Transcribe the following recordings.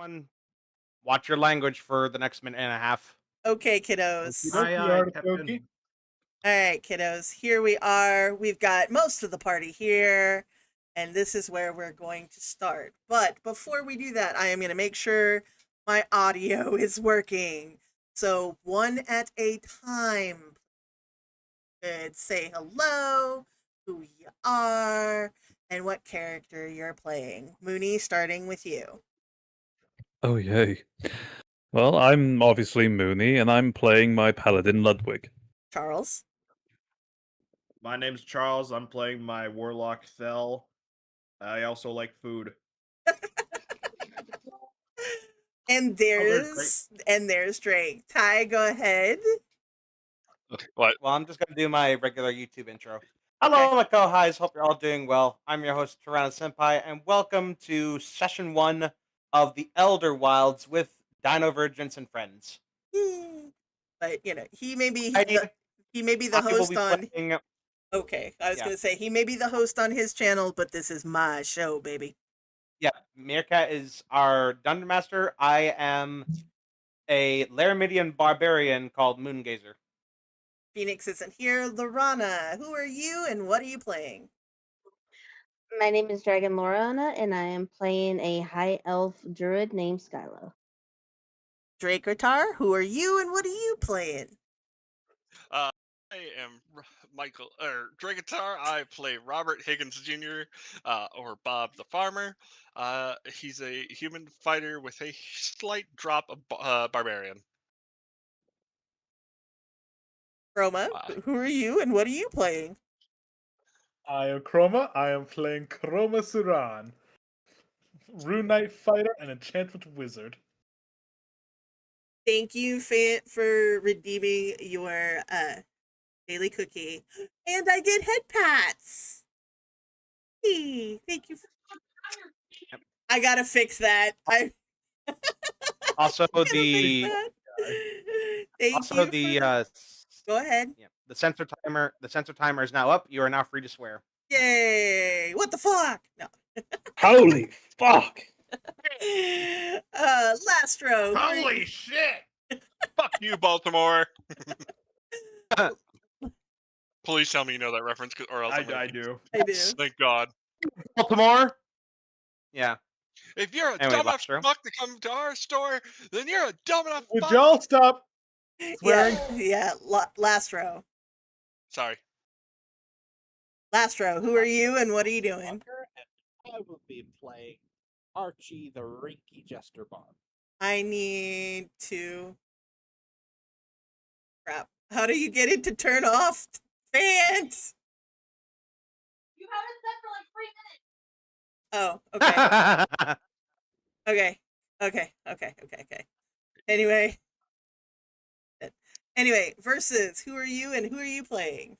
Everyone, watch your language for the next minute and a half. Okay, kiddos. Aye, aye, Captain. All right, kiddos. Here we are. We've got most of the party here, and this is where we're going to start. But before we do that, I am going to make sure my audio is working. So one at a time. Good. Say hello, who you are, and what character you're playing. Mooney, starting with you. Oh, yay. Well, I'm obviously Mooney, and I'm playing my paladin Ludwig. Charles. My name's Charles. I'm playing my warlock Thel. I also like food. And there's Drake. Ty, go ahead. Well, I'm just going to do my regular YouTube intro. Hello, my co-highs. Hope you're all doing well. I'm your host, Tirana Senpai, and welcome to Session 1 of the Elder Wilds with Dino Virgins and Friends. But, you know, he may be the host on... Okay, I was going to say, he may be the host on his channel, but this is my show, baby. Yeah, Meerkat is our Dungeon Master. I am a Laramidian Barbarian called Moongazer. Phoenix isn't here. Lorana, who are you and what are you playing? My name is Dragon Lorana, and I am playing a high elf druid named Skylo. Drakeotar, who are you and what are you playing? My am Drakeotar. I play Robert Higgens Jr., or Bob the Farmer. He's a human fighter with a slight drop of Barbarian. Chroma, who are you and what are you playing? I am Chroma. I am playing Chroma Sauran, Rune Knight Fighter and Enchantment Wizard. Thank you for redeeming your daily cookie. And I get head pats. Hey, thank you. Yep. I gotta fix that. Also gotta the fix that. Thank also you. the Go ahead. yeah, the censor timer is now up. You are now free to swear. Yay! What the fuck? No. Holy fuck! Lastro. Holy shit! Fuck you, Baltimore. Please tell me you know that reference, or else I'm gonna I be- do. I do. Thank God. Baltimore. Yeah. If you're a Anyway, dumb enough Lastro. fuck to come to our store, then you're a dumb enough Would fuck. y'all stop swearing? Yeah. Lastro. Sorry. Lastro, who are you and what are you doing? I will be playing Archie the Rhynchie Jester Barb. I need to. Crap. How do you get it to turn off fans? You haven't said for Oh, like 3 minutes. okay. Okay. Anyway, versus, who are you and who are you playing?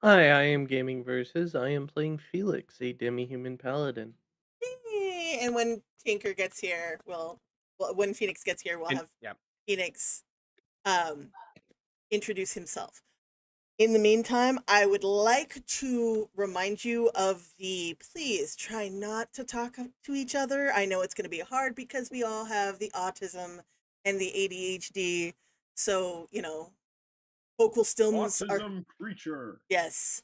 Hi, I am Gaming Versus. I am playing Felix, a demi-human paladin. And when Tinker gets here, when Phoenix gets here, we'll have Yeah. Phoenix introduce himself. In the meantime, I would like to remind you of please try not to talk to each other. I know it's going to be hard because we all have the autism and the ADHD. So, vocal stems Autism creature. yes,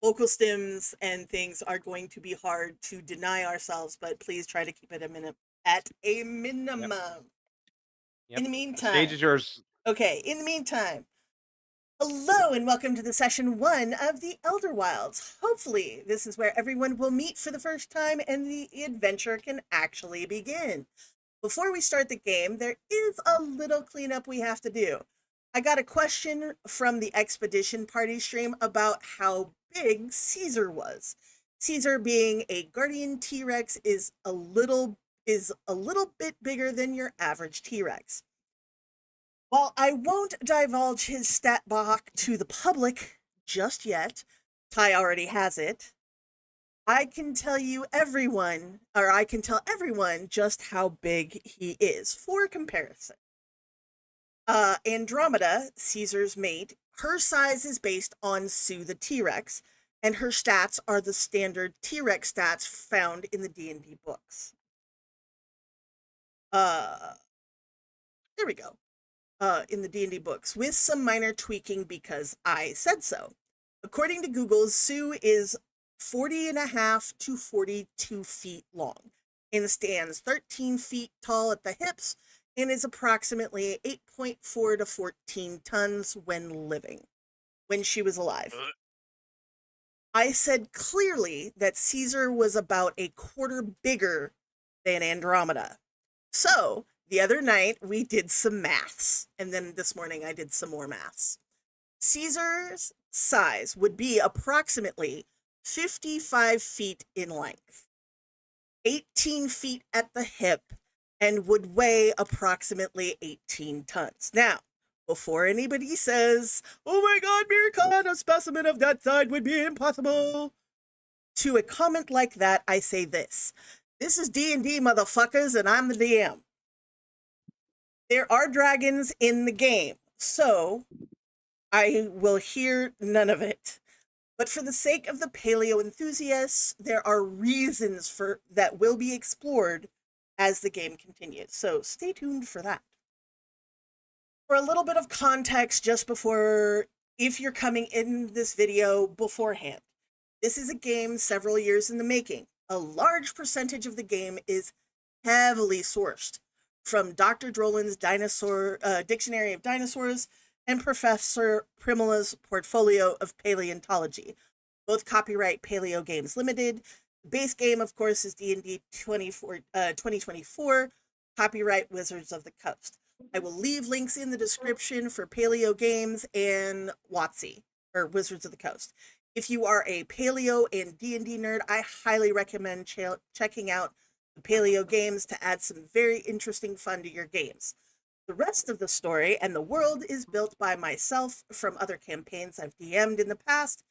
vocal stems and things are going to be hard to deny ourselves, but please try to keep it at a minimum. Yep. In the meantime, Stage is yours. Okay, in the meantime, hello and welcome to the session 1 of the Elder Wilds. Hopefully, this is where everyone will meet for the first time and the adventure can actually begin. Before we start the game, there is a little cleanup we have to do. I got a question from the Expedition Party stream about how big Caesar was. Caesar, being a Guardian T-Rex, is a little bit bigger than your average T-Rex. While I won't divulge his stat block to the public just yet, Ty already has it, I can tell everyone just how big he is for comparison. Andromeda, Caesar's mate, her size is based on Sue the T-Rex, and her stats are the standard T-Rex stats found in the D&D books. There we go. In the D&D books, with some minor tweaking because I said so. According to Google, Sue is 40.5 to 42 feet long and stands 13 feet tall at the hips and is approximately 8.4 to 14 tons when she was alive. I said clearly that Caesar was about a quarter bigger than Andromeda. So, the other night we did some maths, and then this morning I did some more maths. Caesar's size would be approximately 55 feet in length, 18 feet at the hip, and would weigh approximately 18 tons. Now, before anybody says, "Oh my God, Miracon, a specimen of that size would be impossible," to a comment like that, I say this. This is D&D, motherfuckers, and I'm the DM. There are dragons in the game, so I will hear none of it. But for the sake of the paleo enthusiasts, there are reasons that will be explored as the game continues. So stay tuned for that. For a little bit of context just before, if you're coming in this video beforehand, this is a game several years in the making. A large percentage of the game is heavily sourced from Dr. Drolin's Dictionary of Dinosaurs and Professor Primula's portfolio of paleontology. Both copyright Paleo Games Limited. The base game, of course, is D&D 2024, copyright Wizards of the Coast. I will leave links in the description for Paleo Games and WotC, or Wizards of the Coast. If you are a Paleo and D&D nerd, I highly recommend checking out the Paleo Games to add some very interesting fun to your games. The rest of the story and the world is built by myself from other campaigns I've DM'd in the past,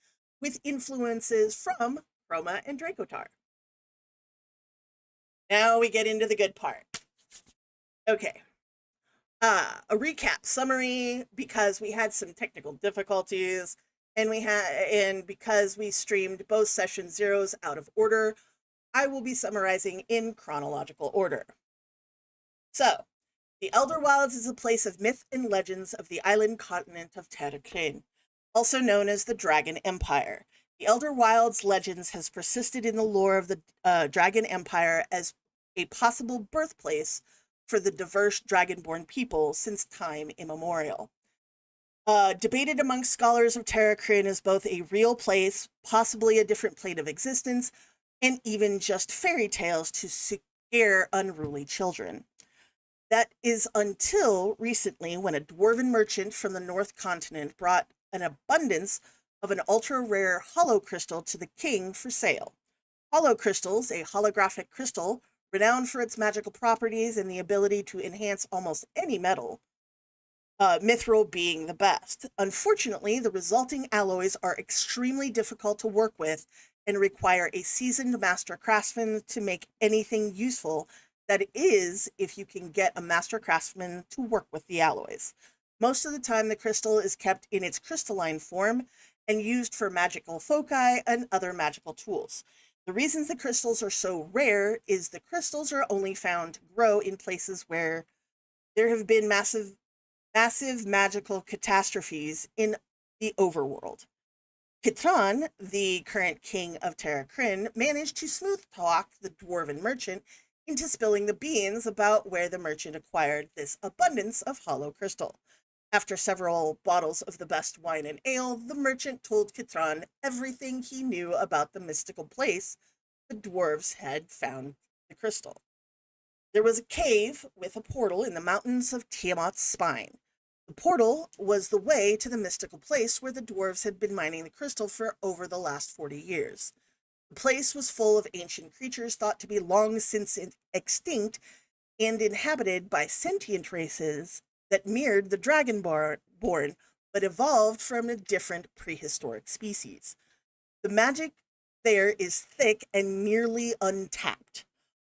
with influences from Chroma and Drakeotar. Now we get into the good part. Okay. A recap summary, because we had some technical difficulties, and because we streamed both session zeros out of order, I will be summarizing in chronological order. So, the Elder Wilds is a place of myth and legends of the island continent of ttrpg, also known as the Dragon Empire. The Elder Wilds legends has persisted in the lore of the Dragon Empire as a possible birthplace for the diverse dragonborn people since time immemorial. Debated amongst scholars of ttrpg as both a real place, possibly a different plane of existence, and even just fairy tales to scare unruly children. That is until recently, when a dwarven merchant from the North Continent brought an abundance of an ultra-rare hollow crystal to the king for sale. Hollow crystals, a holographic crystal, renowned for its magical properties and the ability to enhance almost any metal, mithril being the best. Unfortunately, the resulting alloys are extremely difficult to work with and require a seasoned master craftsman to make anything useful. That is, if you can get a master craftsman to work with the alloys. Most of the time, the crystal is kept in its crystalline form and used for magical foci and other magical tools. The reasons the crystals are so rare is the crystals are only found to grow in places where there have been massive magical catastrophes in the overworld. Kitran, the current king of ttrpg, managed to smooth talk the dwarven merchant into spilling the beans about where the merchant acquired this abundance of hollow crystal. After several bottles of the best wine and ale, the merchant told Kitran everything he knew about the mystical place the dwarves had found the crystal. There was a cave with a portal in the mountains of Tiamat's Spine. The portal was the way to the mystical place where the dwarves had been mining the crystal for over the last 40 years. The place was full of ancient creatures thought to be long since extinct and inhabited by sentient races that mirrored the dragonborn, but evolved from a different prehistoric species. The magic there is thick and nearly untapped.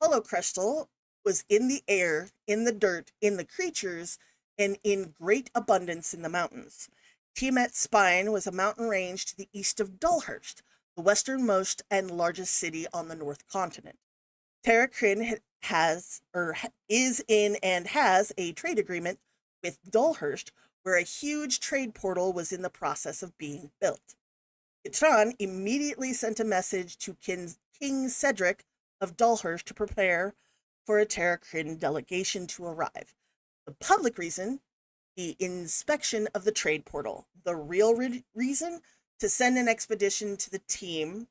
Hollow crystal was in the air, in the dirt, in the creatures, and in great abundance in the mountains. Tiamat's Spine was a mountain range to the east of Dullhurst, the westernmost and largest city on the North Continent. ttrpg is in and has a trade agreement with Dullhurst, where a huge trade portal was in the process of being built. Kitran immediately sent a message to King Cedric of Dullhurst to prepare for a ttrpg delegation to arrive. The public reason, the inspection of the trade portal. The real reason, to send an expedition to the team,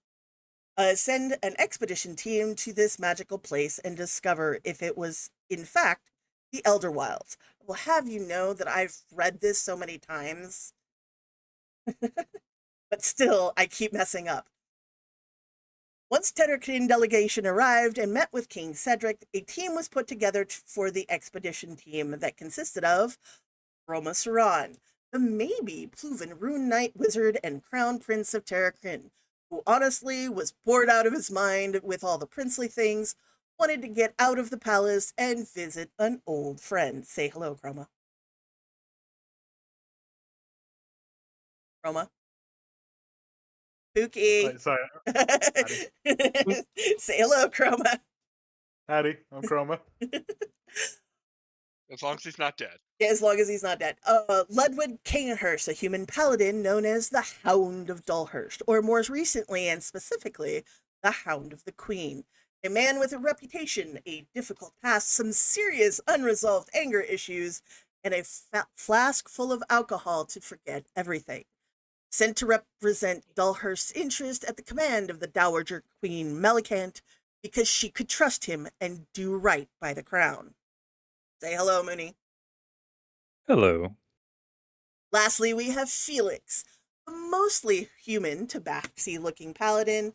send an expedition team to this magical place and discover if it was, in fact, the Elder Wilds. I will have you know that I've read this so many times, but still, I keep messing up. Once ttrpg delegation arrived and met with King Cedric, a team was put together for the expedition team that consisted of Chroma Sauran, the maybe Pluvenn Rune Knight Wizard and Crown Prince of ttrpg, who honestly was bored out of his mind with all the princely things, wanted to get out of the palace and visit an old friend. Say hello, Chroma. Chroma? Pookie. Wait, sorry. Say hello, Chroma. Howdy, I'm Chroma. As long as he's not dead. Yeah, as long as he's not dead. Ludwig Kinghurst, a human paladin known as the Hound of Dullhurst, or more recently and specifically, the Hound of the Queen. A man with a reputation, a difficult past, some serious unresolved anger issues, and a flask full of alcohol to forget everything. Sent to represent Dulhurst's interest at the command of the Dowager Queen Melicant, because she could trust him and do right by the crown. Say hello, Mooney. Hello. Lastly, we have Felix, a mostly human tabaxi-looking paladin.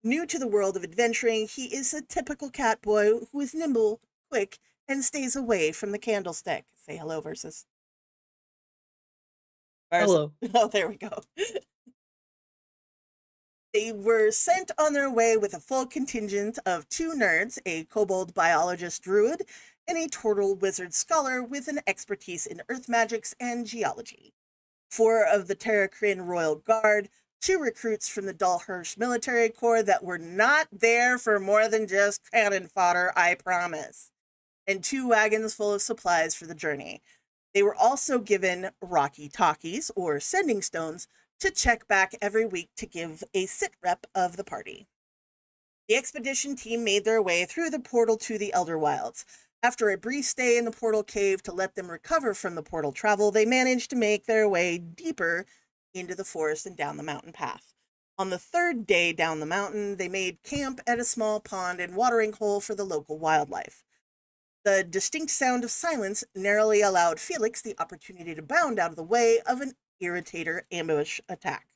New to the world of adventuring, he is a typical cat boy who is nimble, quick, and stays away from the candlestick. Say hello, Versus. Hello. Oh, there we go. They were sent on their way with a full contingent of 2 nerds, a kobold biologist druid, and a turtle wizard scholar with an expertise in earth magics and geology. 4 of the Terracrin Royal Guard, 2 recruits from the Dulhurst Military Corps that were not there for more than just cannon fodder, I promise, and 2 wagons full of supplies for the journey. They were also given rocky talkies, or sending stones, to check back every week to give a sit rep of the party. The expedition team made their way through the portal to the Elder Wilds. After a brief stay in the portal cave to let them recover from the portal travel, they managed to make their way deeper into the forest and down the mountain path. On the 3rd day down the mountain, they made camp at a small pond and watering hole for the local wildlife. The distinct sound of silence narrowly allowed Felix the opportunity to bound out of the way of an irritator ambush attack.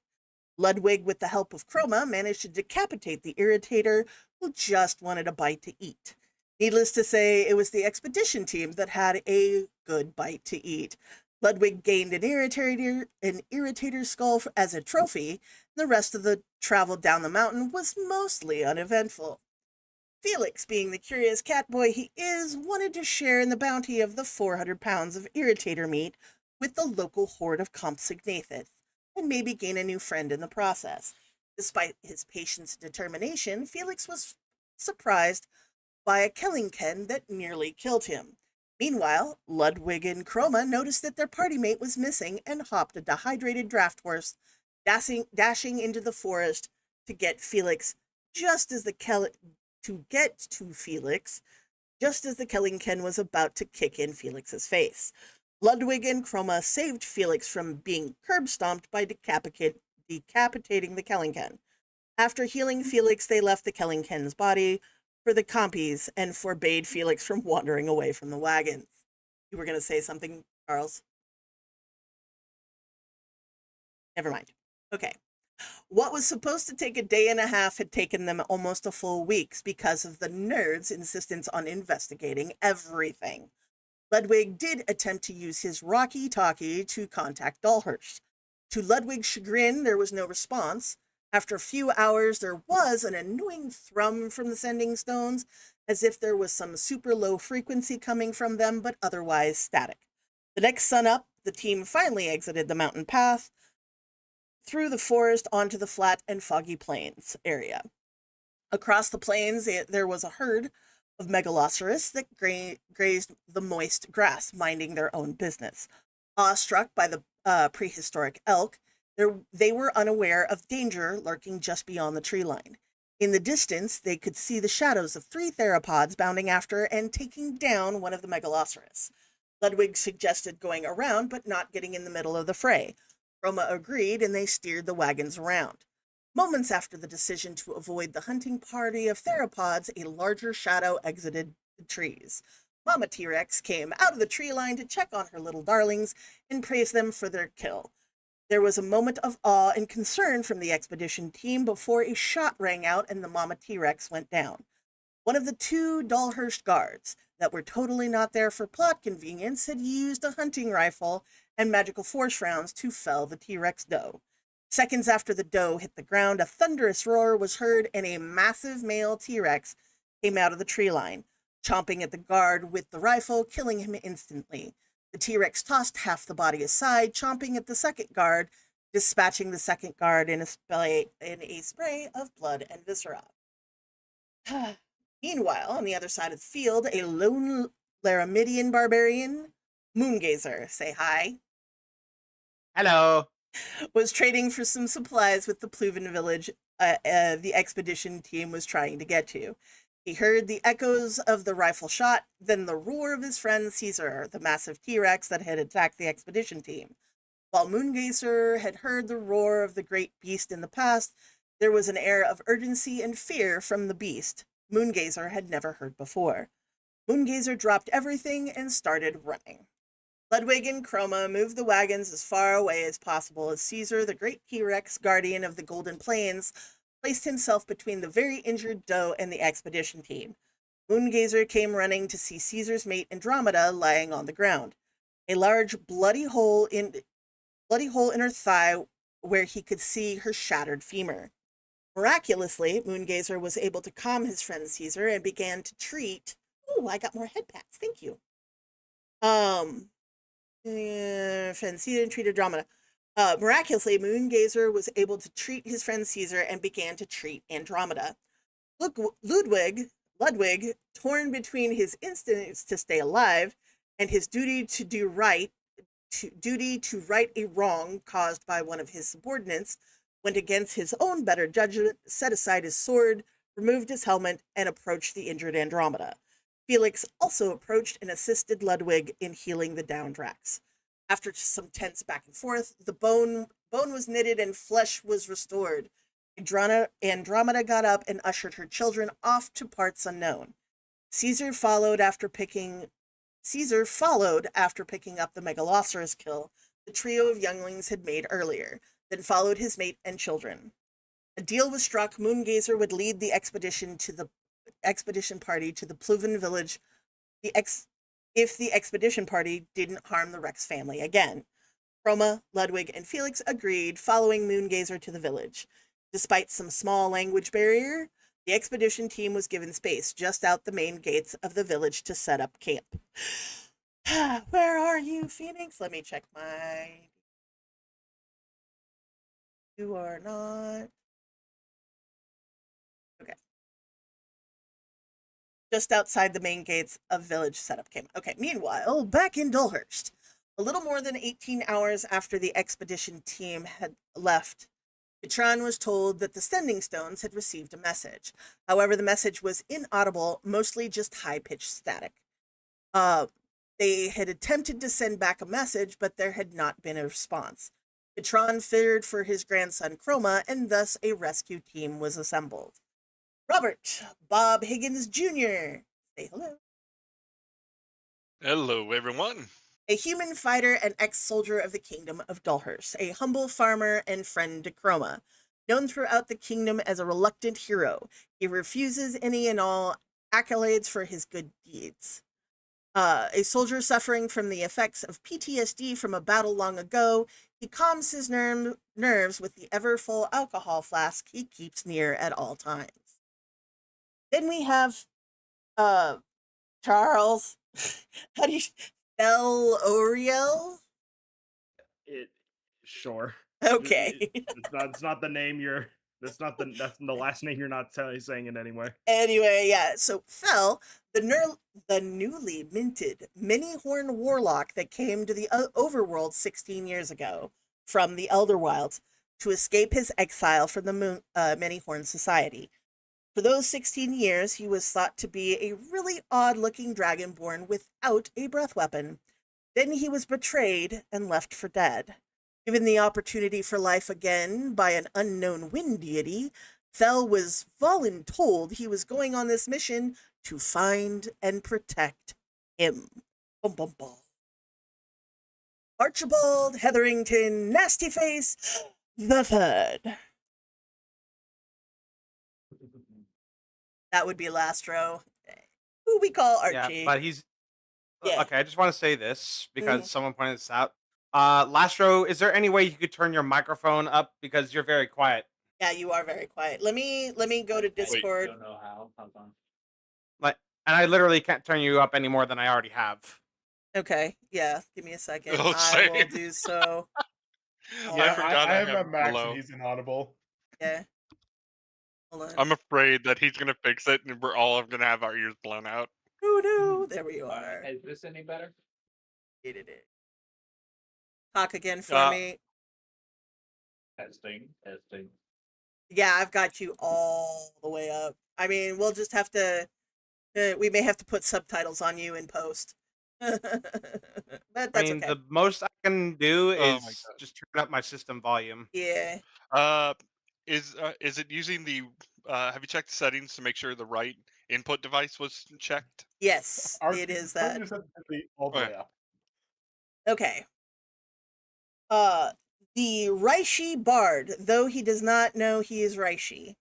Ludwig, with the help of Chroma, managed to decapitate the irritator, who just wanted a bite to eat. Needless to say, it was the expedition team that had a good bite to eat. Ludwig gained an irritator skull as a trophy. The rest of the travel down the mountain was mostly uneventful. Felix, being the curious cat boy he is, wanted to share in the bounty of the 400 pounds of irritator meat with the local horde of Compsognathith, and maybe gain a new friend in the process. Despite his patience and determination, Felix was surprised by a Kellingken that nearly killed him. Meanwhile, Ludwig and Chroma noticed that their party mate was missing and hopped a dehydrated draft horse, dashing into the forest to get Felix just as the Kellingken was about to kick in Felix's face. Ludwig and Chroma saved Felix from being curb-stomped by decapitating the Kellingken. After healing Felix, they left the Kellingken's body for the compies and forbade Felix from wandering away from the wagons. You were going to say something, Charles? Never mind. Okay. What was supposed to take a day and a half had taken them almost a full week because of the nerds' insistence on investigating everything. Ludwig did attempt to use his walkie-talkie to contact Dulhurst. To Ludwig's chagrin, there was no response. After a few hours, there was an annoying thrum from the sending stones, as if there was some super low frequency coming from them, but otherwise static. The next sun up, the team finally exited the mountain path through the forest onto the flat and foggy plains area. Across the plains, there was a herd of megalosaurus that grazed the moist grass, minding their own business. Awestruck by the prehistoric elk, they were unaware of danger lurking just beyond the tree line. In the distance, they could see the shadows of 3 theropods bounding after and taking down one of the megalosaurus. Ludwig suggested going around, but not getting in the middle of the fray. Roma agreed, and they steered the wagons around. Moments after the decision to avoid the hunting party of theropods, a larger shadow exited the trees. Mama T-Rex came out of the tree line to check on her little darlings and praise them for their kill. There was a moment of awe and concern from the expedition team before a shot rang out and the Mama T-Rex went down. One of the 2 Dulhurst guards that were totally not there for plot convenience had used a hunting rifle and magical force rounds to fell the T-Rex doe. Seconds after the doe hit the ground, a thunderous roar was heard and a massive male T-Rex came out of the tree line, chomping at the guard with the rifle, killing him instantly. The T-Rex tossed half the body aside, chomping at the second guard, dispatching the second guard in a spray of blood and viscera. Meanwhile, on the other side of the field, a lone Laramidian barbarian, Moongazer, say hi. Hello. Was trading for some supplies with the Pluvenn village the expedition team was trying to get to. He heard the echoes of the rifle shot, then the roar of his friend Caesar, the massive T-Rex that had attacked the expedition team. While Moongazer had heard the roar of the great beast in the past, there was an air of urgency and fear from the beast Moongazer had never heard before. Moongazer dropped everything and started running. Ludwig and Chroma moved the wagons as far away as possible as Caesar, the great T-Rex guardian of the Golden Plains, placed himself between the very injured doe and the expedition team. Moongazer came running to see Caesar's mate Andromeda lying on the ground. A large bloody hole in her thigh where he could see her shattered femur. Miraculously, Moongazer was able to calm his friend Caesar and began to treat... Ooh, I got more head pats. Thank you. Friend Caesar treated Andromeda. Miraculously, Moongazer was able to treat his friend Caesar and began to treat Andromeda. Ludwig, torn between his instincts to stay alive and his duty to right a wrong caused by one of his subordinates, went against his own better judgment, set aside his sword, removed his helmet, and approached the injured Andromeda. Felix also approached and assisted Ludwig in healing the downed Rex. After some tense back and forth, the bone was knitted and flesh was restored. Andromeda got up and ushered her children off to parts unknown. Caesar followed after picking up the Megalosaurus kill the trio of younglings had made earlier, then followed his mate and children. A deal was struck. Moongazer would lead the expedition party to the Pluvenn village if the expedition party didn't harm the Rex family again. Chroma, Ludwig, and Felix agreed, following Moongazer to the village. Despite some small language barrier, the expedition team was given space just out the main gates of the village to set up camp. Where are you, Phoenix? Let me check my... You are not... Okay. Just outside the main gates of village setup camp. Okay, meanwhile, back in Dulhurst, a little more than 18 hours after the expedition team had left, Petron was told that the Sending Stones had received a message. However, the message was inaudible, mostly just high-pitched static. They had attempted to send back a message, but there had not been a response. Petron feared for his grandson Chroma, and thus a rescue team was assembled. Robert, Bob Higgens Jr. Say hello. Hello, everyone. A human fighter and ex-soldier of the Kingdom of Dulhurst, a humble farmer and friend to Chroma. Known throughout the kingdom as a reluctant hero, he refuses any and all accolades for his good deeds. A soldier suffering from the effects of PTSD from a battle long ago, he calms his nerves with the ever-full alcohol flask he keeps near at all times. Then we have Charles. How do you... Bell Oriel? Sure. Okay. It's not the name that's the last name you're not saying it anyway. Anyway, yeah, so Fell, the newly minted many-horn warlock that came to the overworld 16 years ago from the Elder Wilds to escape his exile from the Many-Horn Society. For those 16 years, he was thought to be a really odd-looking dragonborn without a breath weapon. Then he was betrayed and left for dead. Given the opportunity for life again by an unknown wind deity, Fell was voluntold he was going on this mission to find and protect him. Bum, bum, bum. Archibald, Heatherington, Nastyface, the Third. That would be Lastro, who we call Archie. Yeah, but he's... Yeah. Okay, I just want to say this because someone pointed this out. Lastro, is there any way you could turn your microphone up because you're very quiet? Yeah, you are very quiet. Let me go to Discord. I don't know how. Hold on. And I literally can't turn you up any more than I already have. Okay, yeah, give me a second. Oh, I will same. do so. I forgot I I have have a max below. and he's inaudible. Yeah. Hold on. I'm afraid that he's gonna fix it, and we're all gonna have our ears blown out. Oh no, there we are. Is this any better? It. Talk again for me. Testing. Yeah, I've got you all the way up. I mean, we'll just have to. We may have to put subtitles on you in post. But that's I mean, okay. the most I can do Oh is my god. just turn up my system volume. Yeah. Is it using the? Have you checked the settings to make sure the right input device was checked? Yes, Archie, it is turn that. your sensitivity all the Okay. way up. Okay. The Rhynchie Bard, though he does not know he is Rhynchie.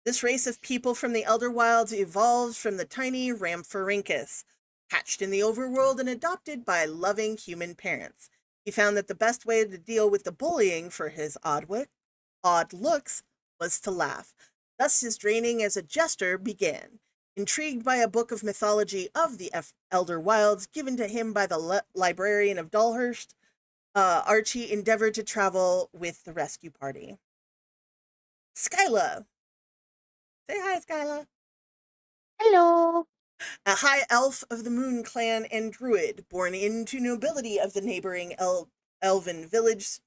This race of people from the Elder Wilds evolved from the tiny Ramphorhynchus, hatched in the overworld and adopted by loving human parents. He found that the best way to deal with the bullying for his odd looks was to laugh. Thus his training as a jester began. Intrigued by a book of mythology of the Elder Wilds given to him by the librarian of Dalhurst, Archie endeavored to travel with the rescue party. Skyla. Say hi, Skyla. Hello. A high elf of the Moon Clan and druid, born into nobility of the neighboring elven village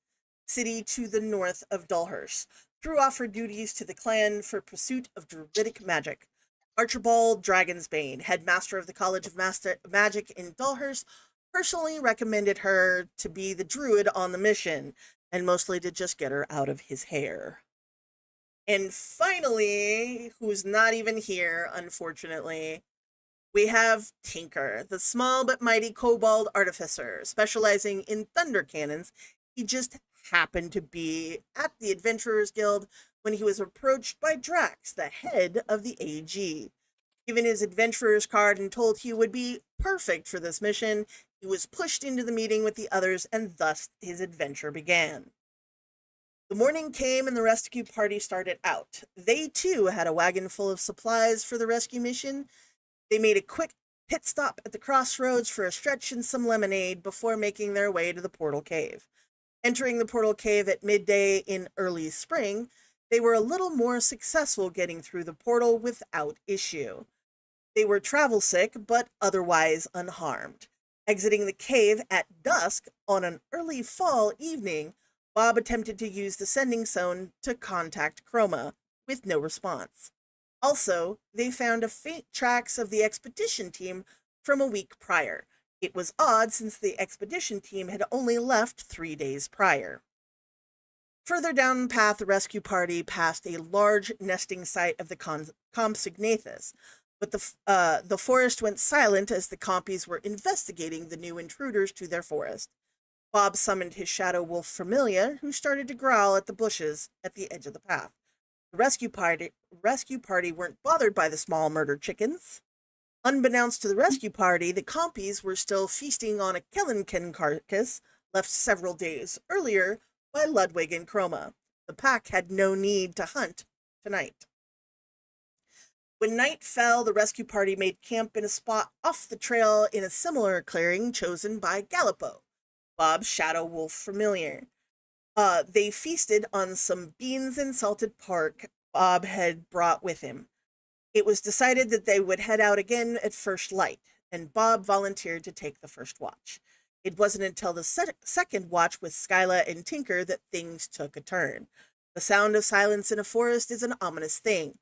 city to the north of Dalhurst, threw off her duties to the clan for pursuit of druidic magic. Archibald Dragonsbane, headmaster of the College of Magic in Dalhurst, personally recommended her to be the druid on the mission, and mostly to just get her out of his hair. And finally, who's not even here, unfortunately, we have Tinker, the small but mighty kobold artificer, specializing in thunder cannons. He just happened to be at the Adventurers Guild when he was approached by Drax, the head of the AG. Given his adventurer's card and told he would be perfect for this mission, he was pushed into the meeting with the others, and thus his adventure began. The morning came and the rescue party started out. They too had a wagon full of supplies for the rescue mission. They made a quick pit stop at the crossroads for a stretch and some lemonade before making their way to the portal cave. Entering the portal cave at midday in early spring, they were a little more successful getting through the portal without issue. They were travel sick, but otherwise unharmed. Exiting the cave at dusk on an early fall evening, Bob attempted to use the sending zone to contact Chroma, with no response. Also, they found faint tracks of the expedition team from a week prior. It was odd since the expedition team had only left 3 days prior. Further down the path, the rescue party passed a large nesting site of the Compsognathus, but the forest went silent as the Compies were investigating the new intruders to their forest. Bob summoned his shadow wolf Familia, who started to growl at the bushes at the edge of the path. The rescue party weren't bothered by the small murdered chickens. Unbeknownst to the rescue party, the Compies were still feasting on a Kellenkin carcass left several days earlier by Ludwig and Chroma. The pack had no need to hunt tonight. When night fell, the rescue party made camp in a spot off the trail in a similar clearing chosen by Gallipo, Bob's shadow wolf familiar. They feasted on some beans and salted pork Bob had brought with him. It was decided that they would head out again at first light, and Bob volunteered to take the first watch. It wasn't until the second watch with Skyla and Tinker that things took a turn. The sound of silence in a forest is an ominous thing,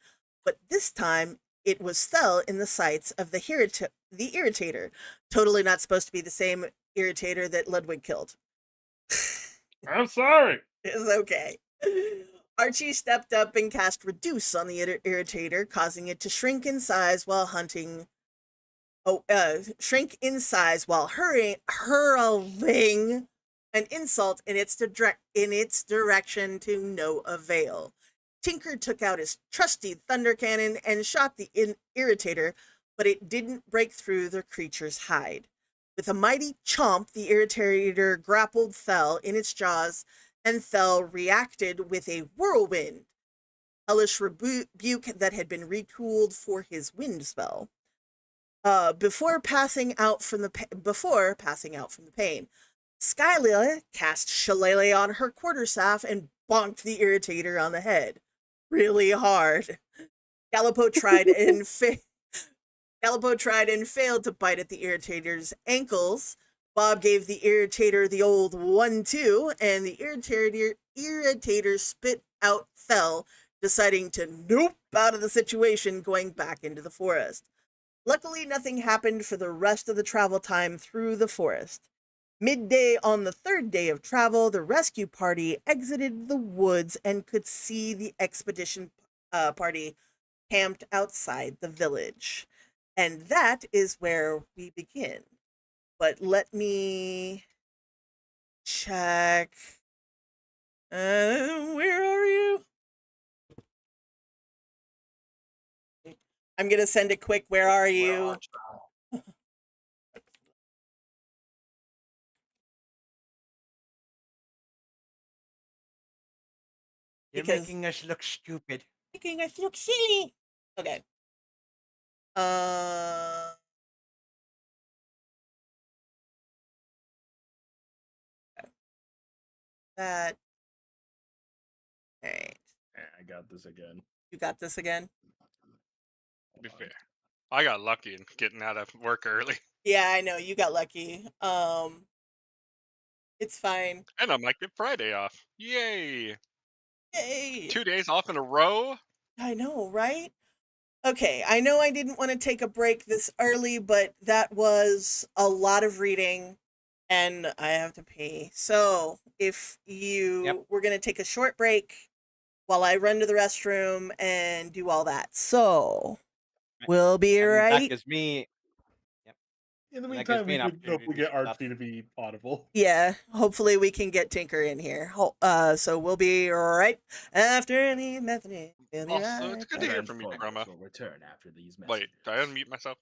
but this time it was fell in the sights of the Irritator. Totally not supposed to be the same Irritator that Ludwig killed. I'm sorry. It's okay. Archie stepped up and cast Reduce on the Irritator, causing it to shrink in size while hurling an insult in its direction to no avail. Tinker took out his trusty thunder cannon and shot the Irritator, but it didn't break through the creature's hide. With a mighty chomp, the Irritator grappled Thel in its jaws, and Thel reacted with a whirlwind, hellish rebuke that had been retooled for his wind spell. Before passing out from the pain, Skyla cast Shillelagh on her quarterstaff and bonked the Irritator on the head. Really hard. Gallipo tried and failed to bite at the Irritator's ankles. Bob gave the Irritator the old 1-2, and the Irritator spit out Thel, deciding to nope out of the situation, going back into the forest. Luckily, nothing happened for the rest of the travel time through the forest. Midday on the third day of travel, the rescue party exited the woods and could see the expedition party camped outside the village. And that is where we begin. But let me check. Where are you? I'm going to send a quick, where are you? You're Because- making us look stupid. Making us look silly. Okay. That. All right. I got this again. You got this again? To be fair, I got lucky in getting out of work early, Yeah, I know. You got lucky. It's fine. and I might get Friday off. Yay! Yay. 2 days off in a row. I know, right? Okay, I know I didn't want to take a break this early, but that was a lot of reading and I have to pee. So, if we're going to take a short break while I run to the restroom and do all that. So, we'll be And right. that gives me. In the And that meantime, gives me we an could opportunity hopefully to get shut up. Archie to be audible. Yeah, hopefully we can get Tinker in here. So we'll be right after the method. We'll be Also, it's right good to back. hear from you, Chroma. Will return after these Wait, did I unmute myself?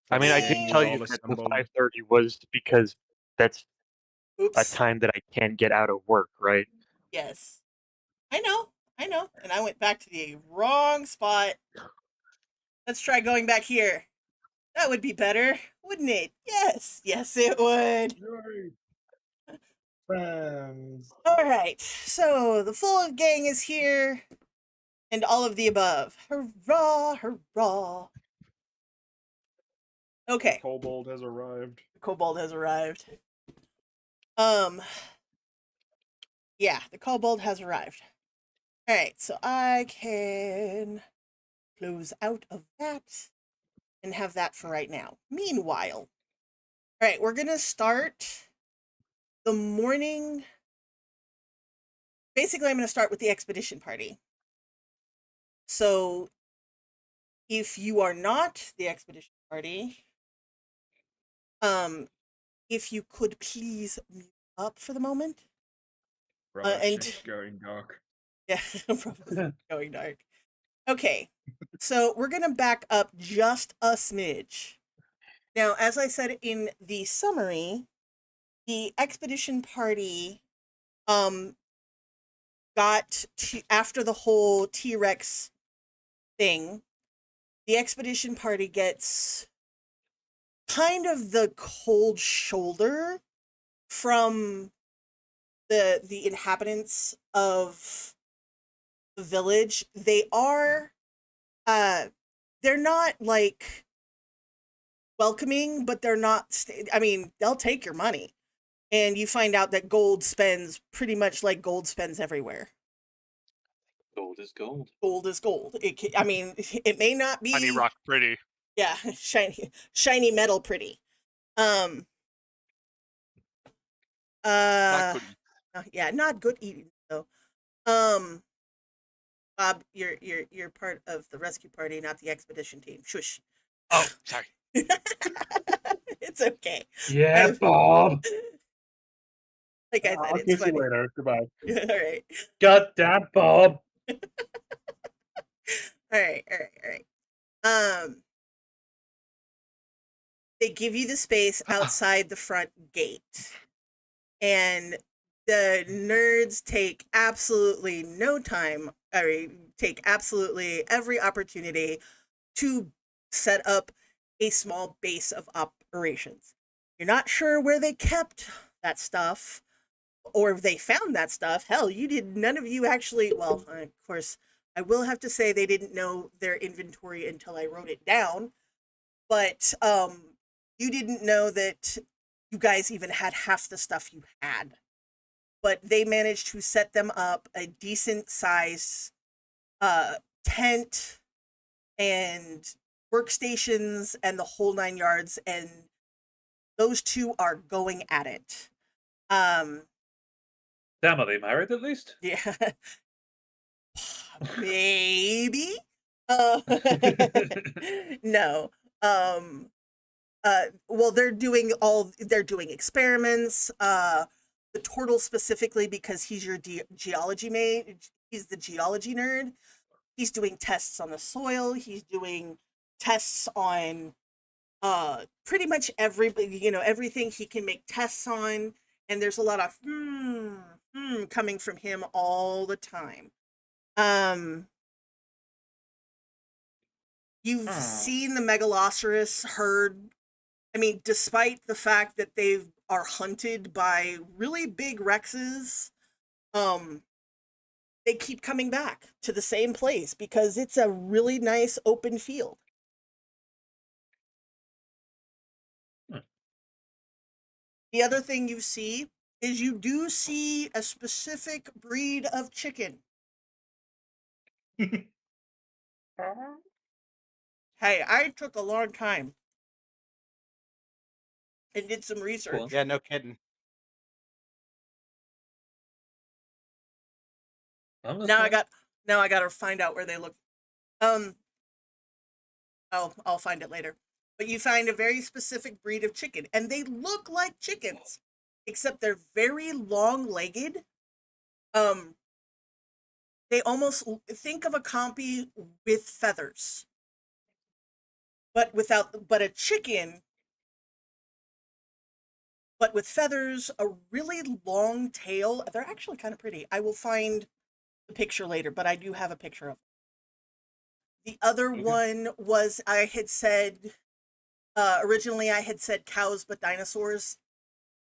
I mean, I did Ding! tell All you that the assembled. 5:30 was because that's a Oops. time that I can get out of work, right? Yes. I know. And I went back to the wrong spot. Let's try going back here. That would be better, wouldn't it? Yes. Yes, it would. Yay. Friends. All right. So the full gang is here and all of the above. Hurrah, hurrah. Okay. Kobold has arrived. The kobold has arrived. Yeah, the kobold has arrived. All right, so I can close out of that and have that for right now. Meanwhile, all right, we're gonna start the morning. Basically, I'm gonna start with the expedition party. So, if you are not the expedition party, if you could please mute up for the moment. And It's going dark. yeah, probably going dark. Okay, so we're gonna back up just a smidge. Now, as I said in the summary, the expedition party got to, after the whole T-Rex thing, the expedition party gets kind of the cold shoulder from the inhabitants of the village. They are they're not like welcoming, but they're not I mean, they'll take your money. And you find out that gold spends pretty much like gold spends everywhere. Gold is gold. Gold is gold. I mean, it may not be Honey rock pretty. Yeah, shiny metal pretty. Not good. Yeah, not good eating though. Bob, you're part of the rescue party, not the expedition team. Shush. Oh, sorry. It's okay. Yeah, Bob. Like I said, I'll it's kiss funny. you later. Goodbye. All right. Goddamn, Bob. All right. They give you the space outside the front gate, and the nerds take absolutely no time. Take absolutely every opportunity to set up a small base of operations. You're not sure where they kept that stuff, or if they found that stuff. Hell, none of you actually, well, of course, I will have to say they didn't know their inventory until I wrote it down, but you didn't know that you guys even had half the stuff you had. But they managed to set them up a decent size tent and workstations and the whole 9 yards, and those two are going at it. Damn, are they married at least? Yeah. Maybe. No. Well, they're doing experiments. The turtle specifically, because he's your geology mate. He's the geology nerd. He's doing tests on the soil. He's doing tests on pretty much everything he can make tests on. And there's a lot of coming from him all the time. You've seen the Megalosaurus herd. I mean, despite the fact that they are hunted by really big Rexes, they keep coming back to the same place because it's a really nice open field. The other thing you see is you do see a specific breed of chicken. Hey, I took a long time and did some research. Yeah, no kidding. Now I got to find out where they look. I'll find it later. But you find a very specific breed of chicken, and they look like chickens, except they're very long-legged. They almost think of a compy with feathers, but a chicken, but with feathers, a really long tail. They're actually kind of pretty. I will find the picture later, but I do have a picture of it. The other one was I had said originally I had said cows, but dinosaurs.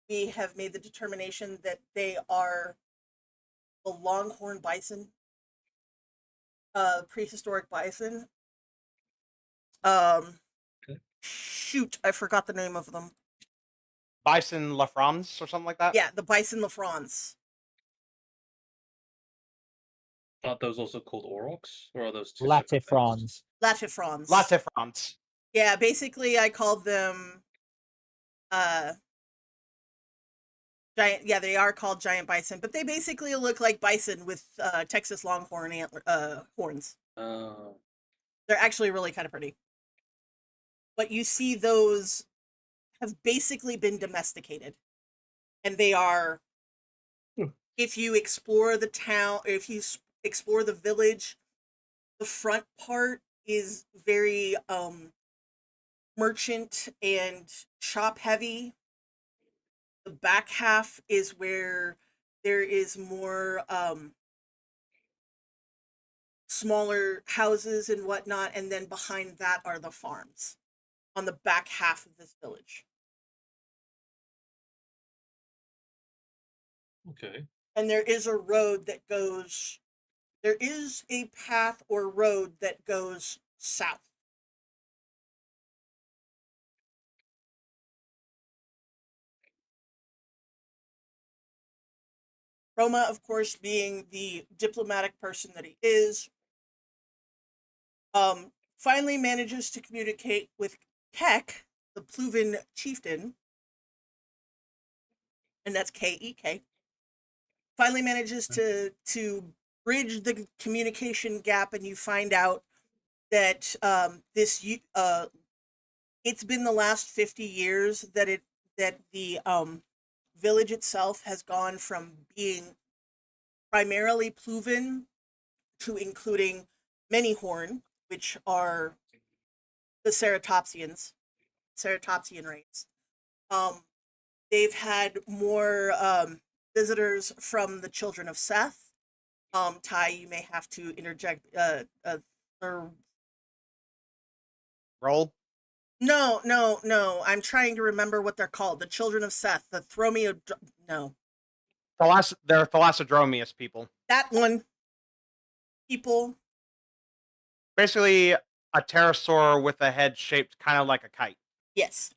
We have made the determination that they are the longhorn bison, prehistoric bison. Shoot, I forgot the name of them. Bison LaFrance or something like that? Yeah, the bison LaFrance. Aren't those also called aurochs? Or are those two separate things? Latifrons. Latifrons. Latifrons. Yeah, basically I called them giant. Yeah, they are called giant bison, but they basically look like bison with Texas Longhorn horns. They're actually really kind of pretty. But you see those have basically been domesticated. And they are, if you explore the town, if you explore the village, the front part is very merchant and shop heavy. The back half is where there is more smaller houses and whatnot, and then behind that are the farms on the back half of this village. Okay. And there is a road that goes, there is a path or road that goes south. Chroma, of course, being the diplomatic person that he is, finally manages to communicate with Kek, the Pluvenn chieftain, and that's K-E-K. Finally manages to bridge the communication gap, and you find out that it's been the last 50 years that the village itself has gone from being primarily Pluvenn to including Manyhorn, which are the Ceratopsian race. They've had more visitors from the children of Seth. Ty, you may have to interject. Roll? No. I'm trying to remember what they're called. The children of Seth. The Thromio... No. They're Thalassodromius people. That one. People. Basically, a pterosaur with a head shaped kind of like a kite. Yes.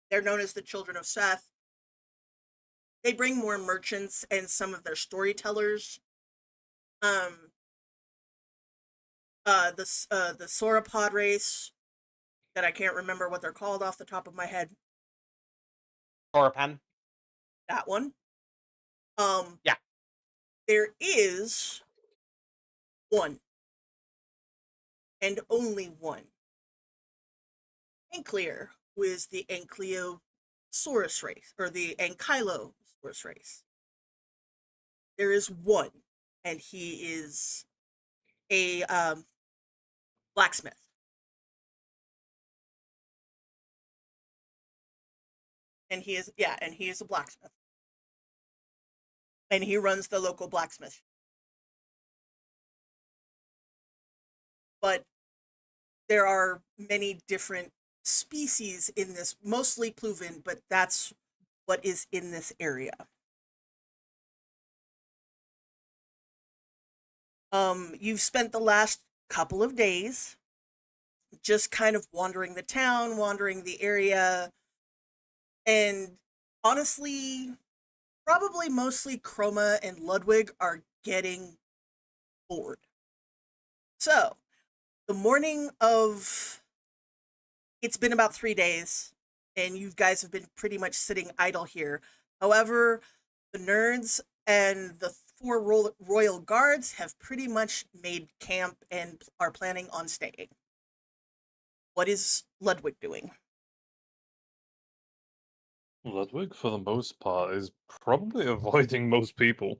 They're known as the children of Seth. They bring more merchants and some of their storytellers. The sauropod race that I can't remember what they're called off the top of my head. Sauropan. That one. Yeah. There is one, and only one, Anklier, who is the Ankylosaurus race, or the Ankylosaurus race. There is one, and he is a blacksmith. And he is a blacksmith. And he runs the local blacksmith. But there are many different species in this, mostly Pluvenn, but that's what is in this area. You've spent the last couple of days just kind of wandering the town, wandering the area, and honestly, probably mostly Chroma and Ludwig are getting bored. So, the morning of... It's been about 3 days, and you guys have been pretty much sitting idle here. However, the nerds and the 4 royal guards have pretty much made camp and are planning on staying. What is Ludwig doing? Ludwig, for the most part, is probably avoiding most people.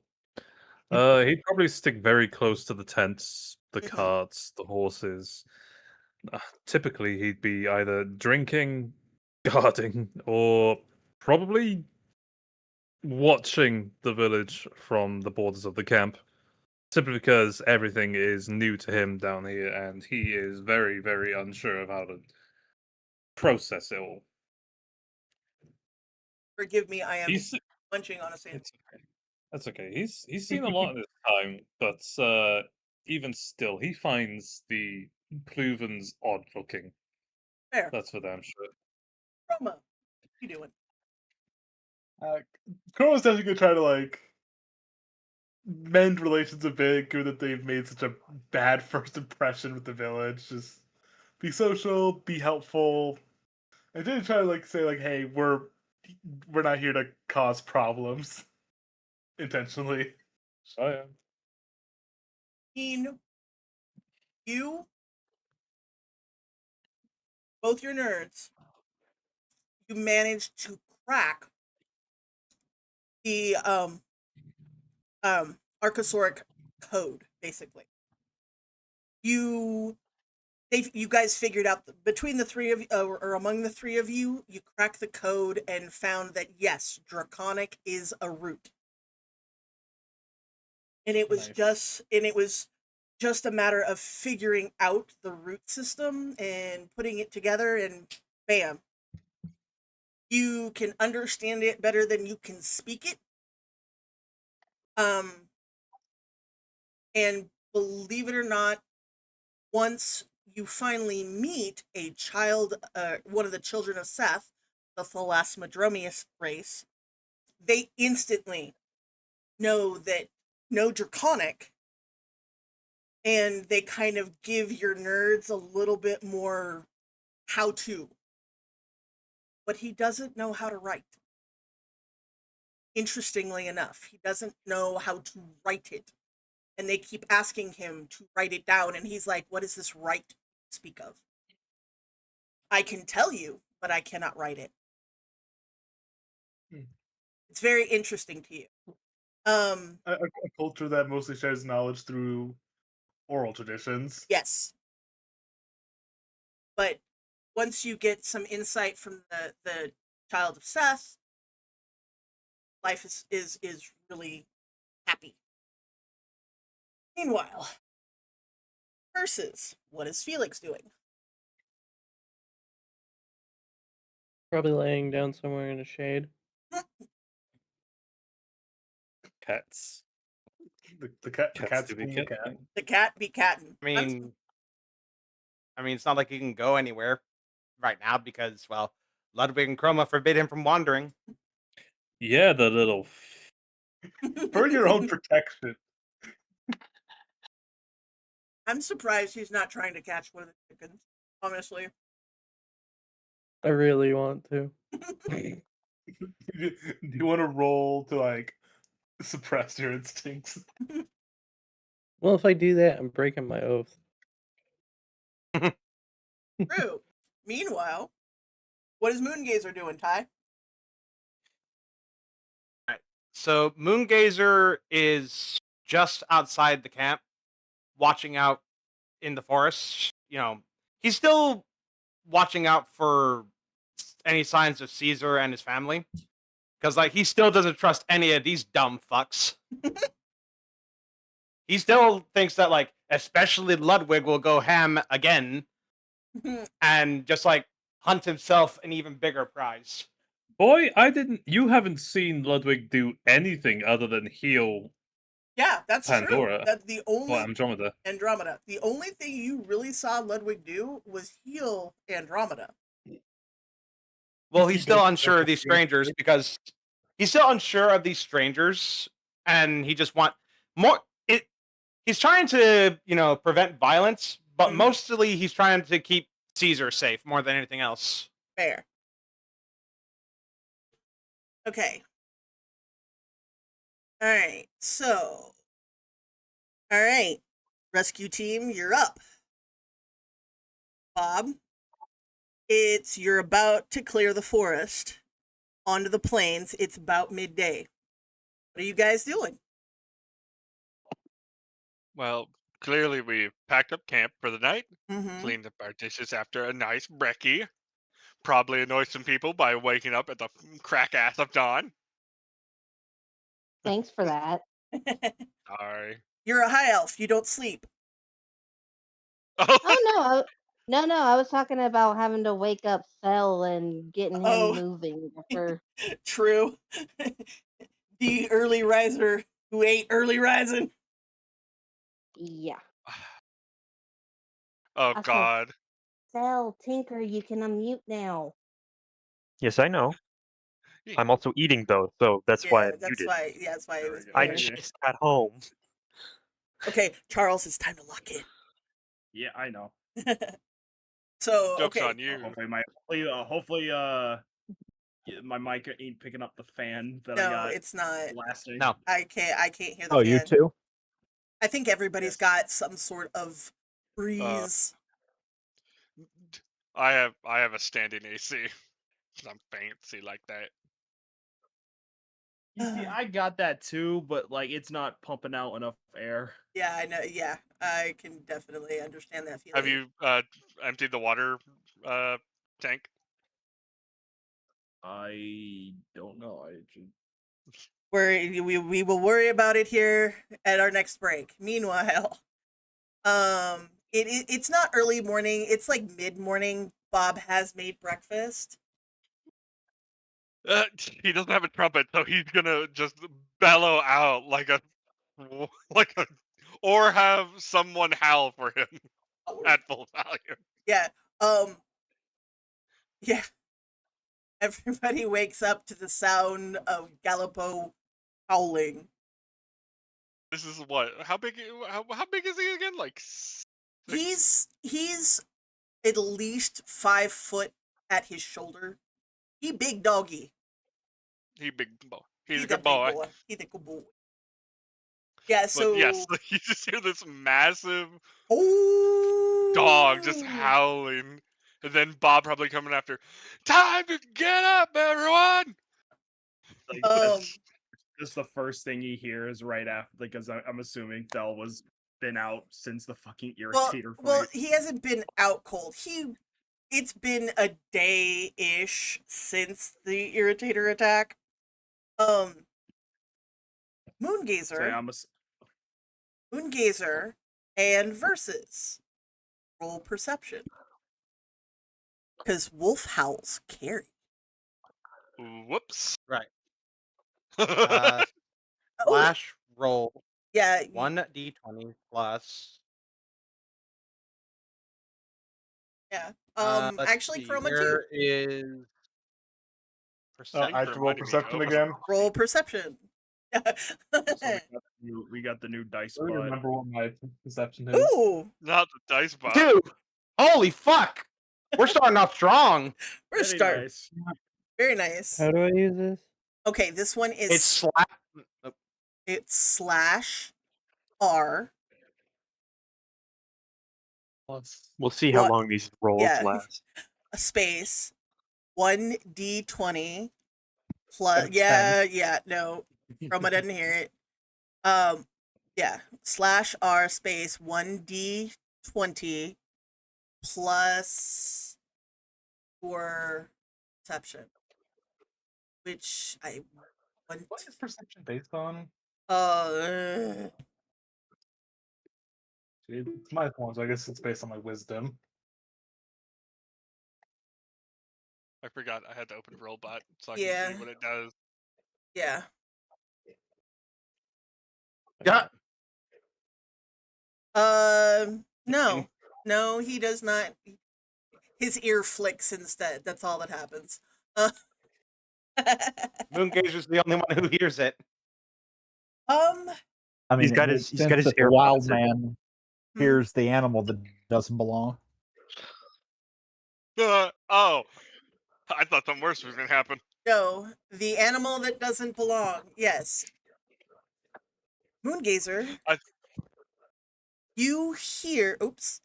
He'd probably stick very close to the tents, the Mhm. carts, the horses. Typically, he'd be either drinking, guarding, or probably watching the village from the borders of the camp. Simply because everything is new to him down here, and he is very, very unsure of how to process it all. Forgive me, I am He's munching on a sandwich. it's okay. That's okay. He's seen a lot in his time, but even still, he finds the Pluvens odd looking. There, That's for damn sure. Chroma, what you doing? Chroma's definitely gonna try to like mend relations a bit, given that they've made such a bad first impression with the village. Just be social, be helpful, and then try to like say like, "Hey, we're not here to cause problems intentionally." Oh yeah. You, both your nerds, you managed to crack the Archosauric code, basically. You guys figured out between the three of you, or among the three of you, you cracked the code and found that yes, Draconic is a root. And it was just a matter of figuring out the root system and putting it together, and bam, you can understand it better than you can speak it. And believe it or not, once you finally meet a child, one of the children of Seth, the Thalasmadromius race, they instantly know Draconic, and they kind of give your nerds a little bit more how to. But he doesn't know how to write. Interestingly enough, he doesn't know how to write it. And they keep asking him to write it down, and he's like, what is this write speak of? I can tell you, but I cannot write it. It's very interesting to you. A culture that mostly shares knowledge through oral traditions. Yes. But once you get some insight from the child of Seth, life is really happy. Meanwhile, versus, what is Felix doing? Probably laying down somewhere in the shade. Cats. The cat's do be being a cat. cat. The cat be cattin'. I mean, it's not like he can go anywhere right now because, well, Ludwig and Chroma forbid him from wandering. Yeah, the little. For your own protection. I'm surprised he's not trying to catch one of the chickens, honestly. I really want to. Do you want to roll to like suppress your instincts? Well, if I do that, I'm breaking my oath. True. Meanwhile, what is Moongazer doing, Ty? So Moongazer is just outside the camp, watching out in the forest. You know, he's still watching out for any signs of Caesar and his family, because like he still doesn't trust any of these dumb fucks. He still thinks that like, especially Ludwig will go ham again, and just like hunt himself an even bigger prize. Boy, you haven't seen Ludwig do anything other than heal Yeah, that's Pandora. true. That's the only Andromeda. Andromeda. The only thing you really saw Ludwig do was heal Andromeda. Well, he's still unsure of these strangers because he's still unsure of these strangers, and he just want more. He's trying to, prevent violence, but mostly he's trying to keep Caesar safe more than anything else. Fair. Okay. All right. So, all right, rescue team, you're up. Bob, you're about to clear the forest onto the plains. It's about midday. What are you guys doing? Well, clearly we packed up camp for the night, Mm-hmm. cleaned up our dishes after a nice brekkie, probably annoyed some people by waking up at the crack ass of dawn. Thanks for that. Sorry. You're a high elf. You don't sleep. Oh no, I was talking about having to wake up Fell and getting him Oh. moving before. True. The early riser who ate early rising. Yeah. Oh I said, God. Fell, Tinker, you can unmute now. Yes, I know. I'm also eating though, so that's why Yeah, I'm that's muted. why. Yeah, that's why it There was. we go. I there. just got home. Okay, Charles, it's time to lock in. Yeah, I know. So Joke's okay, on you. Hopefully my mic ain't picking up the fan that I no, got it's not. blasting. No. I can't hear the Oh, fan. you too? I think everybody's Yes. got some sort of breeze. I have a standing AC. 'Cause I'm fancy like that. You see, I got that too, but like it's not pumping out enough air. Yeah, I know. Yeah, I can definitely understand that feeling. Have you emptied the water tank? I don't know. We will worry about it here at our next break. Meanwhile, it's not early morning. It's like mid morning. Bob has made breakfast. He doesn't have a trumpet, so he's gonna just bellow out like a, or have someone howl for him at full volume. Yeah. Yeah. Everybody wakes up to the sound of Gallipo howling. This is what? How big? How big is he again? Like He's at least 5 foot at his shoulder. He big doggy. he big boy. He's a the good boy. He the good boy. Yeah. So But yes, you just hear this massive oh, dog just howling, and then Bob probably coming after. Time to get up, everyone! Like, just the first thing you hear is right after, because I'm assuming Thel was been out since the fucking irritator fight. Well, he hasn't been out cold. It's been a day-ish since the irritator attack. Moongazer. Moongazer and Versus. Roll perception. Because wolf howls carry. Whoops. Right. Oh, Slash roll yeah. 1d20 plus. Yeah. Let's Actually, see, Chroma where is perception? I have to roll perception again. Roll perception. Also, we got the new dice I don't bud. remember what my perception is. Ooh, Not the dice bot. Dude, holy fuck! We're starting off strong. we're Very starting. nice. Very nice. How do I use this? Okay, this one is It's slap. it's slash R. Plus, We'll see how What? long these rolls Yeah. last. A space 1d20 plus That's yeah no Chroma doesn't hear it. Yeah, slash R space 1d20 plus for perception, which I want. what is perception based on? It's my point, so I guess it's based on my wisdom. I forgot I had to open Rollbot so I Yeah. can see what it does. Yeah. Yeah. No, he does not. His ear flicks instead. That's all that happens. Moongazer's the only one who hears it. I mean, He's got it his- makes he's got sense his that the AirPods wild in. man hears the animal that doesn't belong. Oh, I thought something worse was gonna happen. No, the animal that doesn't belong. Yes. Moongazer. You hear. Oops.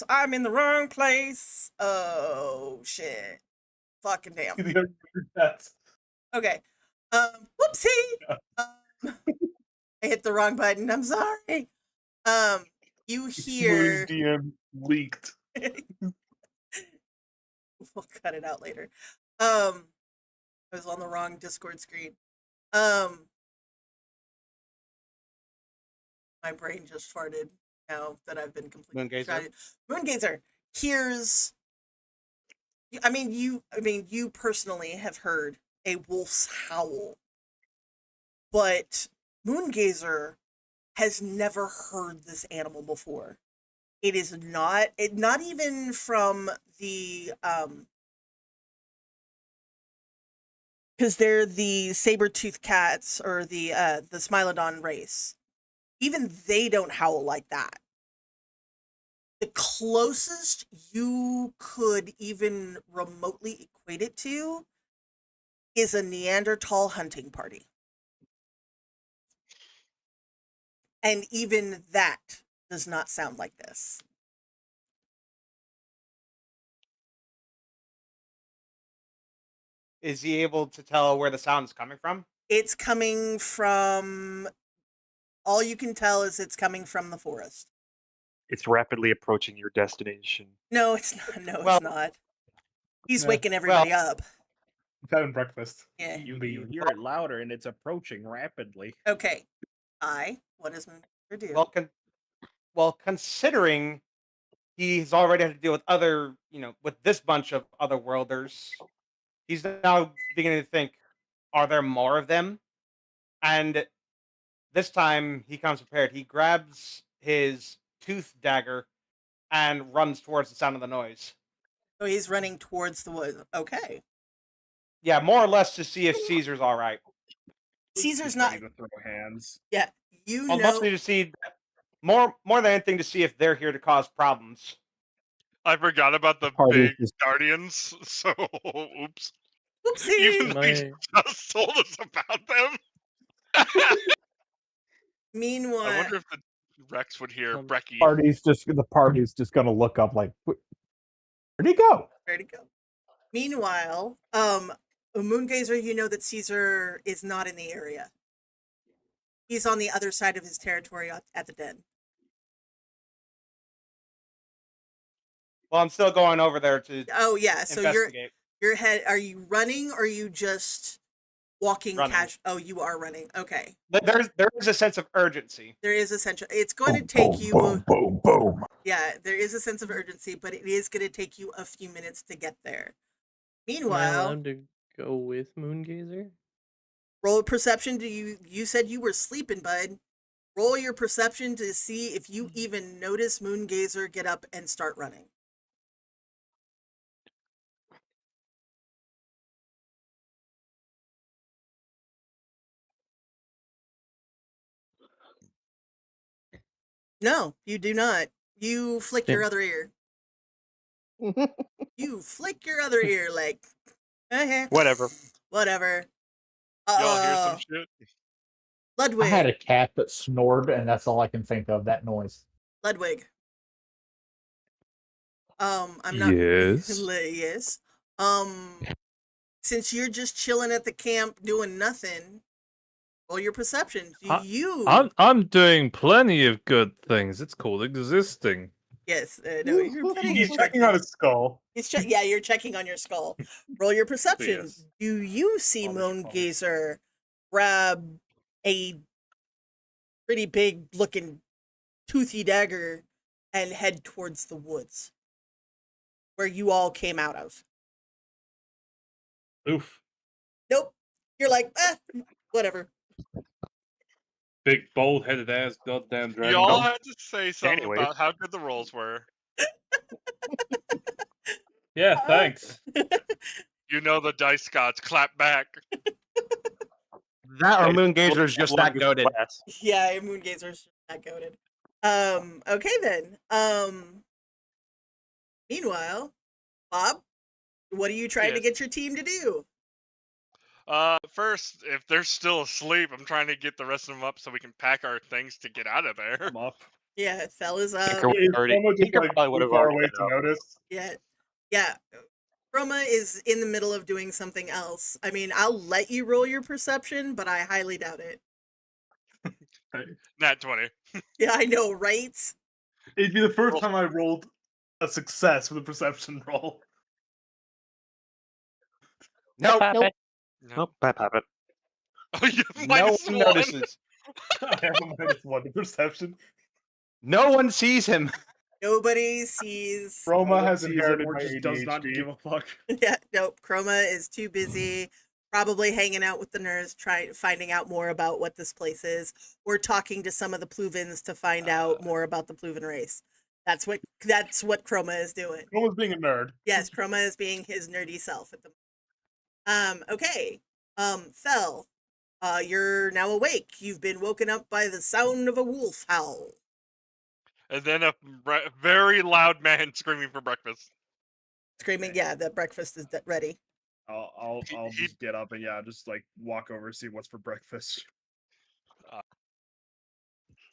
I'm in the wrong place. Oh, shit. Fucking damn. Okay. Whoopsie. I hit the wrong button. I'm sorry. You Moody's hear. DM leaked. We'll cut it out later. I was on the wrong Discord screen. My brain just farted now that I've been completely Moongazer? distracted. Moongazer hears. You personally have heard a wolf's howl, but Moongazer has never heard this animal before. It is not even from the because they're the saber-toothed cats or the Smilodon race. Even they don't howl like that. The closest you could even remotely equate it to is a Neanderthal hunting party. And even that does not sound like this. Is he able to tell where the sound is coming from? It's coming from. All you can tell is it's coming from the forest. It's rapidly approaching your destination. No, it's not. No, Well- it's not. He's Yeah, waking everybody up. I'm having breakfast. Yeah. You hear it louder, and it's approaching rapidly. Okay. What does Moongazer do? Well, considering he's already had to deal with other, with this bunch of other worlders, he's now beginning to think, are there more of them? And this time he comes prepared. He grabs his tooth dagger and runs towards the sound of the noise. So he's running towards the woods. Okay. Yeah, more or less to see if Caesar's all right. Caesar's He's not. ready to throw hands. Yeah, you Well, know. mostly to see more than anything to see if they're here to cause problems. I forgot about the Party big is- guardians, so oops. Oopsie. Even though you My- just told us about them. Meanwhile, I wonder if the Rex would hear Brecky. The party's just gonna look up like, where'd he go? where to go? Meanwhile, Moongazer, you know that Caesar is not in the area. He's on the other side of his territory at the den. Well, I'm still going over there to Oh yeah, so investigate. your head. Are you running or are you just walking Running. Oh, you are running. Okay. There is a sense of urgency. There is a sense. It's going to take you. boom, boom. Yeah, there is a sense of urgency, but it is going to take you a few minutes to get there. Am I Meanwhile, allowed to go with Moongazer? roll perception. You said you were sleeping, bud. Roll your perception to see if you even notice Moongazer get up and start running. No, you do not. You flick your Damn. other ear. You flick your other ear like, okay, Whatever. whatever. Y'all hear some shit? Ludwig. I had a cat that snored, and that's all I can think of. That noise. Ludwig. I'm not. Yes. Yes. Since you're just chilling at the camp doing nothing, roll your perception. Do you? I'm doing plenty of good things. It's called existing. Yes. No, you're putting. He's checking on his skull. Yeah, you're checking on your skull. Roll your perception. Yes. Do you see All this fun. Moongazer grab a pretty big looking toothy dagger and head towards the woods where you all came out of? Oof. Nope. You're like, whatever. Big bold-headed ass goddamn dragon. Y'all had to say something Anyway. about how good the rolls were. Yeah, thanks. You know the dice gods clap back. That or Hey, Moongazer's just that goated. Class. Yeah, Moongazer's that goated. Okay then. Meanwhile, Bob, what are you trying to Yes. get your team to do? First, if they're still asleep, I'm trying to get the rest of them up so we can pack our things to get out of there. I'm up. Yeah, fellas. Tinker would Is already- Chroma just Tinker like probably would too have far already away been to up. notice? Yeah. Chroma is in the middle of doing something else. I mean, I'll let you roll your perception, but I highly doubt it. Nat 20. Yeah, I know, right? It'd be the first Roll. time I rolled a success with a perception roll. Nope. Nope. Nope, bad habit. Oh, you have No minus one one. notices. I have a -1 to perception. No one sees him. Nobody sees. Chroma has sees it inherited or my just does not ADHD. give a fuck. Yeah, nope. Chroma is too busy, probably hanging out with the nerds, finding out more about what this place is, or talking to some of the Pluvens to find out more about the Pluvenn race. That's what Chroma is doing. Chroma's being a nerd. Yes, Chroma is being his nerdy self at the moment. Okay. Fel, you're now awake. You've been woken up by the sound of a wolf howl. And then a very loud man screaming for breakfast. Screaming, yeah, that breakfast is ready. I'll He- just get up and just like walk over, see what's for breakfast.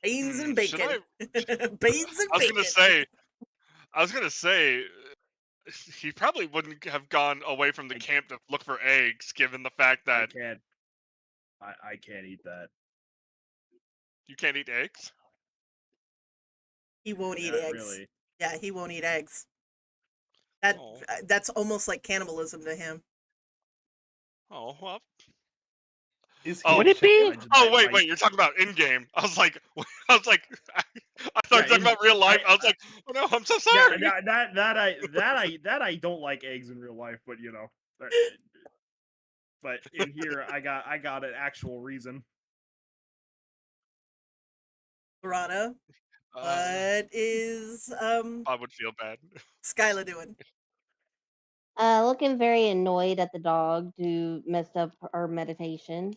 Beans and should bacon. Beans and I was bacon. gonna say, he probably wouldn't have gone away from the camp to look for eggs, given the fact that I can't eat that. you can't eat eggs. He won't eat Not eggs. really. Yeah, he won't eat eggs. That's almost like cannibalism to him. Oh well. Would it be? Oh wait, you're talking about in game. I was like, I thought you were talking about real life. I was like, oh no, I'm so sorry. Yeah, that I don't like eggs in real life, but but in here I got an actual reason. Lorana, what is I would feel bad. Skyla doing? Looking very annoyed at the dog who messed up our meditation.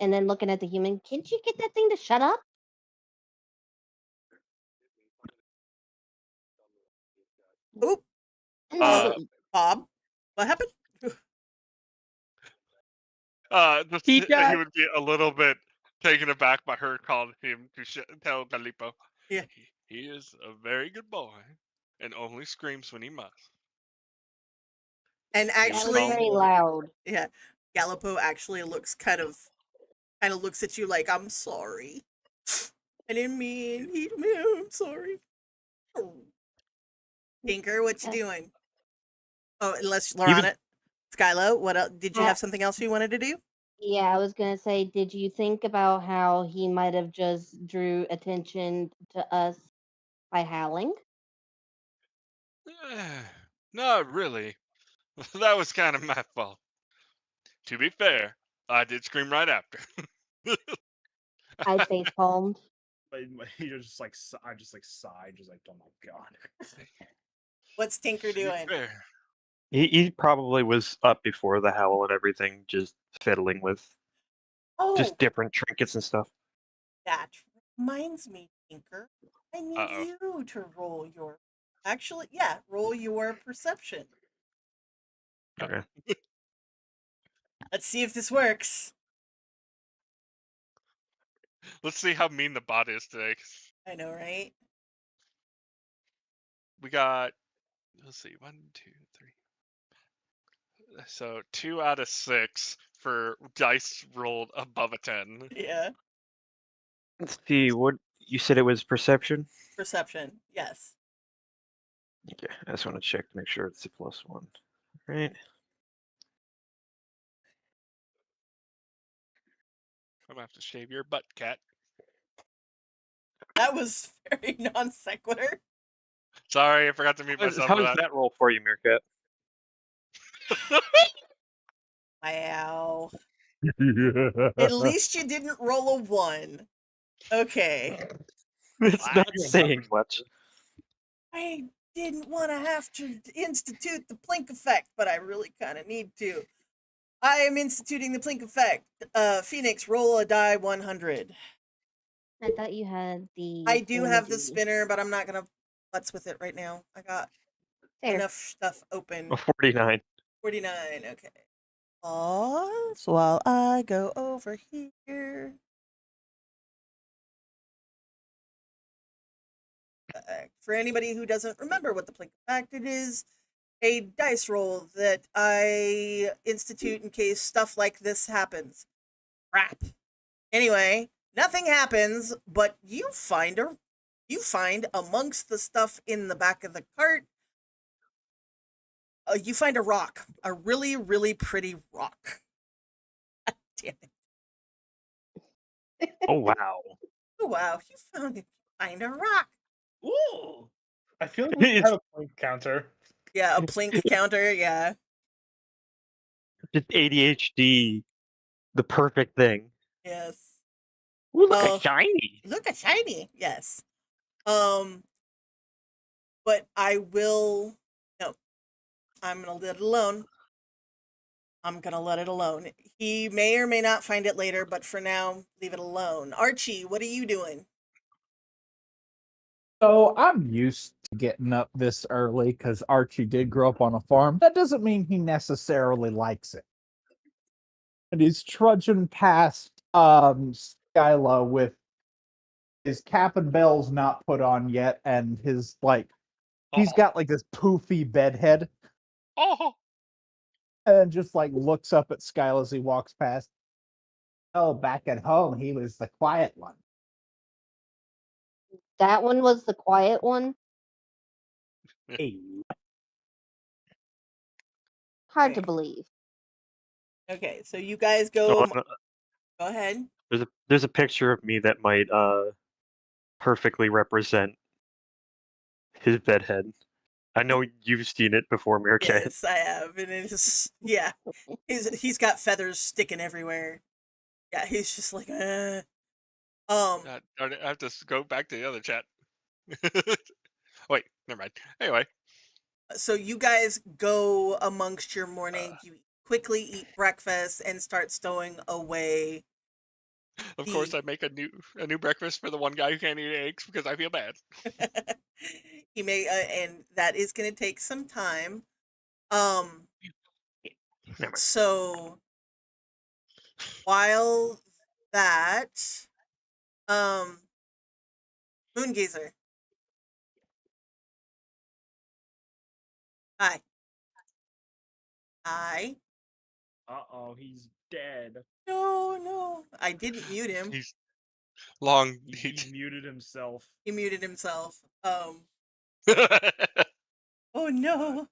And then looking at the human, can't you get that thing to shut up? Oop. Bob, what happened? He would be a little bit taken aback by her calling him to tell Galipo. Yeah. He is a very good boy and only screams when he must. And actually, very loud. Yeah, Galipo actually looks kind of looks at you like, I'm sorry. I didn't mean. I'm sorry. Tinker, what you doing? Oh, unless Lorana, Skyla, what else? Did you have something else you wanted to do? Yeah, I was gonna say, did you think about how he might have just drew attention to us by howling? Not really. That was kind of my fault. To be fair, I did scream right after. I face palmed. You're just like I just like sighed, just like, oh my god. What's Tinker doing? He probably was up before the howl and everything, just fiddling with just different trinkets and stuff. That reminds me, Tinker. I need you to roll your. Actually, yeah, roll your perception. Okay. Let's see if this works. Let's see how mean the bot is today. I know, right? We got, let's see, 1, 2, 3. So 2 out of 6 for dice rolled above a 10. Yeah. Let's see, what you said it was perception? Perception, yes. Okay, I just want to check to make sure it's a +1. All right. I'm gonna have to shave your butt, cat. That was very non sequitur. Sorry, I forgot to mute myself. How does that roll for you, Meerkat? Wow. At least you didn't roll a 1. Okay. It's not saying much. I didn't want to have to institute the Plink effect, but I really kind of need to. I am instituting the Plink effect. Phoenix, roll a die 100. I thought you had the. I do have the spinner, but I'm not going to futz with it right now. I got enough stuff open. 49. 49, okay. Pause while I go over here. For anybody who doesn't remember what the Plink effect, it is a dice roll that I institute in case stuff like this happens. Crap. Anyway, nothing happens, but you find amongst the stuff in the back of the cart, you find a rock, a really, really pretty rock. Damn it. Oh wow. Oh, wow, you find a rock. Ooh. I feel like we should have a point counter. Yeah, a plink counter, yeah. Just ADHD, the perfect thing. Yes. Ooh, look, a shiny. Look, a shiny, yes. But I will, no, I'm gonna let it alone. I'm gonna let it alone. He may or may not find it later, but for now, leave it alone. Archie, what are you doing? So I'm used to getting up this early because Archie did grow up on a farm. That doesn't mean he necessarily likes it. And he's trudging past Skyla with his cap and bells not put on yet, and his he's got like this poofy bed head. Oh, And just looks up at Skyla as he walks past. Oh, back at home, he was the quiet one. That one was the quiet one. Hey. Hard to believe. Okay, so you guys go. Oh, Go ahead. there's a picture of me that might perfectly represent his bedhead. I know you've seen it before, Meerkat. Yes, I have, and it's he's got feathers sticking everywhere. Yeah, he's just like, darn it, I have to go back to the other chat. Wait, never mind. Anyway. So you guys go amongst your morning. You quickly eat breakfast and start stowing away. Of course, I make a new breakfast for the one guy who can't eat eggs because I feel bad. He may, and that is going to take some time. So while that, Moongazer. Hi. Hi. Uh-oh, he's dead. No, I didn't mute him. He's long. He muted himself. He muted himself. Oh no.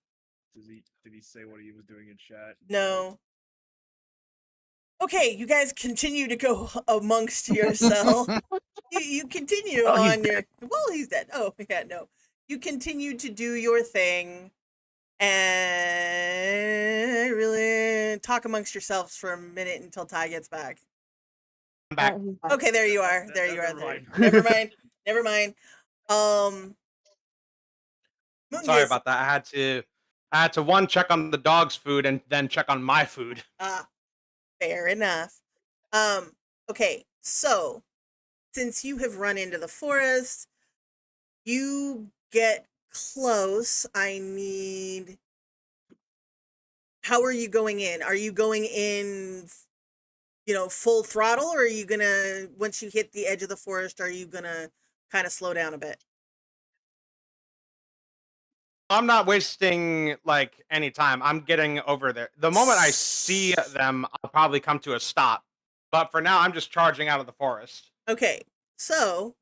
Did he say what he was doing in chat? No. Okay, you guys continue to go amongst yourself. you continue on your. Well, he's dead. Oh yeah, no. You continue to do your thing, and really talk amongst yourselves for a minute until Ty gets back. I'm back. Okay, there you are. There you are. There. Never mind. Never mind. Sorry about that. I had to one check on the dog's food and then check on my food. Fair enough. Okay, so since you have run into the forest, you get close. How are you going in? Are you going in, full throttle, or are you gonna, once you hit the edge of the forest, are you gonna kind of slow down a bit? I'm not wasting any time. I'm getting over there. The moment I see them, I'll probably come to a stop. But for now, I'm just charging out of the forest. Okay, so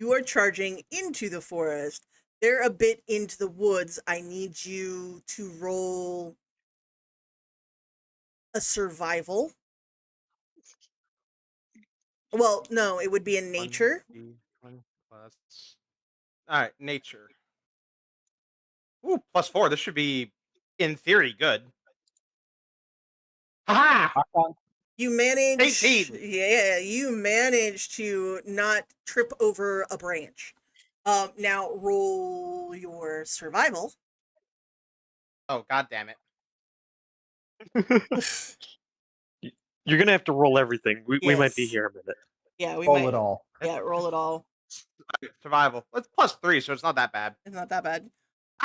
you are charging into the forest. They're a bit into the woods. I need you to roll a survival. Well, no, it would be in nature. 20 plus. All right, nature. Ooh, +4. This should be, in theory, good. Ha! You manage. 18. Yeah, you manage to not trip over a branch. Now roll your survival. Oh, god damn it. You're gonna have to roll everything. We might be here a minute. Yeah, we roll might. it all. Yeah, roll it all. Survival. It's +3, so it's not that bad. It's not that bad.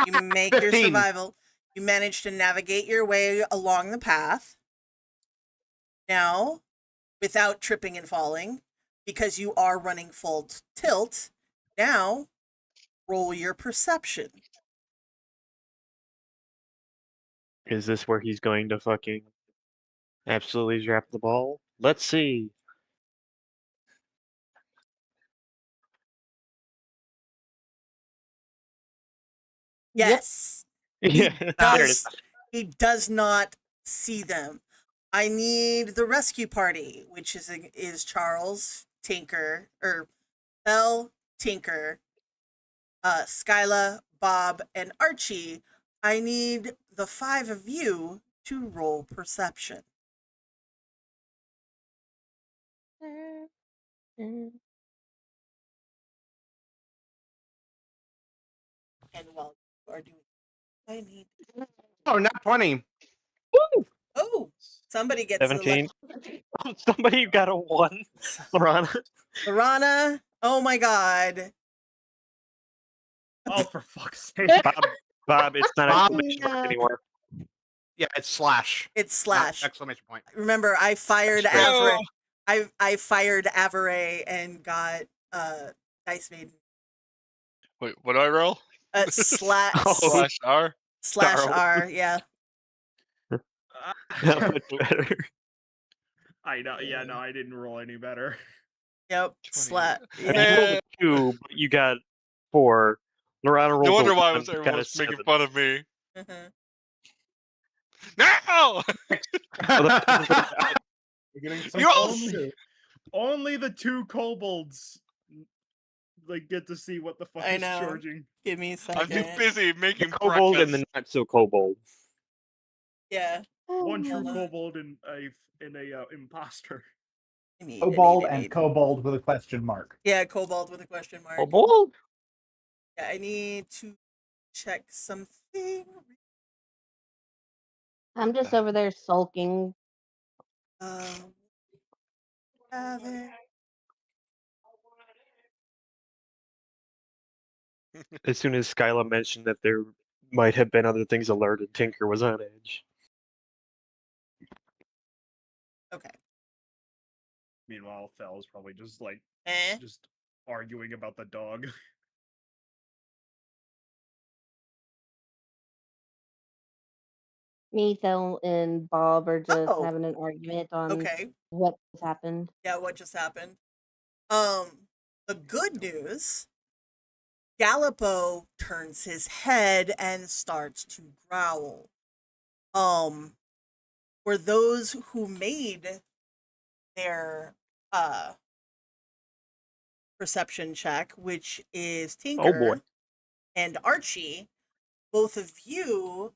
You make your 15. survival. You manage to navigate your way along the path. Now, without tripping and falling, because you are running full tilt, now roll your perception. Is this where he's going to fucking absolutely drop the ball? Let's see. Yes. Yeah, there it is. He does not see them. I need the rescue party, which is Charles, Tinker, or Belle, Tinker, Skyla, Bob, and Archie. I need the 5 of you to roll perception. And while you are doing, I need. Oh, not 20. Oh, somebody gets 17. Somebody got a 1. Lorana. Lorana. Oh my god. Oh, for fuck's sake. Bob, it's not Bob. exclamation mark anymore. Yeah, it's slash. It's not slash. exclamation point. Remember, I fired Straight. Avare. I fired Avare and got Dice Maiden. Wait, what do I roll? Slash Slash R. slash R. Yeah. Not much better. I know. Yeah, no, I didn't roll any better. Yep. 20. Slash. You rolled a 2, but you got 4. Lorana rolled No wonder a why 1, everyone got a was making 7. fun of me. Mhm. No! We're getting You all Only the 2 kobolds like get to see what the fuck I is know. charging. Give me a I'm too second. busy The making kobold and breakfast. the not so kobold. Yeah. One true Hold on. kobold and a imposter. I need- Kobold I and need- kobold with a question mark. Yeah, kobold with a question mark. Kobold? Yeah, I need to check something. I'm just over there sulking. Have it. As soon as Skyla mentioned that there might have been other things alerted, Tinker was on edge. Okay. Meanwhile, Fell's probably just like Eh. just arguing about the dog. Me, Phil, and Bob are just Oh. having an argument on Okay. what has happened. Yeah, what just happened? The good news, Gallipo turns his head and starts to growl. For those who made their perception check, which is Tinker boy. and Archie, both of you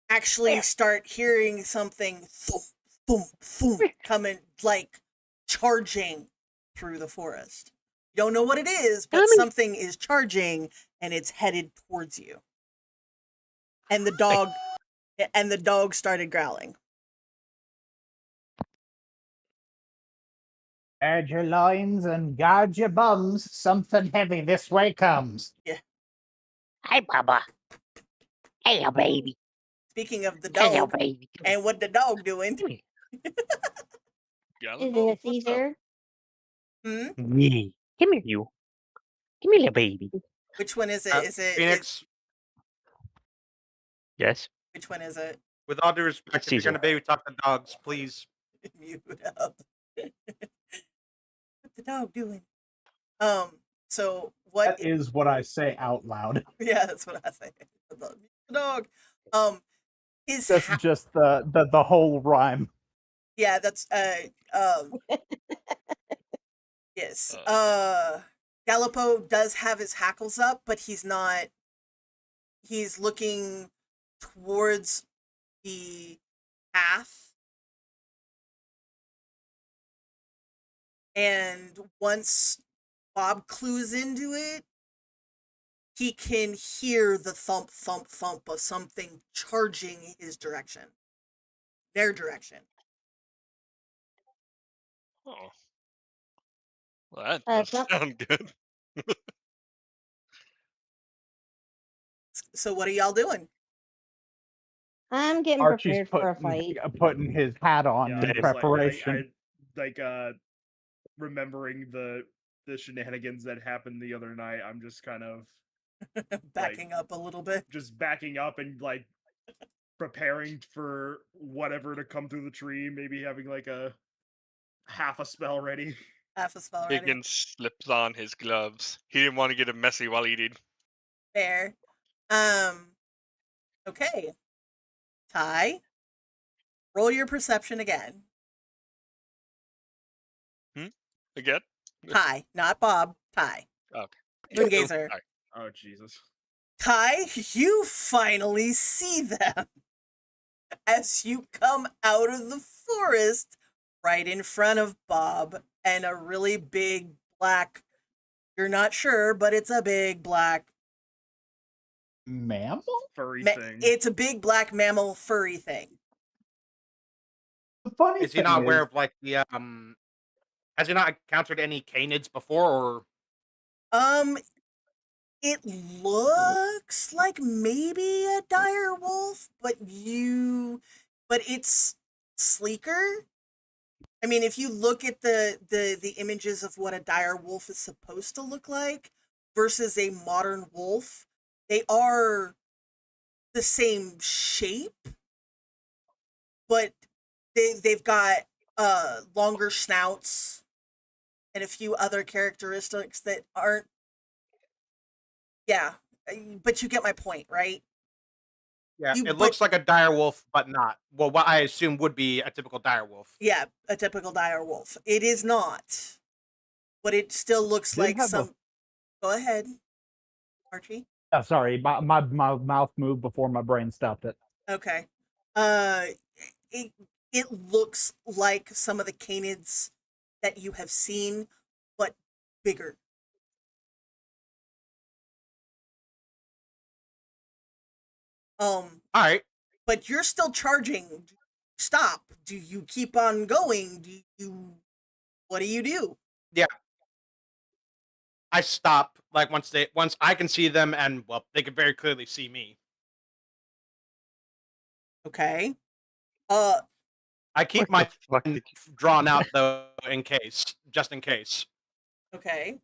actually start hearing something thump, thump, thump, coming, like charging through the forest. You don't know what it is, but something is charging and it's headed towards you. And the dog started growling. Guard your loins and guard your bums. Something heavy this way comes. Yeah. Hi, Baba. Hello, baby. Speaking of the Hello, dog, baby. and what the dog doing? Yeah, Is it a Caesar? Hmm? Yeah. Come here, you. Come here, little baby. Which one is it? Is it Phoenix? Yes. which one is it? With all due respect, if you're Caesar. gonna baby talk to dogs, please. Mute up. What the dog doing? So what? That is what I say out loud. Yeah, that's what I say. The dog. His That's just the whole rhyme. yeah, that's yes. Gallipo does have his hackles up, but he's not. He's looking towards the path. And once Bob clues into it, he can hear the thump, thump, thump of something charging his direction. Their direction. Oh. Well, that It's doesn't sound good. So what are y'all doing? I'm getting Archie's prepared for a fight. putting his hat on Yeah, in I was preparation. like remembering the shenanigans that happened the other night. I'm just kind of Backing up a little bit. just backing up and like preparing for whatever to come through the tree. Maybe having like a half a spell ready. Half a spell ready. Higgins slips on his gloves. He didn't want to get it messy while eating. Fair. Okay. Ty, roll your perception again. Again? Ty, not Bob. Ty. Okay. Moongazer. Sorry. Oh Jesus. Ty, you finally see them as you come out of the forest right in front of Bob and a really big black, you're not sure, but it's a big black Mammal? Furry thing. it's a big black mammal furry thing. The funny Is he thing not aware is, of like the has he not encountered any canids before, or It looks like maybe a dire wolf, but it's sleeker. I mean, if you look at the images of what a dire wolf is supposed to look like versus a modern wolf, they are the same shape, but they've got longer snouts and a few other characteristics that aren't. Yeah, but you get my point, right? yeah, it looks like a dire wolf, but not. Well, what I assume would be a typical dire wolf. Yeah, a typical dire wolf. It is not, but it still looks Did like have a- some. Go ahead, Archie. oh, sorry, my mouth moved before my brain stopped it. Okay. It looks like some of the canids that you have seen, but bigger. All right. But you're still charging. Stop. Do you keep on going? What do you do? Yeah. I stop like once I can see them, and well, they can very clearly see me. Okay. I keep my drawn out though, just in case. Okay.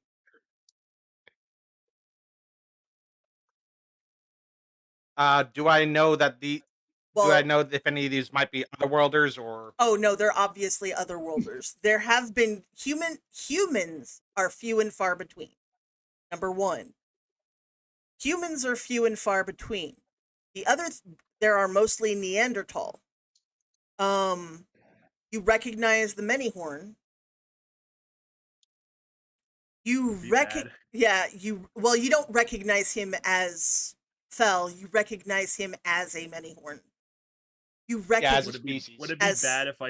Do I know that do I Well, know if any of these might be otherworlders or? oh no, they're obviously otherworlders. There have been humans are few and far between. Number one, humans are few and far between. There are mostly Neanderthal. You recognize the Manyhorn. You don't recognize him as Fell. You recognize him as a Manyhorn. You recognize. Would it be bad if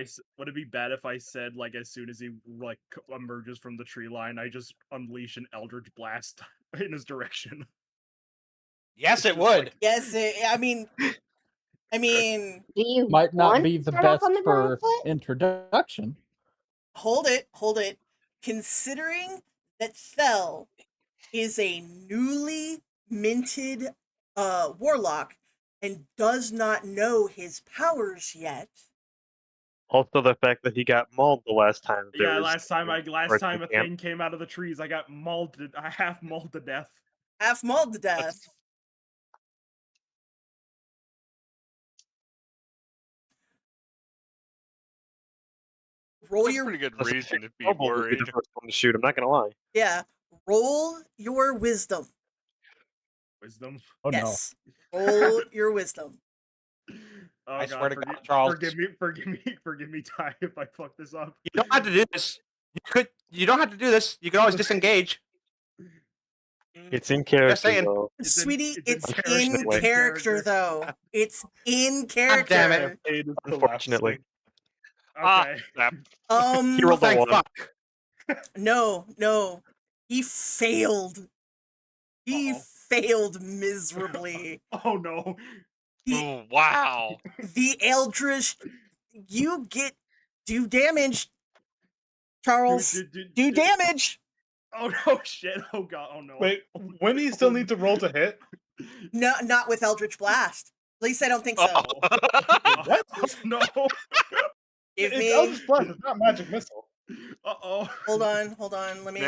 I said, like, as soon as he like emerges from the tree line, I just unleash an eldritch blast in his direction? Yes, it would. Like, yes, I mean, Do you Might not want be to the start off best on the for foot? introduction. hold it. Considering that Fell is a newly minted warlock and does not know his powers yet. Also, the fact that he got mauled the last time. yeah, last time a camp. thing came out of the trees, I got mauled. I half mauled to death. Half mauled to death. Roll That's a your pretty good reason to be Noble would be worried. the first one to shoot. I'm not gonna lie. yeah. Roll your wisdom. Wisdom. Oh yes. Roll your wisdom. Oh, I God, swear to God, Charles. Forgive me, Ty, if I fuck this up. You don't have to do this. You don't have to do this. You can always disengage. It's in character, saying. though. Sweetie, it's in in character. character though. It's in character. damn it. It is the last Unfortunately. thing. Okay. Snap. He rolled a Thank one. fuck. No. He failed. He Uh-oh. failed miserably. Oh no. Oh, wow. The Eldritch, you do damage, Charles. Do damage. Oh no, shit. Oh God. Oh no. Wait, when do you still need to roll to hit? No, not with Eldritch Blast. At least I don't think so. What? No. Give It's me. Eldritch Blast, it's not Magic Missile. Hold on. Let me.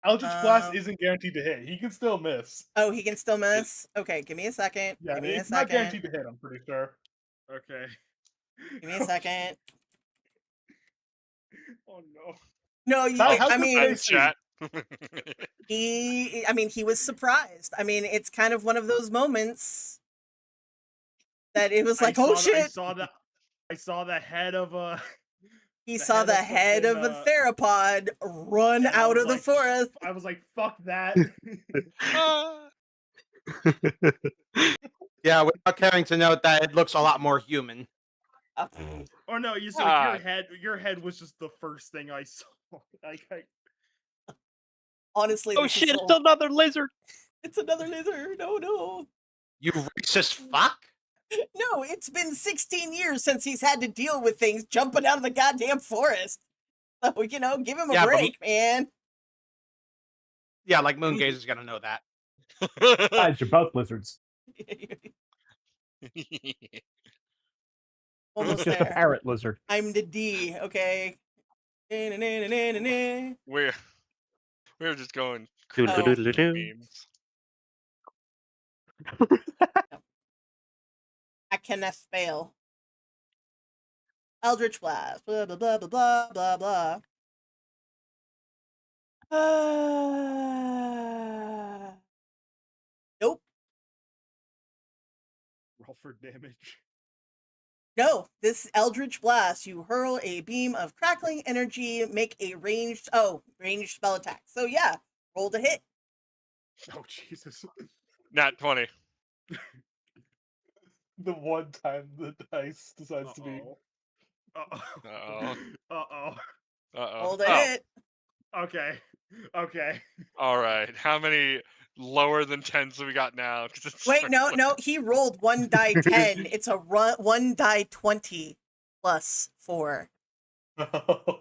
Eldritch Blast isn't guaranteed to hit. He can still miss. Oh, he can still miss. Okay, give me a second. Yeah, give me it's a not second. guaranteed to hit, I'm pretty sure. Okay. Give me a second. Oh no. No, How I could mean, they see? Chat. He was surprised. I mean, it's kind of one of those moments that it was like, oh shit! I saw the head of a. He saw the head of a theropod run out of the forest. I was like, fuck that. Yeah, without caring to note that it looks a lot more human. Or no, you said your head was just the first thing I saw. Honestly, Oh shit, it's another lizard. It's another lizard. No. You racist fuck. No, it's been 16 years since he's had to deal with things jumping out of the goddamn forest. So, give him a break, man. Yeah, like Moongaze is gonna know that. Guys, you're both lizards. Almost Just there. a parrot lizard. I'm the D, okay? We're just going memes. I cannot spell. Eldritch Blast, blah, blah, blah, blah, blah, blah, blah. Nope. Roll for damage. No, this Eldritch Blast, you hurl a beam of crackling energy, make a ranged spell attack. So yeah, roll to hit. Oh Jesus. Nat 20. The one time the dice decides to be. Uh-oh. Uh-oh. Roll to hit. Okay. All right. How many lower than 10s do we got now? Wait, no. He rolled 1 die 10. It's a 1 die 20 plus 4. Uh-oh.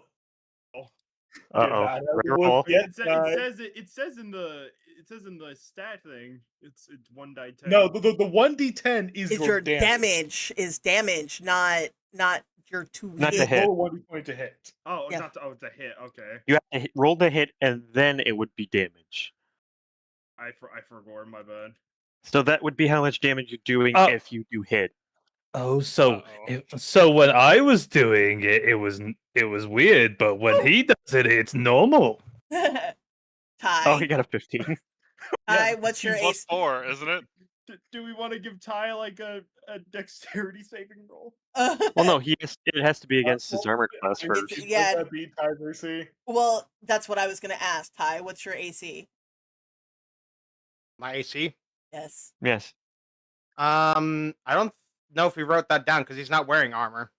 It says in the stat thing. It's 1 die 10. No, the 1d10 is your damage. Is damage, not your Not to hit. Roll 1d20 to hit. Oh, yeah. it's a hit. Okay. You have to roll the hit, and then it would be damage. I forgot, my bad. So that would be how much damage you're doing if you do hit. Oh, so when I was doing it, it was weird, but when he does it, it's normal. Ty. Oh, he got a 15. Ty, what's your plus AC? 4, isn't it? Do we want to give Ty like a dexterity saving roll? Well, no, it has to be against his armor class first. Yeah. Beat Ty Mercy. Well, that's what I was going to ask, Ty. What's your AC? My AC? Yes. Yes. I don't know if we wrote that down because he's not wearing armor.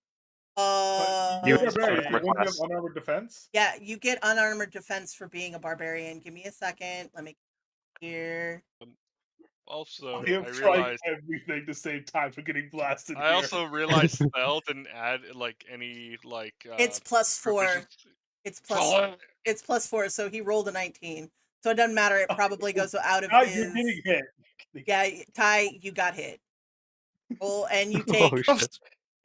You have unarmored defense? Yeah, you get unarmored defense for being a barbarian. Give me a second. Let me here. Also, I am trying everything to save time for getting blasted. I also realized spell didn't add any it's plus 4. It's plus 4. So he rolled a 19. So it doesn't matter. It probably goes out of his. You're getting hit. Yeah, Ty, you got hit. Roll, and you take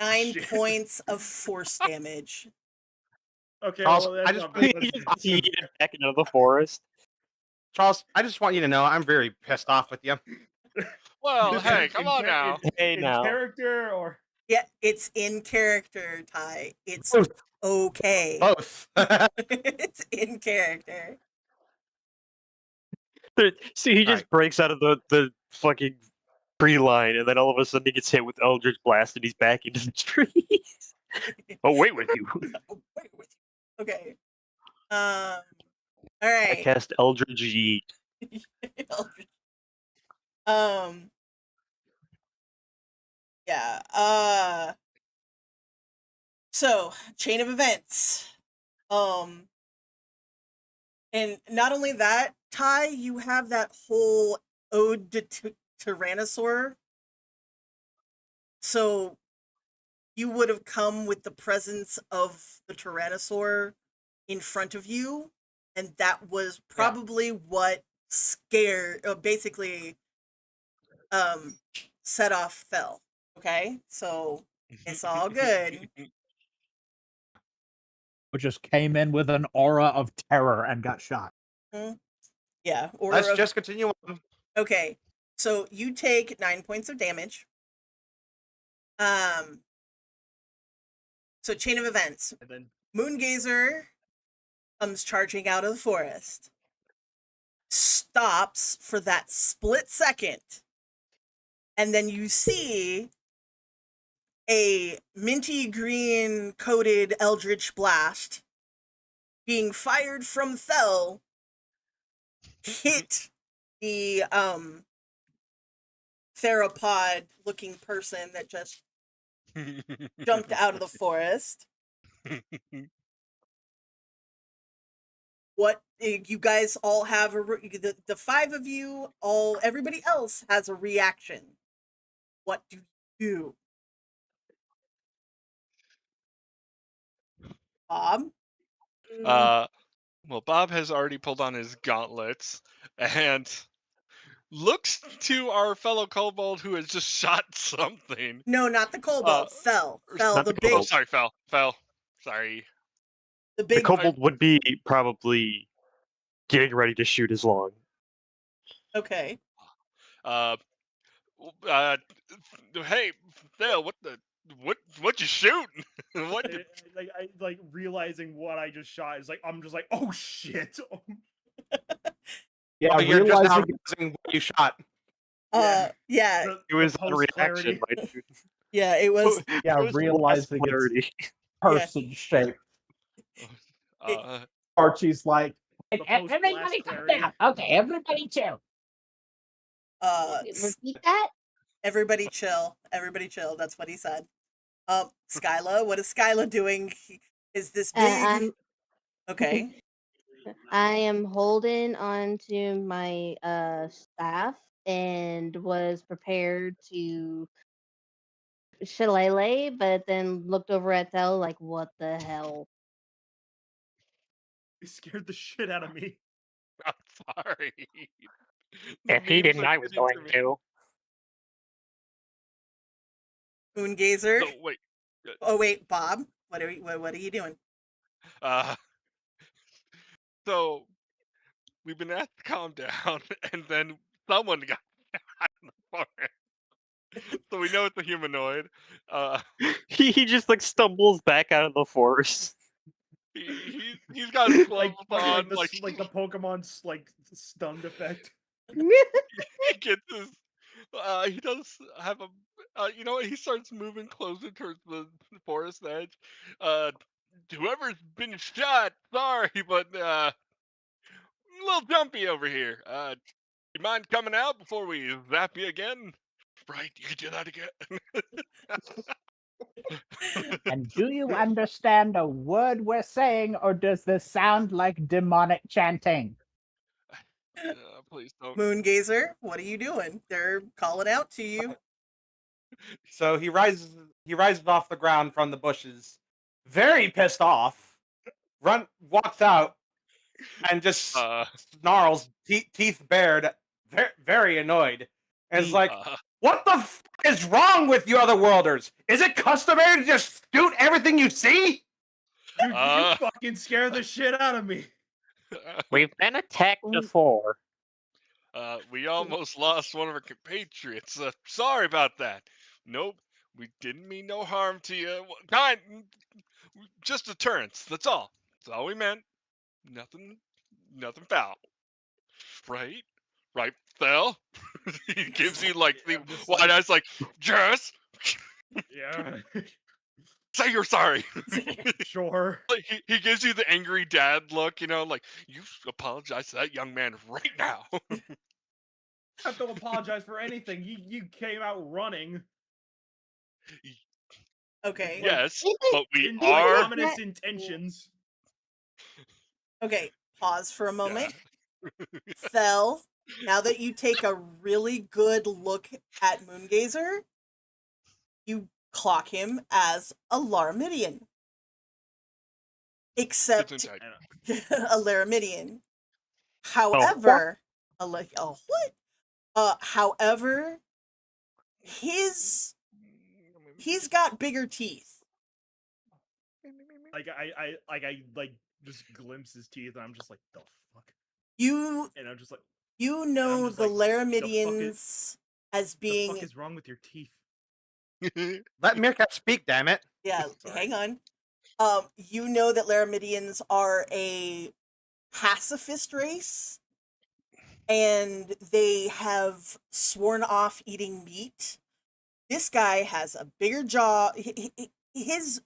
9 points of force damage. Okay, Charles, well, I just back into the forest. Charles, I just want you to know I'm very pissed off with you. Well, hey, come on now. Hey, now. Character or yeah, it's in character, Ty. It's Both. Okay. Both. It's in character. See, he just breaks out of the fucking tree line, and then all of a sudden he gets hit with Eldritch Blast, and he's back into the trees. Away with you! Okay. All right. I cast Eldritch Yeet. Yeah. So chain of events. And not only that, Ty, you have that whole ode to Tyrannosaur. So you would have come with the presence of the Tyrannosaur in front of you, and that was probably what basically set off Fell. Okay, so it's all good. Who just came in with an aura of terror and got shot. Yeah. Let's just continue on. Okay, so you take 9 points of damage. So chain of events. And then Moongazer comes charging out of the forest. stops for that split second, and then you see a minty green coated eldritch blast being fired from Thel hit the theropod looking person that just jumped out of the forest. What you guys all have the five of you, everybody else has a reaction. What do you do? Bob? Well, Bob has already pulled on his gauntlets and looks to our fellow kobold who has just shot something. No, not the kobold. Fell, not the the big, Oh, sorry, fell. Sorry. the The big. kobold would be probably getting ready to shoot his long. Okay. Hey, Phil, what you shooting? What? Like realizing what I just shot is like I'm just like, oh shit. Yeah, Oh, you're just now realizing realizing what you shot. Yeah. It was post reaction, clarity. my dude. Yeah, it was. yeah, It was realizing it's clarity. person shape. Archie's like, The post-blast Everybody calm clarity. down. Okay, everybody chill. Repeat that? Everybody chill. Everybody chill. That's what he said. Skyla, what is Skyla doing? Is this big? I'm Okay. I am holding on to my staff and was prepared to shillelagh, but then looked over at Thel like, what the hell? It scared the shit out of me. I'm sorry. If he didn't, I was going to. Moongazer. So wait. Oh wait, Bob. What are you doing? So we've been asked to calm down, and then someone got shot in the forest. So we know it's a humanoid. He just like stumbles back out of the forest. He's got his gloves on, like the Pokemon's like stunned effect. he gets his. He does have a. You know what? He starts moving closer towards the forest edge. Whoever's been shot, sorry, but a little jumpy over here. You mind coming out before we zap you again? Right, you can do that again. and do you understand a word we're saying, or does this sound like demonic chanting? Please don't. Moongazer, what are you doing? They're calling out to you. So he rises off the ground from the bushes, very pissed off. Walks out, and just snarls, teeth bared, very annoyed, and is like, "What the f is wrong with you otherworlders? Is it customary to just shoot everything you see?" You fucking scare the shit out of me. We've been attacked before. We almost lost one of our compatriots. Sorry about that. Nope, we didn't mean no harm to you. Just deterrence. That's all. That's all we meant. Nothing foul. Right, Phil? He gives you like the wide eyes, like, yes. Yeah. Say you're sorry. Sure. Like he gives you the angry dad look, like you apologize to that young man right now. I have to apologize for anything. You came out running. Okay. Yes, but we in are ominous intentions. Okay, pause for a moment. Fel, now that you take a really good look at Moongazer, you clock him as a Laramidian. Except a Laramidian. However, however, he's got bigger teeth. Like I just glimpse his teeth, and I'm just like, the fuck. And I'm just like, you know the Laramidians as being. The fuck is wrong with your teeth? Let Meerkat speak, damn it. Yeah, hang on. You know that Laramidians are a pacifist race. and they have sworn off eating meat. This guy has a bigger jaw. His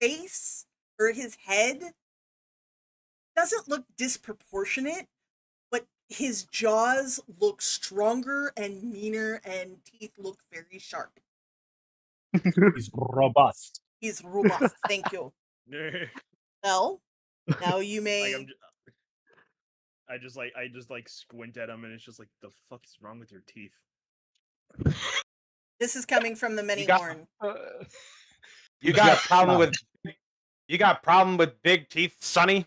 face or his head doesn't look disproportionate, but his jaws look stronger and meaner, and teeth look very sharp. He's robust. He's robust. Thank you. Well, now you may. I just squint at him, and it's just like, the fuck is wrong with your teeth? This is coming from the many got- horn. You got a problem with big teeth, Sonny?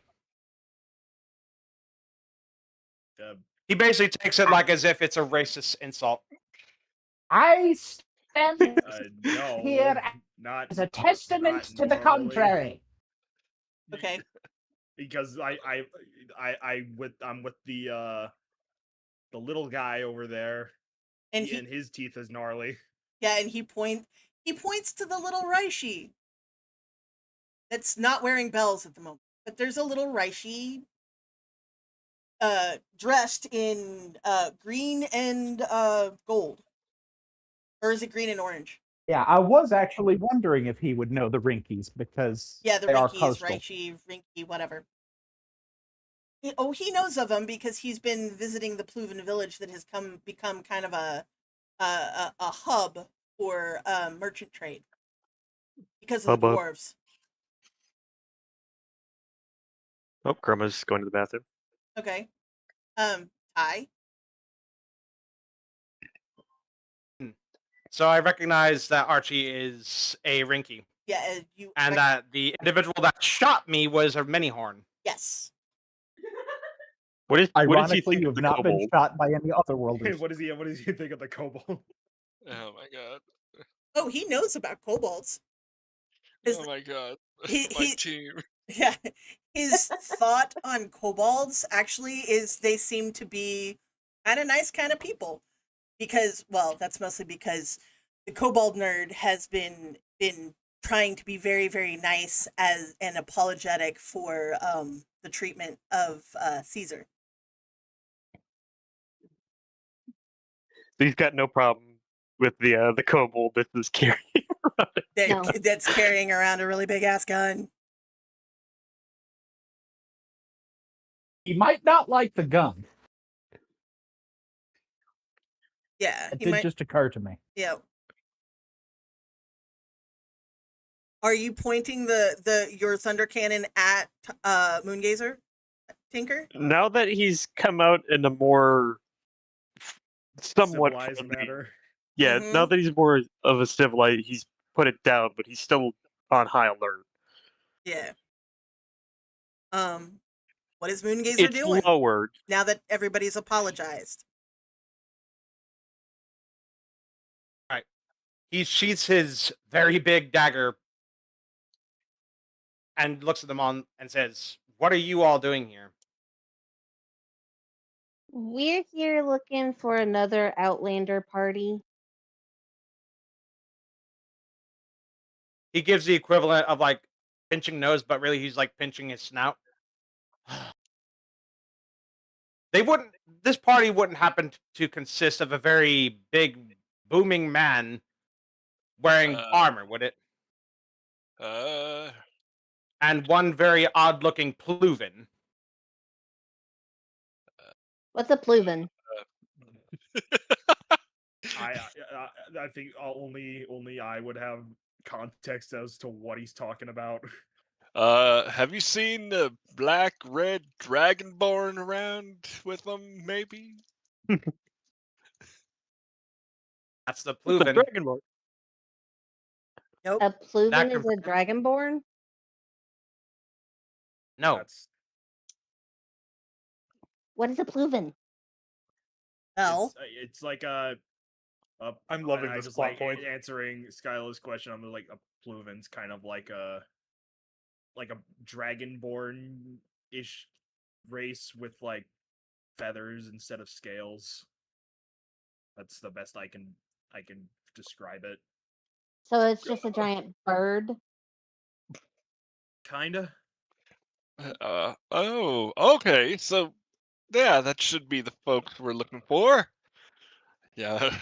He basically takes it like as if it's a racist insult. I stand No, here not as a testament not to the normally. contrary. Okay. Because I'm with the little guy over there, And and his teeth is gnarly. Yeah, and he points to the little Rhynchie that's not wearing bells at the moment. But there's a little Rhynchie dressed in green and gold. Or is it green and orange? Yeah, I was actually wondering if he would know the Rhynchies because Yeah, the they are Rhynchies, coastal. Rhynchie, whatever. He knows of them because he's been visiting the Pluvenn village that has become kind of a hub for merchant trade because of the Hubbub. dwarves. Oh, Chroma's going to the bathroom. Okay. Ty? So I recognize that Archie is a Rhynchie. Yeah, and that the individual that shot me was a mini-horn. Yes. Ironically, you have not been shot by any other worlders. What does he think of the kobold? Oh my god. Oh, he knows about kobolds. Oh my god. My team. Yeah, his thought on kobolds actually is they seem to be kind of nice kind of people. Because, well, that's mostly because the kobold nerd has been trying to be very, very nice as and apologetic for the treatment of Caesar. He's got no problem with the kobold that is carrying around. That's carrying around a really big ass gun. He might not like the gun. Yeah, It did just occur to me. Yeah. Are you pointing your thunder cannon at Moongazer, Tinker? Now that he's come out in a more somewhat Civilized friendly, manner. yeah. Now that he's more of a civilized, he's put it down, but he's still on high alert. Yeah. What is Moongazer It's doing? lowered. Now that everybody's apologized. Right. He sheaths his very big dagger and looks at them all and says, "What are you all doing here?" We're here looking for another Outlander party. He gives the equivalent of like pinching nose, but really he's like pinching his snout. This party wouldn't happen to consist of a very big, booming man wearing armor, would it? And one very odd-looking Pluvenn. What's a Pluvenn? I think only I would have context as to what he's talking about. Have you seen the black red dragonborn around with them? Maybe. That's the Pluvenn. Dragonborn. Nope. A Pluvenn is a dragonborn? No. What is a Pluvenn? Well, It's like I'm loving I this just plot like point. answering Skylar's question. I'm like, a Pluvenn's kind of like a dragonborn-ish race with like feathers instead of scales. That's the best I can describe it. So it's just a giant bird? Kinda. Oh, okay. So Yeah, that should be the folks we're looking for. Yeah.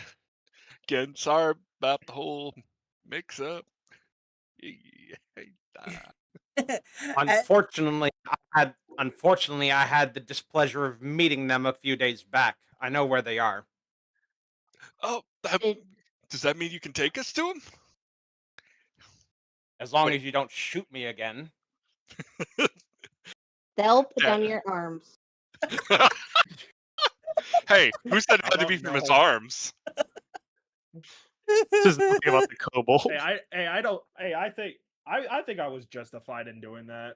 Again, sorry about the whole mix-up. Unfortunately, I had the displeasure of meeting them a few days back. I know where they are. Oh, does that mean you can take us to him? As long as you don't shoot me again. They'll put Yeah. down your arms. Hey, who said it I had to be don't from his know. arms? This is nothing about the kobold. I think I was justified in doing that.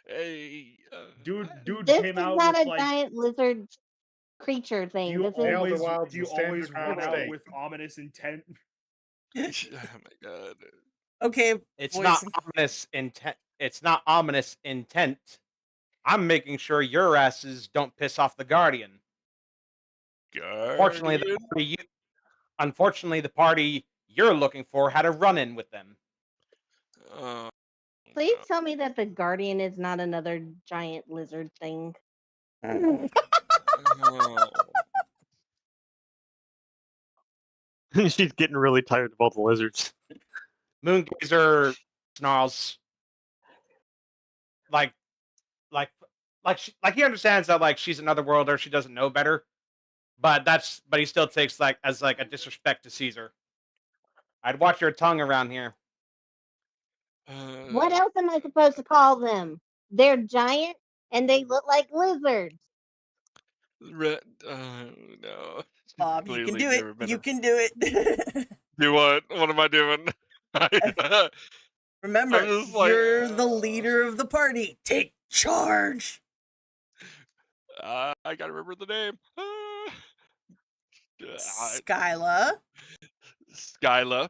Hey, Dude This came is out not with a like. giant lizard creature Do thing. you This is Elder Wild's do you the always standard round run out steak. with ominous intent? oh my god. Okay, It's boys not and- ominous intent. It's not ominous intent. I'm making sure your asses don't piss off the Guardian. Unfortunately, the party you're looking for had a run-in with them. Oh, Please tell me that the Guardian is not another giant lizard thing. oh. She's getting really tired of all the lizards. Moongazer snarls. Like he understands that like she's another worlder, she doesn't know better. But he still takes like as like a disrespect to Caesar. I'd watch your tongue around here. What else am I supposed to call them? They're giant and they look like lizards. No. Bob, you can Clearly do it. never been You a- can do it. Do what? What am I doing? Remember, I'm just like, you're the leader of the party. Take charge. I gotta remember the name. Skyla. Skyla,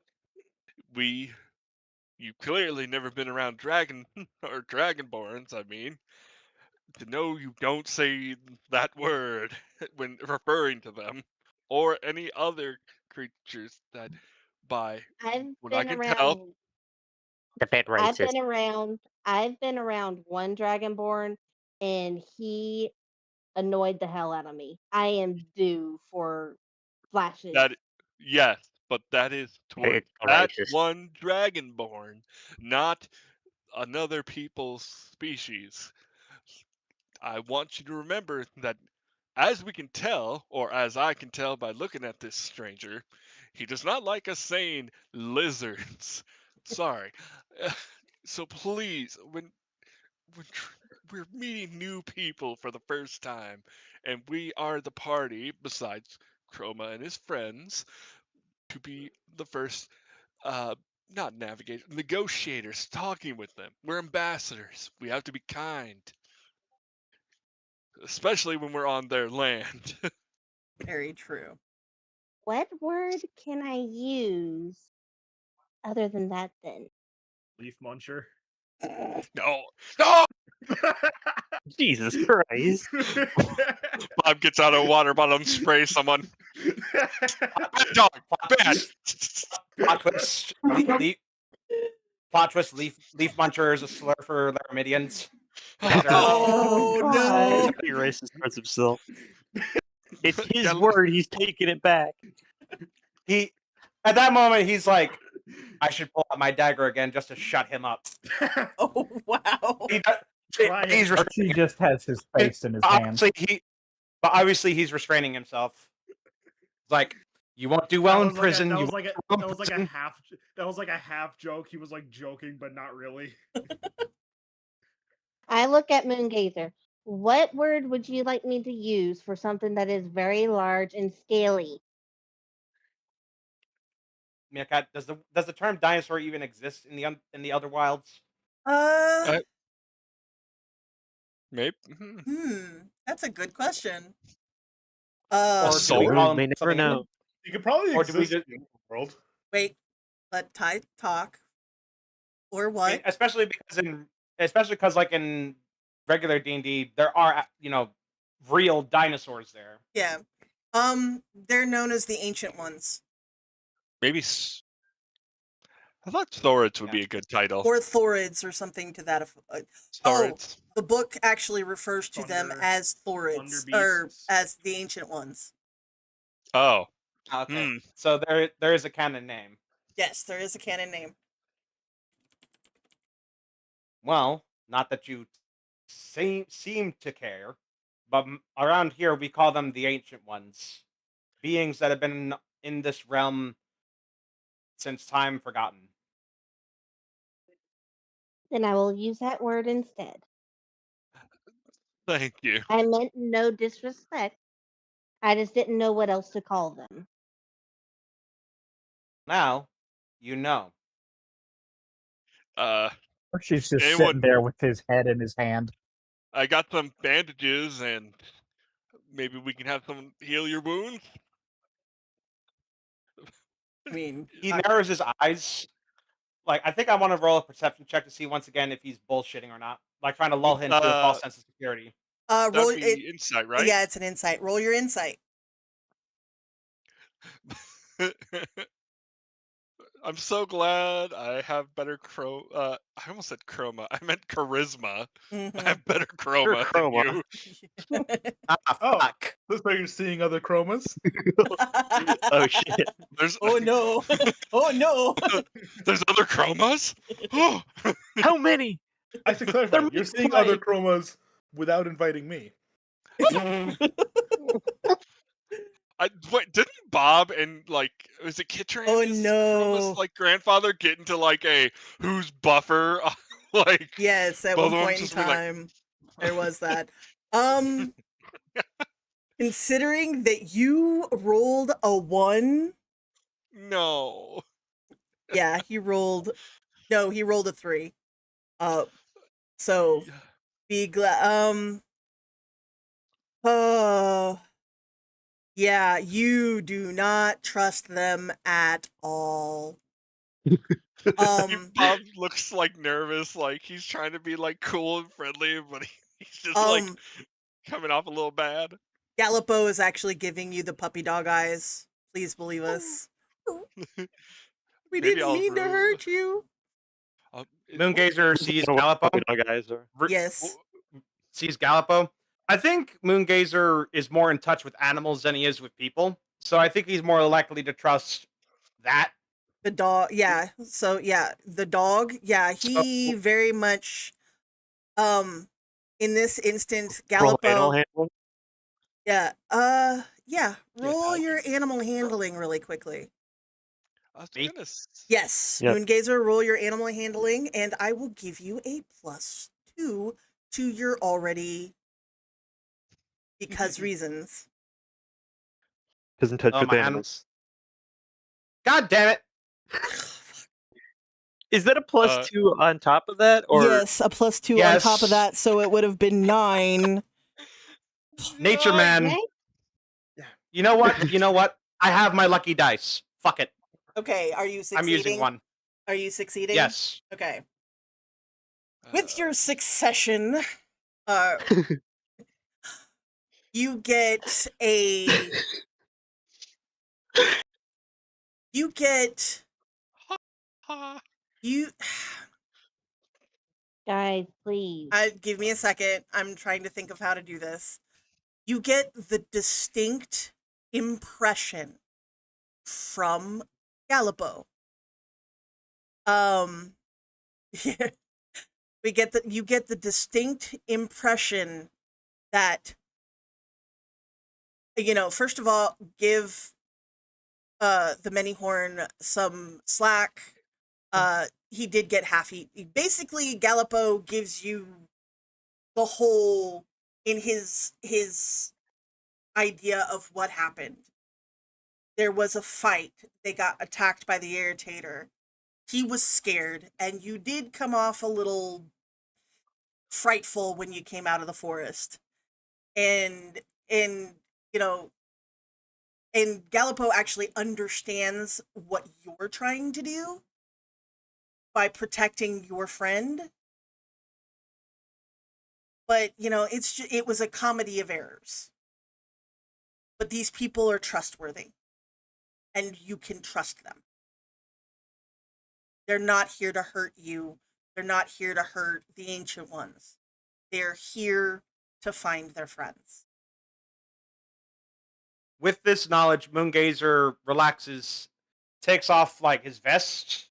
you've clearly never been around dragon or dragonborns, I mean. To know you don't say that word when referring to them or any other creatures that by I've what I been can tell. around. The bit I've racist. been around one dragonborn, and he annoyed the hell out of me. I am due for flashes. Yes, but that is toward It's that racist. one dragonborn, not another people's species. I want you to remember that as we can tell, or as I can tell by looking at this stranger, he does not like us saying lizards. Sorry. So please, when we're meeting new people for the first time, and we are the party, besides Chroma and his friends, to be the first, not navigators, negotiators, talking with them. We're ambassadors. We have to be kind. Especially when we're on their land. Very true. What word can I use other than that then? Leaf muncher. No! No! Jesus Christ. Bob gets out a water bottle and sprays someone. Bad dog! Bad! Plot twist. Plot twist. Leaf muncher is a slur for Laramidians. Oh, no. He racist towards himself. It's his word. He's taking it back. At that moment, he's like, I should pull out my dagger again just to shut him up. Oh, wow. He's Archie just has his face in his hand. Obviously, he's restraining himself. It's like, you won't do well in prison. That was like a half joke. He was like joking, but not really. I look at Moongazer. What word would you like me to use for something that is very large and scaly? Meerkat, does the term dinosaur even exist in the Elder Wilds? Maybe. That's a good question. Or do we call them something? You could probably Or do we exist just in the world. Wait, let Ty talk. Or what? I mean, especially because like in regular D&D, there are real dinosaurs there. Yeah. They're known as the Ancient Ones. Maybe. I thought Thorids would Yeah. be a good title. Or Thorids or something to that effect. Thorids. The book actually refers to them Thunder- as Thorids, or beasts. as the Ancient Ones. Oh. Okay. So there is a canon name. Yes, there is a canon name. Well, not that you seem to care, but around here we call them the Ancient Ones, beings that have been in this realm since time forgotten. Then I will use that word instead. Thank you. I meant no disrespect. I just didn't know what else to call them. Now, you know. Archie's just anyone- sitting there with his head in his hand. I got some bandages, and maybe we can have someone heal your wounds. I mean, He narrows his eyes. Like, I think I want to roll a perception check to see once again if he's bullshitting or not. Like, trying to lull him to a false sense of security. roll That'd be insight, right? Yeah, it's an insight. Roll your insight. I'm so glad I have better I almost said chroma. I meant charisma. I have better chroma, chroma. than you. Fuck. Looks like you're seeing other chromas. Oh shit! There's Oh no! Oh no! there's other chromas. Oh, How many? I should clarify. They're You're seeing multiplying. other chromas without inviting me. wait, didn't Bob and was it Kitran? Oh, his no. Chroma's, grandfather get into a who's buffer? Yes, at both one of them point in just be like- time, there was that. Considering that you rolled a 1, no. yeah, he rolled a 3. So be glad. Yeah, you do not trust them at all. Bob looks nervous, he's trying to be cool and friendly, but he's just coming off a little bad. Gallipo is actually giving you the puppy dog eyes. Please believe us. We Maybe didn't I'll mean to roll- hurt you. Moongazer sees Gallipo. Guys are. Yes. Sees Gallipo. I think Moongazer is more in touch with animals than he is with people. So I think he's more likely to trust that. The dog, yeah. So yeah, the dog, yeah, he very much in this instance, Roll animal Gallipo. handling? Yeah. Yeah. Roll your animal handling really quickly. I was gonna Yes. Yep. Moongazer, roll your animal handling, and I will give you a +2 to your already because reasons. Is in touch Oh, with my animals. God damn it. Is that a +2 on top of that, or Yes, a +2 on top of that, so it would have been 9. Nature man. Okay. You know what? You know what? I have my lucky dice. Fuck it. Okay, are you succeeding? I'm using one. Are you succeeding? Yes. Okay. With your succession, you get a. You get. You. Guys, please. Give me a second. I'm trying to think of how to do this. You get the distinct impression from Gallipo. You get the distinct impression that, first of all, give the Many-Horn some slack. He did get half. Basically, Gallipo gives you the whole in his idea of what happened. There was a fight. They got attacked by the Irritator. He was scared, and you did come off a little frightful when you came out of the forest. And Gallipo actually understands what you're trying to do by protecting your friend. But, it was a comedy of errors. But these people are trustworthy. And you can trust them. They're not here to hurt you. They're not here to hurt the Ancient Ones. They're here to find their friends. With this knowledge, Moongazer relaxes, takes off like his vest,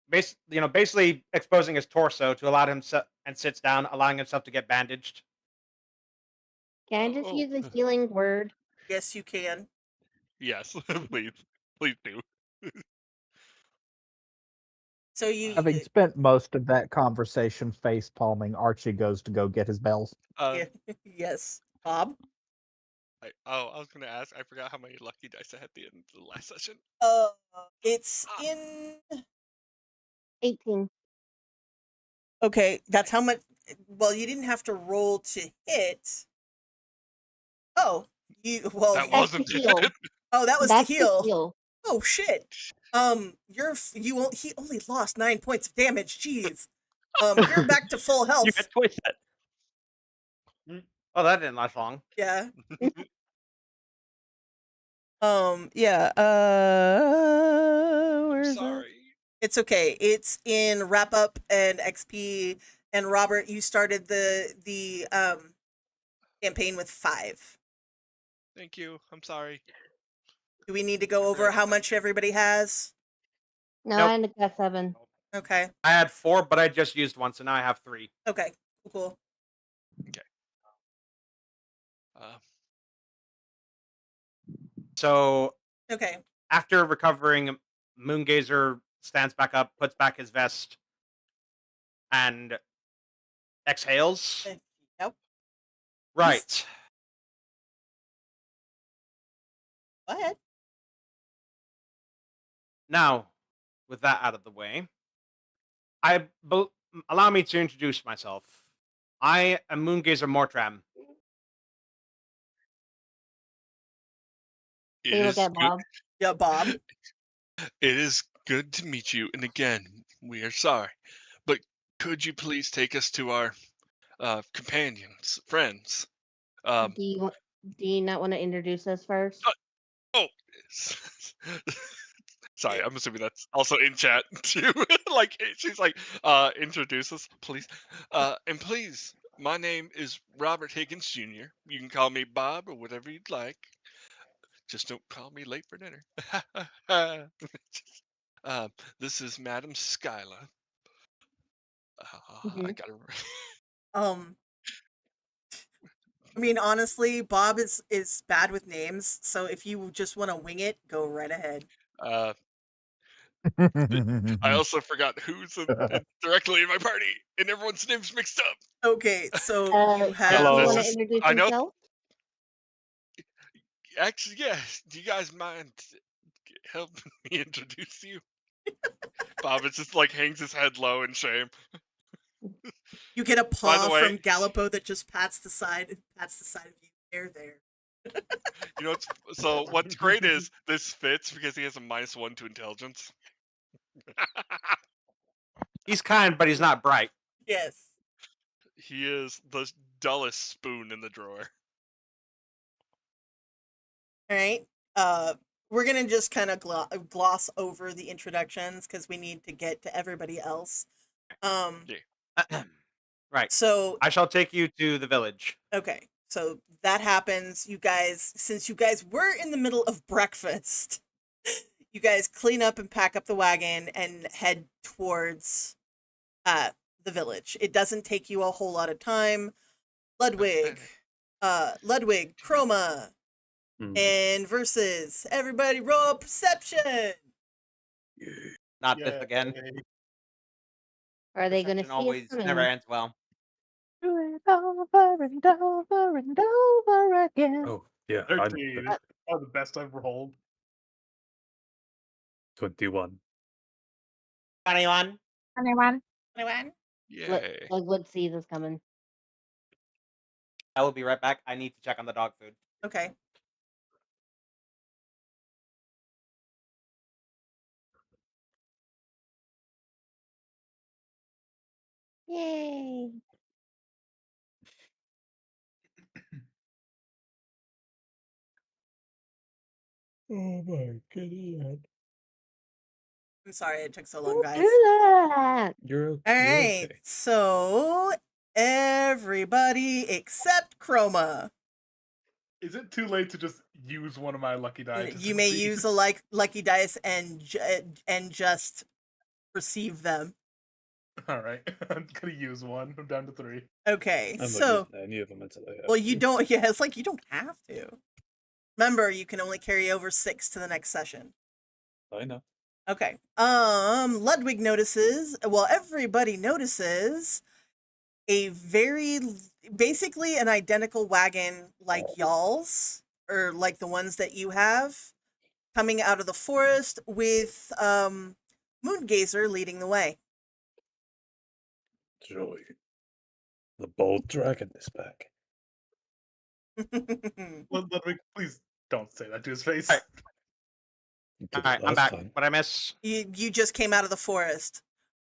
basically exposing his torso to allow him and sits down, allowing himself to get bandaged. Can I just Oh. use a healing word? Yes, you can. Yes, please do. So you Having spent most of that conversation face palming, Archie goes to go get his bells. yeah, yes, Bob. I was gonna ask. I forgot how many lucky dice I had at the end of the last session. It's in 18. Okay, that's how much. Well, you didn't have to roll to hit. Oh, That wasn't it. Oh, that was That's to the heal. heal. Oh shit. He only lost 9 points of damage. Jeez. You're back to full health. You got twice that. Oh, that didn't last long. Yeah. Yeah. Where is it? Sorry. It's okay. It's in wrap up and XP. And Robert, you started the campaign with 5. Thank you. I'm sorry. Do we need to go over how much everybody has? No, Nope. I only got 7. Okay. I had 4, but I just used 1, so now I have 3. Okay. Cool. Okay. So Okay. after recovering, Moongazer stands back up, puts back his vest, and exhales. Yep. Right. Go ahead. Now, with that out of the way, allow me to introduce myself. I am Moongazer Mortram. It Can you look is at good. Bob? Yeah, Bob. It is good to meet you. And again, we are sorry, but could you please take us to our companions, friends? Do you not want to introduce us first? Oh, sorry. I'm assuming that's also in chat too. Like she's like, introduce us, please. And please, my name is Robert Higgins Jr. You can call me Bob or whatever you'd like. Just don't call me late for dinner. This is Madam Skyla. I gotta. I mean, honestly, Bob is bad with names, so if you just want to wing it, go right ahead. I also forgot who's directly in my party, and everyone's names mixed up. Okay, so you have. You want to This is- introduce I know. yourself? Actually, yeah. Do you guys mind helping me introduce you? Bob is just like hangs his head low in shame. You get a By the paw way- from Gallipo that just pats the side of you. There. You know, so what's great is this fits because he has a -1 to intelligence. He's kind, but he's not bright. Yes. He is the dullest spoon in the drawer. All right. We're gonna just kind of gloss over the introductions because we need to get to everybody else. Right. So I shall take you to the village. Okay, so that happens. You guys, since you guys were in the middle of breakfast, you guys clean up and pack up the wagon and head towards the village. It doesn't take you a whole lot of time. Ludwig, Chroma, and versus everybody roll perception. Not this again. Are they going to see Perception always us coming? never ends well. Do it over and over and over again. Oh, yeah. 13. Oh, the best I've rolled. 21. 21. 21. Yay. Ludwig sees us coming. I will be right back. I need to check on the dog food. Okay. Yay. Oh my god. I'm sorry it took so long, Don't guys. do that. You're All right, okay. so everybody except Chroma. Is it too late to just use one of my lucky die? to You may succeed? use a lucky dice and just receive them. All right, I'm gonna use one. I'm down to 3. Okay, I'm so not using any of them until I have well, you to. don't. Yeah, it's like you don't have to. Remember, you can only carry over 6 to the next session. I know. Okay. Ludwig notices. Well, everybody notices a basically an identical wagon like y'all's, or like the ones that you have, coming out of the forest with Moongazer leading the way. Joy. The bold dragon is back. Ludwig, please don't say that to his face. All right. You did All it right, I'm last back. time. What I miss? You just came out of the forest.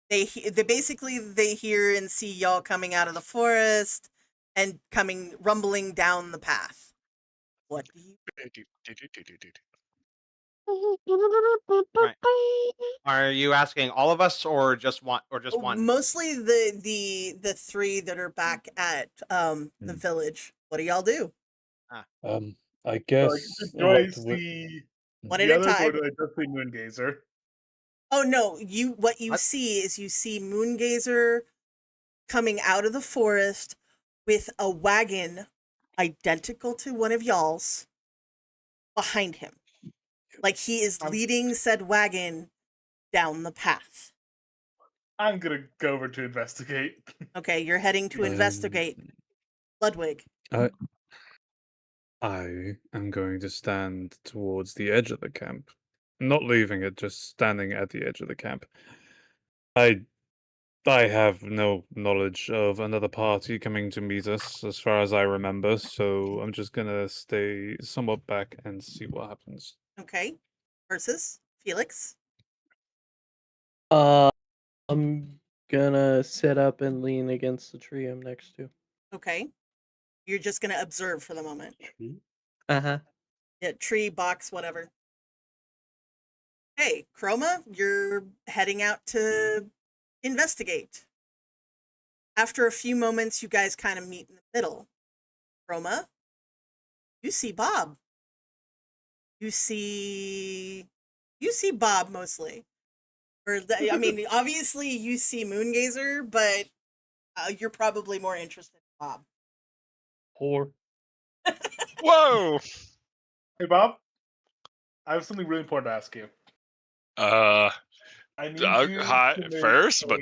They basically they hear and see y'all coming out of the forest and rumbling down the path. What do you? Right. Are you asking all of us, or just one? Oh, mostly the 3 that are back at the village. What do y'all do? I guess. Do I see One the at a others, or time. do I just see Moongazer? Oh no, what you see is Moongazer coming out of the forest with a wagon identical to one of y'all's behind him. Like he is leading said wagon down the path. I'm gonna go over to investigate. Okay, you're heading to investigate. Ludwig. I am going to stand towards the edge of the camp. Not leaving it, just standing at the edge of the camp. I have no knowledge of another party coming to meet us, as far as I remember, so I'm just gonna stay somewhat back and see what happens. Okay. Versus Felix. I'm gonna sit up and lean against the tree I'm next to. Okay. You're just gonna observe for the moment. Uh-huh. Yeah, tree, box, whatever. Hey, Chroma, you're heading out to investigate. After a few moments, you guys kind of meet in the middle. Chroma, you see Bob. You see Bob mostly. I mean, obviously you see Moongazer, but you're probably more interested in Bob. Or Whoa! Hey, Bob. I have something really important to ask you. I need you hi to make first, but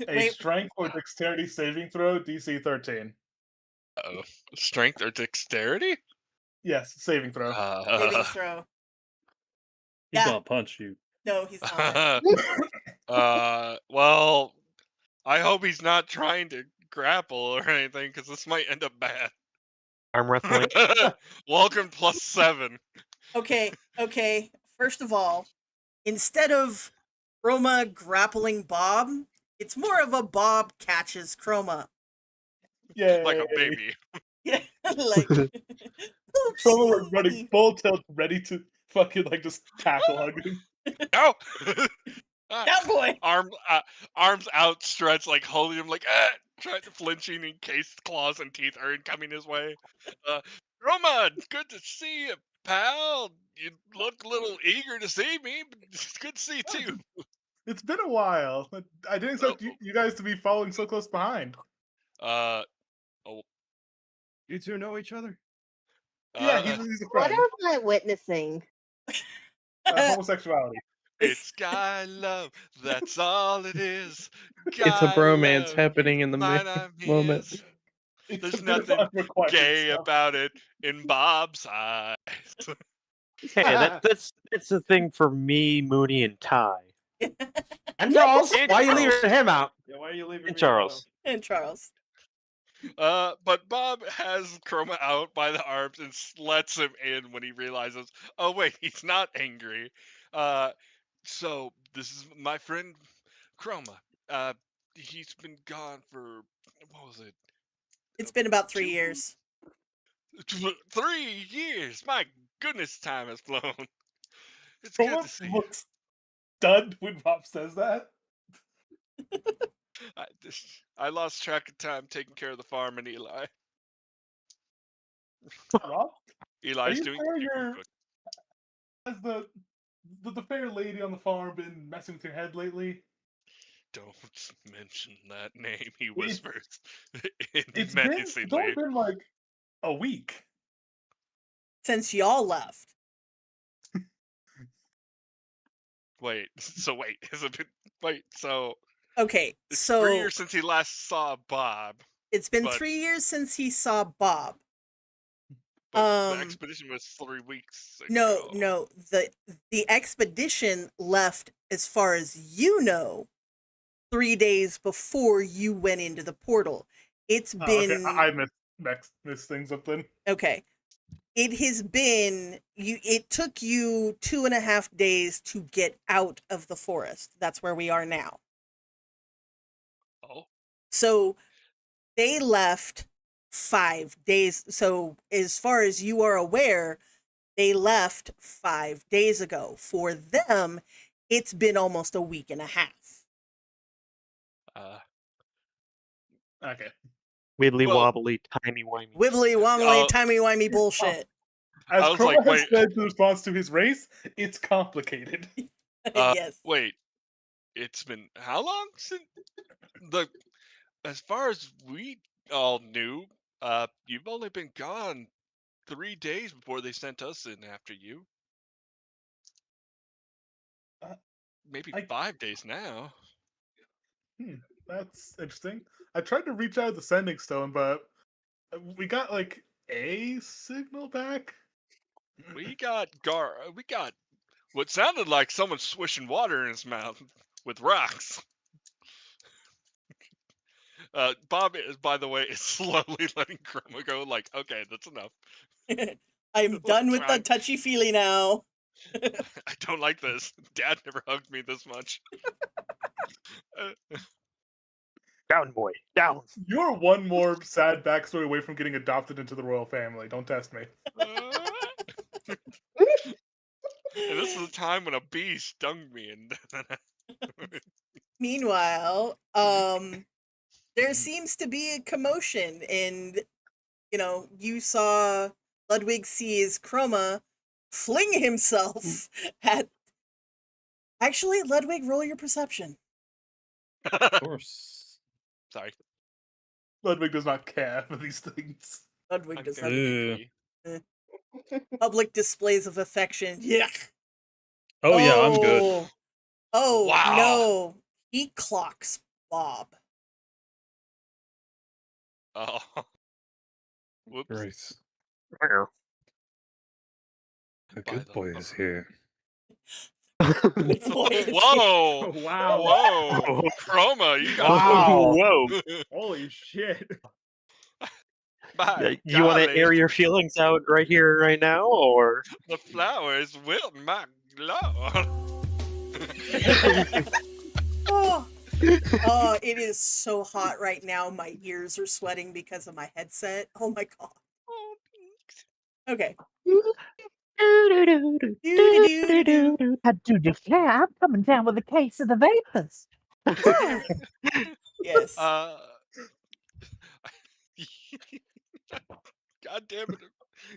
a strength or dexterity saving throw, DC 13. Strength or dexterity? Yes, saving throw. Saving throw. He's gonna punch you. No, he's not. Well, I hope he's not trying to grapple or anything, because this might end up bad. Arm wrestling. Welcome +7. Okay. First of all, instead of Chroma grappling Bob, it's more of a Bob catches Chroma. Yay! Like a baby. Yeah, like Chroma was running full tilt, ready to fucking like just tackle him. No! That boy! Arms outstretched, like holding him, like, trying to flinching in case claws and teeth aren't coming his way. Roma, good to see you, pal. You look a little eager to see me, but it's good to see you too. It's been a while. I didn't expect you guys to be following so close behind. You two know each other? Yeah, he's a What friend. am I witnessing? Homosexuality. It's guy love, that's all it is. It's a Guy bromance love, happening in the mine, I'm moment. his. It's There's a bit of nothing unrequited gay stuff. about it in Bob's eyes. Hey, that's the thing for me, Mooney, and Ty. And Charles, why are you Charles. leaving him out? Yeah, why are you leaving And me Charles. And Charles. But Bob has Chroma out by the arms and lets him in when he realizes, oh wait, he's not angry. So this is my friend Chroma. He's been gone for, what was it? It's been about 3 years. 3 years. My goodness, time has flown. It's good to see you. stunned when Rob says that. I lost track of time taking care of the farm and Eli. Rob, are Eli's you doing sure super you're good. has the fair lady on the farm been messing with your head lately? Don't mention that name, he It's whispers it's menacingly. only been like a week. Since y'all left. Wait, has it been so Okay, it's so 3 years since he last saw Bob, it's been but 3 years since he saw Bob. the expedition was 3 weeks ago. No, the expedition left, as far as you know, 3 days before you went into the portal. It's been Okay, I missed things up then. okay. It has been it took you 2.5 days to get out of the forest. That's where we are now. Oh, So they left 5 days. So as far as you are aware, they left 5 days ago. For them, it's been almost a week and a half. Okay. Wibbly Well- wobbly, timey wimey. Wibbly wobbly, timey-wimey bullshit. As I was Chroma like, has wait. said in response to his race, it's complicated. Yes. Wait, it's been how long since as far as we all knew, you've only been gone 3 days before they sent us in after you. Maybe I- 5 days now. That's interesting. I tried to reach out to the sending stone, but we got like a signal back. We got what sounded like someone swishing water in his mouth with rocks. Bob is, by the way, is slowly letting Chroma go. Like, okay, that's enough. I'm done with the Trying. touchy-feely now. I don't like this. Dad never hugged me this much. Down, boy, down. You're one more sad backstory away from getting adopted into the royal family. Don't test me. And this is a time when a bee stung me, and Meanwhile, there seems to be a commotion, and you saw Ludwig sees Chroma fling himself at. Actually, Ludwig, roll your perception. Of course. Sorry, Ludwig does not care for these things. Ludwig I'm does not. very Yeah. picky. Public displays of affection. Yeah. Oh yeah, I'm good. Oh Wow. no, he clocks Bob. Oh, whoops. Great. Meow. The By good the boy is here. Whoa! Wow. Whoa! Chroma, you got Wow. Whoa. Holy shit. my You want to golly, air your feelings out right here, right now, or? the flowers wilting my lord. Oh, it is so hot right now. My ears are sweating because of my headset. Oh my god. Oh, thanks. Okay. I do declare I'm coming down with a case of the vapors. Yes. God damn it!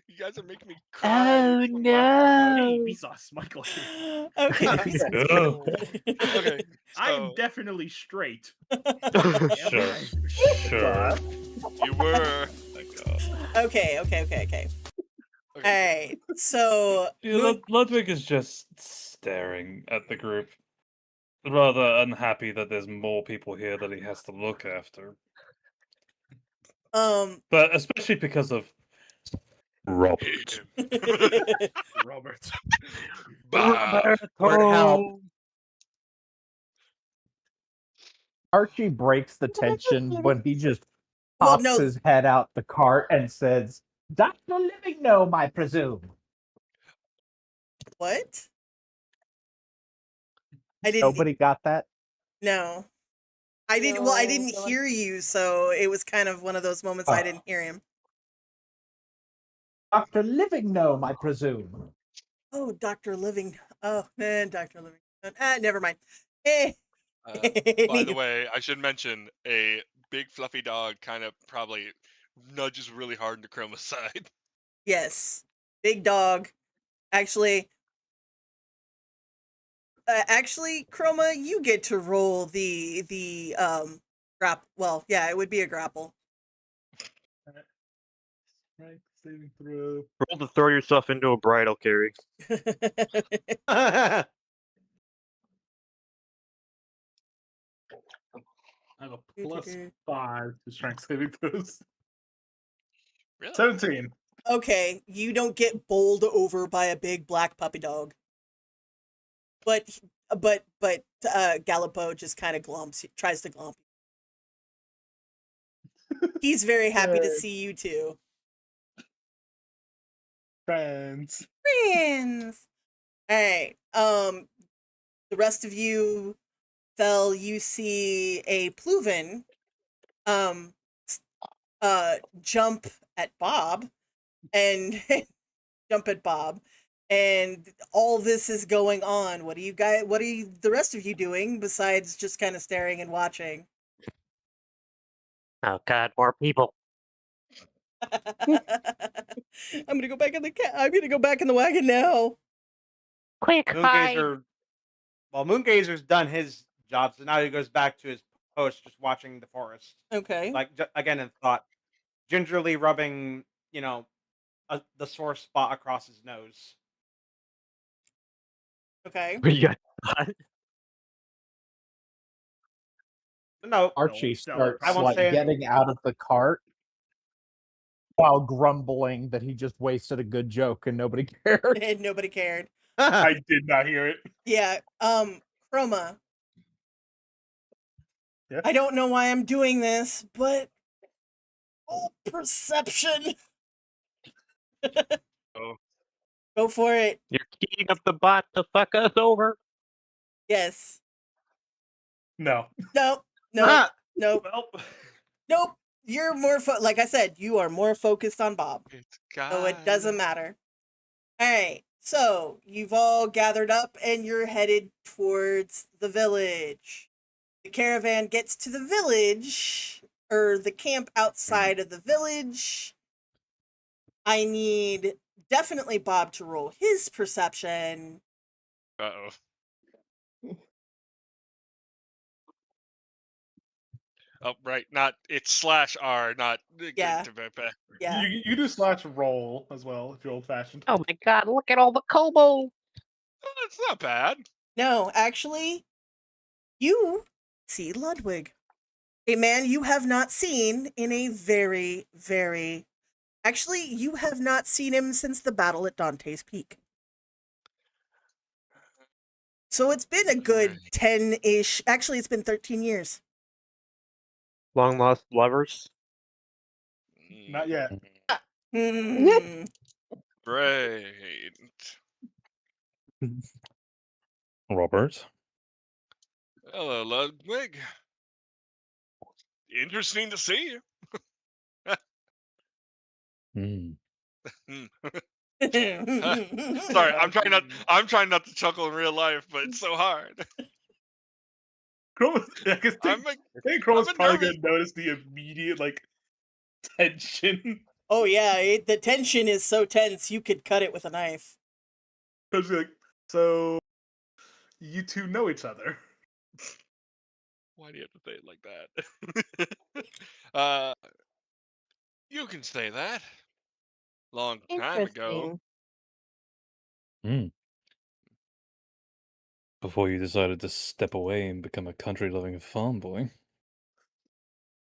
You guys are making me cry. Oh from laughing Hey, no! Vsauce, Michael. Okay. Oh. Okay, I'm so definitely straight. Sure. Sure. you were. Thank God. Okay. Okay. Alright. So Yeah, Ludwig is just staring at the group, rather unhappy that there's more people here that he has to look after. But especially because of Robert. Robert. How Archie breaks the tension when he just Well, pops no. his head out the cart and says, "Dr. Living Gnome, I presume." What? I didn't. Nobody got that? No. I didn't. Well, I didn't hear you, so it was kind of one of those moments I didn't hear him. Dr. Living Gnome, I presume. Oh, Dr. Living. Oh, man, Dr. Living. Never mind. Eh. By the way, I should mention a big fluffy dog kind of probably nudges really hard into Chroma's side. Yes, big dog. Actually, Chroma, you get to roll the grapple. Well, yeah, it would be a grapple. Strength saving throw. Roll to throw yourself into a bridal carry. I have a +5 to strength saving throws. Really? 17. Okay, you don't get bowled over by a big black puppy dog. But Gallipo just kind of tries to glomp. He's very happy to see you too. Friends. Friends. All right. The rest of you, Fel, you see a Pluvenn jump at Bob and and all this is going on. What are the rest of you doing besides just kind of staring and watching? Oh God, more people. I'm gonna go back in the wagon now. Quick, hide! Moongazer's done his job, so now he goes back to his post, just watching the forest. Okay. Like again in thought, gingerly rubbing, the sore spot across his nose. Okay. You got No, Archie starts I won't like say getting out of the cart while grumbling that he just wasted a good joke and nobody cared. And nobody cared. I did not hear it. Yeah. Chroma. Yeah? I don't know why I'm doing this, but perception. Oh. Go for it. You're keying up the bot to fuck us over. Yes. No. Nope. Ah! Nope. Nope. You're more like I said, you are more focused on Bob. So it doesn't matter. All right. So you've all gathered up and you're headed towards the village. The caravan gets to the village, or the camp outside of the village. I need definitely Bob to roll his perception. Uh-oh. Oh, right. It's /R, not. Yeah. Yeah. You do /roll as well if you're old fashioned. Oh my God, look at all the kobo. It's not bad. No, actually, you see Ludwig, a man you have not seen in a very, very... Actually, you have not seen him since the battle at Dante's Peak. So it's been a good 10-ish... Actually, it's been 13 years. long lost lovers. Not yet. Great. Robert. Hello, Ludwig. Interesting to see you. Sorry, I'm trying not to chuckle in real life, but it's so hard. I think Chroma's probably going to notice the immediate tension. Oh yeah, the tension is so tense you could cut it with a knife. So you two know each other. Why do you have to say it like that? You can say that. Long time ago. Before you decided to step away and become a country-loving farm boy.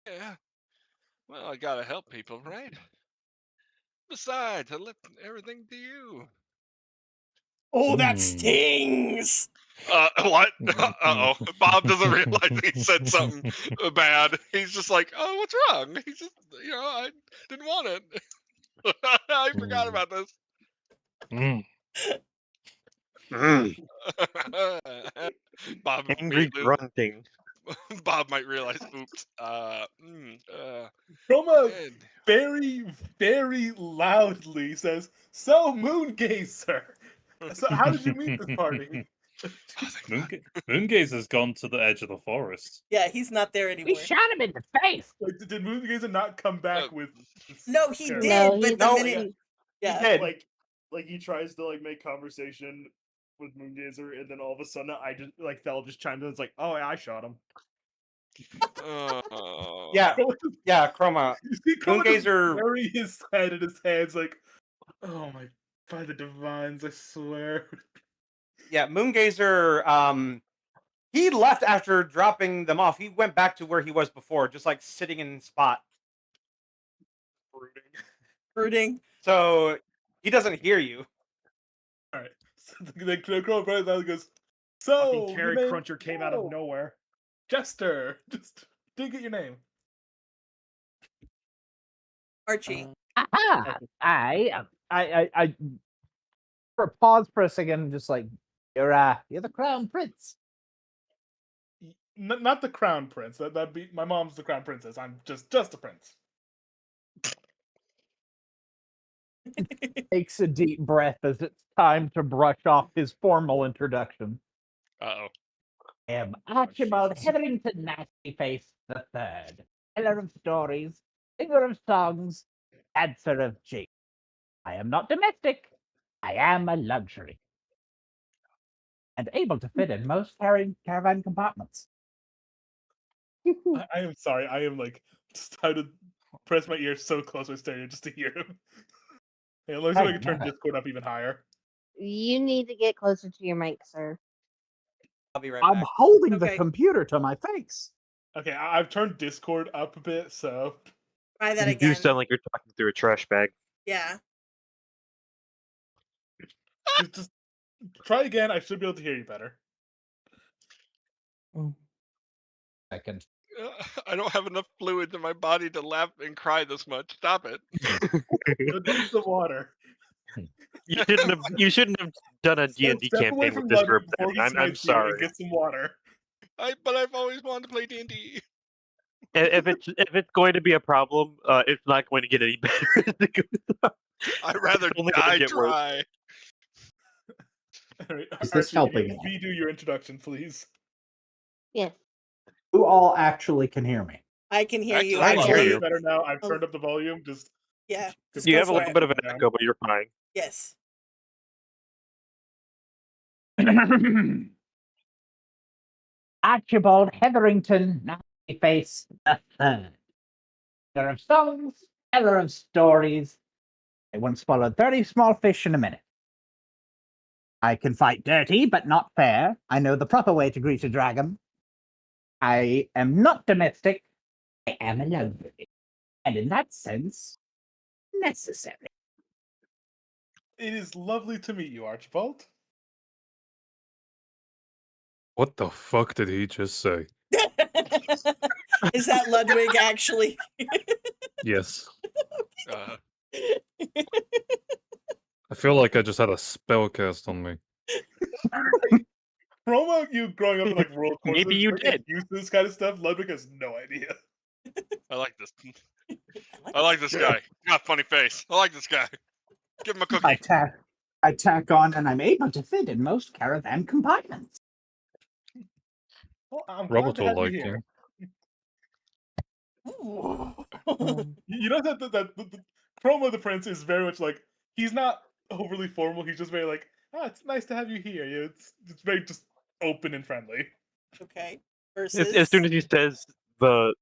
Yeah. Well, I gotta help people, right? Besides, I left everything to you. Oh, that stings! What? Uh-oh. Bob doesn't realize he said something bad. He's just like, oh, what's wrong? He's just, I didn't want it. I forgot about this. Bob Angry grunting. Bob might realize, oops. Chroma very, very loudly says, "So, Moongazer, so how did you meet this party?" Moongazer's gone to the edge of the forest. Yeah, he's not there We anymore. shot him in the face. Like, did Moongazer not come back with? No, he Carol? did, No, but he- the No, minute, He yeah, did. Like he tries to like make conversation with Moongazer, and then all of a sudden I just like Thel just chimed in. It's like, oh, I shot him. Yeah, yeah, Chroma. You see Chroma just Moongazer- bury his head in his hands, like, oh my, by the divines, I swear. Yeah, Moongazer. He left after dropping them off. He went back to where he was before, just like sitting in spot. brooding. So he doesn't hear you. All right. So then Chroma buries out and goes, so Fucking Carry your name- Cruncher came out of oh, nowhere. Jester. Just didn't get your name. Archie. Aha! I for a pause for a second, just like you're the crown prince. Not the crown prince. That'd be my mom's the crown princess. I'm just a prince. Takes a deep breath as it's time to brush off his formal introduction. Uh-oh. I am Archibald Jesus. Heatherington Nastyface the Third, teller of stories, singer of songs, dancer of jigs. I am not domestic. I am a luxury, and able to fit in most caravan compartments. I am sorry. I am like just trying to press my ear so close to my stereo just to hear him. Hey, let me see if I can turn Discord up even higher. You need to get closer to your mic, sir. I'll be right I'm back. holding the Okay. computer to my face. Okay, I've turned Discord up a bit, so Try that You do again. sound like you're talking through a trash bag. Yeah. just try again. I should be able to hear you better. Second. I don't have enough fluid in my body to laugh and cry this much. Stop it. Go drink some water. You shouldn't have done a D&D Step away campaign from with this Ludwig group. before he I'm smites you and sorry. get some water. But I've always wanted to play D&D. If it's going to be a problem, it's not going to get any better. I'd rather only gonna die get worse. try. All right, Is this Archie, helping? redo your introduction, please. Yes. You all actually can hear me. I can hear you. I I can can hear hear you. you better now. I've Oh. turned up the volume. Just Yeah. Just You go have a for little it. bit of an down. echo, but you're fine. Yes. Archibald Heatherington Nastyface the Third. Teller of songs, teller of stories. I once swallowed 30 small fish in a minute. I can fight dirty, but not fair. I know the proper way to greet a dragon. I am not domestic. I am a luxury. And in that sense, necessary. it is lovely to meet you, Archibald. What the fuck did he just say? Is that Ludwig actually? Yes. Uh, I feel like I just had a spell cast on me. Chroma, you growing up in like rural courses, Maybe you don't get did. used to this kind of stuff. Ludwig has no idea. I like this. I like this guy. He got a funny face. I like this guy. Give him a cookie. I tack on, and I'm able to fit in most caravan compartments. Well, I'm glad Robert to will have you like here. you. You know that the Chroma the Prince is very much like he's not overly formal. He's just very like, it's nice to have you here. It's very just open and friendly. Okay. As Versus. soon as he says the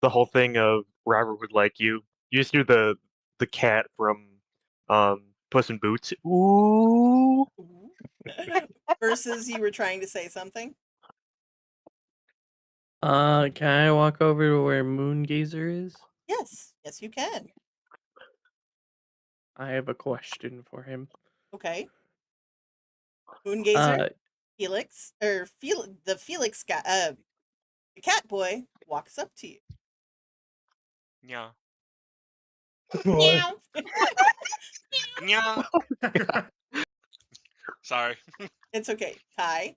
whole thing of Robert would like you, you just hear the cat from Puss in Boots. Ooh. Versus, you were trying to say something. Can I walk over to where Moongazer is? Yes. Yes, you can. I have a question for him. Okay. Moongazer, Uh, Felix, or the Felix guy, the cat boy walks up to you. Yeah. Meow. Yeah. Sorry. It's okay. Ty.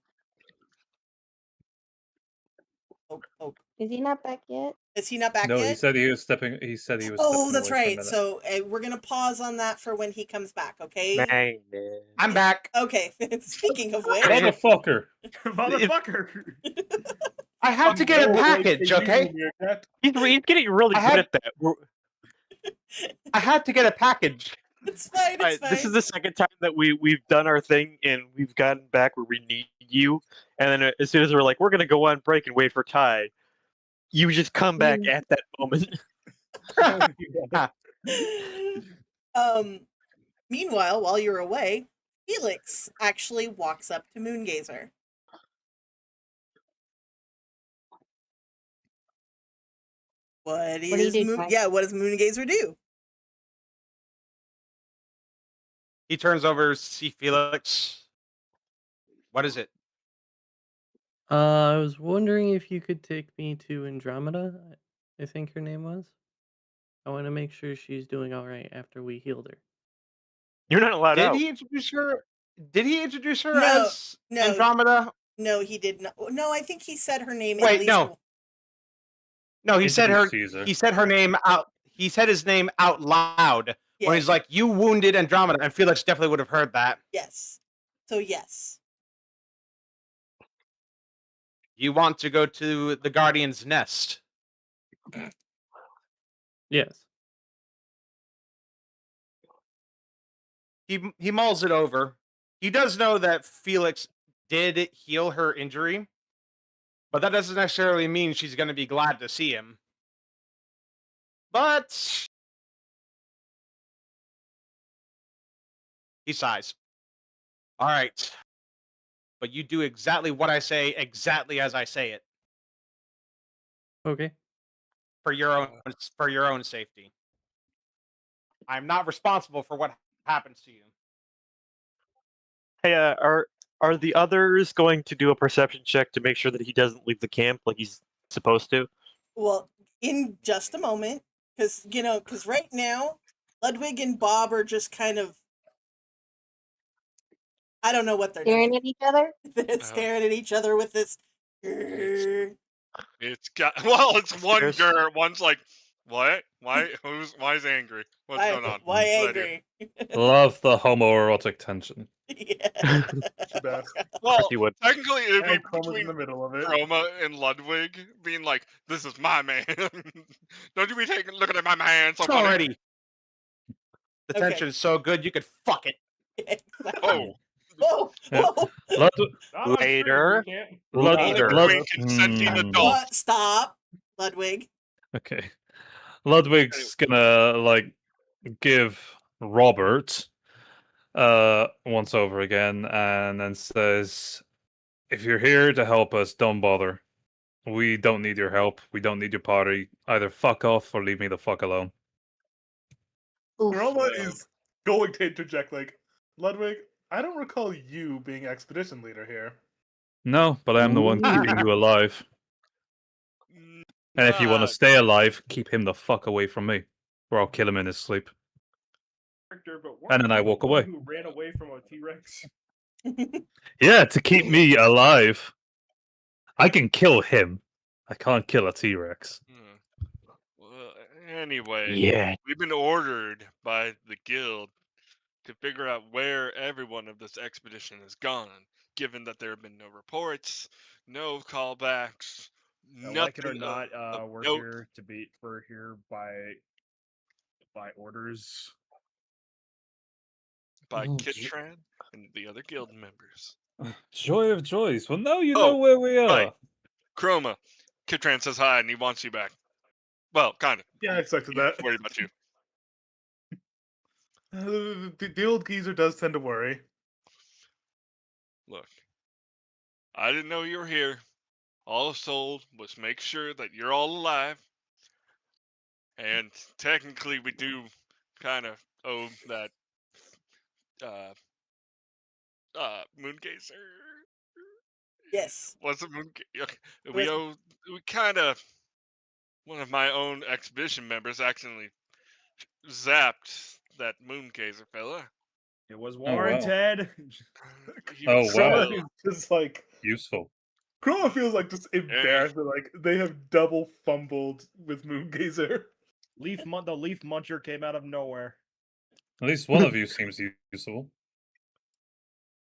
Oh, Is he not back yet? Is he not back No, yet? he said he was stepping. He said he was. Oh, stepping that's away for a right. minute. So we're gonna pause on that for when he comes back. Okay. Man. I'm back. Okay. Speaking of which, Motherfucker. Motherfucker. I had to get a Oh, package, like, okay? He's getting really I good had- at that. I had to get a package. it's fine. It's Alright, fine. this is the second time that we've done our thing and we've gotten back where we need you, and then as soon as we're like, we're gonna go on break and wait for Ty, you just come back at that moment. Meanwhile, while you're away, Felix actually walks up to Moongazer. What do you do, Ty? what does Moongazer do? He turns over to see Felix. What is it? I was wondering if you could take me to Andromeda. I think her name was. I want to make sure she's doing all right after we healed her. You're not allowed Did out. he introduce her? Did he introduce her No, as no. Andromeda? No, he did not. No, I think he said her name. Wait, at least no. No, he said her. Introduce Caesar. He said her name out. He said his name out loud Yeah. when he's like, "You wounded Andromeda," and Felix definitely would have heard that. Yes. So yes. You want to go to the Guardian's nest? Yes. He mulls it over. He does know that Felix did heal her injury, but that doesn't necessarily mean she's going to be glad to see him. But he sighs. All right. But you do exactly what I say, exactly as I say it, Okay. for your own safety. I'm not responsible for what happens to you. Hey, are the others going to do a perception check to make sure that he doesn't leave the camp like he's supposed to? Well, in just a moment, because right now, Ludwig and Bob are just kind of, I don't know what they're Staring doing. at each other? They're staring at each other with this. It's one There's- girl. One's like, what? Why? Why is angry? What's going on? Why What's that angry? Love the homoerotic tension. Yeah. The best. Well, you would. technically, it'd be And Chroma's in between the middle of it. Chroma and Ludwig being like, "This is my man. Don't you be looking at my man." So It's funny." already. The Okay. tension's so good you could fuck it. Oh, Whoa! Yeah. Whoa! Lud- Not on stream, Later. we can't. Lud- only Later. Lud- between consenting Hmm. adults. What? Stop, Ludwig. Okay. Ludwig's gonna like give Robert once over again and then says, if you're here to help us, don't bother. We don't need your help. We don't need your party. Either fuck off or leave me the fuck alone. Oof. Chroma is going to interject like, Ludwig, I don't recall you being expedition leader here. No, but I am the one keeping you alive. And if you want to stay alive, keep him the fuck away from me, or I'll kill him in his sleep. Character, but And then I weren't you walk the one away. Who ran away from a T-Rex? Yeah, to keep me alive. I can kill him. I can't kill a T-Rex. Well, anyway, Yeah. we've been ordered by the guild to figure out where everyone of this expedition has gone, given that there have been no reports, no callbacks, Like it or nothing not, of we're note. here by orders. By Oh, Kitran and the other guild members. Joy of joys. Well, now you Oh, know where we are. right. Chroma, Kitran says hi and he wants you back. Well, kind of. Yeah, I expected that. Worried about you. The old geezer does tend to worry. Look, I didn't know you were here. All I told was make sure that you're all alive. And technically, we do kind of owe that Moongazer. Yes. Was it Moongazer? Okay. Was- We kind of, one of my own exhibition members accidentally zapped that Moongazer fella. It was wow. warranted. He Oh, was wow. still- Just like, Useful. Chroma feels like just embarrassed that like they have double fumbled with Moongazer. The leaf muncher came out of nowhere. At least one of you seems useful.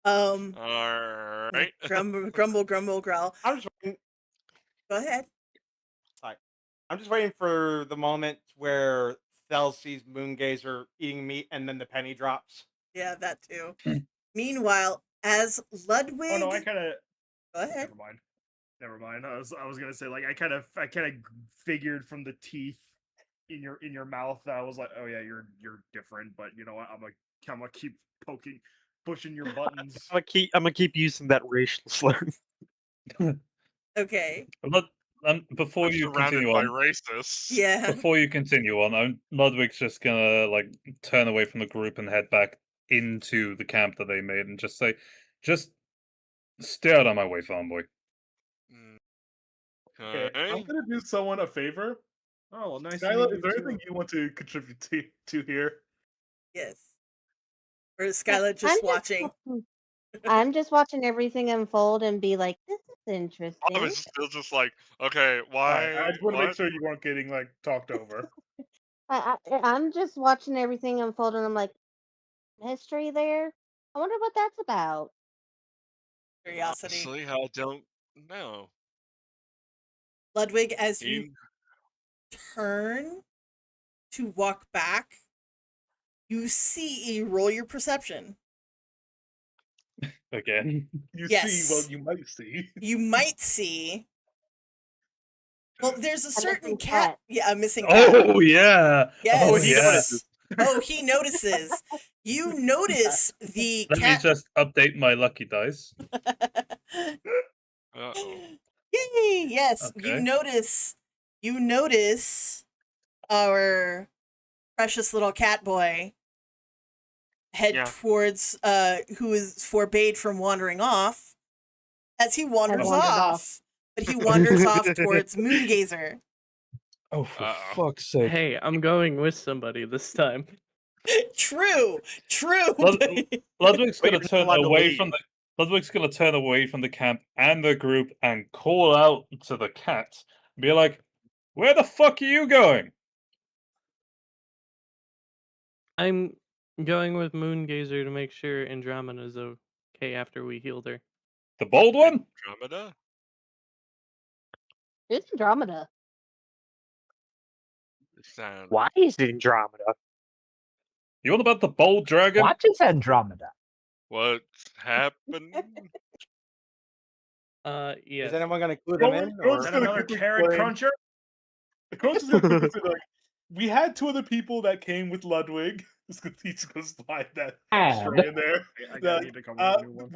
All right. Grumble, growl. I'm just waiting. Go ahead. Sorry. I'm just waiting for the moment where Thel sees Moongazer eating meat and then the penny drops. Yeah, that too. Meanwhile, as Ludwig. Oh no, I kind of. Go ahead. Never mind. I was gonna say like I kind of figured from the teeth in your mouth that I was like, oh yeah, you're different. But you know what? I'm gonna keep pushing your buttons. I'm gonna keep using that racial slur. Okay. Before you Surrounded continue by on, racists. Yeah. before you continue on, Ludwig's just gonna like turn away from the group and head back into the camp that they made and just say, "Just stay out of my way, farm boy." Okay, I'm Okay. gonna do someone a favor. Oh, well, nice. Skyla, is there anything you want to contribute to here? Yes. Or is Skyla just watching? I'm just watching everything unfold and be like, this is I interesting. was still just like, okay, why? I just want to make what? sure you weren't getting like talked over. I'm just watching everything unfold and I'm like, history there? I wonder what that's about. Curiosity. Honestly, I don't know. Ludwig, as you You- turn to walk back, you see, roll your perception. Again. You Yes. see, well, you might see. You might see. Well, there's a certain missing cat. cat. Yeah, a missing cat. Oh yeah. Yes. Oh he yeah. notices. Oh, he notices. You notice the Let me cat. just update my lucky dice. Uh-oh. Yay! Yes, Okay. You notice our precious little cat boy head Yeah. towards who is forbade from wandering off as he wanders wandered off. off. But he wanders off towards Moongazer. Oh, for Uh-oh. fuck's sake! Hey, I'm going with somebody this time. True. Ludwig's Wait, gonna you're not turn allowed to away leave. from the. Ludwig's gonna turn away from the camp and the group and call out to the cat. Be like, "Where the fuck are you going?" I'm going with Moongazer to make sure Andromeda's okay after we healed her. The bold one? Andromeda? It's Andromeda. Sound. Why is it Andromeda? You on about the bold dragon? What is Andromeda? What happened? Yeah. Is anyone going to clue them in? Chroma's Is that gonna another quickly carrot explain- cruncher? Chroma's just gonna quickly say, like, we had two other people that came with Ludwig. He's gonna slide that straight in there. I need to come up with a new one.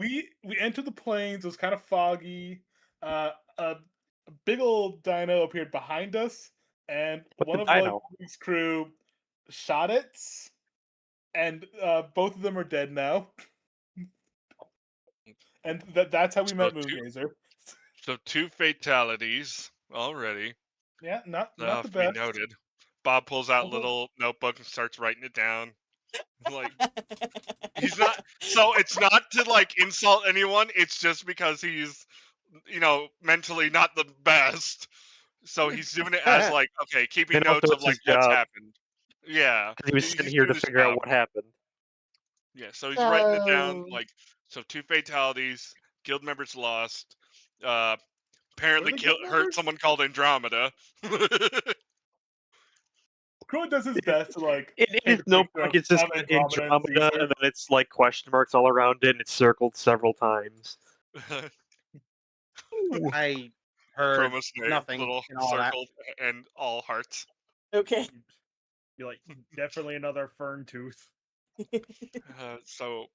We entered the plains. It was kind of foggy. A big old dino appeared behind us, and What one the of dino? Ludwig's crew shot it, and both of them are dead now. And that's how we met So two- Moongazer. So 2 fatalities already. Yeah, not the To be best. noted. Bob pulls out Although- little notebook and starts writing it down. Like he's not. So it's not to like insult anyone. It's just because he's, mentally not the best. So he's doing it as like, okay, keeping And also notes of it's like his what's job. happened. Yeah, Because he was he's sitting just here to doing his figure out job. what happened. Yeah, so he's writing it down So- like, so 2 fatalities, guild members lost. Apparently Were the guild hurt members? someone called Andromeda. Crow does his best to like. In take his a notebook, picture it's just of Andromeda, Caesar. and then it's like question marks all around it, and it's circled several times. I heard Chroma's name, nothing little in all that. circled and all hearts. Okay. Be like, definitely another fern tooth. So,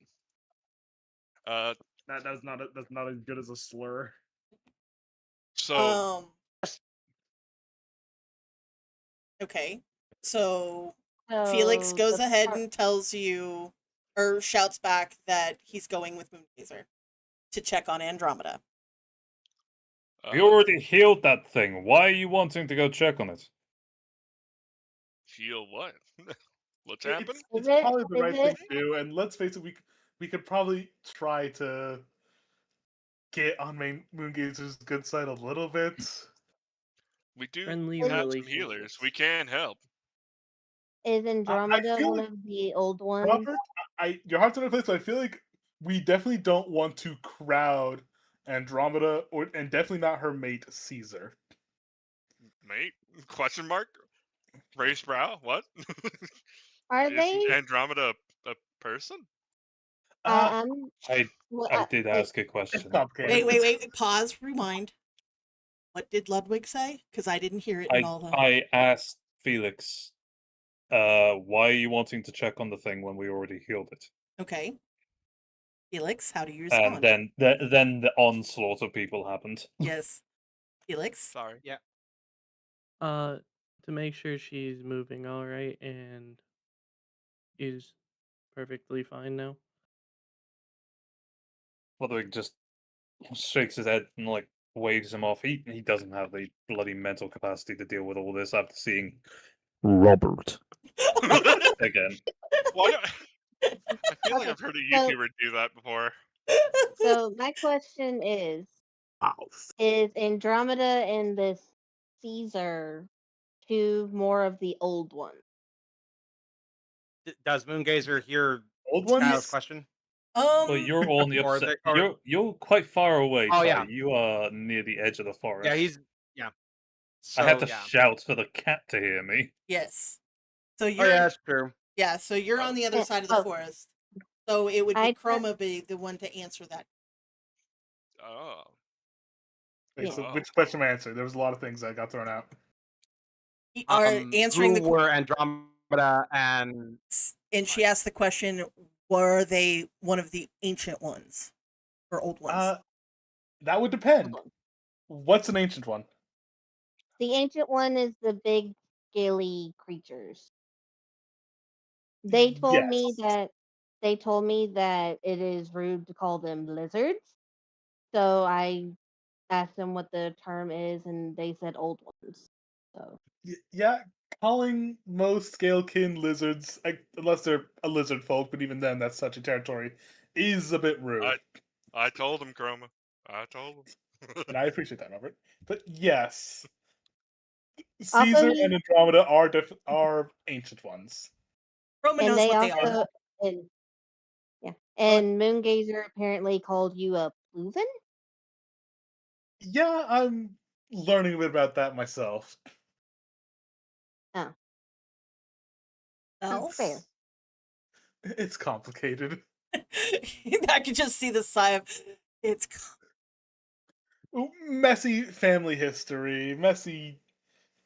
That's not as good as a slur. so Okay. So Felix So goes the ahead par- and tells you, or shouts back that he's going with Moongazer to check on Andromeda. We already healed that thing. Why are you wanting to go check on it? heal what? What's It's, happened? it's Is it- probably the is right thing it- to do, and let's face it, we could probably try to get on Moongazer's good side a little bit. We do Friendly have some relationships. healers. We can help. Is Andromeda feel one like- of the old ones? Robert, your heart's in a place, but I feel like we definitely don't want to crowd Andromeda, and definitely not her mate Caesar. Mate? Question mark? Raised brow? What? Are Is they? Andromeda a person? I'm. I well, I did wait, ask a question. complicated. Wait. Pause. Rewind. What did Ludwig say? Because I didn't hear it in all the. I asked Felix, why are you wanting to check on the thing when we already healed it? Okay. Felix, how do you And respond? then the onslaught of people happened. Yes. Felix? Sorry. Yeah. To make sure she's moving all right and is perfectly fine now. Ludwig just shakes his head and like waves him off. He doesn't have the bloody mental capacity to deal with all this after seeing Robert again. Why don't... I feel like I've heard a So- YouTuber do that before. So my question is Andromeda and this Caesar two more of the old ones? Does Moongazer hear Old Skyle's ones? question? Well, you're on the Or upset. they- or- You're quite far away. Oh, Ty. yeah. You are near the edge of the forest. Yeah, he's So, I have to yeah. shout for the cat to hear me. Yes. So Oh you're yeah, that's true. so you're on the other side of the Oh. forest. So it would be I- Chroma be the one to answer that. Oh. Wait, so Yeah. which question am I answering? There was a lot of things that got thrown out. Are answering who the were Andromeda and and she asked the question, were they one of the ancient ones or old ones? That would depend. Hold on. What's an ancient one? The ancient one is the big scaly creatures. They told me Yes. that it is rude to call them lizards. So I asked them what the term is, and they said old ones. So Yeah, calling most scalekin lizards, unless they're a lizard folk, but even then, that's such a territory, is a bit rude. I told him, Chroma. I told him. And I appreciate that, Robert. But yes, Also, Caesar he- and Andromeda are ancient ones. Chroma and knows they what they also are. and Moongazer apparently called you a Pluvenn. Yeah, I'm learning a bit about that myself. Oh, Well, fair. It's complicated. I could just see the sigh of it's. Messy family history, messy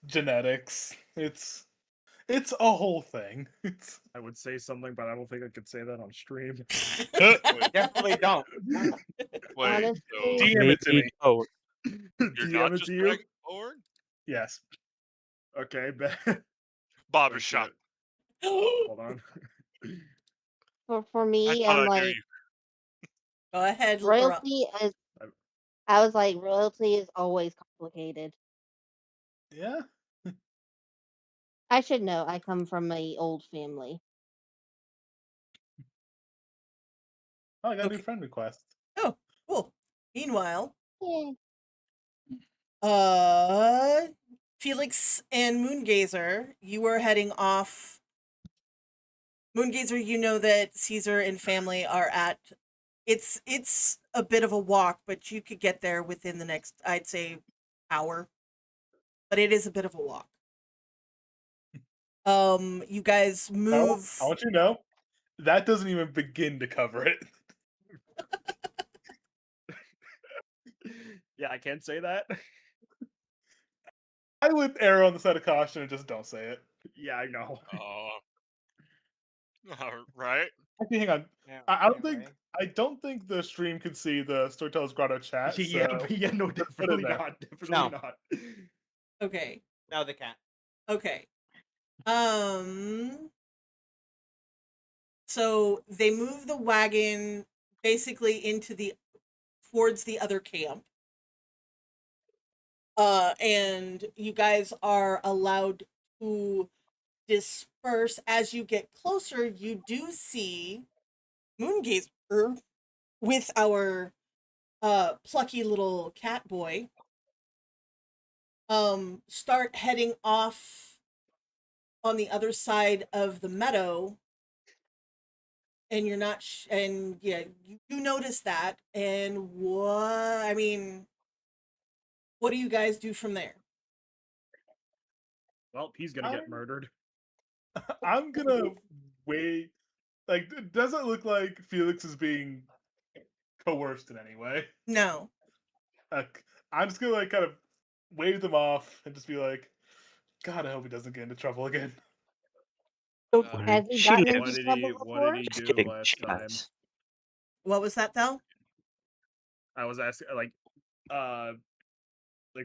genetics. It's a whole thing. I would say something, but I don't think I could say that on stream. definitely don't. Wait, Honestly- so DM it to me. Oh, you're DM not it just to you? Dragonborn? Yes. Okay, bet. Bob Oh, is shot. shit. Hold on. For I me, thought I'm I knew like you. Go ahead, Laura. royalty is. I was like, royalty is always complicated. Yeah. I should know. I come from a old family. Oh, I got a new Okay. friend request. Oh, cool. Meanwhile, Yeah. Felix and Moongazer, you are heading off. Moongazer, you know that Caesar and family are at. It's a bit of a walk, but you could get there within the next, I'd say, hour. But it is a bit of a walk. You guys move. I want you to know that doesn't even begin to cover it. Yeah, I can't say that. I would err on the side of caution and just don't say it. Yeah, I know. Right. Actually, hang on. Yeah, I don't anyway. think I don't think the stream could see the Storyteller's Grotto chat. Yeah, so yeah, no, put it definitely there. not. Definitely No. not. Okay. No, they can't. Okay. So they move the wagon basically into towards the other camp. And you guys are allowed to disperse. As you get closer, you do see Moongazer with our plucky little cat boy start heading off on the other side of the meadow, and you're not and yeah, you notice that. And what do you guys do from there? Well, he's gonna get I'm- murdered. I'm gonna wait. Like, it doesn't look like Felix is being coerced in any way. No. I'm just gonna like kind of wave them off and just be like, God, I hope he doesn't get into trouble again. So, Uh, has he She gotten lives. What into did trouble he before? Just Just do kidding. last She time? does. What was that, Del? I was asking like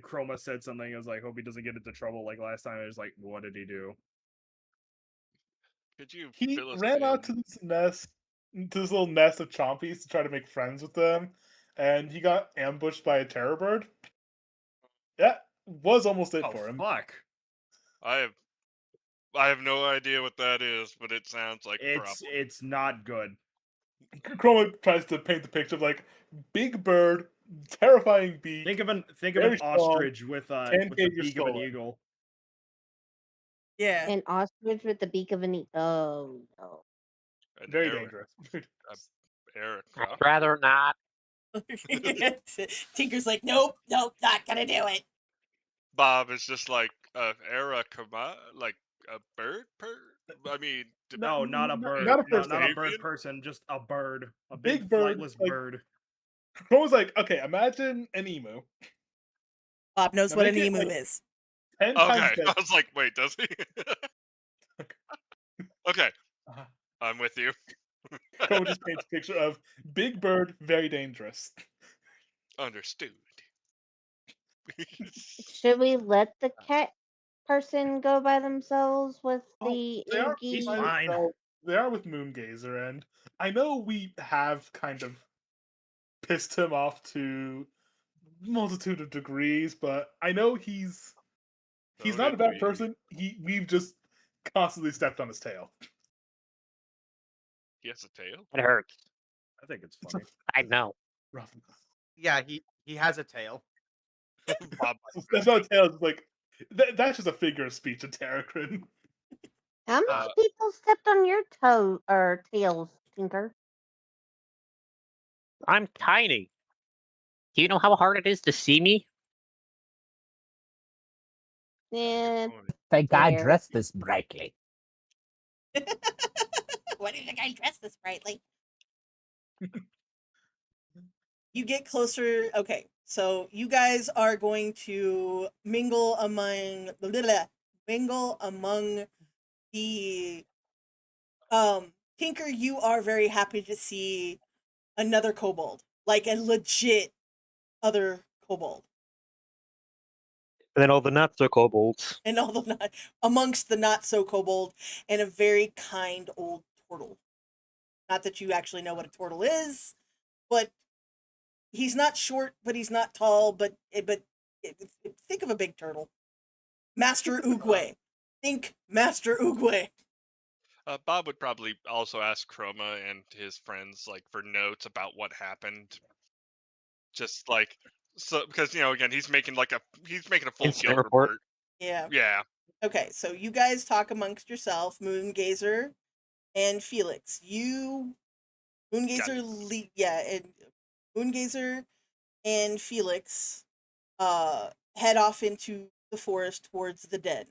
Chroma said something. I was like, hope he doesn't get into trouble like last time. I was like, what did he do? Could you He fill us ran out to in? this nest, to this little nest of chompies to try to make friends with them, and he got ambushed by a terror bird. That was almost it Oh for him. fuck! I have no idea what that is, but it sounds like a problem. It's not good. Chroma tries to paint the picture of like big bird, terrifying beak. Think of an Very strong, ostrich with 10 the gauge beak of an stolen. eagle. Yeah. An ostrich with the beak of an oh no. An Very era- dangerous. Erica. I'd rather not. Tinker's like, nope, not gonna do it. Bob is just like Erica, like a bird. I mean, No, not a bird. Not a No, person. not a bird Avian? person. Just a bird. A Big big, bird, flightless like- bird. Chroma's like, okay, imagine an emu. Bob knows Now what make an it, emu like, is. 10 times Okay, bigger. I was like, wait, does he? Okay, Uh-huh. I'm with you. Chroma just paints a picture of big bird, very dangerous. Understood. Should we let the cat person go by themselves with Oh, the they are Oogie? He's by fine. themselves. They are with Moongazer, and I know we have kind of pissed him off to multitude of degrees, but I know he's So not a did bad we. person. We've just constantly stepped on his tail. He has a tail. It hurts. I think it's funny. I know. Rough. Yeah, he has a tail. Bob. That's not a tail. It's like that's just a figure of speech in Terracrin. How many people stepped on your toe or tails, Tinker? I'm tiny. Do you know how hard it is to see me? Yeah, Thank God Fair. dressed this brightly. Why did the guy dress this brightly? You get closer. Okay, so you guys are going to mingle among the Tinker. You are very happy to see another kobold, like a legit other kobold, And then all the not so kobolds. and all the not amongst the not so kobold, and a very kind old turtle. Not that you actually know what a turtle is, but he's not short, but he's not tall. But think of a big turtle, Master Oogway. Think Master Oogway. Bob would probably also ask Chroma and his friends like for notes about what happened. Just like so, because again, he's making a full Incident guild report. report. Yeah. Yeah. Okay, so you guys talk amongst yourself, Moongazer and Felix. Moongazer, and Moongazer and Felix head off into the forest towards the dead.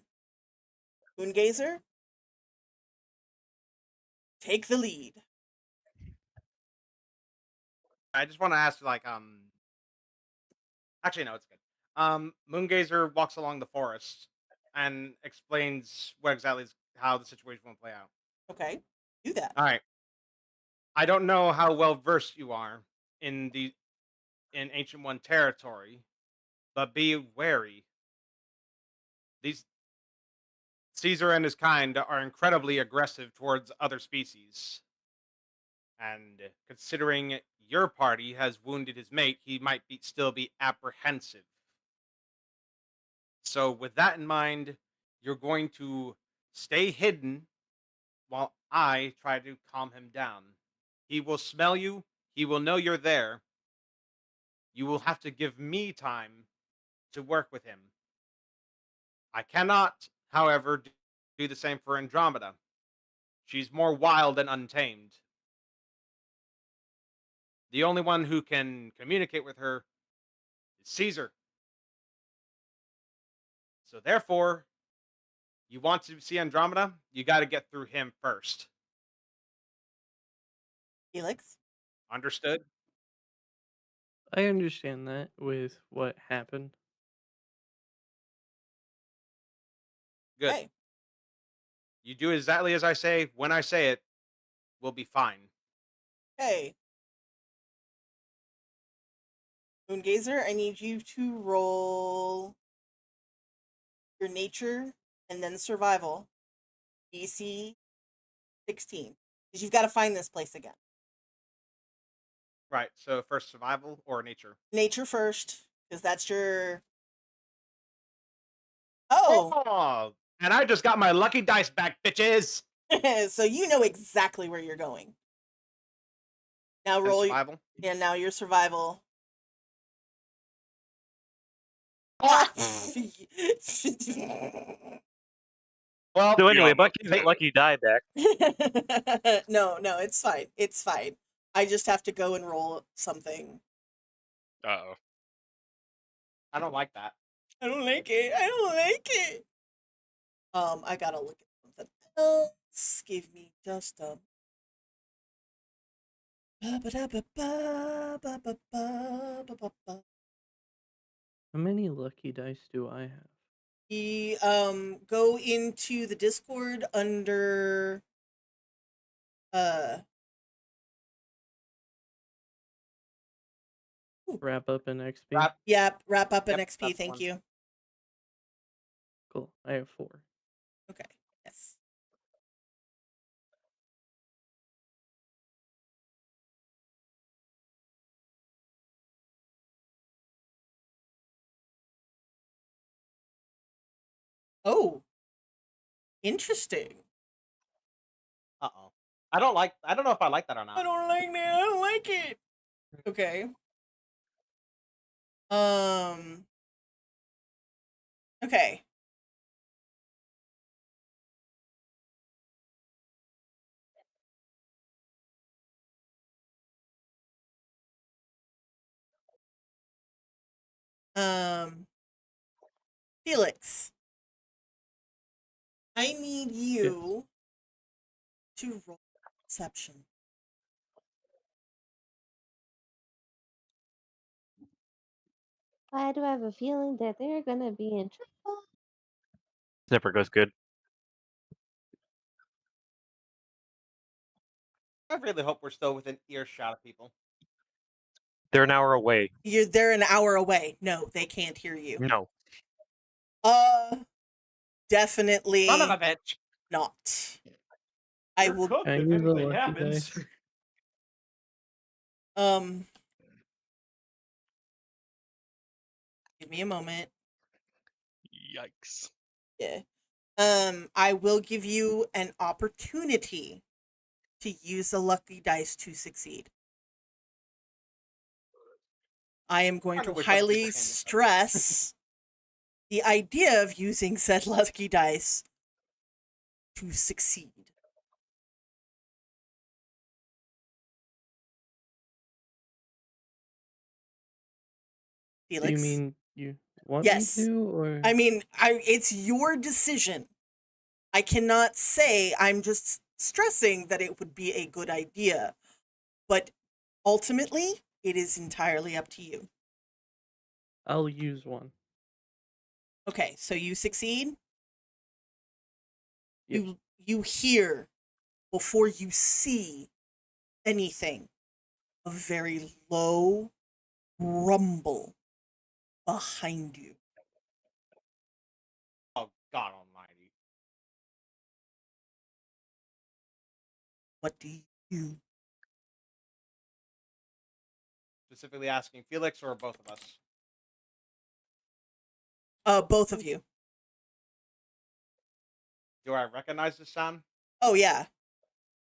Moongazer, take the lead. I just want to ask, actually, no, it's good. Moongazer walks along the forest and explains how the situation will play out. Okay, do that. All right. I don't know how well versed you are in Ancient One territory, but be wary. These Caesar and his kind are incredibly aggressive towards other species. And considering your party has wounded his mate, he might still be apprehensive. So with that in mind, you're going to stay hidden while I try to calm him down. He will smell you. He will know you're there. you will have to give me time to work with him. I cannot, however, do the same for Andromeda. She's more wild and untamed. The only one who can communicate with her is Caesar. So therefore, you want to see Andromeda, you got to get through him first. Felix? Understood? I understand that with what happened. Good. Okay. You do exactly as I say when I say it. We'll be fine. Okay. Moongazer, I need you to roll your nature and then survival. DC 16. Because you've got to find this place again. Right. So first survival or nature? Nature first, because that's your. Oh! And I just got my lucky dice back, bitches! So you know exactly where you're going. Now And roll survival? and now your survival. Ah! Well, So you anyway, know, Buck gives that lucky die back. No, it's fine. It's fine. I just have to go and roll something. Uh-oh. I don't like that. I don't like it. I don't like it. I gotta look at something else. Give me just a. How many lucky dice do I have? Go into the Discord under Wrap up in XP. wrap up in Yep, XP. that's Thank one. you. Cool. I have 4. Okay. Yes. Oh. Interesting. Uh-oh. I don't know if I like that or not. I don't like that. I don't like it. Okay. Okay. Felix. I need you to roll perception. I do have a feeling that they're gonna be in trouble. Never goes good. I really hope we're still within earshot of people. They're an hour away. They're an hour away. No, they can't hear you. No. Definitely Son of a bitch. not. I You're will. cooked Can I if use a anything lucky happens. dice? Give me a moment. Yikes. Yeah. I will give you an opportunity to use the lucky dice to succeed. I am going Kinda to wish other people highly came this way. stress the idea of using said lucky dice to succeed. Felix? Do you mean you want Yes. me to, or I mean, it's your decision. I cannot say. I'm just stressing that it would be a good idea. But ultimately, it is entirely up to you. I'll use one. Okay, so you succeed? Yep. You hear, before you see anything, a very low rumble behind you. Oh, God almighty. What do you do? Specifically asking Felix or both of us? Both of you. Do I recognize this sound? Oh, yeah.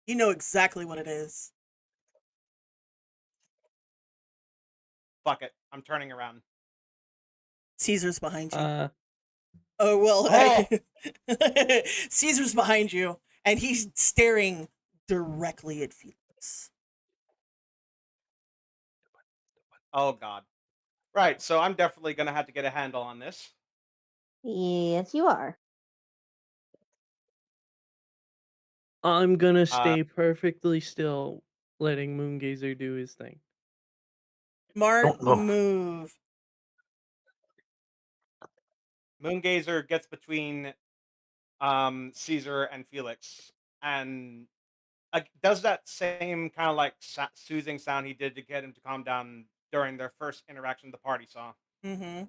You know exactly what it is. Fuck it. I'm turning around. Caesar's behind you. Oh well, Caesar's behind you, and he's staring directly at Felix. Oh God. Right. So I'm definitely gonna have to get a handle on this. Yes, you are. I'm gonna stay perfectly still, letting Moongazer do his thing. Smart no. move. Moongazer gets between Caesar and Felix, and does that same kind of like soothing sound he did to get him to calm down during their first interaction the party saw. Mm-hmm.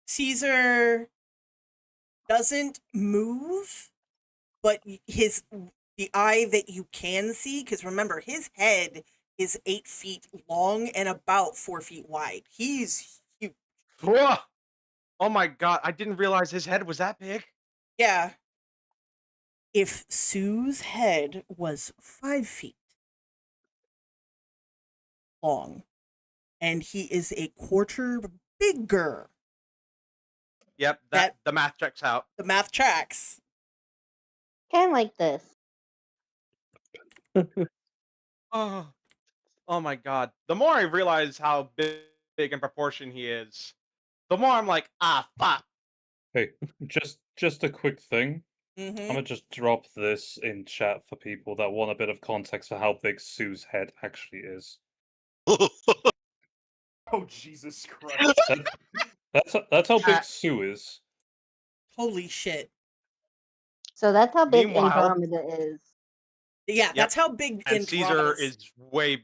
Caesar doesn't move, but the eye that you can see, because remember, his head is 8 feet long and about 4 feet wide. He's huge. Whoa! Oh my God! I didn't realize his head was that big. Yeah. If Sue's head was 5 feet long, and he is a quarter bigger, Yep, the math checks out. the math tracks. Kind of like this. Oh, oh my God! The more I realize how big in proportion he is, the more I'm like, ah, fuck. Hey, just a quick thing. Mm-hmm. I'm gonna just drop this in chat for people that want a bit of context for how big Sue's head actually is. Oh Jesus Christ! That's how big Sue is. Holy shit. So that's how big Meanwhile- Andromeda is. Yeah, Yep. that's how big And Caesar Andromeda is way,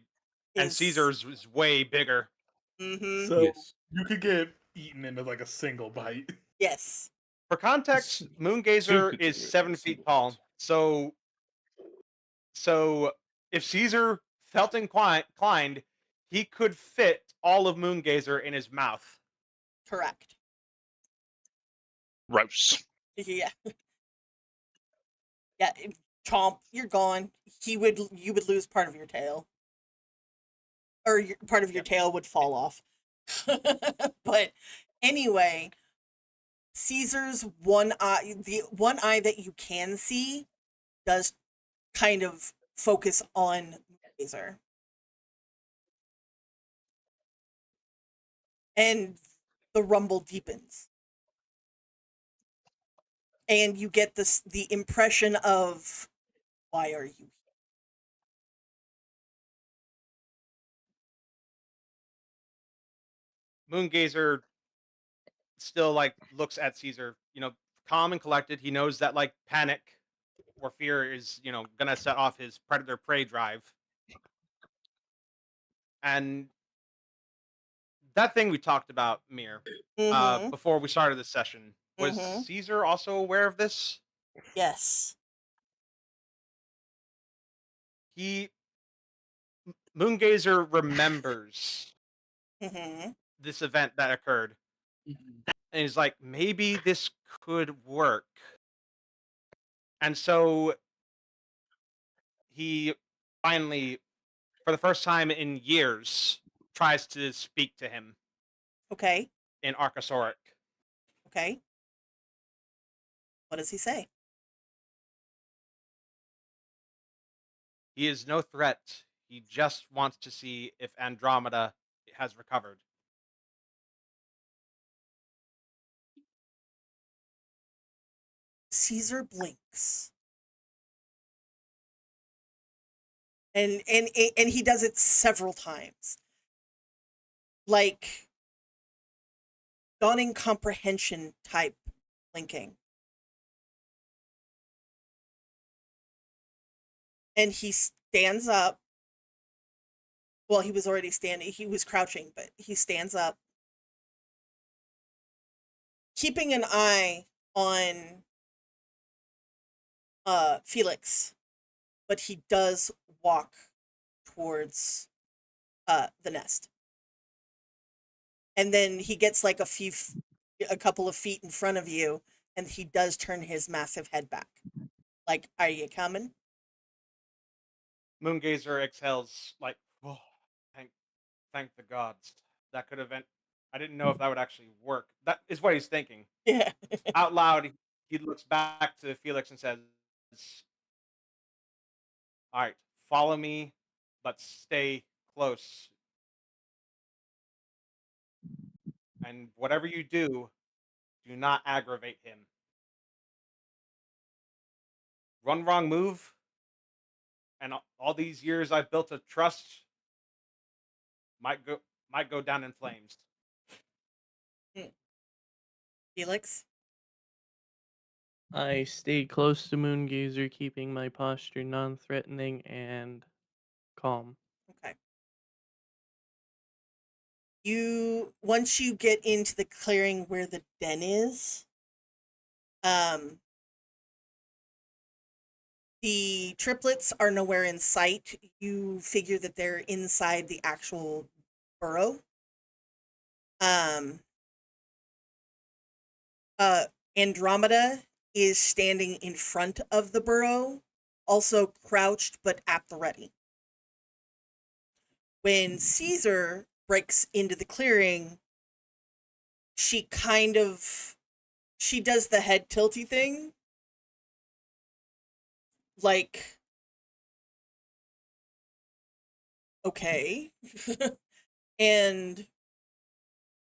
and Caesar's is way bigger. Mm-hmm. So Yes. you could get eaten into like a single bite. Yes. For context, Moongazer could is do it in 7 a feet single tall. bite. So if Caesar felt inclined, he could fit all of Moongazer in his mouth. Correct. Gross. Yeah. Yeah. Chomp, you're gone. You would lose part of your tail. Or part of your tail would fall off. But anyway, Caesar's one eye, the one eye that you can see, does kind of focus on Caesar. And the rumble deepens. And you get the impression of, why are you here? Moongazer still like looks at Caesar, calm and collected. He knows that like panic or fear is, gonna set off his predator prey drive. And that thing we talked about, Mir, Mm-hmm. before we started this session, was Mhm. Caesar also aware of this? Yes. Moongazer remembers Mm-hmm. this event that occurred. And he's like, maybe this could work. And so he finally, for the first time in years, tries to speak to him Okay. in Archosauric. Okay. What does he say? He is no threat. He just wants to see if Andromeda has recovered. Caesar blinks. And he does it several times. Like dawning comprehension type blinking. And he stands up. Well, he was already standing. He was crouching, but he stands up, keeping an eye on Felix, but he does walk towards the nest. And then he gets like a couple of feet in front of you, and he does turn his massive head back, Like, are you coming? Moongazer exhales like, oh, thank the gods. That could have been. I didn't know if that would actually work. That is what he's thinking. Yeah. Out loud, he looks back to Felix and says, "All right, follow me. Let's stay close. And whatever you do not aggravate him. One wrong move, and all these years I've built a trust might go down in flames." Felix? I stay close to Moongazer, keeping my posture non-threatening and calm. Okay. Once you get into the clearing where the den is, the triplets are nowhere in sight. You figure that they're inside the actual burrow. Andromeda is standing in front of the burrow, also crouched but at the ready. When Caesar breaks into the clearing, she does the head tilty thing. Like, okay. And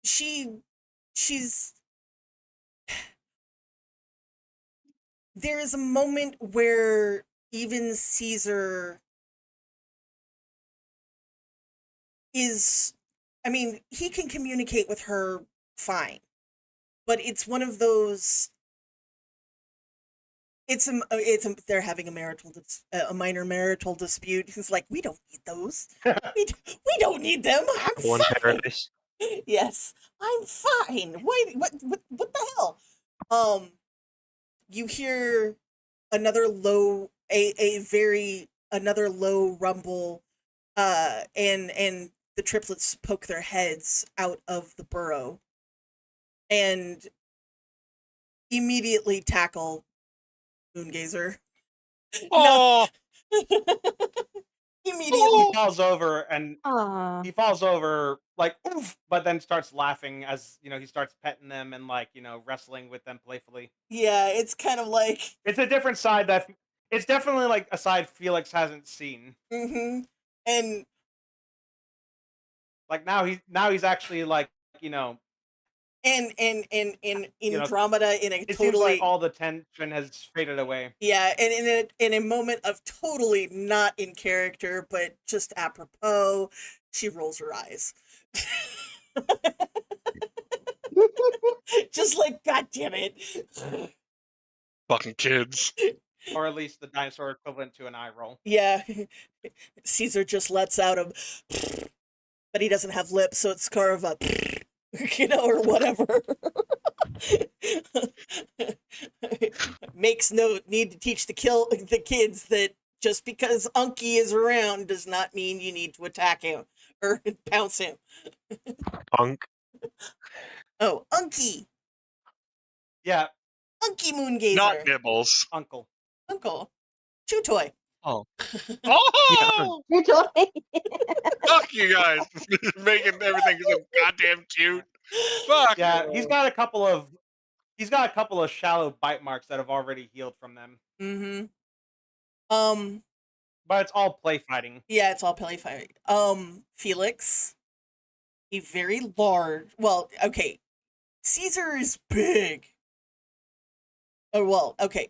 she's there is a moment where even Caesar he can communicate with her fine, but it's one of those. They're having a minor marital dispute. He's like, we don't need those. we don't need them. I'm One fine. paradise. Yes, I'm fine. Wait, what the hell? You hear another low rumble, and the triplets poke their heads out of the burrow and immediately tackle Moongazer. Oh, Immediately. He falls over and Aw. he falls over like oof, but then starts laughing as he starts petting them and wrestling with them playfully. Yeah, it's kind of like It's a different side that it's definitely like a side Felix hasn't seen. mm-hmm. And Like now he's actually like and you know, Andromeda in a it seems totally like all the tension has faded away. yeah, and in a moment of totally not in character, but just apropos, she rolls her eyes. Just like, God damn it. fucking kids. Or at least the dinosaur equivalent to an eye roll. Yeah. Caesar just lets out a but he doesn't have lips, so it's kind of a or whatever. Makes no need to teach the kids that just because Unky is around does not mean you need to attack him or pounce him. Punk. Oh, Unky. Yeah. Unky Moongazer. Not Nibbles. Uncle. Chew toy. Oh. Oh! You're doing. Fuck you guys. Making everything so goddamn cute. Fuck. Yeah, he's got a couple of shallow bite marks that have already healed from them. Mm-hmm. But it's all play fighting. Yeah, it's all play fighting. Felix. A very large okay. Caesar is big. Oh well, okay.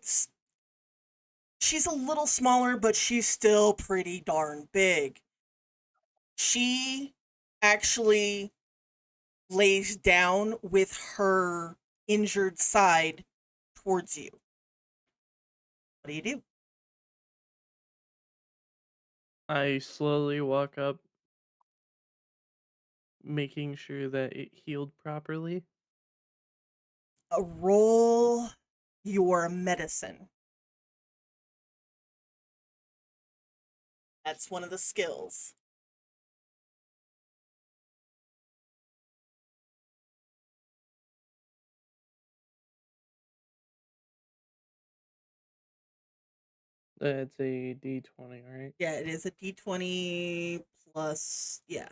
She's a little smaller, but she's still pretty darn big. She actually lays down with her injured side towards you. What do you do? I slowly walk up, making sure that it healed properly. Roll your medicine. That's one of the skills. It's a D20, right? Yeah, it is a D20 plus. Yeah.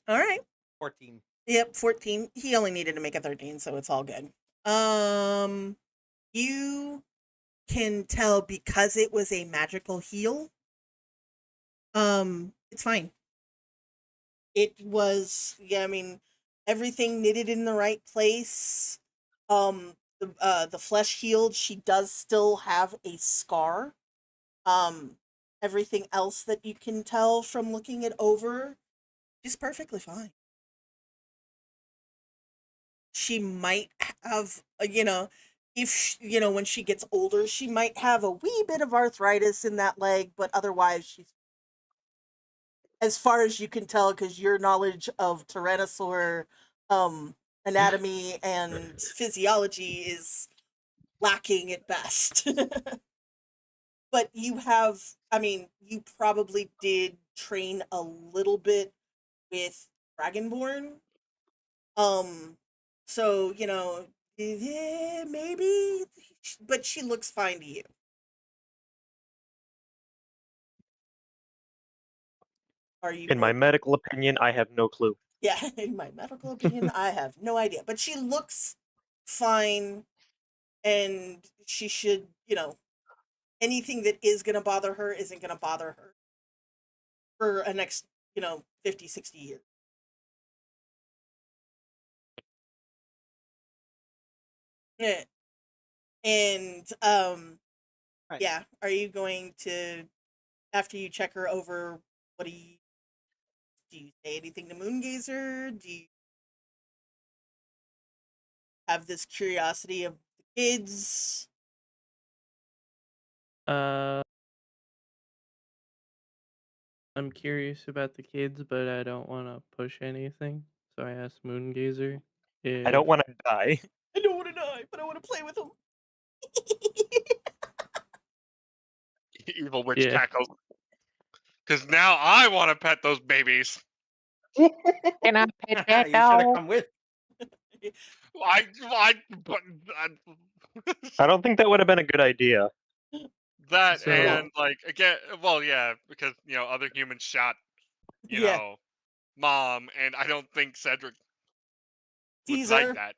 All right. 14. Yep, 14. He only needed to make a 13, so it's all good. You can tell because it was a magical heal. It's fine. It was, yeah, I mean, everything knitted in the right place. The flesh healed. She does still have a scar. Everything else that you can tell from looking it over is perfectly fine. She might have, when she gets older, she might have a wee bit of arthritis in that leg, but otherwise, she's, as far as you can tell, because your knowledge of Tyrannosaur anatomy and physiology is lacking at best. But you have, I mean, you probably did train a little bit with Dragonborn. So, maybe, but she looks fine to you. Are you In my medical opinion, I have no clue. Yeah, in my medical opinion, I have no idea. But she looks fine, and she should, anything that is going to bother her isn't going to bother her for a next, 50, 60 years. Yeah. And, Right. yeah, are you going to, after you check her over, what do you say anything to Moongazer? Do you have this curiosity of the kids? I'm curious about the kids, but I don't want to push anything. So I asked Moongazer I don't if want to die. I don't want to die, but I want to play with them. Evil witch yeah. cackles. Because now I want to pet those babies. Can I pet that You should have dog? come with. But I don't think that would have been a good idea. that So and like again, well, yeah, because other humans shot, Yeah. mom, and I don't think Cedric would like Caesar. that.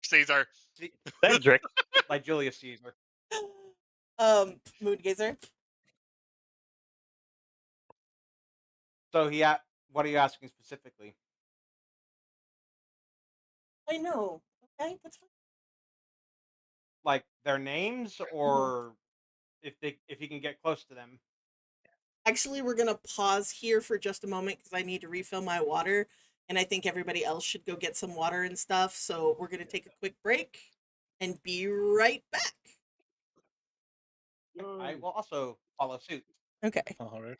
Caesar. See, Cedric. like Julius Caesar. Moongazer. So what are you asking specifically? I know. Okay, that's fine. Like their names, or if you can get close to them? Actually, we're gonna pause here for just a moment because I need to refill my water, and I think everybody else should go get some water and stuff. So we're gonna take a quick break and be right back. I will also follow suit. Okay. All right.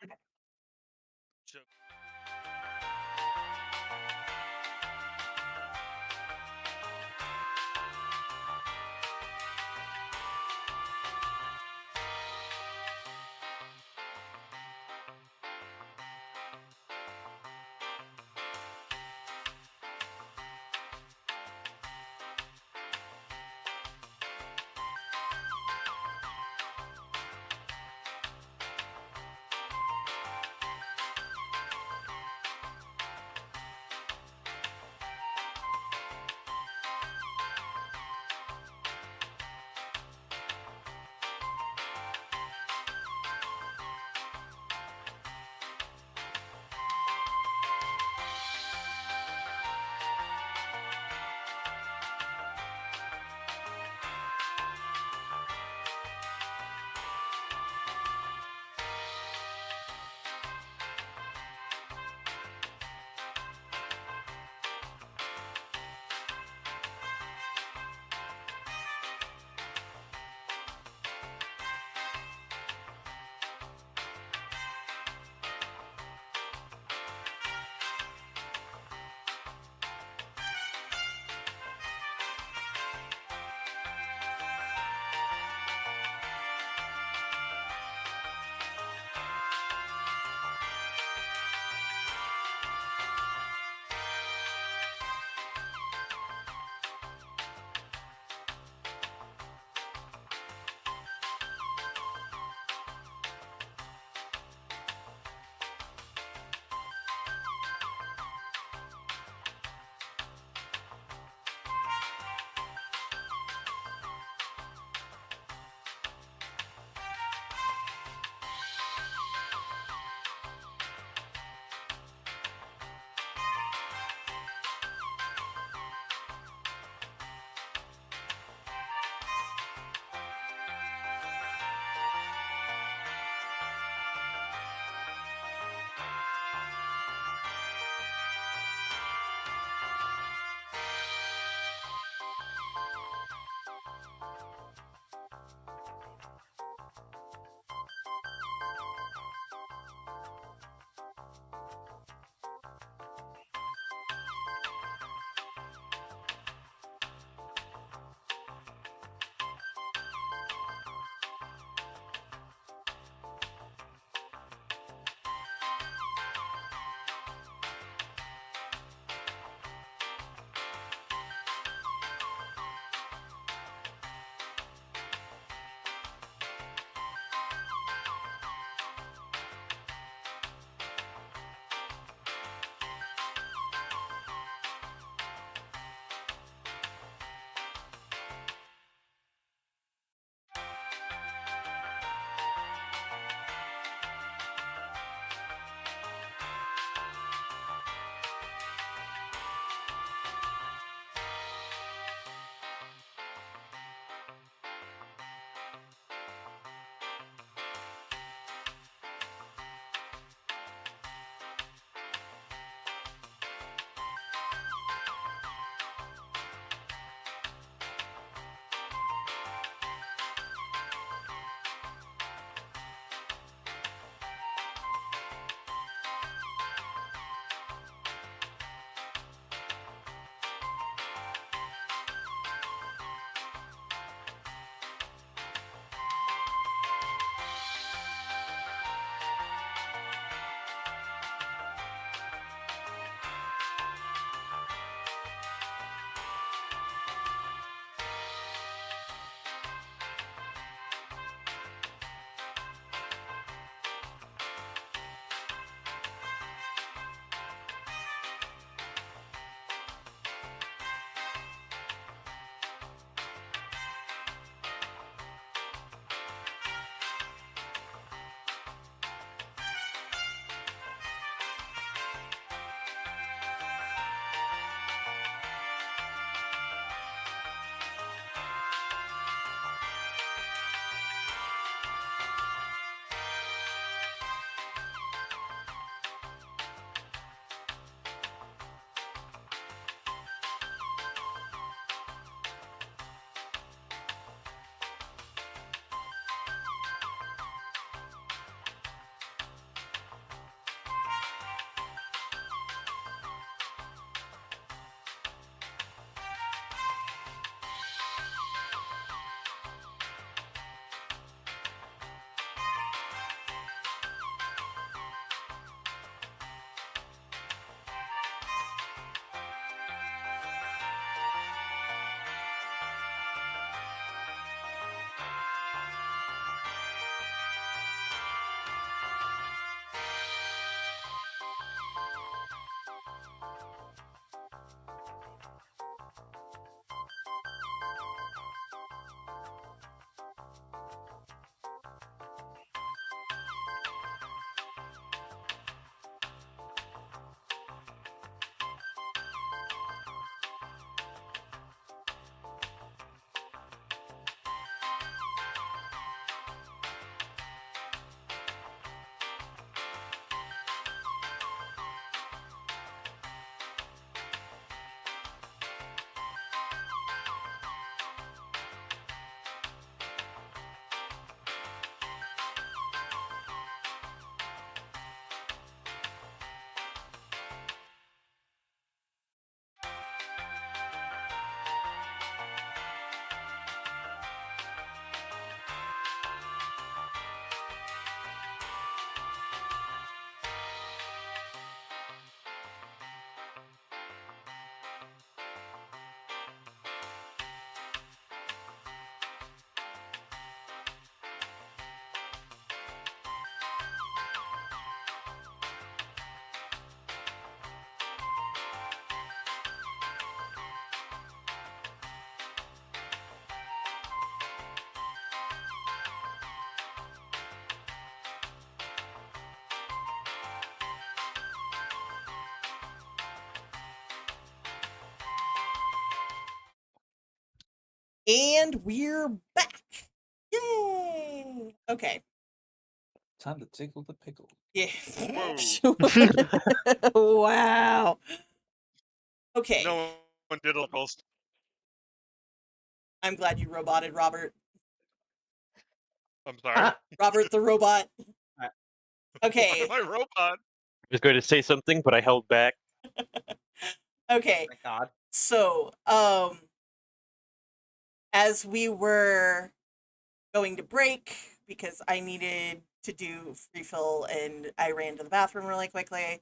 And we're back. Yay! Okay. Time to tickle the pickle. Yeah. Whoa. Wow. Okay. No one did a post. I'm glad you roboted, Robert. I'm sorry. Robert the robot. Uh, Okay. My robot. I was going to say something, but I held back. Okay. Thank God. So, as we were going to break, because I needed to do refill and I ran to the bathroom really quickly,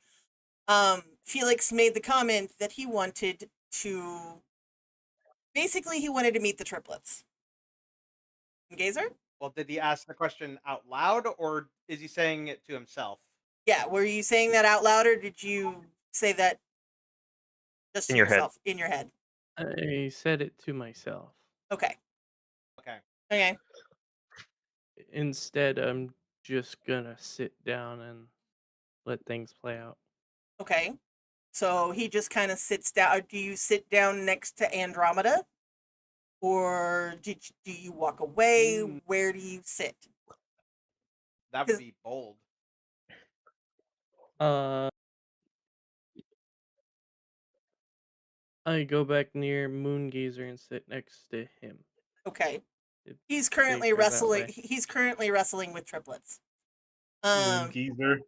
Felix made the comment that he wanted to, basically he wanted to meet the triplets. Gazer? Well, did he ask the question out loud, or is he saying it to himself? Yeah, were you saying that out loud, or did you say that just to In your head. yourself, in your head? I said it to myself. Okay. Okay. Okay. Instead, I'm just gonna sit down and let things play out. Okay. So he just kind of sits down. Do you sit down next to Andromeda? Or do you walk away? Where do you sit? That would be bold. I go back near Moongazer and sit next to him. Okay. It's He's currently safer that wrestling. way. He's currently wrestling with triplets. Moon geezer.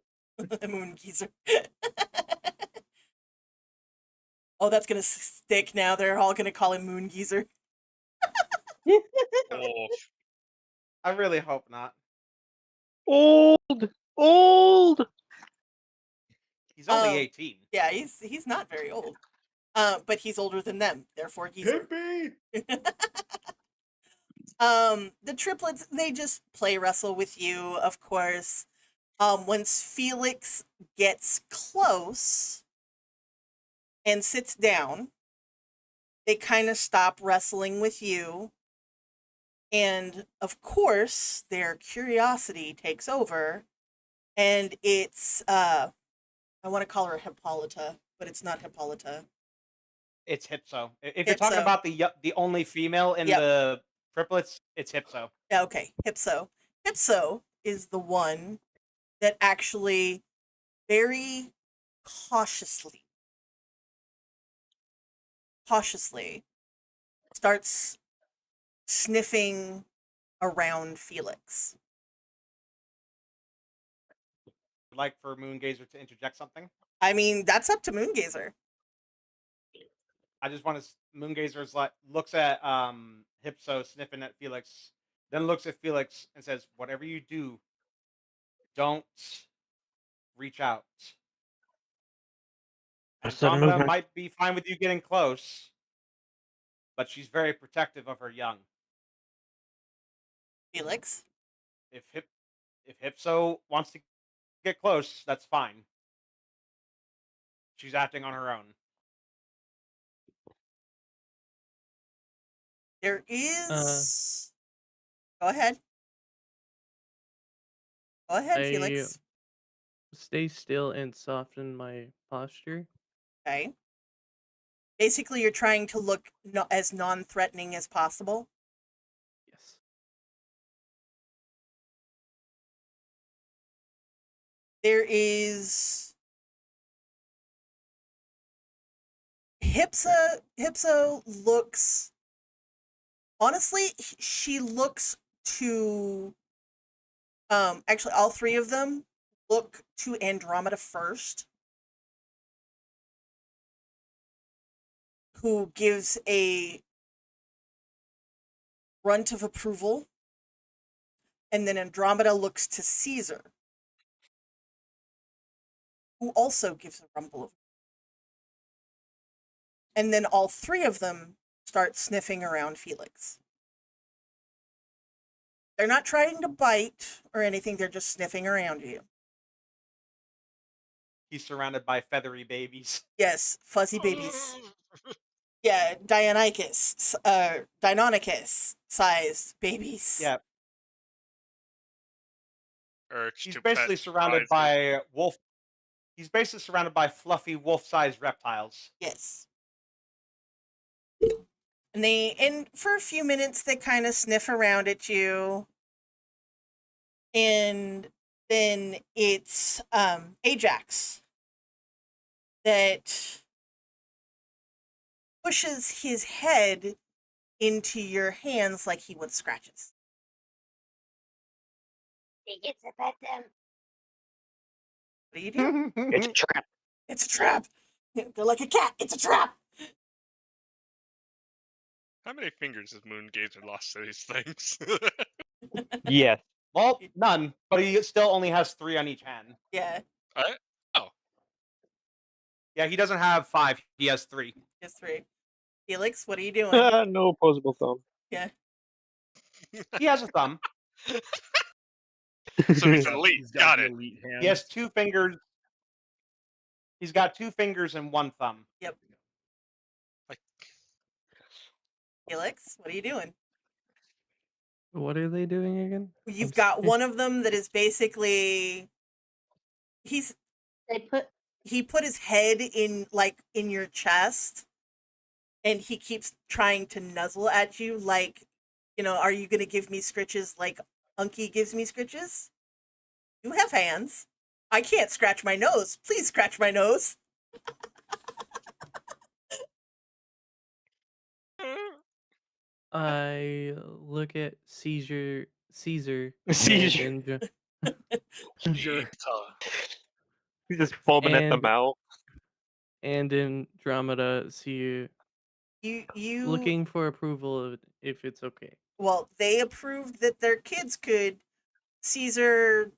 Moon geezer. Oh, that's gonna stick now. They're all gonna call him Moon Geezer. Oh. I really hope not. Old! Old! He's only 18. Yeah, he's not very old. But he's older than them, therefore geezer. The triplets, they just play wrestle with you, of course. Once Felix gets close and sits down, they kind of stop wrestling with you. And of course, their curiosity takes over. And it's, I want to call her Hippolyta, but it's not Hippolyta. It's Hypso. If you're talking Hypso. about the only female in the triplets, it's Hypso. Yeah, okay, Hypso. Hypso is the one that actually very cautiously starts sniffing around Felix. I'd like for Moongazer to interject something. I mean, that's up to Moongazer. I just want to. Moongazer's like looks at Hypso sniffing at Felix, then looks at Felix and says, "Whatever you do, don't reach out. Sudden Andromeda movement. might be fine with you getting close, but she's very protective of her young. Felix? If Hypso wants to get close, that's fine. She's acting on her own." There is... Go ahead. Go ahead, Felix. Stay still and soften my posture. Okay. Basically, you're trying to look as non-threatening as possible. Yes. There is... Hypso looks... Honestly, she looks to... actually, all three of them look to Andromeda first, who gives a grunt of approval, and then Andromeda looks to Caesar, who also gives a rumble of, and then all three of them start sniffing around Felix. They're not trying to bite or anything, they're just sniffing around you. He's surrounded by feathery babies. Yes, fuzzy babies. Yeah, Deinonychus-sized babies. Yeah. Urge He's to basically pet surrounded prizes. by wolf. He's basically surrounded by fluffy wolf-sized reptiles. Yes. And for a few minutes they kind of sniff around at you. And then it's Ajax that pushes his head into your hands like he wants scratches. He gets to pet them. What do you do? It's a trap. It's a trap. They're like a cat. It's a trap. How many fingers has Moongazer lost to these things? Yes. Well, none, but he still only has 3 on each hand. Yeah, Oh, Yeah, he doesn't have 5. He has 3. just 3. Felix, what are you doing? No opposable thumb. Yeah. He has a thumb. so he's elite. He's Got the it. elite hand. He has 2 fingers. He's got 2 fingers and 1 thumb. Yep. Like, Felix, what are you doing? What are they doing again? You've I'm got sorry. one of them that is basically They put he put his head in your chest, and he keeps trying to nuzzle at you like, are you gonna give me scritches like Unky gives me scritches? You have hands. I can't scratch my nose. Please scratch my nose. I look at Caesar, Caesar. and Sure. He's just foaming at the And- mouth. and Andromeda see You looking for approval if it's okay. Well, they approved that their kids could. Caesar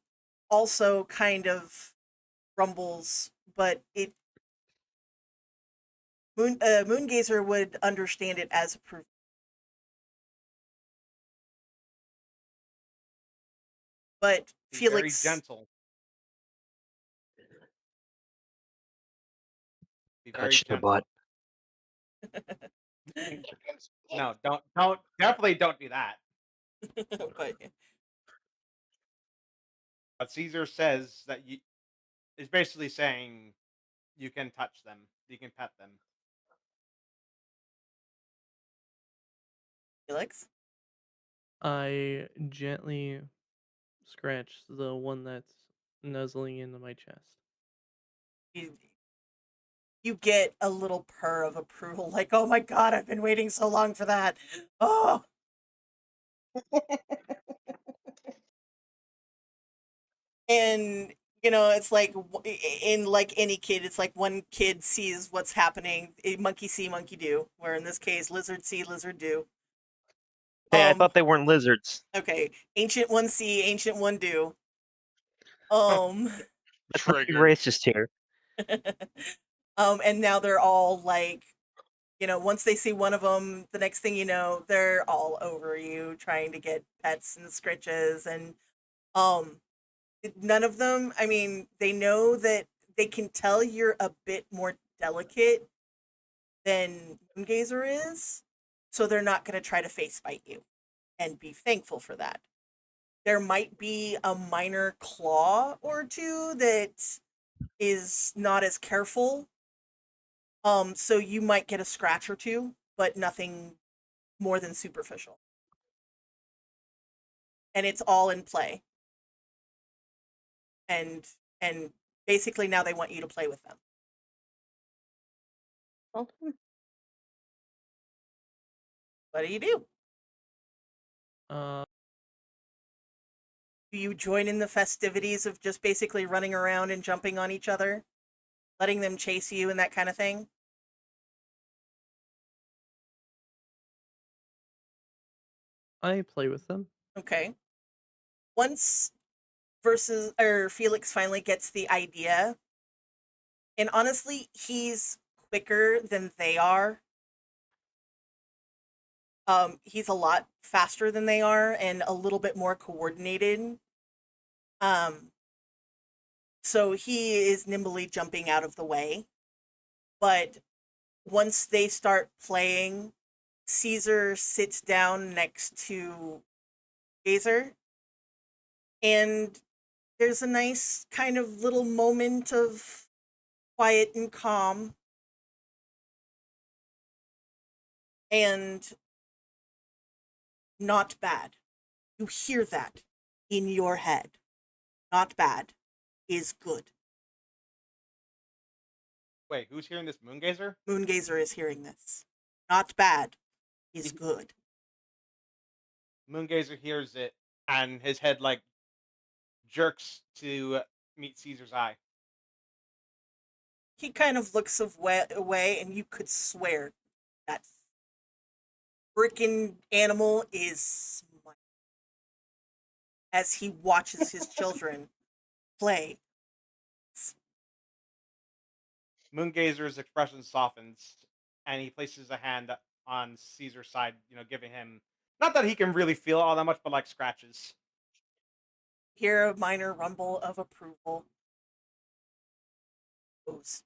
also kind of rumbles, but Moongazer would understand it as approval. But He's Felix, very gentle. Be very Touch the gentle. butt. No, don't, definitely don't do that. but But Caesar says that is basically saying you can touch them, you can pet them. Felix, I gently scratch the one that's nuzzling into my chest. you get a little purr of approval, like, oh my god, I've been waiting so long for that. Oh. And it's like in like any kid, it's like one kid sees what's happening, monkey see, monkey do. Where in this case, lizard see, lizard do. Hey, I thought they weren't lizards. Okay, ancient one see, ancient one do. That's fucking Trigger. racist here. And now they're all like, once they see one of them, the next thing you know, they're all over you trying to get pets and scritches. And none of them, I mean, they know that they can tell you're a bit more delicate than Moongazer is, so they're not going to try to face bite you, and be thankful for that. There might be a minor claw or two that is not as careful, so you might get a scratch or two, but nothing more than superficial. And it's all in play. And basically now they want you to play with them. okay. What do you do? Do you join in the festivities of just basically running around and jumping on each other, letting them chase you and that kind of thing? I play with them. Okay. Once Felix finally gets the idea, and honestly, he's quicker than they are. He's a lot faster than they are and a little bit more coordinated. So he is nimbly jumping out of the way. But once they start playing, Caesar sits down next to Gazer, and there's a nice kind of little moment of quiet and calm. And not bad. You hear that in your head. Not bad is good. Wait, who's hearing this? Moongazer? Moongazer is hearing this. Not bad is good. Moongazer hears it, and his head like jerks to meet Caesar's eye. He kind of looks away, and you could swear that freaking animal is smiling as he watches his children play. Moongazer's expression softens, and he places a hand on Caesar's side, giving him, not that he can really feel all that much, but like scratches. Hear a minor rumble of approval. Nose.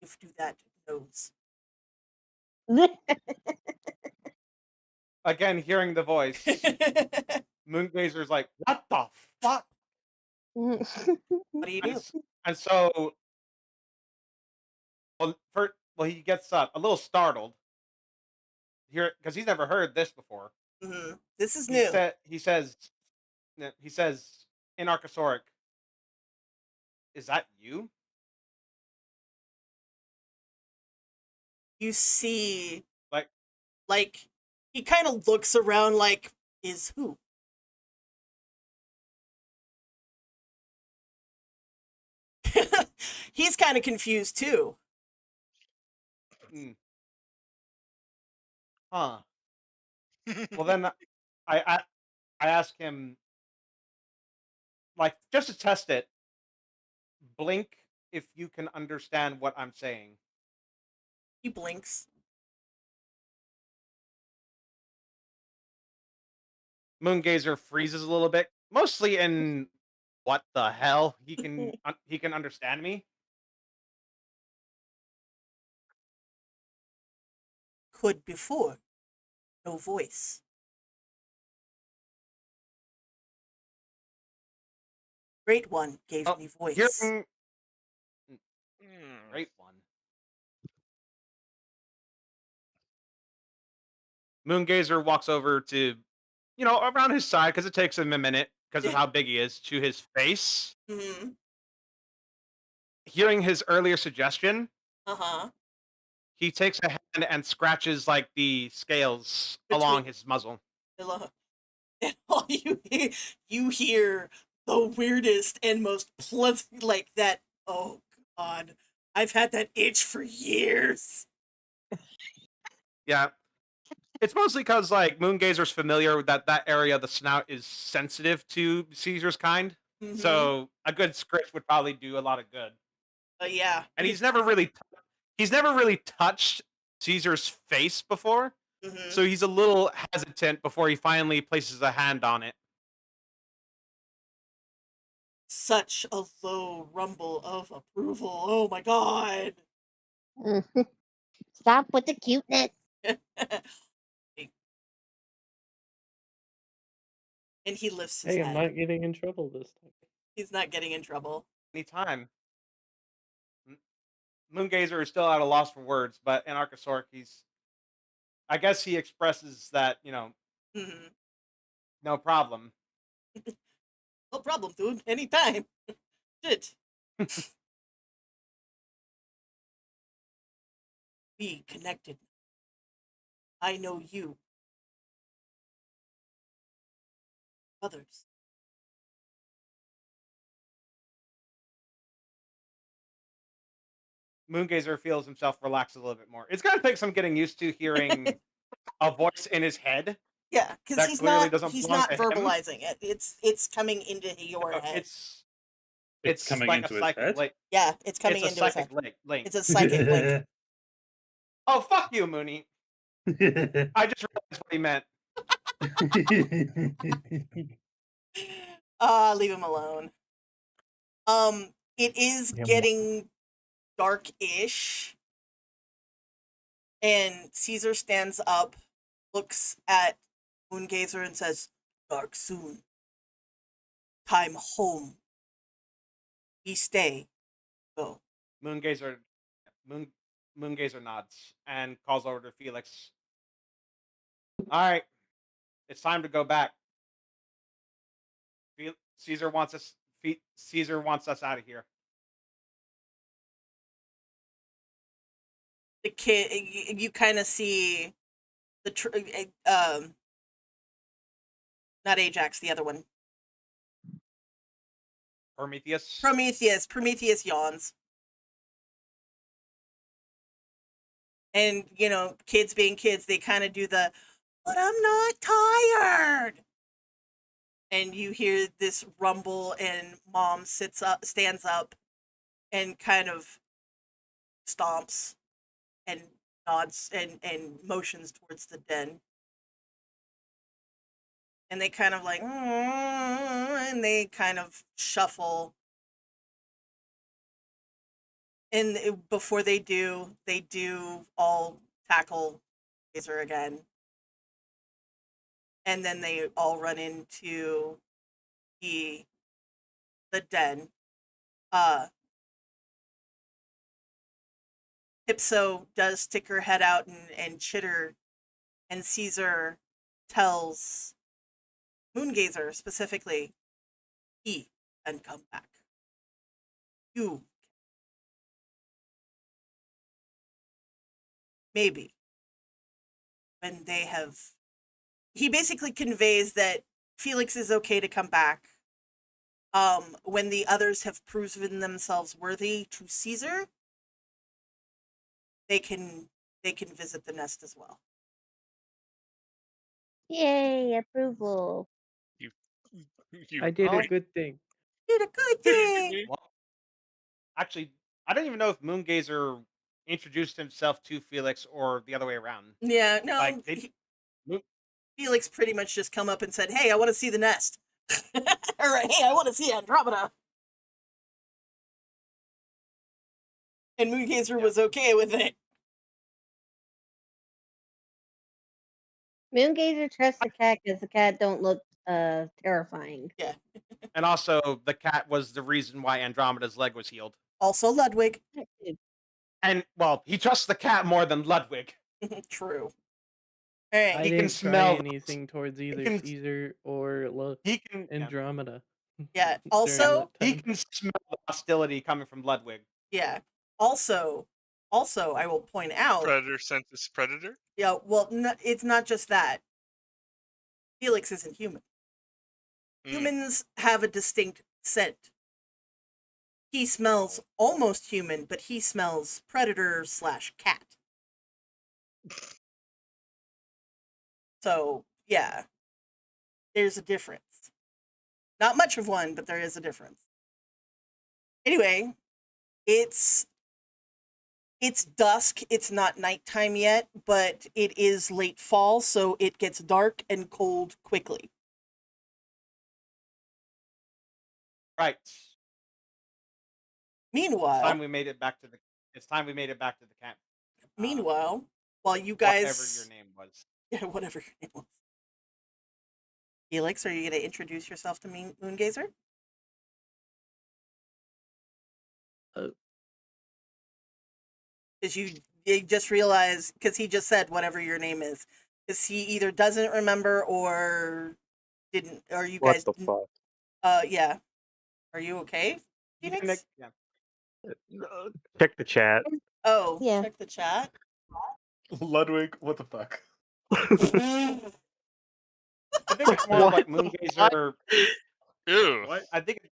If do that, nose. Again, hearing the voice, Moongazer's like, "What the fuck?" What do you do? And so, he gets a little startled here because he's never heard this before. Mm-hmm. This is new. He says in Archosauric, "Is that you?" You see, like he kind of looks around like, is who? He's kind of confused too. Huh. Well, then I ask him, like, just to test it, blink if you can understand what I'm saying. He blinks. Moongazer freezes a little bit, mostly in what the hell he can understand me. Could before, no voice. Great One gave me voice. Great One. Moongazer walks over to, around his side, because it takes him a minute because of how big he is, to his face. Mm-hmm. Hearing his earlier suggestion, Uh-huh. he takes a hand and scratches like the scales along his muzzle. And all you hear the weirdest and most pleasant, like that. Oh God, I've had that itch for years. Yeah. It's mostly because, like, Moongazer's familiar with that area of the snout is sensitive to Caesar's kind. Mm-hmm. So a good scratch would probably do a lot of good. Yeah. And he's never really touched Caesar's face before. Mm-hmm. So he's a little hesitant before he finally places a hand on it. Such a low rumble of approval. Oh my God. Stop with the cuteness. And he lifts his Hey, head. I'm not getting in trouble this time. He's not getting in trouble. Anytime. Moongazer is still at a loss for words, but in Archosauric, I guess he expresses that, Mm-hmm. no problem. No problem, dude. Anytime. Shit. Be connected. I know you. Others. Moongazer feels himself relax a little bit more. It's gonna take some getting used to hearing a voice in his head. Yeah, because he's not verbalizing it. It's coming into your head. It's coming like into a his psychic head? link. Yeah, it's coming into his head. Link. It's a psychic link. Oh, fuck you, Mooney. I just realized what he meant. Leave him alone. It is getting dark-ish. And Caesar stands up, looks at Moongazer and says, "Dark soon. Time home. We stay. Go." Moongazer nods and calls over to Felix. All right, it's time to go back. Caesar wants us. Caesar wants us out of here. The kid, you kind of see the not Ajax, the other one, Prometheus. Prometheus yawns. And, kids being kids, they kind of do the, but I'm not tired. And you hear this rumble, and mom stands up, and kind of stomps and nods and motions towards the den. And they kind of like, and they kind of shuffle. And before they do all tackle Laser again. And then they all run into the den. Hypso does stick her head out and chitter, and Caesar tells Moongazer specifically, he can come back. You. Maybe. When they have... He basically conveys that Felix is okay to come back. When the others have proven themselves worthy to Caesar, they can visit the nest as well. Yay, approval. I did a good thing. Did a good thing. Well, actually, I don't even know if Moongazer introduced himself to Felix or the other way around. Yeah, no. Like, Felix pretty much just come up and said, "Hey, I want to see the nest." Or, "Hey, I want to see Andromeda." And Moongazer was okay with it. Moongazer trusts the cat because the cat don't look terrifying. Yeah. And also, the cat was the reason why Andromeda's leg was healed. Also Ludwig. And, well, he trusts the cat more than Ludwig. True. Hey, I he didn't can smell anything towards either can- Caesar or Andromeda. Yeah. during Also, that he time. can smell the hostility coming from Ludwig. yeah. Also, I will point out. Predator senses predator. Yeah. Well, it's not just that. Felix isn't human. Humans have a distinct scent. He smells almost human, but he smells predator/cat. So, yeah. There's a difference. Not much of one, but there is a difference. Anyway, it's dusk. It's not nighttime yet, but it is late fall, so it gets dark and cold quickly. Right. Meanwhile, It's time we made it back to the camp. Meanwhile, while you guys... Whatever your name was. Yeah, whatever your name was. Felix, are you going to introduce yourself to Moongazer? Because you just realized, because he just said whatever your name is. Because he either doesn't remember or didn't, or you guys... What the fuck? Yeah. Are you okay, Phoenix? Yeah. Check the chat. Oh, yeah. Check the chat. Ludwig, what the fuck? I think it's more like Moongazer. Ew. What? I think it's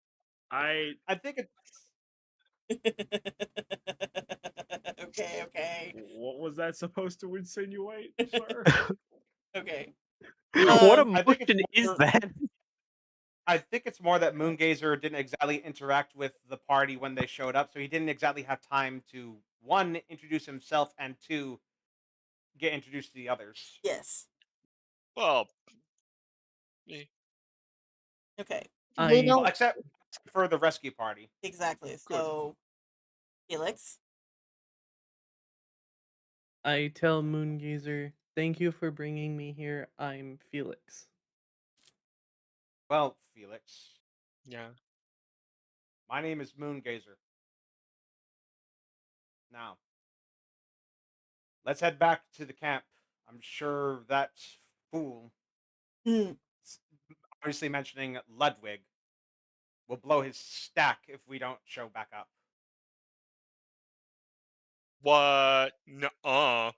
Okay. What was that supposed to insinuate, sir? Okay. What I think it's emotion is more- that? I think it's more that Moongazer didn't exactly interact with the party when they showed up, so he didn't exactly have time to, one, introduce himself, and two, get introduced to the others. Yes. Well, Okay. We don't. Well, except for the rescue party. Exactly. So, Felix? I tell Moongazer, thank you for bringing me here. I'm Felix. Well, Felix, yeah. my name is Moongazer. Now, let's head back to the camp. I'm sure that fool, Mm. obviously mentioning Ludwig, will blow his stack if we don't show back up. What? Nuh-uh.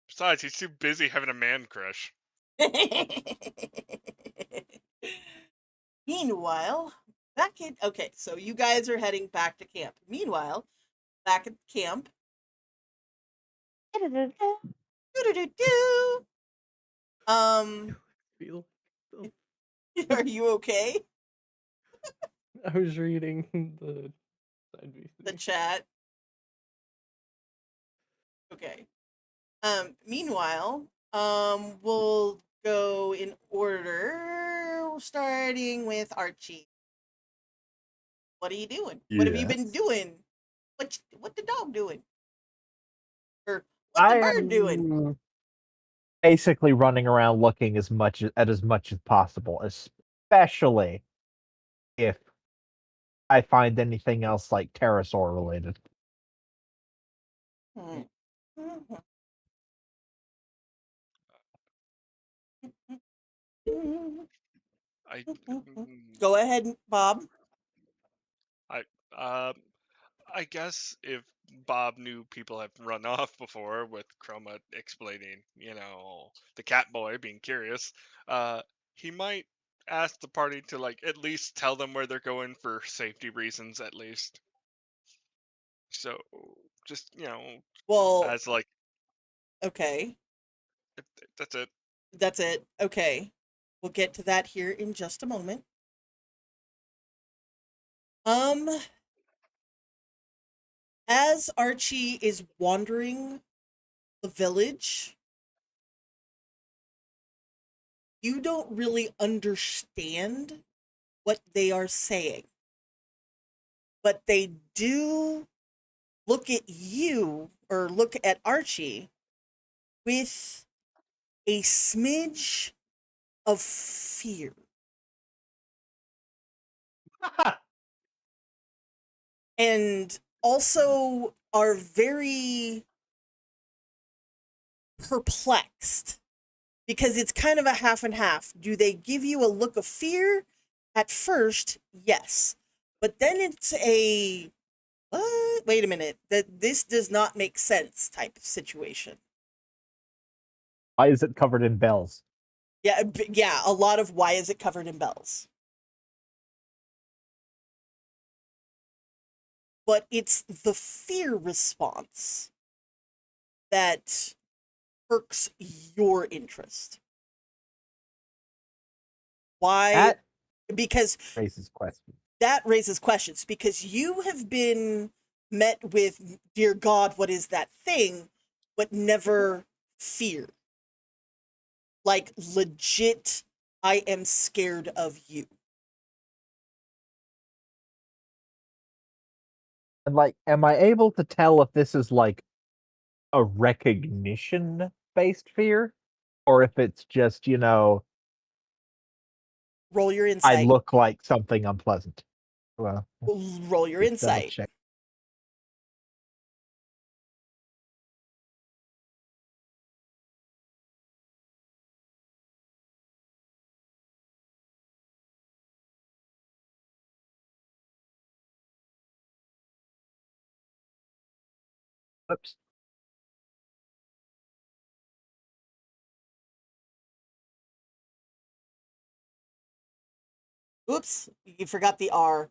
Besides, he's too busy having a man crush. Meanwhile, back in okay, so you guys are heading back to camp. Meanwhile, back at camp. Do-do-do-do. Feel- oh, Are you okay? I was reading the side view The thing. chat. Okay. Meanwhile, we'll go in order, starting with Archie. What are you doing? What have you been Yes. doing? What the dog doing? Or what the I bird doing? am basically running around looking as much as possible, especially if I find anything else like pterosaur related. Hmm. I, Go ahead, Bob. um, I guess if Bob knew people have run off before with Chroma explaining, the cat boy being curious, he might ask the party to like at least tell them where they're going for safety reasons at least. So just, Well, as like okay. that's it. That's it. Okay. We'll get to that here in just a moment. As Archie is wandering the village, you don't really understand what they are saying. But they do look at you, or look at Archie, with a smidge of fear. And also are very perplexed because it's kind of a half and half. Do they give you a look of fear? At first, yes. But then it's a, what? Wait a minute, that this does not make sense type of situation. Why is it covered in bells? Yeah, a lot of why is it covered in bells? But it's the fear response that perks your interest. Why? That Because raises questions. that raises questions because you have been met with, dear God, what is that thing? But never fear. Like legit, I am scared of you. And like, am I able to tell if this is like a recognition based fear? Or if it's just, Roll your I insight. look like something unpleasant. Well, Roll your let's double insight. check. Oops. Oops, you forgot the R.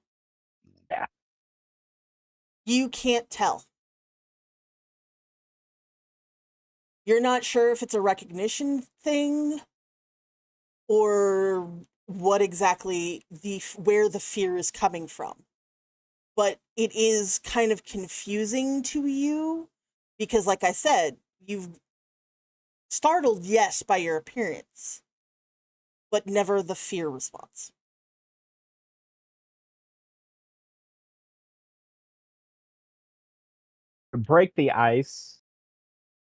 Yeah. You can't tell. You're not sure if it's a recognition thing or what exactly where the fear is coming from. But it is kind of confusing to you because, like I said, you've startled, yes, by your appearance, but never the fear response. To break the ice,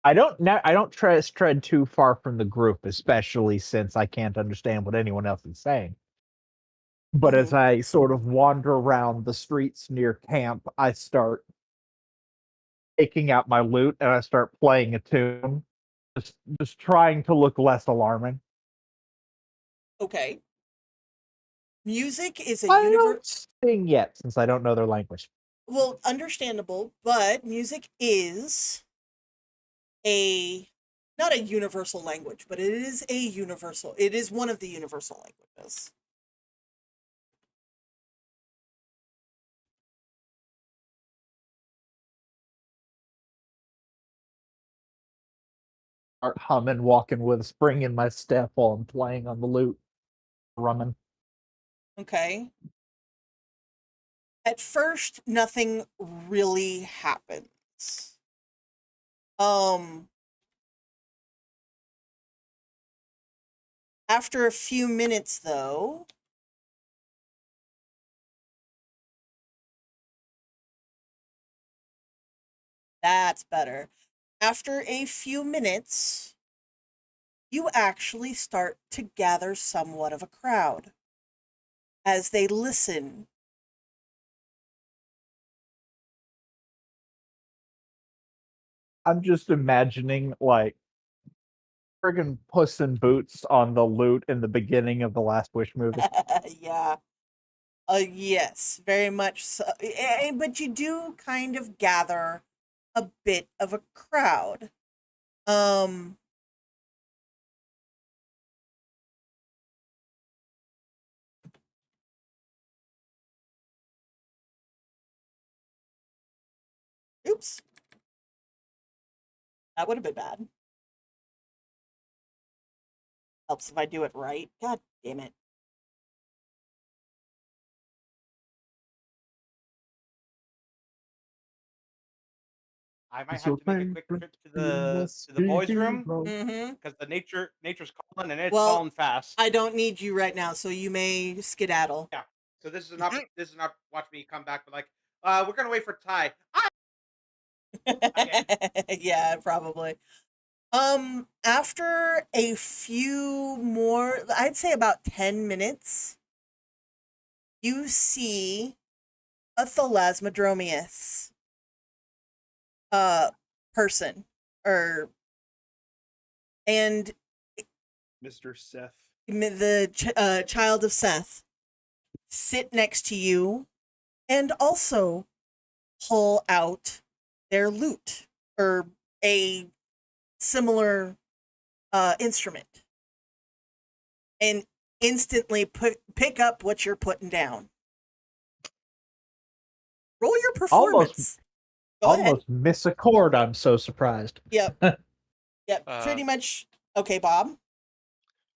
I don't tread too far from the group, especially since I can't understand what anyone else is saying. But as I sort of wander around the streets near camp, I start taking out my lute and I start playing a tune. Just trying to look less alarming. Okay. Music is a I universe. don't sing yet since I don't know their language. Well, understandable, but music is not a universal language, but it is it is one of the universal languages. Start humming, walking with a spring in my step while I'm playing on the lute, rumming. Okay. At first, nothing really happens. After a few minutes, though, that's better. After a few minutes, you actually start to gather somewhat of a crowd as they listen. I'm just imagining like friggin' Puss in Boots on the lute in the beginning of the Last Wish movie. Yeah. Yes, very much so. But you do kind of gather a bit of a crowd. Oops. That would have been bad. Helps if I do it right. God damn it. I might have to make a quick trip to the boys' room Mm-hmm. because the nature's calling and it's Well, calling fast. I don't need you right now, so you may skedaddle. Yeah. So this is not watch me come back, but like, we're gonna wait for Ty. Yeah, probably. After a few more, I'd say about 10 minutes, you see a Thalasmodromius person and Mr. Seth. the child of Seth sit next to you and also pull out their lute or a similar instrument and instantly pick up what you're putting down. Roll your performance. Almost miss a chord. I'm so surprised. Yep. Yep. Pretty much. Okay, Bob.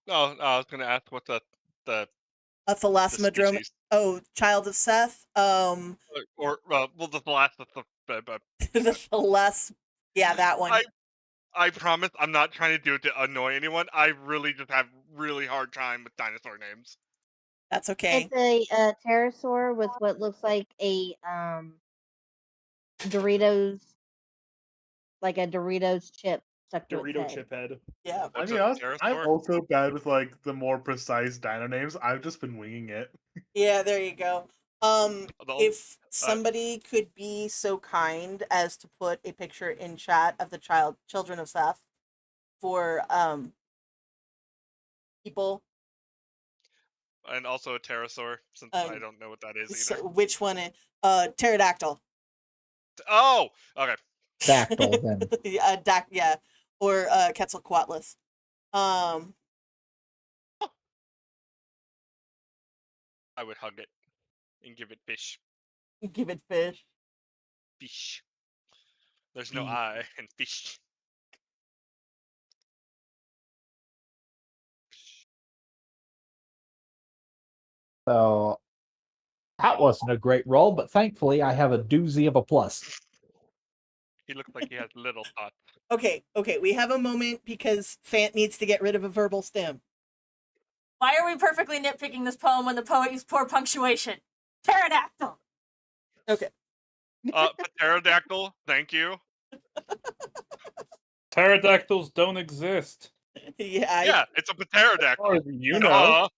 No, I was gonna ask what the A Thalasmodromius. Oh, child of Seth. well, the last of the The Thalas. Yeah, that one. I promise I'm not trying to do it to annoy anyone. I really just have really hard time with dinosaur names. That's okay. It's a pterosaur with what looks like a Doritos, like a Doritos chip stuck to its Dorito head. chip head. Yeah. I mean, I'm also bad with like the more precise dino names. I've just been winging it. Yeah, there you go. If somebody could be so kind as to put a picture in chat of the children of Seth for people. And also a pterosaur, since I don't know what that is either. So which one? Pterodactyl. Oh, okay. Dactyl then. Yeah, or Quetzalcoatlus. I would hug it and give it fish. Give it fish. Fish. There's no I in fish. So that wasn't a great roll, but thankfully I have a doozy of a plus. He looks like he has little thoughts. Okay, we have a moment because Fant needs to get rid of a verbal stem. Why are we perfectly nitpicking this poem when the poet used poor punctuation? Pterodactyl. Okay. Pterodactyl, thank you. Pterodactyls don't exist. Yeah, it's a pterodactyl. You know.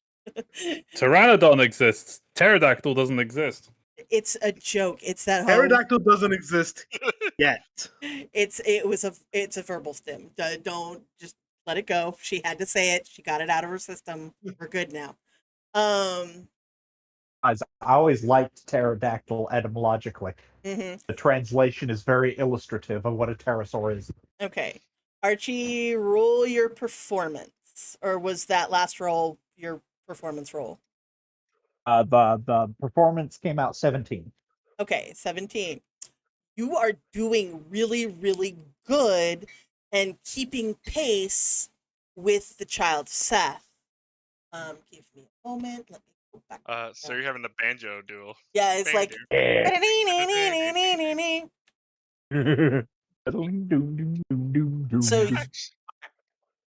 Pteranodon exists. Pterodactyl doesn't exist. it's a joke. It's that whole. Pterodactyl doesn't exist yet. It's a verbal stim. Don't just let it go. She had to say it. She got it out of her system. We're good now. I always liked pterodactyl etymologically. Mhm. The translation is very illustrative of what a pterosaur is. Okay. Archie, roll your performance. Or was that last roll your performance roll? The performance came out 17. Okay, 17. You are doing really, really good and keeping pace with the child Seth. Give me a moment. Let me go back. So you're having the banjo duel. Yeah, it's like.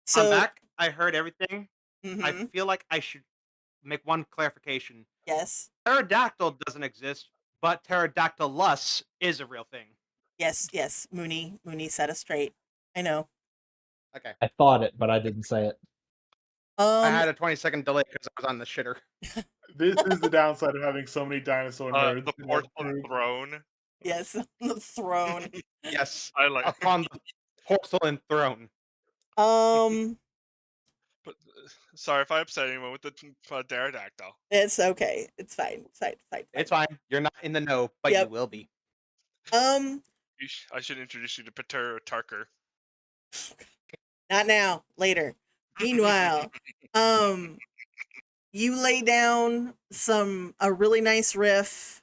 So, I'm back. I heard everything. I mhm. feel like I should make one clarification. Yes. Pterodactyl doesn't exist, but pterodactylus is a real thing. Yes. Mooney set us straight. I know. Okay. I thought it, but I didn't say it. I had a 20-second delay because I was on the shitter. This is the downside of having so many dinosaur nerds. The in that porcelain group. throne. Yes, the throne. Yes, I like upon the porcelain throne. But sorry if I upset anyone with the pterodactyl. It's okay. It's fine. It's fine. You're not in the know, but you will be. I should introduce you to Tarker. Not now. Later. Meanwhile, you lay down a really nice riff,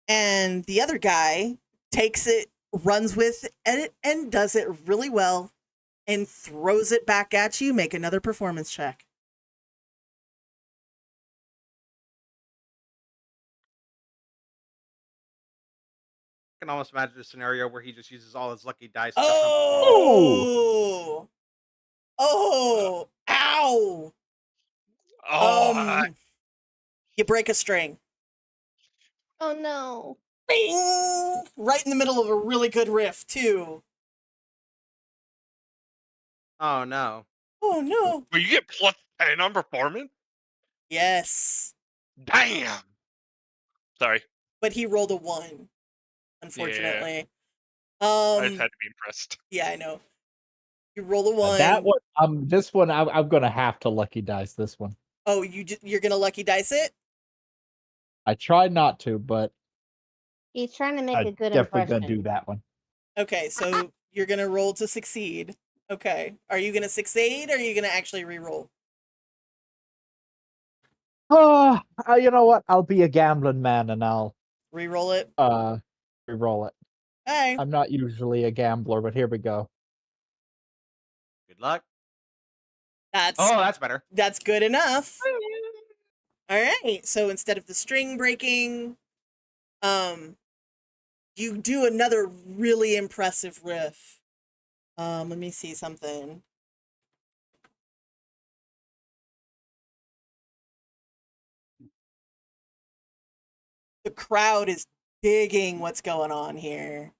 and the other guy takes it, runs with it, and does it really well, and throws it back at you. Make another performance check. I can almost imagine a scenario where he just uses all his lucky dice. Oh! Ow! You break a string. Oh no. Bing! Right in the middle of a really good riff, too. Oh no. Oh no. Well, you get plus 10 on performance? Yes. Damn! Sorry. But he rolled a 1, unfortunately. I just had to be impressed. Yeah, I know. You roll a 1. That one, this one, I'm gonna have to lucky dice this one. Oh, you're gonna lucky dice it? I tried not to, but He's trying to make I'm a good definitely impression. gonna do that one. Okay, so you're gonna roll to succeed. Okay. Are you gonna succeed or are you gonna actually re-roll? You know what? I'll be a gambling man and I'll re-roll it. Re-roll it. Okay. I'm not usually a gambler, but here we go. Good luck. That's better. That's good enough. All right. So instead of the string breaking, you do another really impressive riff. Let me see something. The crowd is digging what's going on here.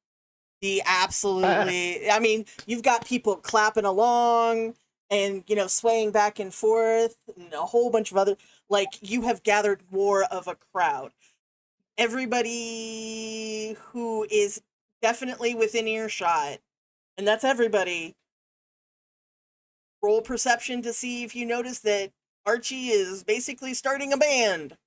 I mean, you've got people clapping along and, swaying back and forth and a whole bunch of other, you have gathered more of a crowd. Everybody who is definitely within earshot, and that's everybody, roll perception to see if you notice that Archie is basically starting a band.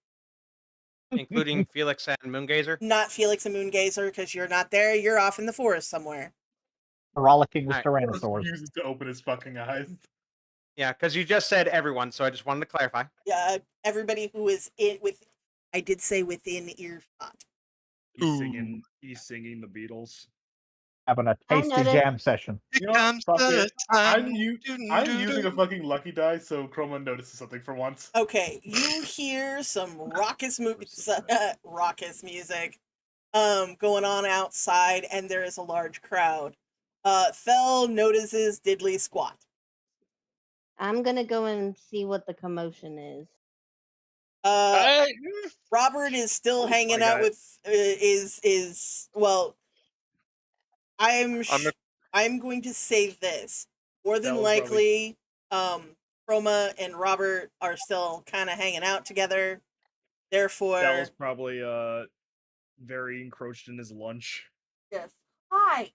Including Felix and Moongazer? Not Felix and Moongazer, because you're not there. You're off in the forest somewhere. Frolicking with Tyrannosaurs. Uses to open his fucking eyes. Yeah, because you just said everyone, so I just wanted to clarify. Yeah, everybody who is I did say within earshot. He's singing the Beatles. Having a tasty jam session. You know, I'm using a fucking lucky die, so Chroma notices something for once. Okay, you hear some raucous music going on outside, and there is a large crowd. Fell notices Diddley squat. I'm gonna go and see what the commotion is. Robert is still hanging out with I'm going to say this. More than likely, Chroma and Robert are still kind of hanging out together. Therefore, That was probably very encroached in his lunch. yes. Hi,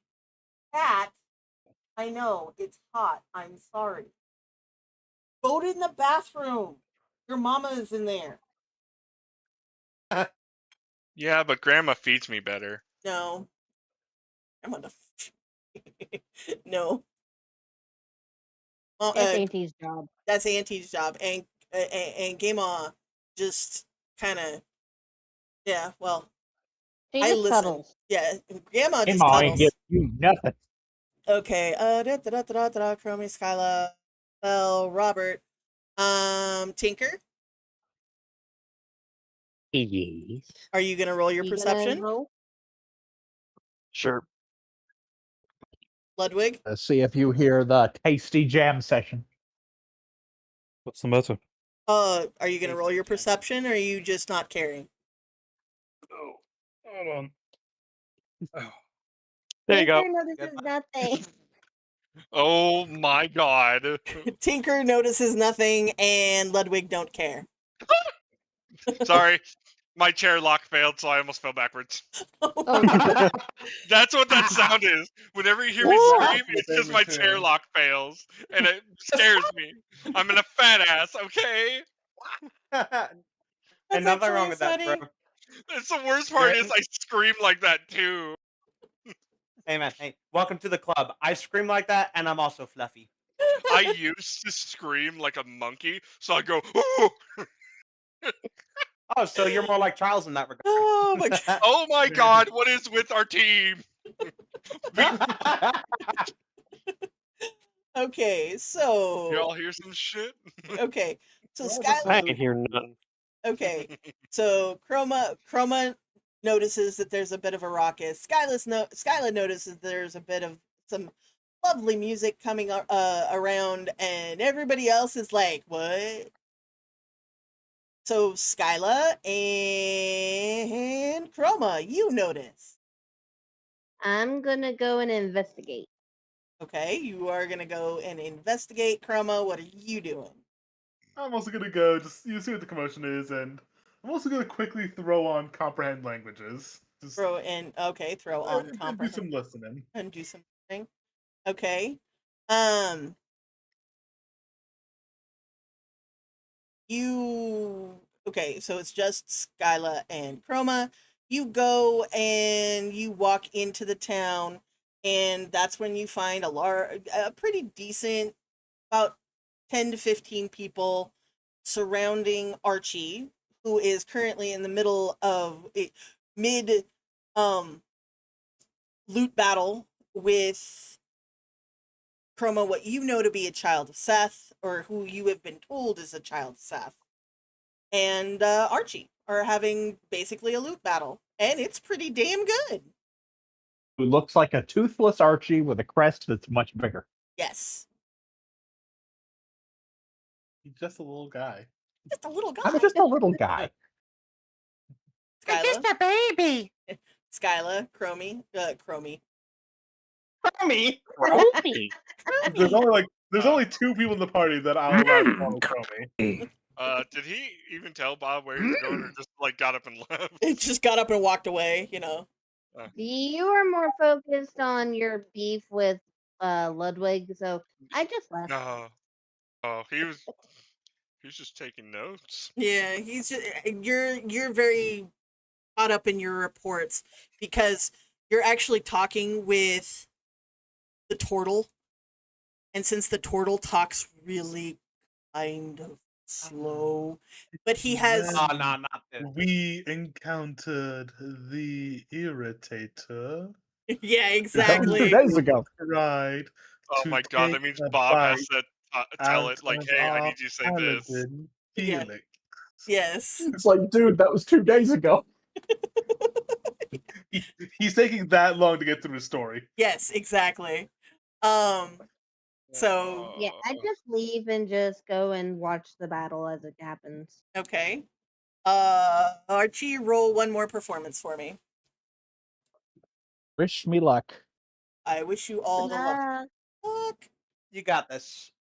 cat. I know it's hot. I'm sorry. Go to the bathroom. Your mama is in there. Yeah, but Grandma feeds me better. No. I'm on the. No. That's Auntie's job. That's Auntie's job, and Gama just kind of, yeah. Well, She I just listen. cuddles. Yeah, Grandma just Grandma ain't cuddles. give you nothing. Okay. Chromie, Skyla, Bell, Robert, Tinker. Yes. Are you gonna roll your You gonna perception? roll? Sure. Ludwig. Let's see if you hear the tasty jam session. What's the matter? Are you gonna roll your perception, or are you just not caring? Oh, hold on. Oh. There you go. Tinker notices nothing. Oh my god. Tinker notices nothing, and Ludwig don't care. Sorry. My chair lock failed, so I almost fell backwards. Oh no. That's what that sound is. Whenever you hear me Woo! scream, The it's because same my too. chair lock fails. And it scares me. I'm in a fat ass, okay? And nothing wrong with that, funny. bro. That's the worst part is I scream like that too. Hey man, hey, welcome to the club. I scream like that, and I'm also fluffy. I used to scream like a monkey, so I go, ooh! Oh, so you're more like Charles in that regard. Oh my god. Oh my god, what is with our team? Okay, so Y'all hear some shit? okay, so Well, Skylar. I ain't hear nothing. Okay, so Chroma notices that there's a bit of a raucous. Skyla notices there's a bit of some lovely music coming around, and everybody else is like, "What?" So Skyla and Chroma, you notice. I'm gonna go and investigate. Okay, you are gonna go and investigate. Chroma, what are you doing? I'm also gonna go just see what the commotion is, and I'm also gonna quickly throw on comprehend languages. Just Throw on and do comprehend some listening. and do something. Okay. Okay, so it's just Skyla and Chroma. You go and you walk into the town, and that's when you find a pretty decent, about 10 to 15 people surrounding Archie, who is currently in the middle of a mid loot battle with Chroma, what you know to be a child of Seth, or who you have been told is a child of Seth, and Archie are having basically a loot battle, and it's pretty damn good. Who looks like a toothless Archie with a crest that's much bigger. Yes, He's just a little guy. just a little guy. I'm just a little guy. Skyla, just a baby. Skyla, Chromie. Me? Romy. There's only two people in the party that I'll allow to call Chromie. Did he even tell Bob where he was going, or just like got up and left? It just got up and walked away, you know. You are more focused on your beef with Ludwig, so I just left. No. Oh, he was just taking notes. Yeah, he's just you're very caught up in your reports because you're actually talking with the turtle, and since the turtle talks really kind of slow, but he has Oh, no, not this. We encountered the irritator. yeah, That was exactly. 2 days ago. Tried Oh to my god, that take means a Bob has bite to tell out it, like, of hey, I our need you to say this. paladin, Yeah. Felix. Yes. It's like, dude, that was 2 days ago. He's taking that long to get through his story. Yes, exactly. So Yeah, I just leave and just go and watch the battle as it happens. okay. Archie, roll one more performance for me. Wish me luck. I wish you all the luck. You got this.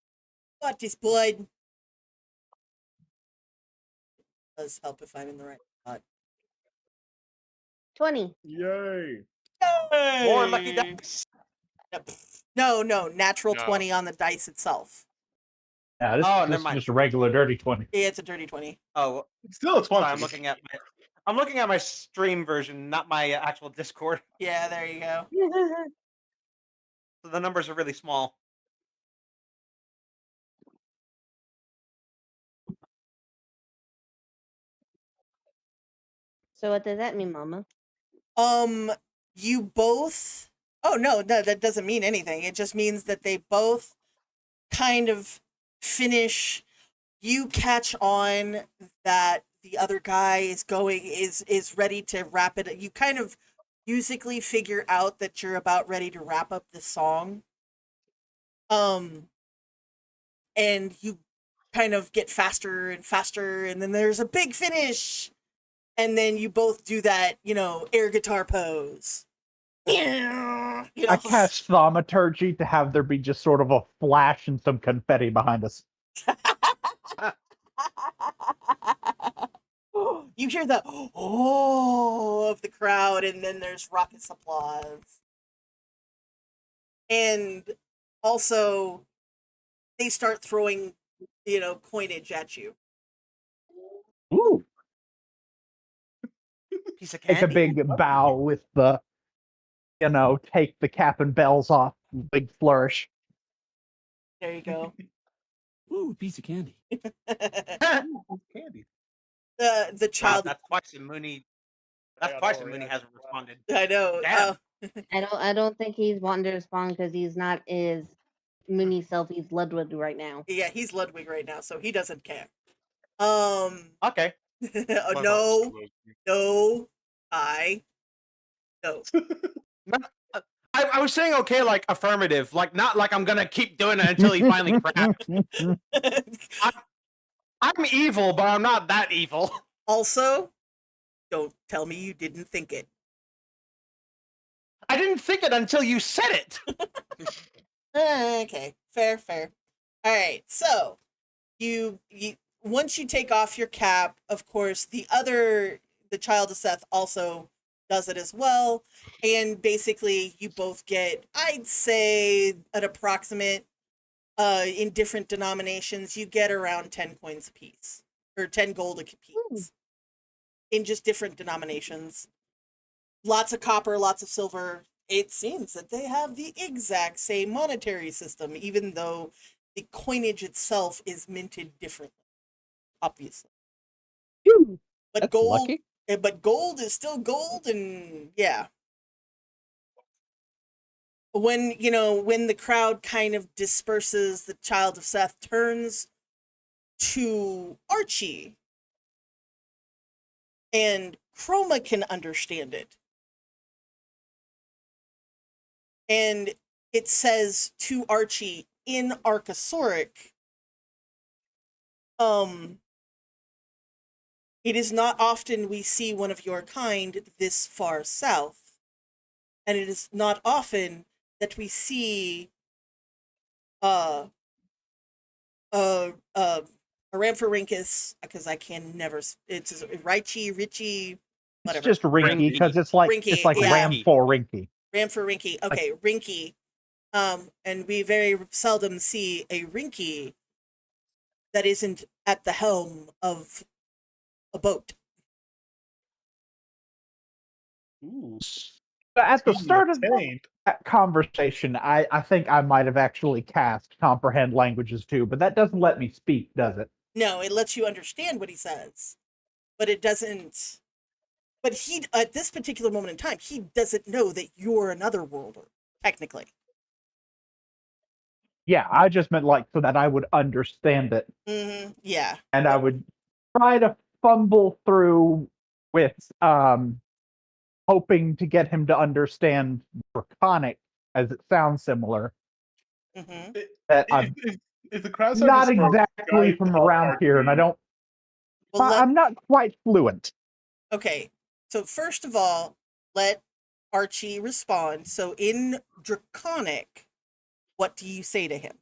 Got this, bud. does help if I'm in the right spot. 20. Yay! More lucky Yay! dice. No, natural No. 20 on the dice itself. Yeah, this, Oh, this never is mind. just a regular dirty 20. Yeah, it's a dirty 20. Oh, Still a 20. sorry, I'm looking at my stream version, not my actual Discord. Yeah, there you go. So the numbers are really small. So what does that mean, Mama? You both. Oh no, that doesn't mean anything. It just means that they both kind of finish. You catch on that the other guy is ready to wrap it. You kind of musically figure out that you're about ready to wrap up the song. And you kind of get faster and faster, and then there's a big finish. And then you both do that, air guitar pose. I cast thaumaturgy to have there be just sort of a flash and some confetti behind us. You hear the oh of the crowd, and then there's raucous applause. And also, they start throwing, coinage at you. Ooh. Piece of Take a candy. big bow with the, take the cap and bells off. Big flourish. There you go. Ooh, piece of candy. Candy. The Wow, child. that's twice and Mooney. That's Yeah, twice no and Mooney reaction. hasn't responded. I know. Damn. I don't think he's wanting to respond because he's not his Mooney self. He's Ludwig right now. Yeah, he's Ludwig right now, so he doesn't care. Okay. No. No. I was saying okay, like affirmative, like not like I'm gonna keep doing it until he finally cracks. I'm evil, but I'm not that evil. Also, don't tell me you didn't think it. I didn't think it until you said it. Okay, fair. All right, so you once you take off your cap, of course, the child of Seth also does it as well, and basically you both get, I'd say, an approximate, in different denominations, you get around 10 coins apiece, or 10 gold apiece, in just different denominations. Lots of copper, lots of silver. It seems that they have the exact same monetary system, even though the coinage itself is minted differently, obviously. But That's gold, lucky. but gold is still gold, and yeah. When the crowd kind of disperses, the child of Seth turns to Archie, and Chroma can understand it. And it says to Archie in Archosauric, it is not often we see one of your kind this far south, and it is not often that we see Aramphorhynchus, because I can never. It's Rhynchie, It's whatever. just Rhynchie because it's like Rhynchie, yeah. Ram for Rhynchie. Rhynchie. Okay, Rhynchie. And we very seldom see a Rhynchie that isn't at the helm of a boat. Ooh. But at the Speaking start of obtained, that conversation, I think I might have actually cast comprehend languages too, but that doesn't let me speak, does it? No, it lets you understand what he says, but it doesn't. But he, at this particular moment in time, he doesn't know that you're another worlder, technically. Yeah, I just meant like so that I would understand it. Mm-hmm. Yeah. And I would try to fumble through with hoping to get him to understand Draconic, as it sounds similar. Mm-hmm. That I'm if the crowd not started to start exactly guide from help around here, and I Archie, don't. Well, I'm not quite fluent. Okay, so first of all, let Archie respond. So in Draconic, what do you say to him?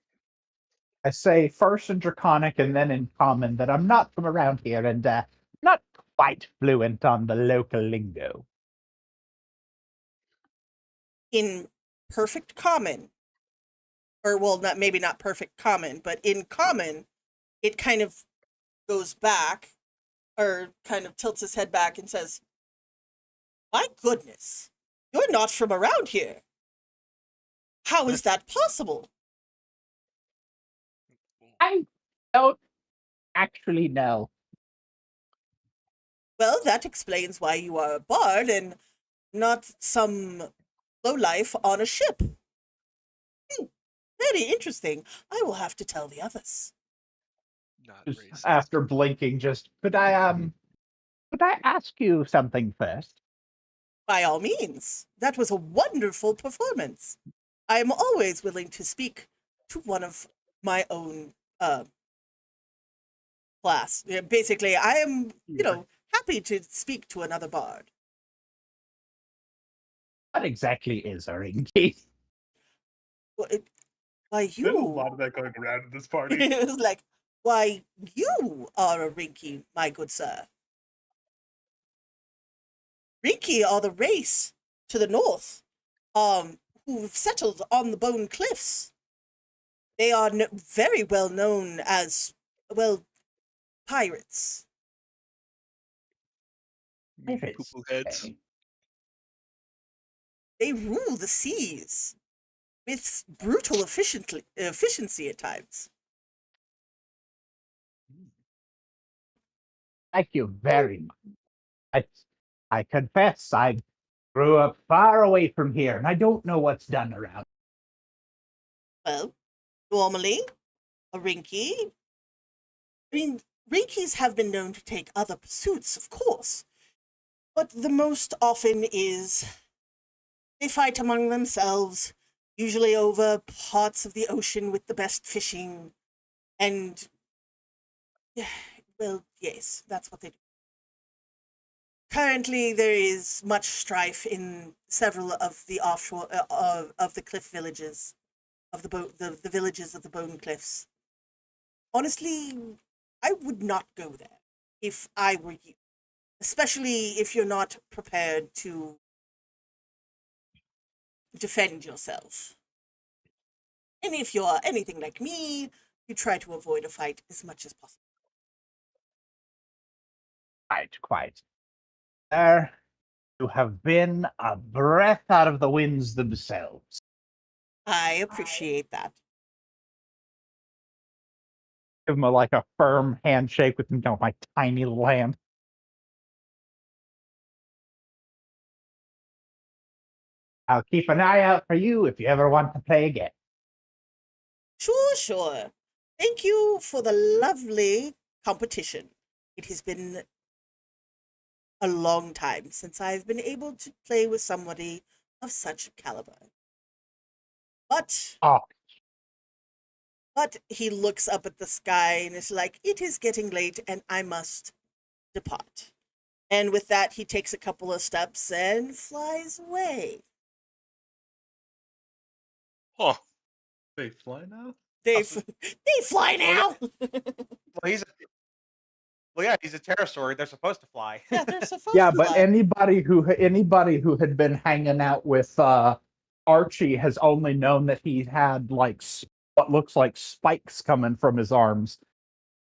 I say first in Draconic and then in Common that I'm not from around here, and not quite fluent on the local lingo. In perfect common, or well, not maybe not perfect common, but in common, it kind of goes back, or kind of tilts his head back and says, "My goodness, you're not from around here. How is that possible?" I don't actually know. Well, that explains why you are a bard and not some lowlife on a ship. Very interesting. I will have to tell the others. Not Just racist. after blinking, could I ask you something first? By all means. That was a wonderful performance. I am always willing to speak to one of my own class. Yeah, basically, I am, happy to speak to another bard. What exactly is a Rhynchie? Well, why There's a you? lot of that going around in this party. It was like, why you are a Rhynchie, my good sir. Rhynchie are the race to the north, who've settled on the Bone Cliffs. They are very well known as, well, pirates. Pirates. Poo-poo heads. Okay. They rule the seas with brutal efficiency at times. Thank you very much. I confess I grew up far away from here, and I don't know what's done around. Well, normally, a Rhynchie... I mean, Rhynchies have been known to take other pursuits, of course, but the most often is they fight among themselves, usually over parts of the ocean with the best fishing, and, well, yes, that's what they do. Currently, there is much strife in several of the offshore of the cliff villages, of the villages of the Bone Cliffs. Honestly, I would not go there if I were you, especially if you're not prepared to defend yourself. And if you're anything like me, you try to avoid a fight as much as possible. Quite. There, you have been a breath out of the winds themselves. I appreciate that. Give him a firm handshake with my tiny little hand. I'll keep an eye out for you if you ever want to play again. Sure. Thank you for the lovely competition. It has been a long time since I've been able to play with somebody of such caliber. But he looks up at the sky and is like, it is getting late and I must depart. And with that, he takes a couple of steps and flies away. Oh, They fly now? They fly now. He's a pterosaur. They're supposed to fly. Yeah, they're supposed Yeah, to but fly. anybody who had been hanging out with Archie has only known that he had what looks like spikes coming from his arms,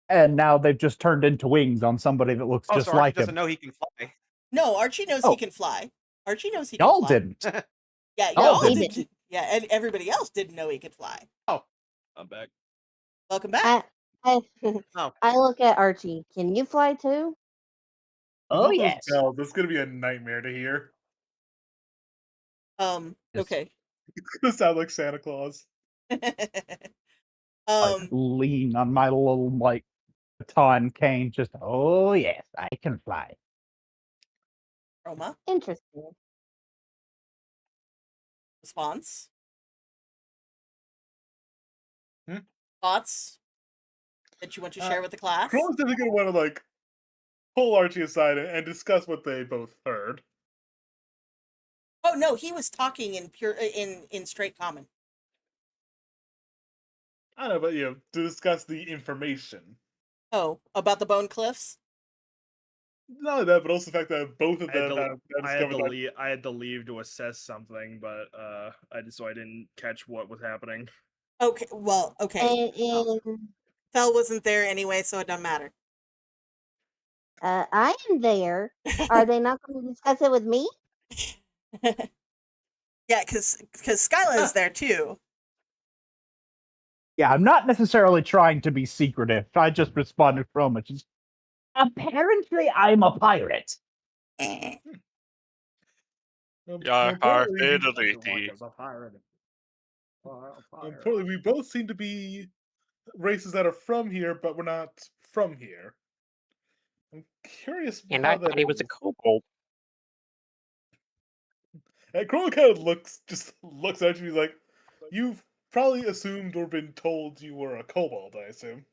and now they've just turned into wings on somebody that looks just so Archie like doesn't him. know he can fly. No, Archie knows he can fly. Archie knows he can Y'all fly. didn't. Yeah, Y'all y'all didn't. didn't. Yeah, and everybody else didn't know he could fly. Oh, I'm back. Welcome back. I Oh. I look at Archie. Can you fly too? Oh, All those yes. bells, this is gonna be a nightmare to hear. Okay. It's gonna sound like Santa Claus. Lean on my little baton cane. Just oh yes, I can fly. Chroma, Interesting. response? Hmm? Thoughts that you want to share with the class? Chroma's definitely gonna want to pull Archie aside and discuss what they both heard. Oh no, he was talking in straight common. I don't know, but to discuss the information. Oh, about the Bone Cliffs? Not only that, but also the fact that both of I had them to, have I had to discovered that. leave. I had to leave to assess something, but so I didn't catch what was happening. Okay, well, okay. And Fel wasn't there anyway, so it doesn't matter. I am there. Are they not going to discuss it with me? Yeah, because Skyla is there too. Yeah, I'm not necessarily trying to be secretive. I just responded from it. Apparently, I'm a pirate. Fidelity. Importantly, we both seem to be races that are from here, but we're not from here. I'm curious And how I that thought he was a is. kobold. And Chroma kind of looks at you like, you've probably assumed or been told you were a kobold, I assume.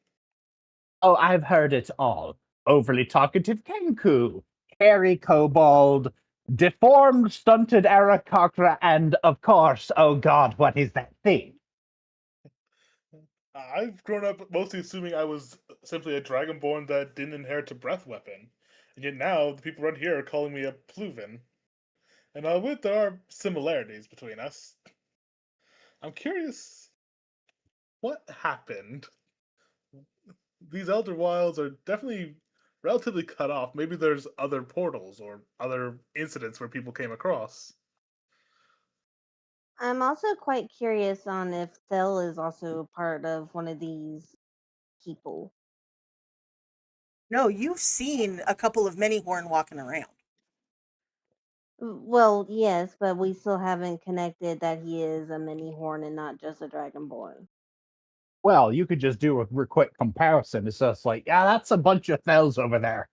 Oh, I've heard it all. Overly talkative Kenku, hairy kobold, deformed, stunted Aarakocra, and of course, oh god, what is that thing? I've grown up mostly assuming I was simply a dragonborn that didn't inherit a breath weapon. And yet now, the people around here are calling me a Pluvenn. And I'll admit there are similarities between us. I'm curious, what happened? These Elder Wilds are definitely relatively cut off. Maybe there's other portals or other incidents where people came across. I'm also quite curious on if Thel is also a part of one of these people. No, you've seen a couple of Many-Horn walking around. Well, yes, but we still haven't connected that he is a mini horn and not just a dragonborn. Well, you could just do a quick comparison. It's just like, yeah, that's a bunch of Thels over there.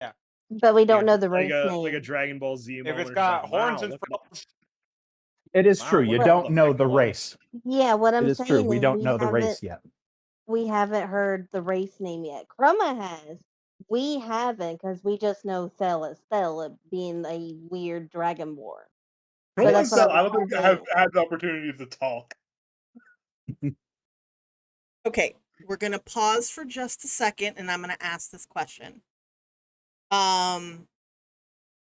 Yeah. But we don't know the like race a name. like a Dragon Ball Z If moment. it's It's got like, horns wow, and look at all- frogs, It is wow, true. You look at all don't know big the ones. race. Yeah, what I'm It is saying true. We is don't know the race yet. we haven't heard the race name yet. Chroma has. We haven't because we just know Thel as Thel being a weird dragonborn. So Chroma that's and what Sal, I don't think I have saying. had the opportunity to talk. Okay, we're gonna pause for just a second, and I'm gonna ask this question.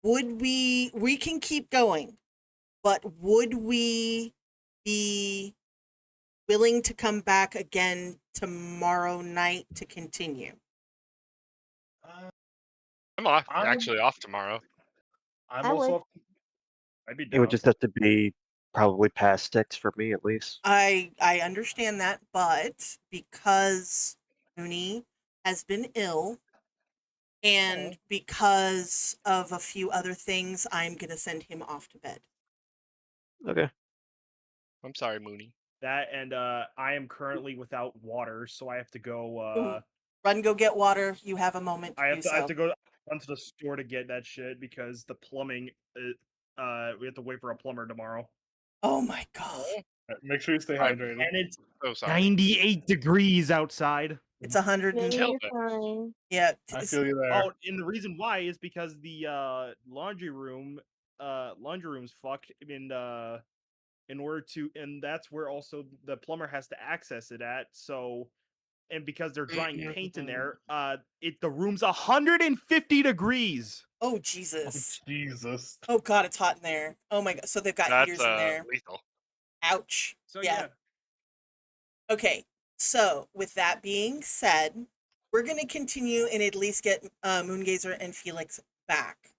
Would we can keep going, but would we be willing to come back again tomorrow night to continue? I'm actually off tomorrow. I'm I also would. off. I'd be It would down. just have to be probably past sticks for me at least. I understand that, but because Rune has been ill and because of a few other things, I'm gonna send him off to bed. Okay. I'm sorry, Mooney. That and I am currently without water, so I have to go. Run, go get water. You have a moment to I do have to. so. I have to go run to the store to get that shit because the plumbing. We have to wait for a plumber tomorrow. Oh my god! Make sure you stay I'm hydrated. And it's so sorry. 98 degrees outside. It's 100 and Killed You're it. fine. yeah. I feel you there. Oh, and the reason why is because the laundry room's fucked, and in order to, and that's where also the plumber has to access it at. So, and because they're drying paint in there, the room's 150 degrees. Oh Jesus! Jesus. Oh god, it's hot in there. Oh my god! So they've got That's heaters in there. lethal. Ouch. So yeah. Okay. So with that being said, we're gonna continue and at least get Moongazer and Felix back.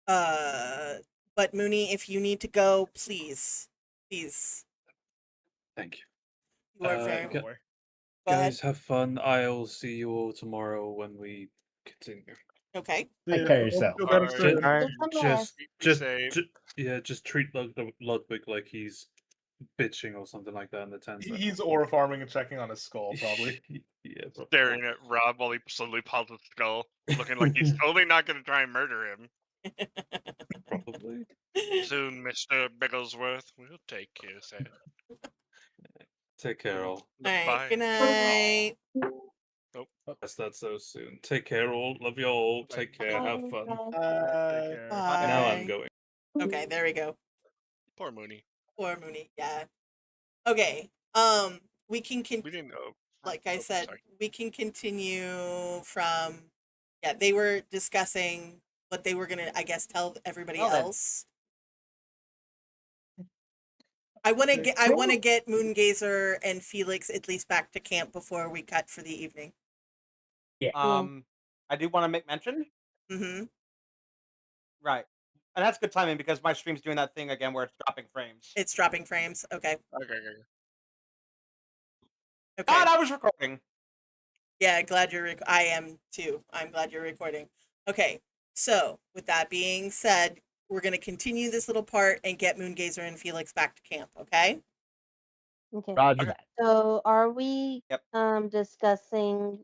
But Mooney, if you need to go, please. Thank you. You are very Gu- Go ahead. Guys, have fun. I'll see you all tomorrow when we continue. Okay. Take care of yourself. Feel better soon. Just treat Ludwig like he's bitching or something like that in the tent. He's aura farming and checking on his skull, probably. Yeah, bro. Staring at Rob while he slowly pulls his skull, looking like he's totally not going to try and murder him. Probably. Soon, Mr. Bigglesworth will take you, sir. Take care, all. Alright, Bye. good night. Nope. That's not so soon. Take care, all. Love you all. Take care. Have fun. Bye. Now I'm going. Okay, there we go. Poor Mooney. Poor Mooney, yeah. Okay. We can We didn't know. like I Oh, said, sorry. we can continue from. Yeah, they were discussing what they were gonna, I guess, tell everybody Well then. else. I want to get Moongazer and Felix at least back to camp before we cut for the evening. I do want to make mention. Mm-hmm. Right. And that's good timing because my stream's doing that thing again where it's dropping frames. It's dropping frames. Okay. Okay. Okay. God, I was recording. Yeah, glad you're. I am too. I'm glad you're recording. Okay. So with that being said, we're gonna continue this little part and get Moongazer and Felix back to camp. Okay. Okay. Roger that. So are we Yep. discussing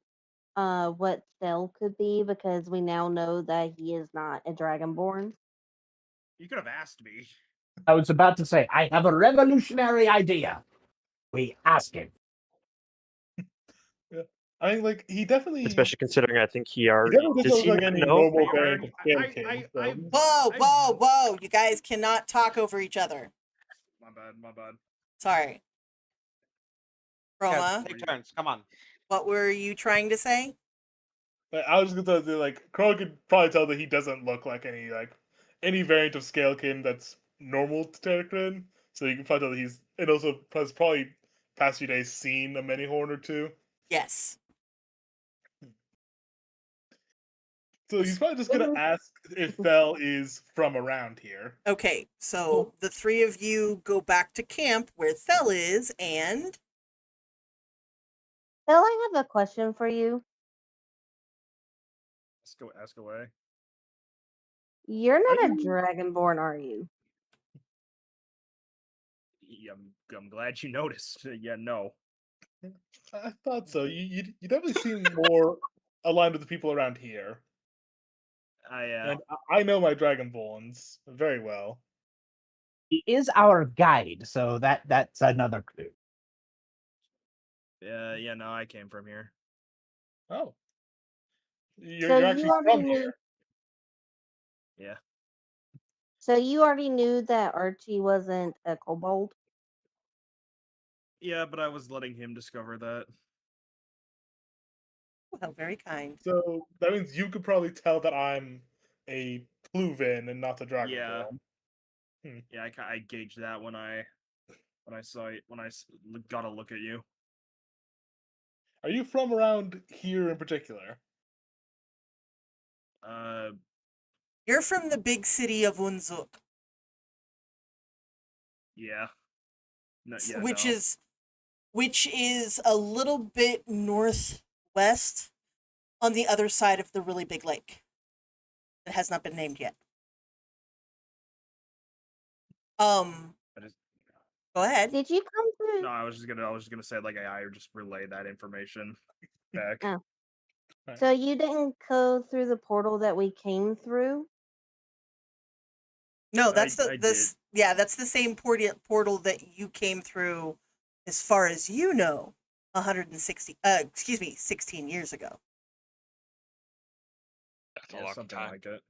what Cell could be, because we now know that he is not a Dragonborn? You could have asked me. I was about to say, I have a revolutionary idea. We ask him. I mean, like, he definitely. Especially considering I think he already definitely does doesn't he look like even any know? normal I variant already- of Scale I- King. I- so- I- Whoa! You guys cannot talk over each other. My bad. Sorry. Okay, Chroma, take turns. Come on. what were you trying to say? Like, I was just gonna say, like, Crow could probably tell that he doesn't look like any variant of Scalekin that's normal to Terracrin. So you can probably tell that he's, and also has probably past few days seen a many horn or two. Yes. So he's probably just gonna ask if Bell is from around here. Okay, so the three of you go back to camp where Thel is, and Phil, I have a question for you. Ask away. You're not a Dragonborn, are you? Yeah, I'm glad you noticed. Yeah, no. I thought so. You definitely seem more aligned with the people around here. And I know my Dragonborns very well. He is our guide, so that's another clue. Yeah, no, I came from here. Oh. So You're actually you already from knew. here. Yeah. So you already knew that Archie wasn't a kobold? Yeah, but I was letting him discover that. well, very kind. So that means you could probably tell that I'm a Pluvenn and not the Dragonborn. Yeah. Hmm. Yeah, I gauged that when I saw it, got a look at you. Are you from around here in particular? You're from the big city of Unzuk, Yeah. No, yeah, which is a little bit northwest on the other side of the really big lake. It has not been named yet. Go ahead. Did you come through? No, I was just gonna say, like, I just relay that information back. Oh. So you didn't go through the portal that we came through? No, that's I that's the same portal that you came through, as far as you know, 16 years ago. That's a Yeah, long something time. like it.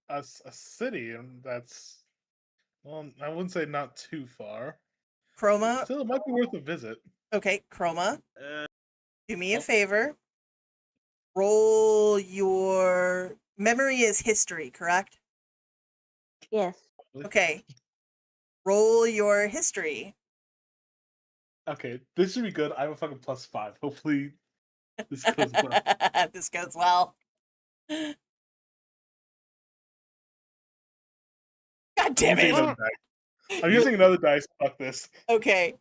A city, and that's, well, I wouldn't say not too far. Chroma. Still, it might be worth a visit. Okay, Chroma. Do me a favor. Roll your memory is history, correct? Yes. Okay. Roll your history. Okay, this should be good. I have a fucking +5. Hopefully, this goes well. This goes well. God damn I'm using it! another dice. I'm using another dice. Fuck this. Okay.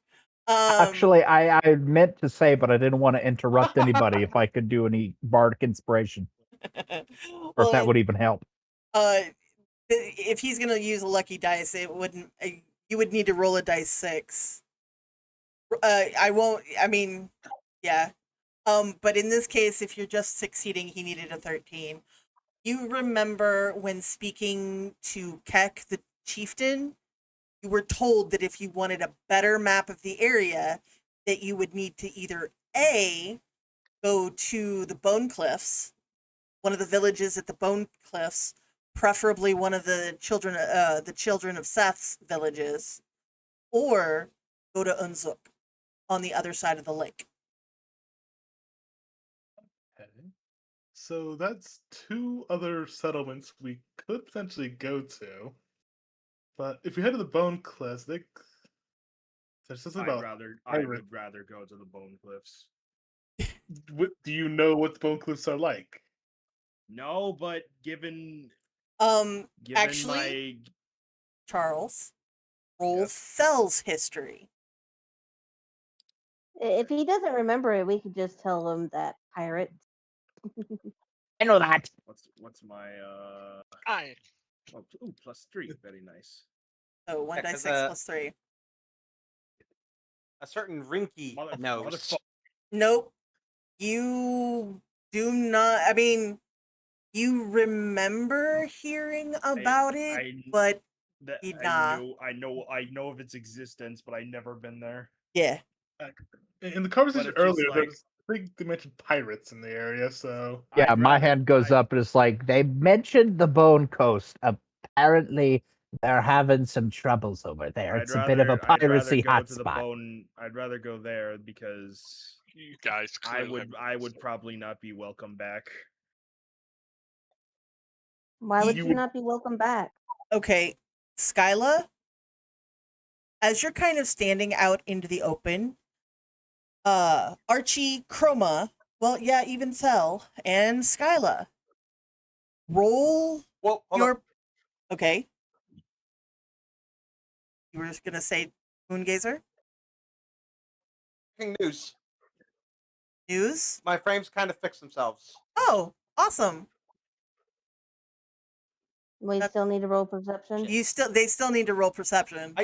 Actually, I meant to say, but I didn't want to interrupt anybody if I could do any bardic inspiration. Or if that would even help. If he's gonna use a lucky dice, it wouldn't. You would need to roll a dice 6. I won't. I mean, yeah. But in this case, if you're just succeeding, he needed a 13. You remember when speaking to Keck, the chieftain, you were told that if you wanted a better map of the area, that you would need to either A, go to the Bone Cliffs, one of the villages at the Bone Cliffs, preferably one of the children of Seth's villages, or go to Unzuk on the other side of the lake. Okay. So that's 2 other settlements we could potentially go to. But if we head to the Bone Cliffs, there's something about I would rather go to the Bone Cliffs. Do you know what the Bone Cliffs are like? No, but given Actually, Charles, roll Fell's history. If he doesn't remember it, we could just tell him that pirate. I know that. What's my Hi. oh, +3, very nice. So 1d6 plus 3. A certain Rhynchie knows. Nope. You do not. I mean, you remember hearing about it, but I know of its existence, but I never been there. Yeah. In the conversation earlier, I think they mentioned pirates in the area, so yeah, my hand goes up and it's like they mentioned the Bone Coast. Apparently, they're having some troubles over there. It's a bit of a piracy hotspot. I'd rather go there because you guys. I would probably not be welcome back. Why would you not be welcome back? Okay, Skyla, as you're kind of standing out into the open, Archie, Chroma, well, yeah, even Cell, and Skyla, roll Okay. You were just gonna say Moongazer? News. News? My frames kind of fix themselves. Oh, awesome. We still need to roll perception. They still need to roll perception.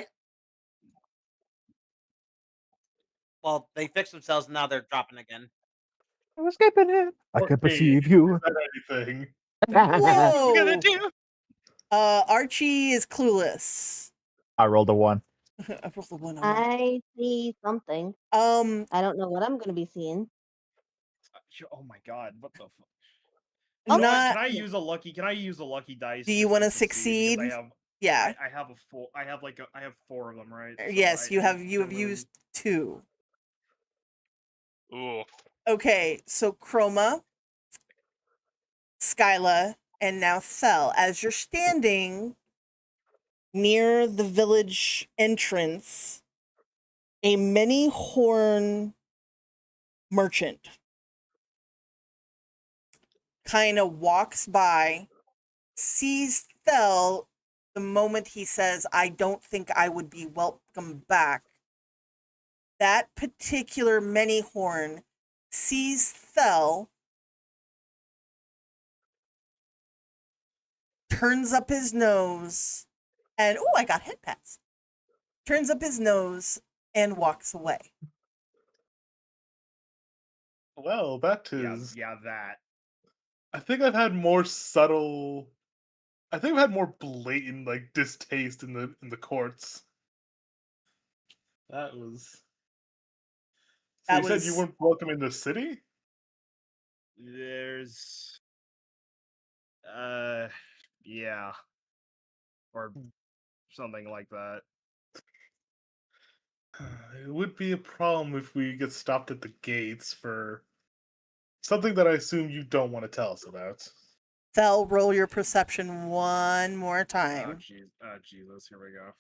Well, they fixed themselves and now they're dropping again. I was skipping it. I can perceive you. Anything. Whoa! What gonna do? Archie is clueless. I rolled a 1. I rolled a 1. I see something. I don't know what I'm going to be seeing. Oh my god! What the fuck? Can I use a lucky? Can I use a lucky dice? Do you want to succeed? Yeah. I have a 4. I have 4 of them, right? So yes, you have used 2. Ooh. Okay, so Chroma, Skyla, and now Thel, as you're standing near the village entrance, a many horn merchant kind of walks by, sees Thel the moment he says, I don't think I would be welcome back. That particular many horn sees Thel, turns up his nose, and I got hit pats. Turns up his nose and walks away. Well, that is that. I think I've had more subtle. I think I've had more blatant distaste in the courts. That was. So you said you weren't welcome in the city? There's yeah. Or something like that. It would be a problem if we get stopped at the gates for something that I assume you don't want to tell us about. Thel, roll your perception one more time. Oh, Jesus, here we go.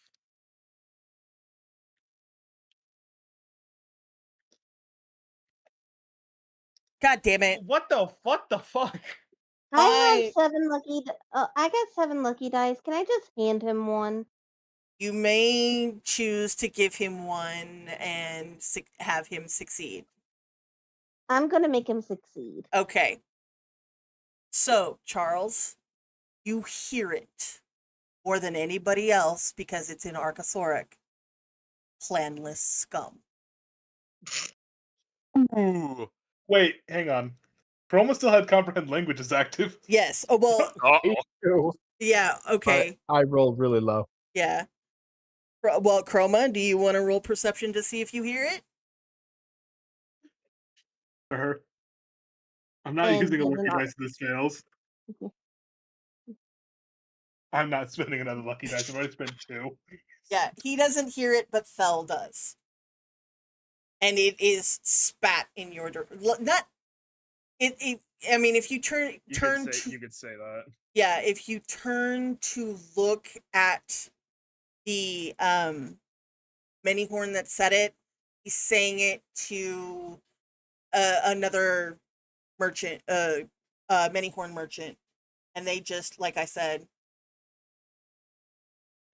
God damn it. What the fuck? I have 7 lucky. I got 7 lucky dice. Can I just hand him one? You may choose to give him one and have him succeed. I'm gonna make him succeed. Okay. So, Charles, you hear it more than anybody else because it's in Archosauric. Planless scum. Ooh. Wait, hang on. Chroma still had comprehend languages active. Yes. Oh, well. Yeah, okay. I rolled really low. Yeah. Well, Chroma, do you want to roll perception to see if you hear it? For her. I'm not using a lucky dice if this fails. I'm not spending another lucky dice. I've already spent 2. Yeah, he doesn't hear it, but Thel does. And it is spat in your not it I mean, if you turn You could say that. Yeah, if you turn to look at the Manyhorn that said it, he's saying it to another merchant, Manyhorn merchant, and they just, like I said,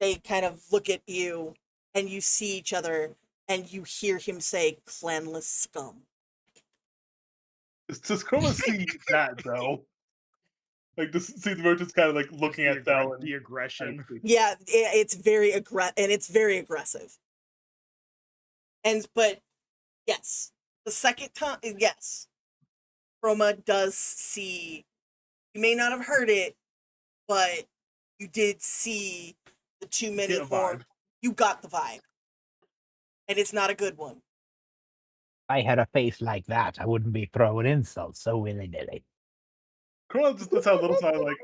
they kind of look at you, and you see each other, and you hear him say, "Clanless scum." Does Chroma see that though? Like, see the merchant's kind of like looking at Thel and the aggression. Yeah, it's very aggressive. But yes, the second time, yes, Chroma does see. You may not have heard it, but you did see the two Manyhorn. You got the vibe, and it's not a good one. If I had a face like that, I wouldn't be throwing insults so willy-nilly. Chroma just lets out a little sigh like,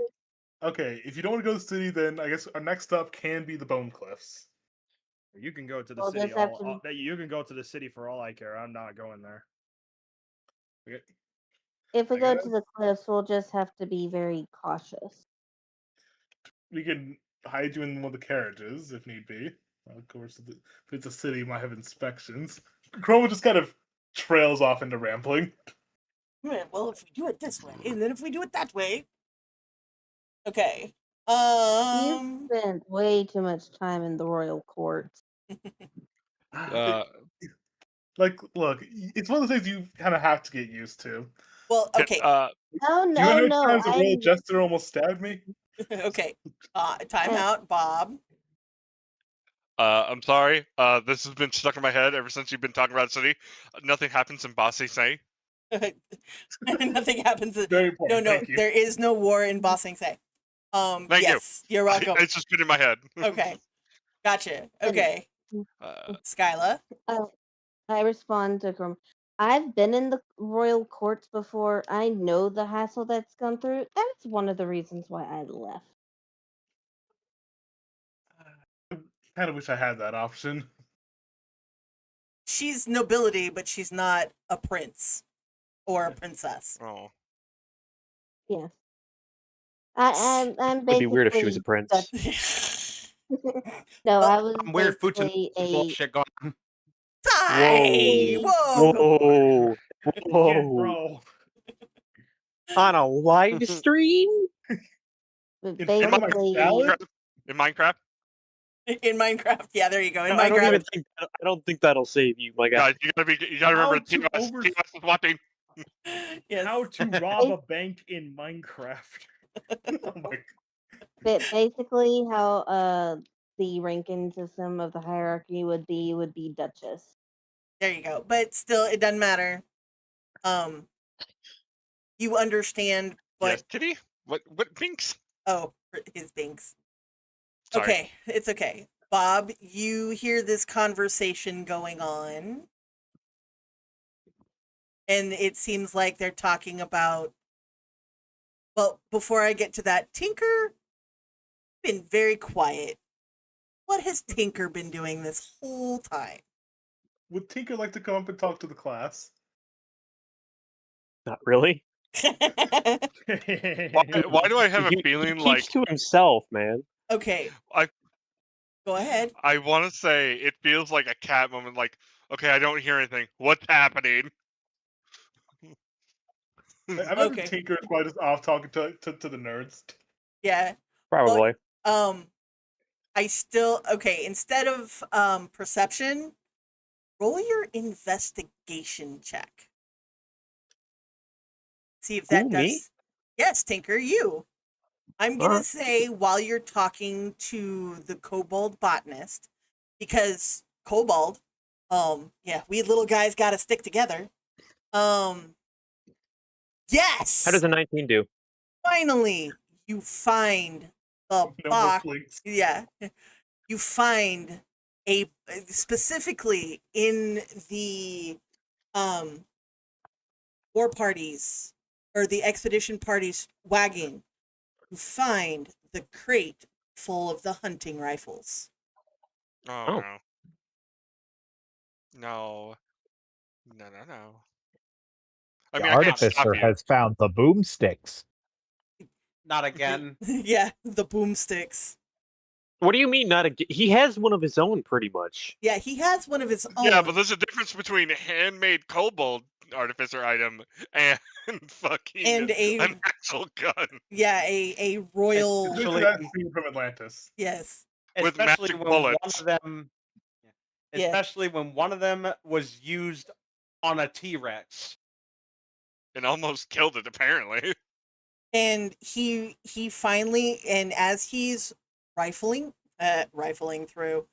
okay, if you don't want to go to the city, then I guess our next stop can be the Bone Cliffs. You can go to the We'll city. just have to- You can go to the city for all I care. I'm not going there. Okay. If we I go guess. to the cliffs, we'll just have to be very cautious. We can hide you in one of the carriages if need be. Of course, if it's a city, you might have inspections. Chroma just kind of trails off into rambling. Well, if we do it this way, and then if we do it that way. Okay. You spent way too much time in the royal courts. Like, look, it's one of the things you kind of have to get used to. Well, okay. Oh Do you know how no, many no! times a royal jester almost stabbed me? Okay. Time out, Bob. I'm sorry. This has been stuck in my head ever since you've been talking about the city. Nothing happens in Bossy Say. Nothing happens. Very important. No, Thank you. there is no war in Ba Sing Se. Thank yes, you. You're welcome. It's just been in my head. Okay. Gotcha. Okay. Skyla? I respond to Chrome. I've been in the royal courts before. I know the hassle that's gone through. That's one of the reasons why I left. Kind of wish I had that option. She's nobility, but she's not a prince or a princess. Oh. Yeah. I'm basically. It'd be weird if she was a prince. No, I was Some weird basically Fuchin bullshit going on. Hey! Whoa! Whoa! Again, bro. On a live stream? Basically, In Minecraft? In Minecraft, yeah, there you go. In I don't Minecraft, even think. I don't think that'll save you, my guy. Guys, you gotta remember How TOS to is watching. yes. How to rob a bank in Minecraft? Oh my. basically how the ranking system of the hierarchy would be Duchess. There you go. But still, it doesn't matter. You understand, but Yes, Kitty? What Binks? oh, his Binks. Sorry. Okay, it's okay. Bob, you hear this conversation going on, and it seems like they're talking about. Well, before I get to that, Tinker been very quiet. What has Tinker been doing this whole time? Would Tinker like to come up and talk to the class? Not really. Why do I have a feeling he like keeps to himself, man? Okay, I go ahead. I want to say it feels like a cat moment. Like, okay, I don't hear anything. What's happening? I remember Tinker is probably just off talking to the nerds. Yeah. Probably. I still okay. Instead of perception, roll your investigation check. See if that Who, does. me? Yes, Tinker, you. I'm gonna say while you're talking to the kobold botanist, because kobold, yeah, we little guys got to stick together. Yes. How does a 19 do? Finally, you find the box. Yeah, you find a specifically in the war parties or the expedition parties wagon. You find the crate full of the hunting rifles. Oh, Oh. no. No. No. I The mean, I can't stop artificer you. has found the boomsticks. Not again. Yeah, the boomsticks. What do you mean not a? He has one of his own, pretty much. Yeah, he has one of his own. Yeah, but there's a difference between handmade kobold artificer item and fucking And an actual gun yeah, a royal. Especially that scene from Atlantis. Yes. with Especially magic when one bullets. of them, Yeah. especially when one of them was used on a T-Rex. And almost killed it, apparently. And he finally, and as he's rifling through,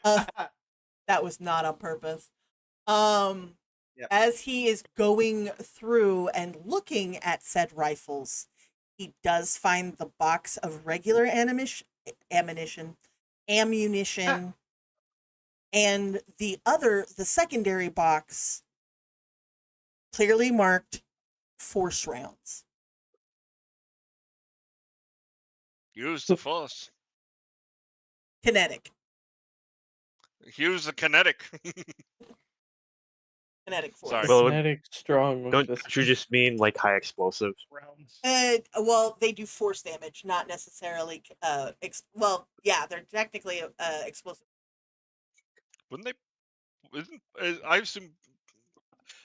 that was not on purpose. As he is going through and looking at said rifles, he does find the box of regular ammunition, and the secondary box clearly marked force rounds. Use the force. Kinetic Use the kinetic. force. Sorry. Well, Kinetic strong with don't this. you just mean like high explosive? Well, they do force damage, not necessarily. Well, yeah, they're technically explosive. Wouldn't they? I assume.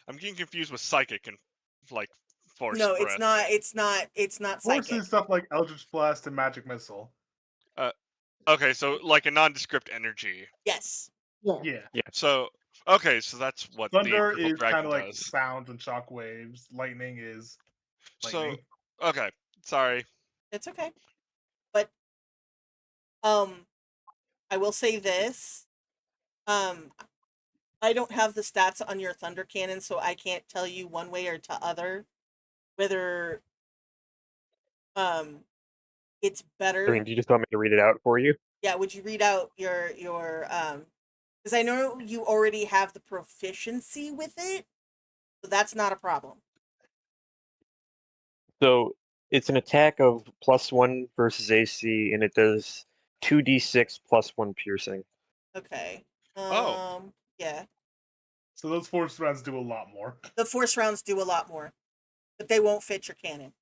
I'm getting confused with psychic and like force. No, breath. it's not Force psychic. is stuff like Eldritch Blast and Magic Missile. Okay, so like a nondescript energy. Yes. Yeah. So okay, so that's what Thunder the purple is dragon kind of like does. sounds and shock waves. Lightning is lightning. So okay, sorry. It's okay. But I will say this. I don't have the stats on your thunder cannon, so I can't tell you one way or to other whether it's better. I mean, do you just want me to read it out for you? Yeah, would you read out your because I know you already have the proficiency with it, so that's not a problem. So it's an attack of +1 versus AC, and it does 2d6 +1 piercing. Okay. Oh. Yeah. So those force rounds do a lot more. The force rounds do a lot more, but they won't fit your cannon.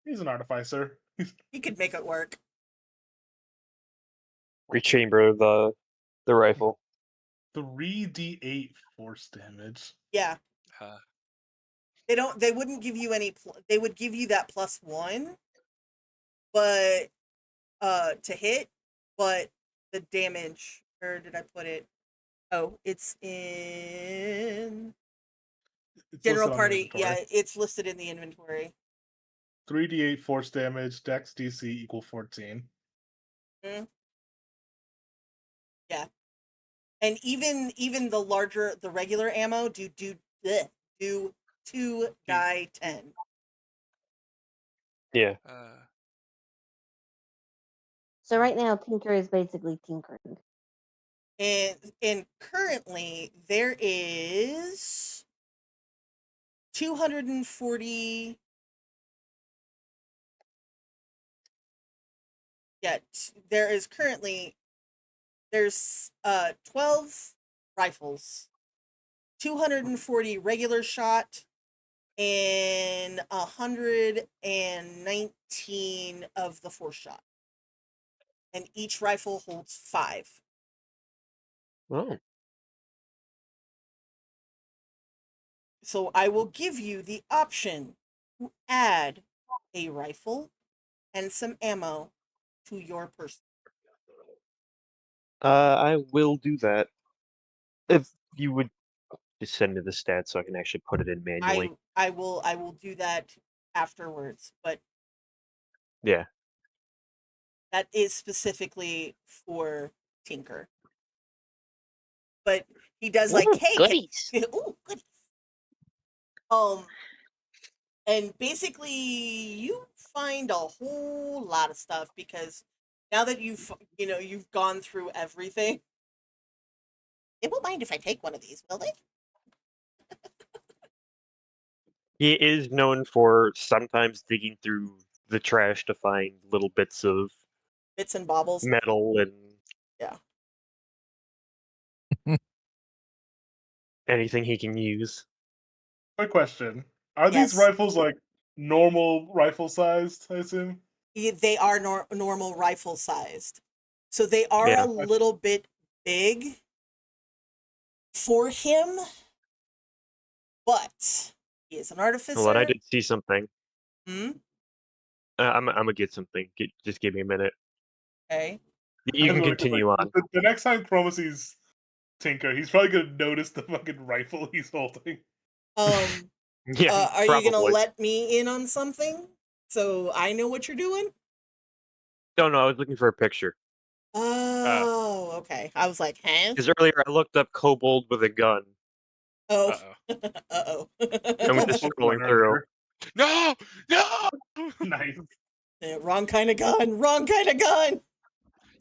He's an artificer. He could make it work. Rechamber the rifle. 3d8 force damage. Yeah. They wouldn't give you any. They would give you that +1, but to hit, but the damage. Where did I put it? Oh, it's in general party. Yeah, it's listed in the inventory. 3d8 force damage. Dex DC equal 14. Mm. Yeah, and even the regular ammo do 2 die 10. Yeah. So right now, Tinker is basically tinkering. And currently there is 240. Yeah, there's 12 rifles, 240 regular shot, and 119 of the force shot. And each rifle holds 5. Oh. So I will give you the option to add a rifle and some ammo to your person. I will do that. If you would just send me the stats so I can actually put it in manually. I will do that afterwards, but Yeah. that is specifically for Tinker. But he does like, Ooh, hey, goodies. Ooh, goodies. And basically you find a whole lot of stuff because now that you've gone through everything. It won't mind if I take one of these, will they? He is known for sometimes digging through the trash to find little bits of Bits and baubles. metal and anything he can use. Quick question: are these Yes. rifles like normal rifle sized? I assume. They are normal rifle sized. So they are Yeah. a little bit big for him, but he is an artificer. Well, I did see something. Hmm? I'm gonna get something. Just give me a minute. Okay. You can Like, continue on. The next time Chroma sees Tinker, he's probably gonna notice the fucking rifle he's holding. Yeah, Are you gonna probably. let me in on something so I know what you're doing? No, I was looking for a picture. Oh, okay. I was like, huh? Because earlier I looked up kobold with a gun. Oh. Uh-oh. And we're just scrolling through. No! No! Nice. Wrong kind of gun. Wrong kind of gun.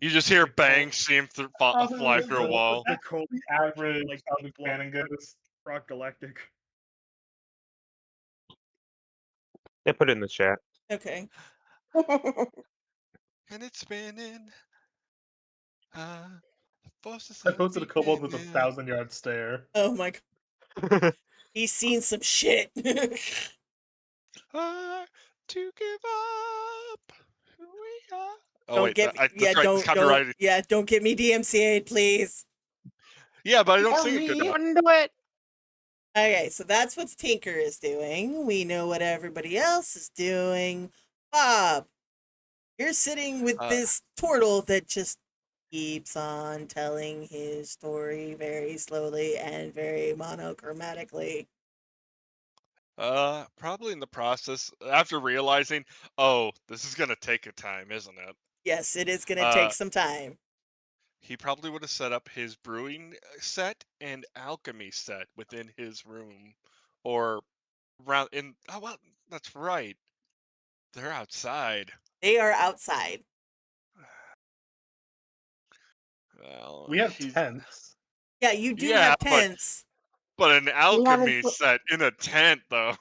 You just hear bangs seem fly through a wall. The cold average, like how the cannon goes. Rock Galactic. Yeah, put it in the chat. Okay. And it's spinning. I posted a kobold with a 1,000-yard stare. Oh my god. He's seen some shit. To give up who we are. Oh Don't wait, get that's yeah, right. It's copyrighted. don't get me DMCA'd, please. Yeah, but I don't sing it good enough. Do it. Okay, so that's what Tinker is doing. We know what everybody else is doing. Bob, you're sitting with this turtle that just keeps on telling his story very slowly and very monochromatically. Probably in the process, after realizing, oh, this is gonna take a time, isn't it? Yes, it is gonna take some time. He probably would have set up his brewing set and alchemy set within his room, or around in. Oh well, that's right. They're outside. They are outside. Well, We have tents. Yeah, you do Yeah, have tents. but an alchemy set in a tent, though.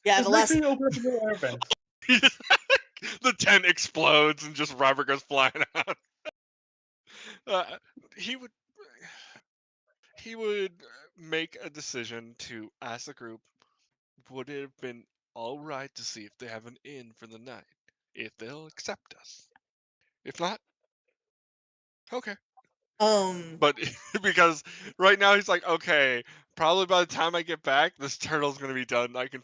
Yeah, Just the make last sure you open up the air vent. The tent explodes and just Robert goes flying out. He would make a decision to ask the group, would it have been all right to see if they have an inn for the night, if they'll accept us. If not, okay. But because right now he's like, okay, probably by the time I get back, this turtle's gonna be done. I can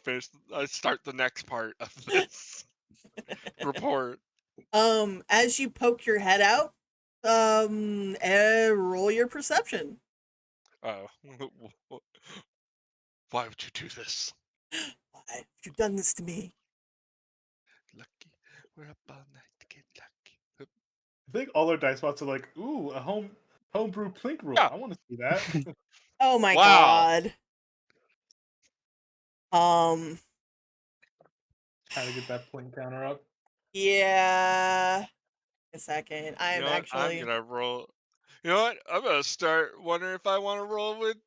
start the next part of this report. As you poke your head out, roll your perception. Oh, why would you do this? Why have you done this to me? Lucky, we're up all night to get lucky. I think all our dice spots are like, ooh, a homebrew plink rule. Yeah. I want to see that. Oh my Wow. god. Trying to get that plink counter up. Yeah. A second. You know what? I'm gonna roll. You know what? I'm gonna start wondering if I want to roll with.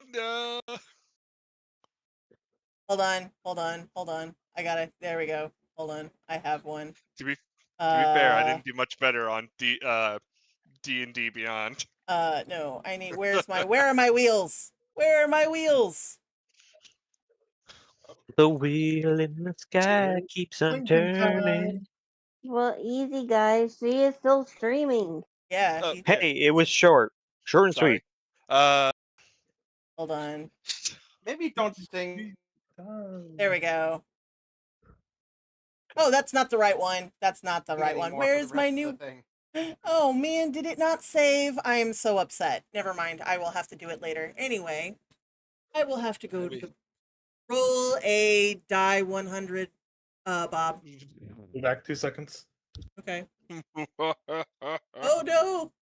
Hold on. I got it. There we go. Hold on. I have one. To be fair, I didn't do much better on D&D Beyond. No. I need. Where are my wheels? Where are my wheels? The wheel in the sky keeps on turning. Well, easy, guys. She is still streaming. Yeah. Oh, Hey, it was short and sorry. sweet. Hold on. Maybe don't sing. There we go. Oh, that's not the right one. That's not the right one. Anymore for the Where's my rest of new? the thing. Oh man, did it not save? I am so upset. Never mind. I will have to do it later. Anyway, I will have to go to the roll a die 100. Bob. Be back 2 seconds. Okay. Oh no.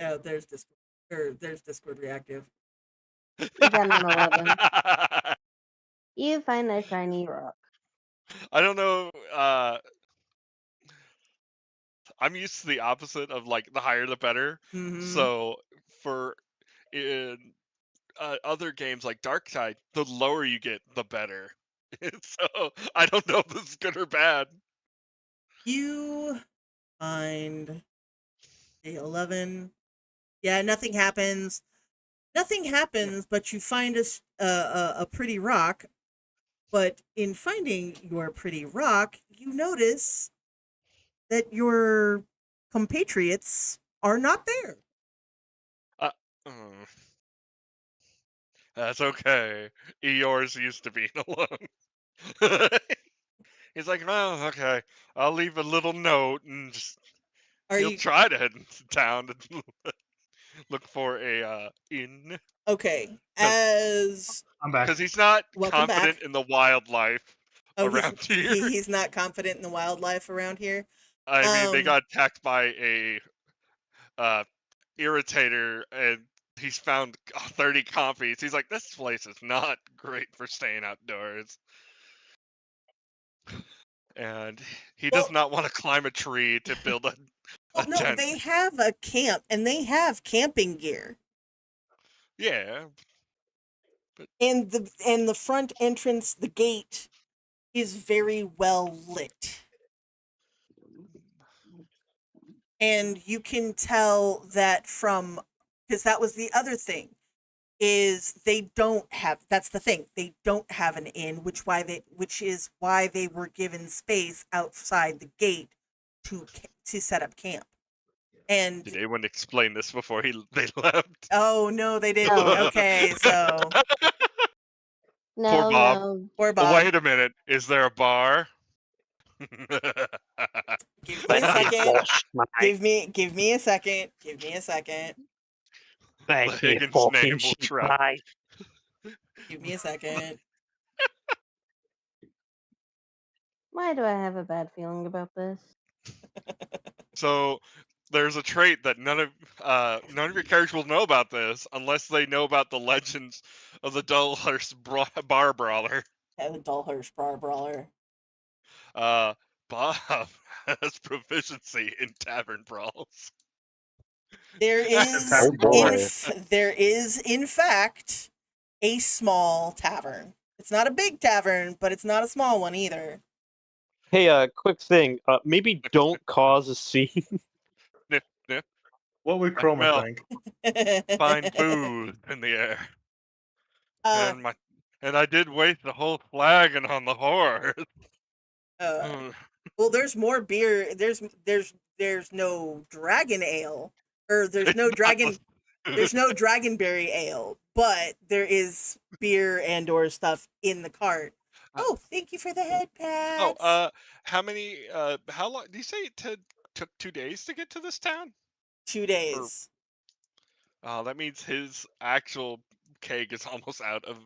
Oh, there's Discord. There's Discord reactive. You got an 11. You find a shiny rock. I don't know. I'm used to the opposite of like the higher the better. So for in other games like Darktide, the lower you get, the better. So I don't know if this is good or bad. You find a 11. Yeah, nothing happens. Nothing happens, but you find a pretty rock. But in finding your pretty rock, you notice that your compatriots are not there. Mm. That's okay. Eeyore's used to being alone. He's like, well, okay. I'll leave a little note and just Are he'll you try to head into town to look for a inn. okay? As I'm back. Because he's not Welcome confident back. in the wildlife around here. he's not confident in the wildlife around here. I mean, they Um, got attacked by a irritator, and he's found 30 copies. He's like, this place is not great for staying outdoors. And he does Well- not want to climb a tree to build a Well, no, tent. they have a camp and they have camping gear. Yeah, And the front entrance, the gate, is very well lit. And you can tell that from, because that was the other thing, is they don't have, that's the thing, they don't have an inn, which is why they were given space outside the gate to set up camp. And did anyone explain this before they left? oh no, they didn't. No. Okay, so No, Poor Bob. no. poor Oh, Bob. wait a minute. Is there a bar? Give me a Thank you, second. boss. Give me a second. Give me a second. Thank you, Higgins' fucking name will shit trap. pie. Give me a second. Why do I have a bad feeling about this? So there's a trait that none of your characters will know about this unless they know about the legends of the Dullhurst Bar Brawler. Yeah, the Dullhurst Bar Brawler. Bob has proficiency in tavern brawls. There Oh, is in fact a small tavern. It's not a big tavern, but it's not a small one either. Hey, quick thing. Maybe don't cause a scene. Sniff, sniff. What would I Chroma smell think? fine food in the air. Uh, And I did waste the whole flagon on the horse. well, there's more beer. There's no dragon ale, or there's no dragon. There's no dragonberry ale, but there is beer and or stuff in the cart. Oh, thank you for the head pads. How long? Do you say it took 2 days to get to this town? 2 days. That means his actual keg is almost out of,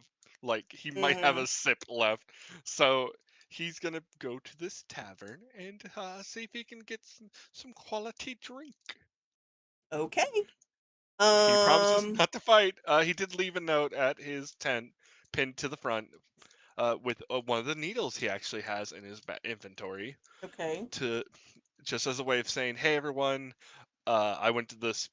like, he might have a sip left. So he's gonna go to this tavern and see if he can get some quality drink. Okay. He promises not to fight. He did leave a note at his tent pinned to the front with one of the needles he actually has in his inventory. Okay. Just as a way of saying, hey everyone, I went to this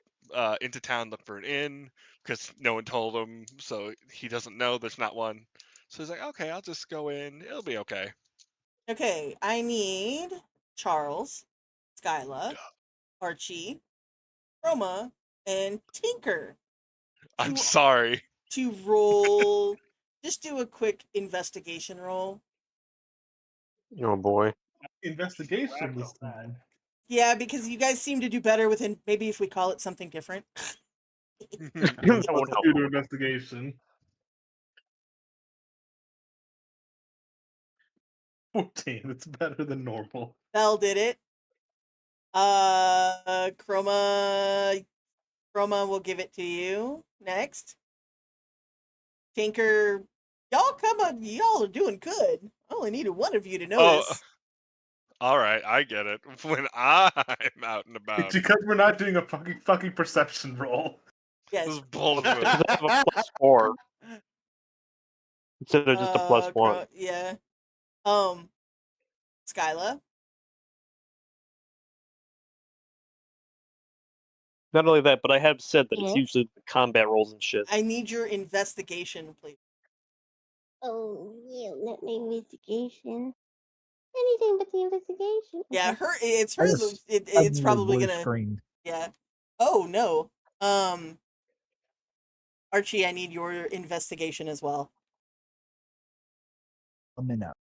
into town, look for an inn, because no one told him, so he doesn't know there's not one. So he's like, okay, I'll just go in, it'll be okay. Okay, I need Charles, Skyla, Archie, Chroma, and Tinker. I'm sorry. To roll, just do a quick investigation roll. Oh boy. Investigation this time. Yeah, because you guys seem to do better within. Maybe if we call it something different. That would help. Do the investigation. 14. It's better than normal. Bell did it. Chroma will give it to you next. Tinker, y'all are doing good. I only needed one of you to notice. All right, I get it. When I'm out and about, It's because we're not doing a fucking perception roll. Yes. This is bullshit. I have a +4 instead of just a +1. Yeah. Skyla. Not only that, but I have said that Yeah. it's usually the combat rolls and shit. I need your investigation, please. Oh, yeah, not my investigation. Anything but the investigation. Yeah, Okay. it's I her. just It's suddenly probably blue gonna. screened. Yeah. Oh no. Archie, I need your investigation as well. Let me know.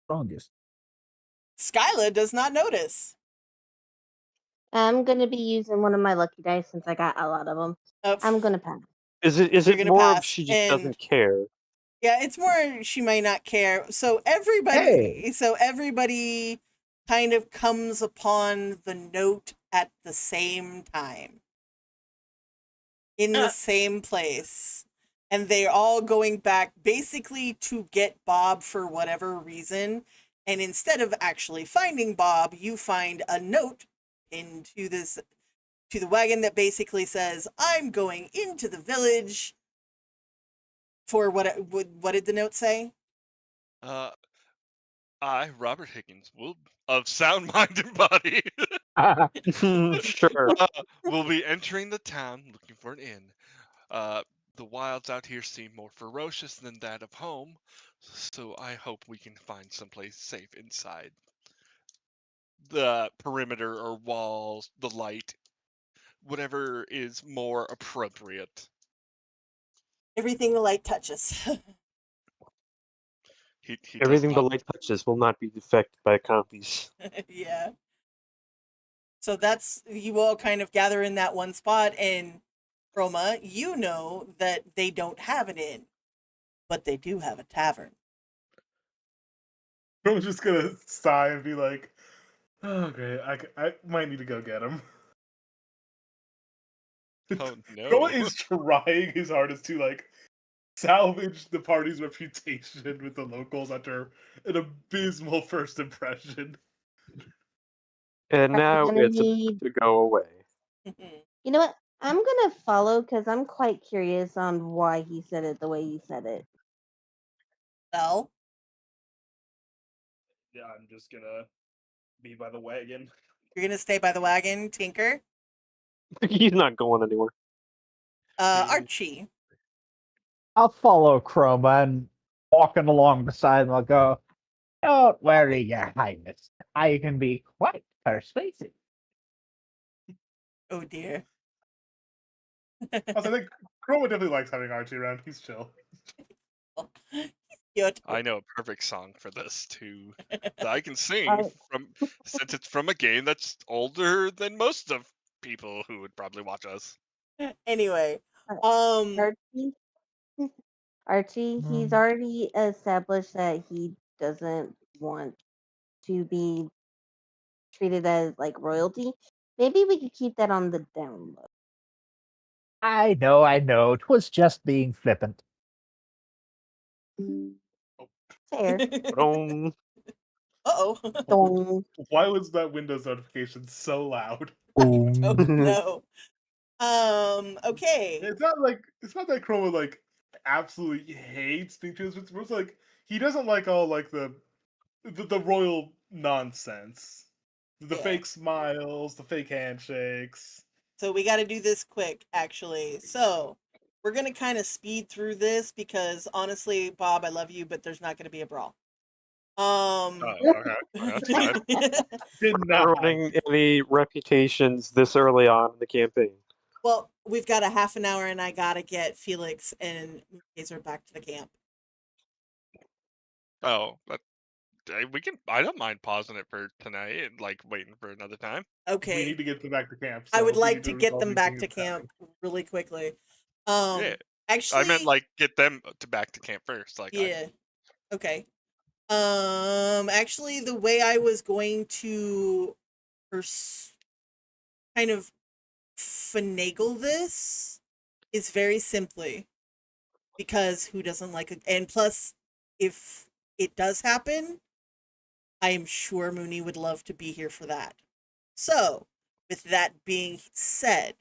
Strongest. Skyla does not notice. I'm gonna be using one of my lucky dice since I got a lot of them. Oh, I'm gonna pass. Is You're it gonna more of pass, she just and doesn't care? yeah, it's more she might not care. So everybody kind of comes upon the note at the same time. In the same place. And they're all going back basically to get Bob for whatever reason. And instead of actually finding Bob, you find a note into the wagon that basically says, "I'm going into the village for what did the note say?" I, Robert Higgins, of sound mind and body, Sure. will be entering the town looking for an inn. The wilds out here seem more ferocious than that of home, so I hope we can find someplace safe inside the perimeter or walls, the light, whatever is more appropriate. Everything the light touches. He does Everything the not. light touches will not be affected by compies. Yeah. So that's, you all kind of gather in that one spot, and Chroma, you know that they don't have an inn, but they do have a tavern. I'm just gonna sigh and be like, "Oh, great! I might need to go get him." Oh no! Chroma is trying his hardest to like salvage the party's reputation with the locals after an abysmal first impression. And I'm now gonna it's need. about to go away. You know what? I'm gonna follow because I'm quite curious on why he said it the way he said it. Well, Yeah, I'm just gonna be by the wagon. you're gonna stay by the wagon, Tinker. He's not going anywhere. Archie. I'll follow Chroma and walking along beside him, I'll go, "Don't worry, Your Highness. I can be quite persuasive." Oh dear. Also, I think Chroma definitely likes having Archie around. He's chill. He's cute. I know a perfect song for this too that I can sing I- from since it's from a game that's older than most of people who would probably watch us. Anyway, Archie, Archie, he's Mm. already established that he doesn't want to be treated as like royalty. Maybe we could keep that on the down low. I know. 'Twas just being flippant. Fair. Boom. Uh-oh. Dong. Why was that Windows notification so loud? Oh no. Okay. It's not that Chroma like absolutely hates being chosen. It's more like he doesn't like all like the royal nonsense, the Yeah. fake smiles, the fake handshakes. So we got to do this quick, actually. So we're going to kind of speed through this because honestly, Bob, I love you, but there's not going to be a brawl. Okay, that's fine. Did Not not. ruining any reputations this early on in the campaign. Well, we've got a half an hour and I got to get Felix and Gazer back to the camp. Oh, but we can. I don't mind pausing it for tonight and like waiting for another time. Okay. We need to get them back to camp. I so would we like need to get resolve them these back things to that's happening. camp really quickly. Yeah, Actually, I meant like get them to back to camp first. Like, yeah. Okay. Actually, the way I was going to kind of finagle this is very simply because who doesn't like it? And plus, if it does happen, I am sure Mooney would love to be here for that. So, with that being said,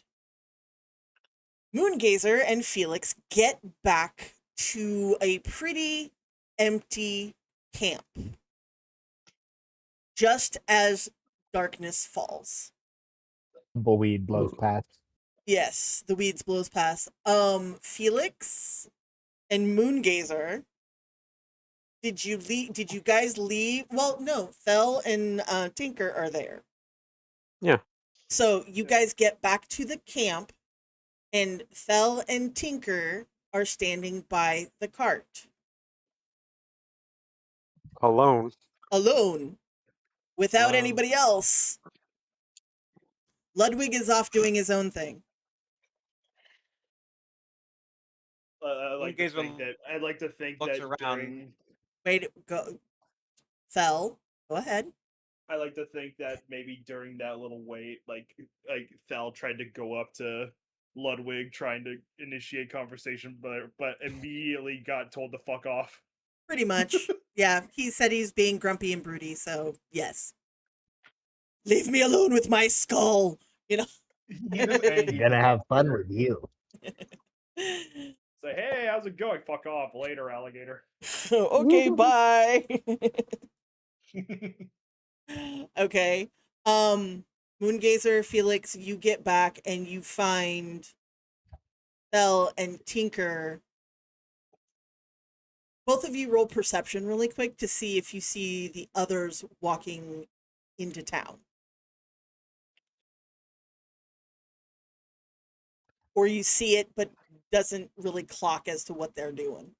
Moongazer and Felix get back to a pretty empty camp just as darkness falls. Tumbleweed blows past. Yes, the weeds blows past. Felix and Moongazer, did you guys leave? Well, no, Fel and Tinker are there. Yeah. So you guys get back to the camp, and Fel and Tinker are standing by the cart. Alone. Alone. Without Wow. anybody else. Ludwig is off doing his own thing. I'd like to think looks that around. during. Wait, go. Fel, go ahead. I like to think that maybe during that little wait, like Fel tried to go up to Ludwig, trying to initiate conversation, but immediately got told to fuck off. Pretty much. Yeah, he said he's being grumpy and broody, so yes. Leave me alone with my skull, you know. I'm gonna have fun with you. Say, hey, how's it going? Fuck off. Later, alligator. Okay, bye. Okay. Moongazer, Felix, you get back and you find Fel and Tinker. Both of you roll perception really quick to see if you see the others walking into town. Or you see it, but doesn't really clock as to what they're doing.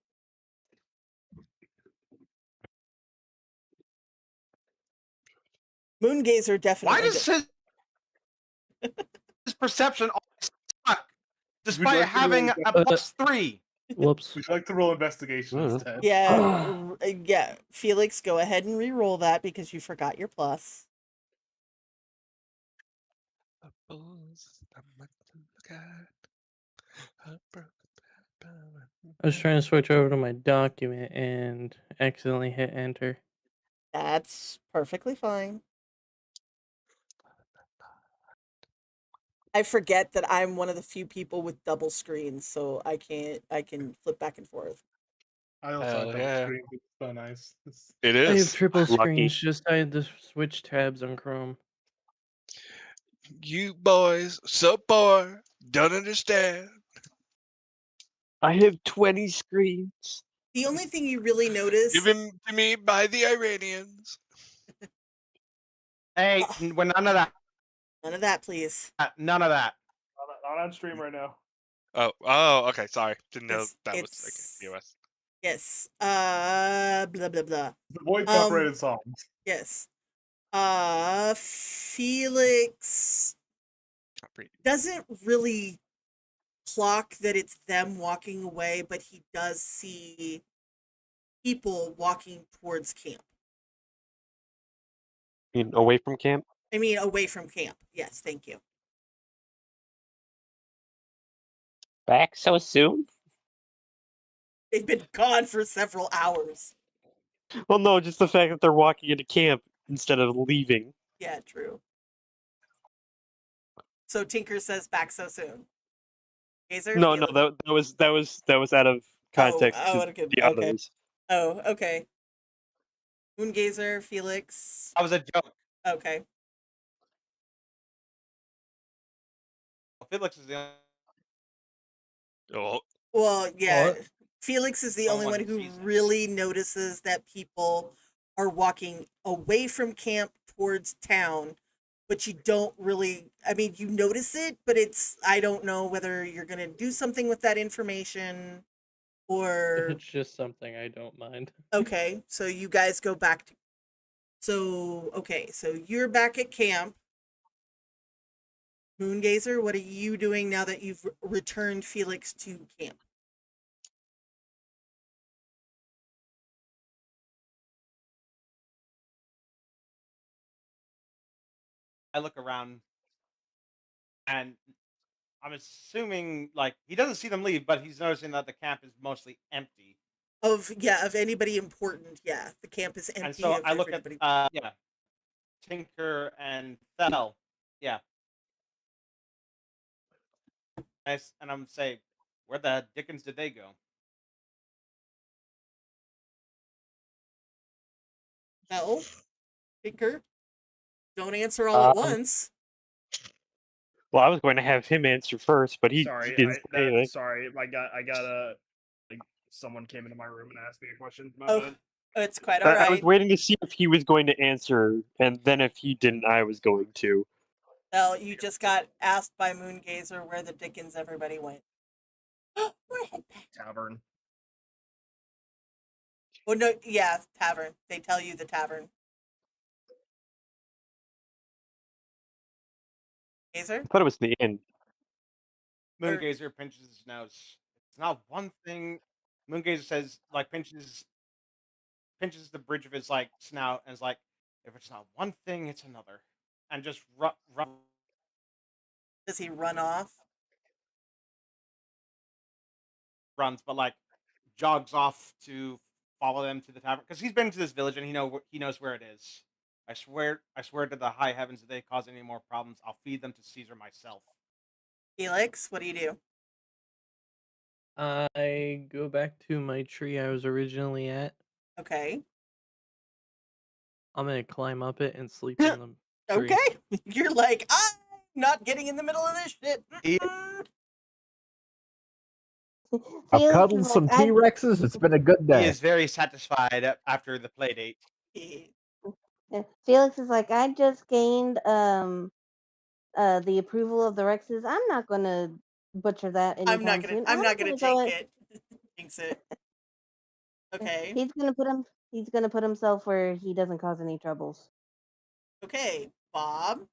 Moongazer definitely. Why does his perception always suck, despite like to having roll a +3? Whoops. Would you like to roll investigation instead? Yeah, yeah. Felix, go ahead and re-roll that because you forgot your plus. I was trying to switch over to my document and accidentally hit enter. That's perfectly fine. I forget that I'm one of the few people with double screens, so I can flip back and forth. I also Hell have double yeah. screen. It's so nice. It I have is. triple Lucky. screens, just I had to switch tabs on Chrome. You boys, so poor, don't understand. I have 20 screens. The only thing you really notice. Given to me by the Iranians. Hey, we're none of that. None of that, please. None of that. Not on stream right now. Oh, okay. Sorry, didn't know It's- that was it's- like US. Yes. Blah blah blah. Avoid copyrighted songs. Yes. Felix doesn't really clock that it's them walking away, but he does see people walking towards camp. You mean away from camp? I mean, away from camp. Yes, thank you. Back so soon? They've been gone for several hours. Well, no, just the fact that they're walking into camp instead of leaving. Yeah, true. So Tinker says back so soon. Gazer, No, Felix? no, that was out of context. Oh, to okay, the okay. others. Oh, okay. Moongazer, Felix. That was a joke. Okay. Felix is the only. Oh, Well, yeah. What? Felix is the only Someone one who sees him. really notices that people are walking away from camp towards town, but you don't really, I mean, you notice it, but I don't know whether you're going to do something with that information or. It's just something I don't mind. Okay, so you guys go back to. So, okay, so you're back at camp. Moongazer, what are you doing now that you've returned Felix to camp? I look around, and I'm assuming like he doesn't see them leave, but he's noticing that the camp is mostly empty. Of anybody important, yeah. The camp is empty. And so of I look at everybody. Tinker and Fel. Yeah. And I'm saying, where the dickens did they go? No, Tinker, don't answer all at once. Well, I was going to have him answer first, but he Sorry, didn't say anything. sorry. I got a. Like, someone came into my room and asked me a question. My Oh, bad. it's quite all I was right. waiting to see if he was going to answer, and then if he didn't, I was going to. Well, you just got asked by Moongazer where the dickens everybody went. We're head back. Tavern. Oh no, yeah, tavern. They tell you the tavern. Gazer? I thought it was the inn. Moongazer pinches his nose. It's not one thing. Moongazer says, like, pinches the bridge of his like snout and is like, if it's not one thing, it's another, and just run. Does he run off? Runs, but like jogs off to follow them to the tavern because he's been to this village and he knows where it is. I swear to the high heavens, if they cause any more problems, I'll feed them to Caesar myself. Felix, what do you do? I go back to my tree I was originally at. Okay. I'm gonna climb up it and sleep in the tree. Okay. You're like, I'm not getting in the middle of this shit. I've Felix cuddled is some like, I- T-Rexes. It's been a good He day. is very satisfied after the play date. Felix is like, I just gained the approval of the Rexes. I'm not gonna butcher that anytime soon. I'm not gonna go jinx it. Jinx it. Okay. He's gonna put himself where he doesn't cause any troubles. Okay, Bob.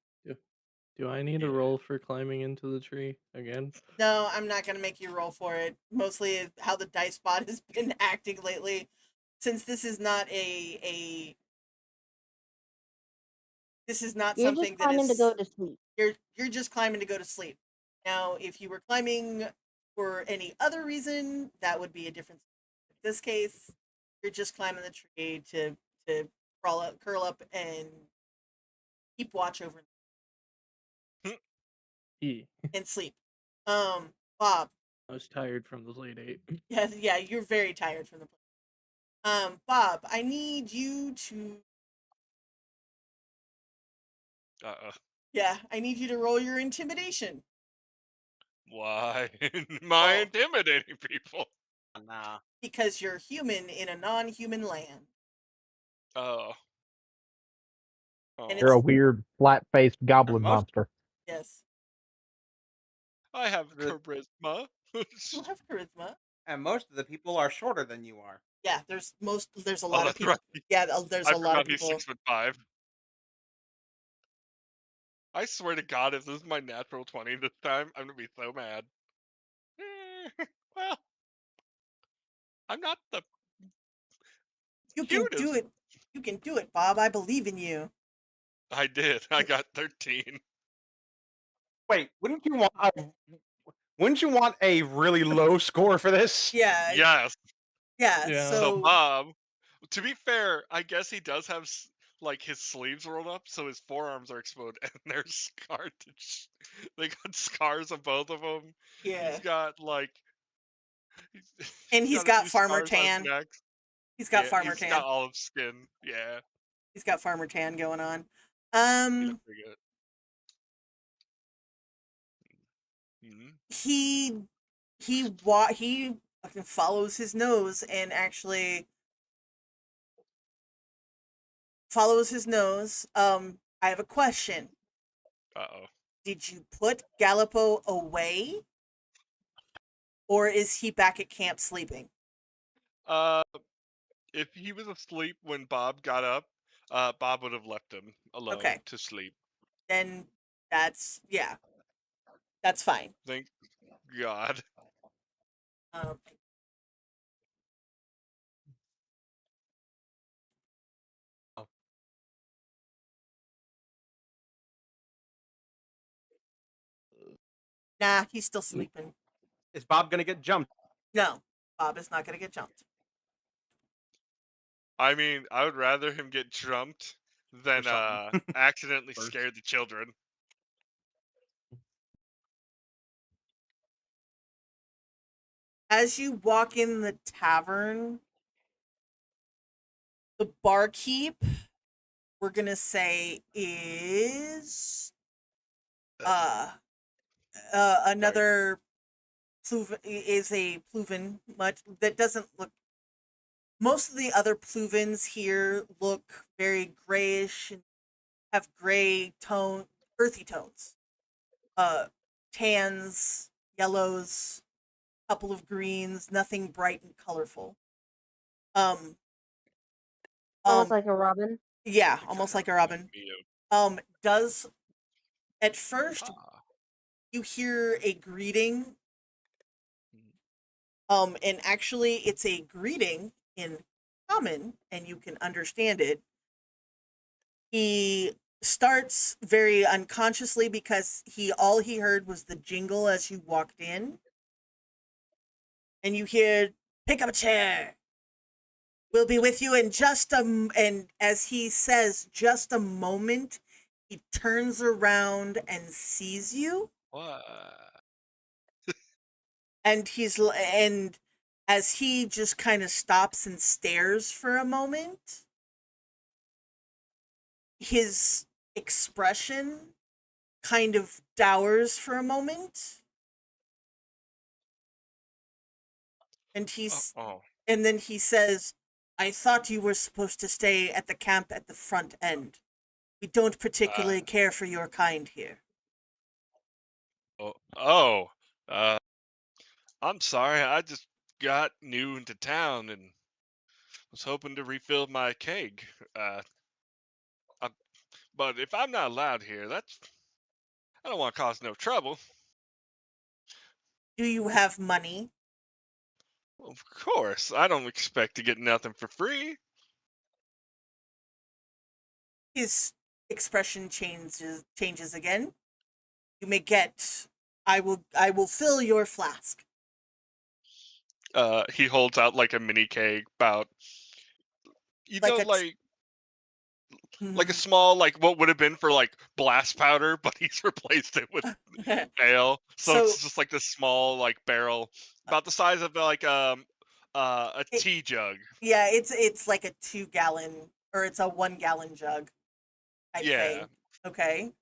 Do I need a roll for climbing into the tree again? No, I'm not gonna make you roll for it. Mostly how the dice bot has been acting lately. Since this is not this is not You're something just that climbing is to go to sleep. You're just climbing to go to sleep. Now, if you were climbing for any other reason, that would be a different. In this case, you're just climbing the tree to curl up and keep watch over and sleep. Bob. I was tired from the late 8. Yeah, you're very tired from the play. Bob, I need you to. Yeah, I need you to roll your intimidation. Why am I intimidating people? Nah. Because you're human in a non-human land. Oh. And You're a weird, flat-faced goblin monster. Yes. I have charisma. You have charisma. And most of the people are shorter than you are. Yeah, there's a lot of that's people. right. Yeah, there's I a lot of forgot he's people. 6'5". I swear to God, if this is my natural 20 this time, I'm gonna be so mad. Well, I'm not the. You can do it. You can do it, Bob. I believe in you. I did. I got 13. Wait, wouldn't you want a really low score for this? Yeah. Yes. Yeah. So Bob, to be fair, I guess he does have like his sleeves rolled up, so his forearms are exposed, and they're scarred. They got scars on both of them. Yeah. He's got like. And he's got farmer tan. He's got farmer He's tan. got olive skin. Yeah. He's got farmer tan going on. He looks pretty good. He fucking follows his nose and actually follows his nose. I have a question. Uh-oh. Did you put Gallipo away? Or is he back at camp sleeping? If he was asleep when Bob got up, Bob would have left him alone to sleep. Then that's fine. Thank God. Nah, he's still sleeping. Is Bob gonna get jumped? No, Bob is not gonna get jumped. I mean, I would rather him get jumped than accidentally scare the children. As you walk in the tavern, the barkeep, we're gonna say, is another Pluvenn. Much that doesn't look. Most of the other Pluvens here look very grayish and have gray tone, earthy tones, tans, yellows, couple of greens, nothing bright and colorful. Almost like a robin. Yeah, almost like a robin. Does at first you hear a greeting, and actually it's a greeting in common, and you can understand it. He starts very unconsciously because all he heard was the jingle as you walked in, and you hear, "Pick up a chair. We'll be with you in just and as he says just a moment, he turns around and sees you. What? And and as he just kind of stops and stares for a moment, his expression kind of dours for a moment. And and then he says, "I thought you were supposed to stay at the camp at the front end. We don't particularly care for your kind here." I'm sorry. I just got new into town and was hoping to refill my keg. But if I'm not allowed here, I don't want to cause no trouble. Do you have money? Of course, I don't expect to get nothing for free. His expression changes again. You may get. I will fill your flask. He holds out like a mini keg, about like a small, like what would have been for like blast powder, but he's replaced it with ale. So it's just like this small like barrel, about the size of like a tea jug. Yeah, it's like a 2-gallon, or it's a 1-gallon jug type thing. Okay.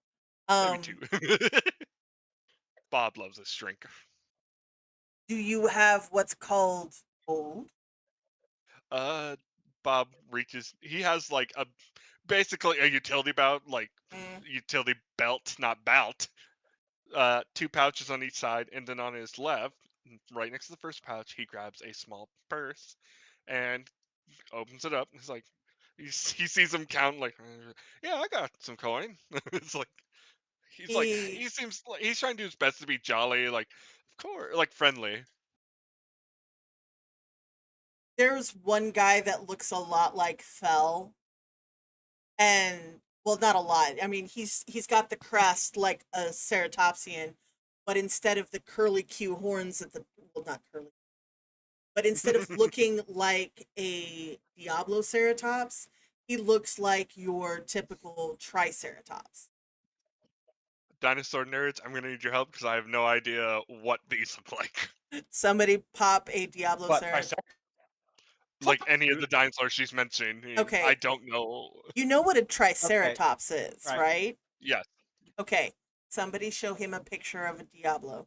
Maybe 2. Bob loves his drink. Do you have what's called gold? Bob reaches. He has like basically a utility belt, like utility belt, not bout. 2 pouches on each side, and then on his left, right next to the first pouch, he grabs a small purse and opens it up. He's like, he sees him count, like, yeah, I got some coin. It's like, he seems like he's trying to do his best to be jolly, like, of course, like friendly. There's one guy that looks a lot like Fell, and well, not a lot. I mean, he's got the crest like a ceratopsian, but instead of the curly Q horns at the not curly, but instead of looking like a Diabloceratops, he looks like your typical Triceratops. Dinosaur nerds, I'm gonna need your help because I have no idea what these look like. Somebody pop a Diabloceratops. Like any of the dinosaurs she's mentioning. Okay. I don't know. You know what a Triceratops is, right? Yes. Okay. Somebody show him a picture of a Diablo.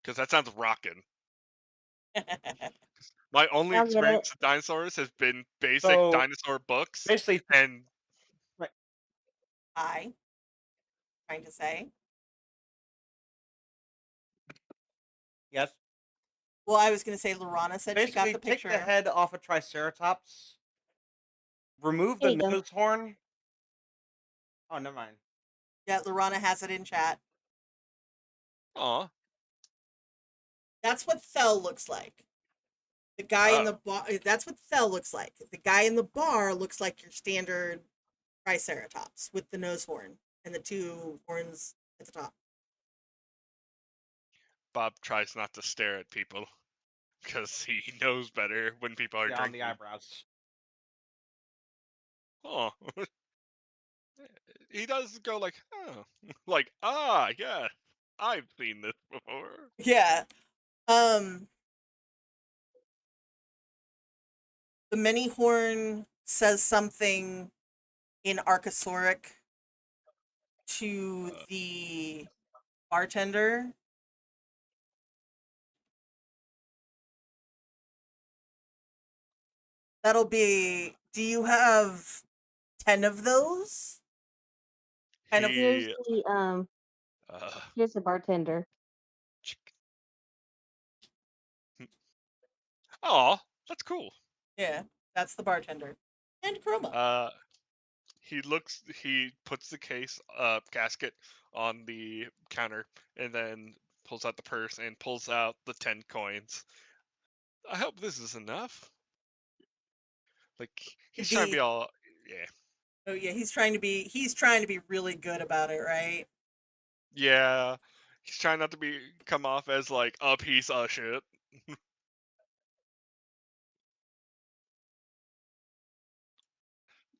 Because that sounds rockin'. My only experience with dinosaurs has been basic dinosaur books. Basically, and Trying to say. Yes. Well, I was going to say Lorana said Basically, she got the picture. take the head off a Triceratops, remove the nose horn. Oh, never mind. Yeah, Lorana has it in chat. Aw. That's what Thel looks like. The guy in the bar. That's what Thel looks like. The guy in the bar looks like your standard Triceratops with the nose horn and the 2 horns at the top. Bob tries not to stare at people because he knows better when people are drinking. On the eyebrows. Oh. He does go like, oh. Like, yeah. I've seen this before. Yeah. The mini horn says something in Archosauric to the bartender. That'll be. Do you have 10 of those? Kind of. Here's He, the here's the bartender. oh, that's cool. Yeah, that's the bartender. And Chroma. He puts the casket on the counter and then pulls out the purse and pulls out the 10 coins. I hope this is enough. Like, he's trying to be all, yeah. Oh yeah, he's trying to be really good about it, right? Yeah. He's trying not to come off as like a piece of shit.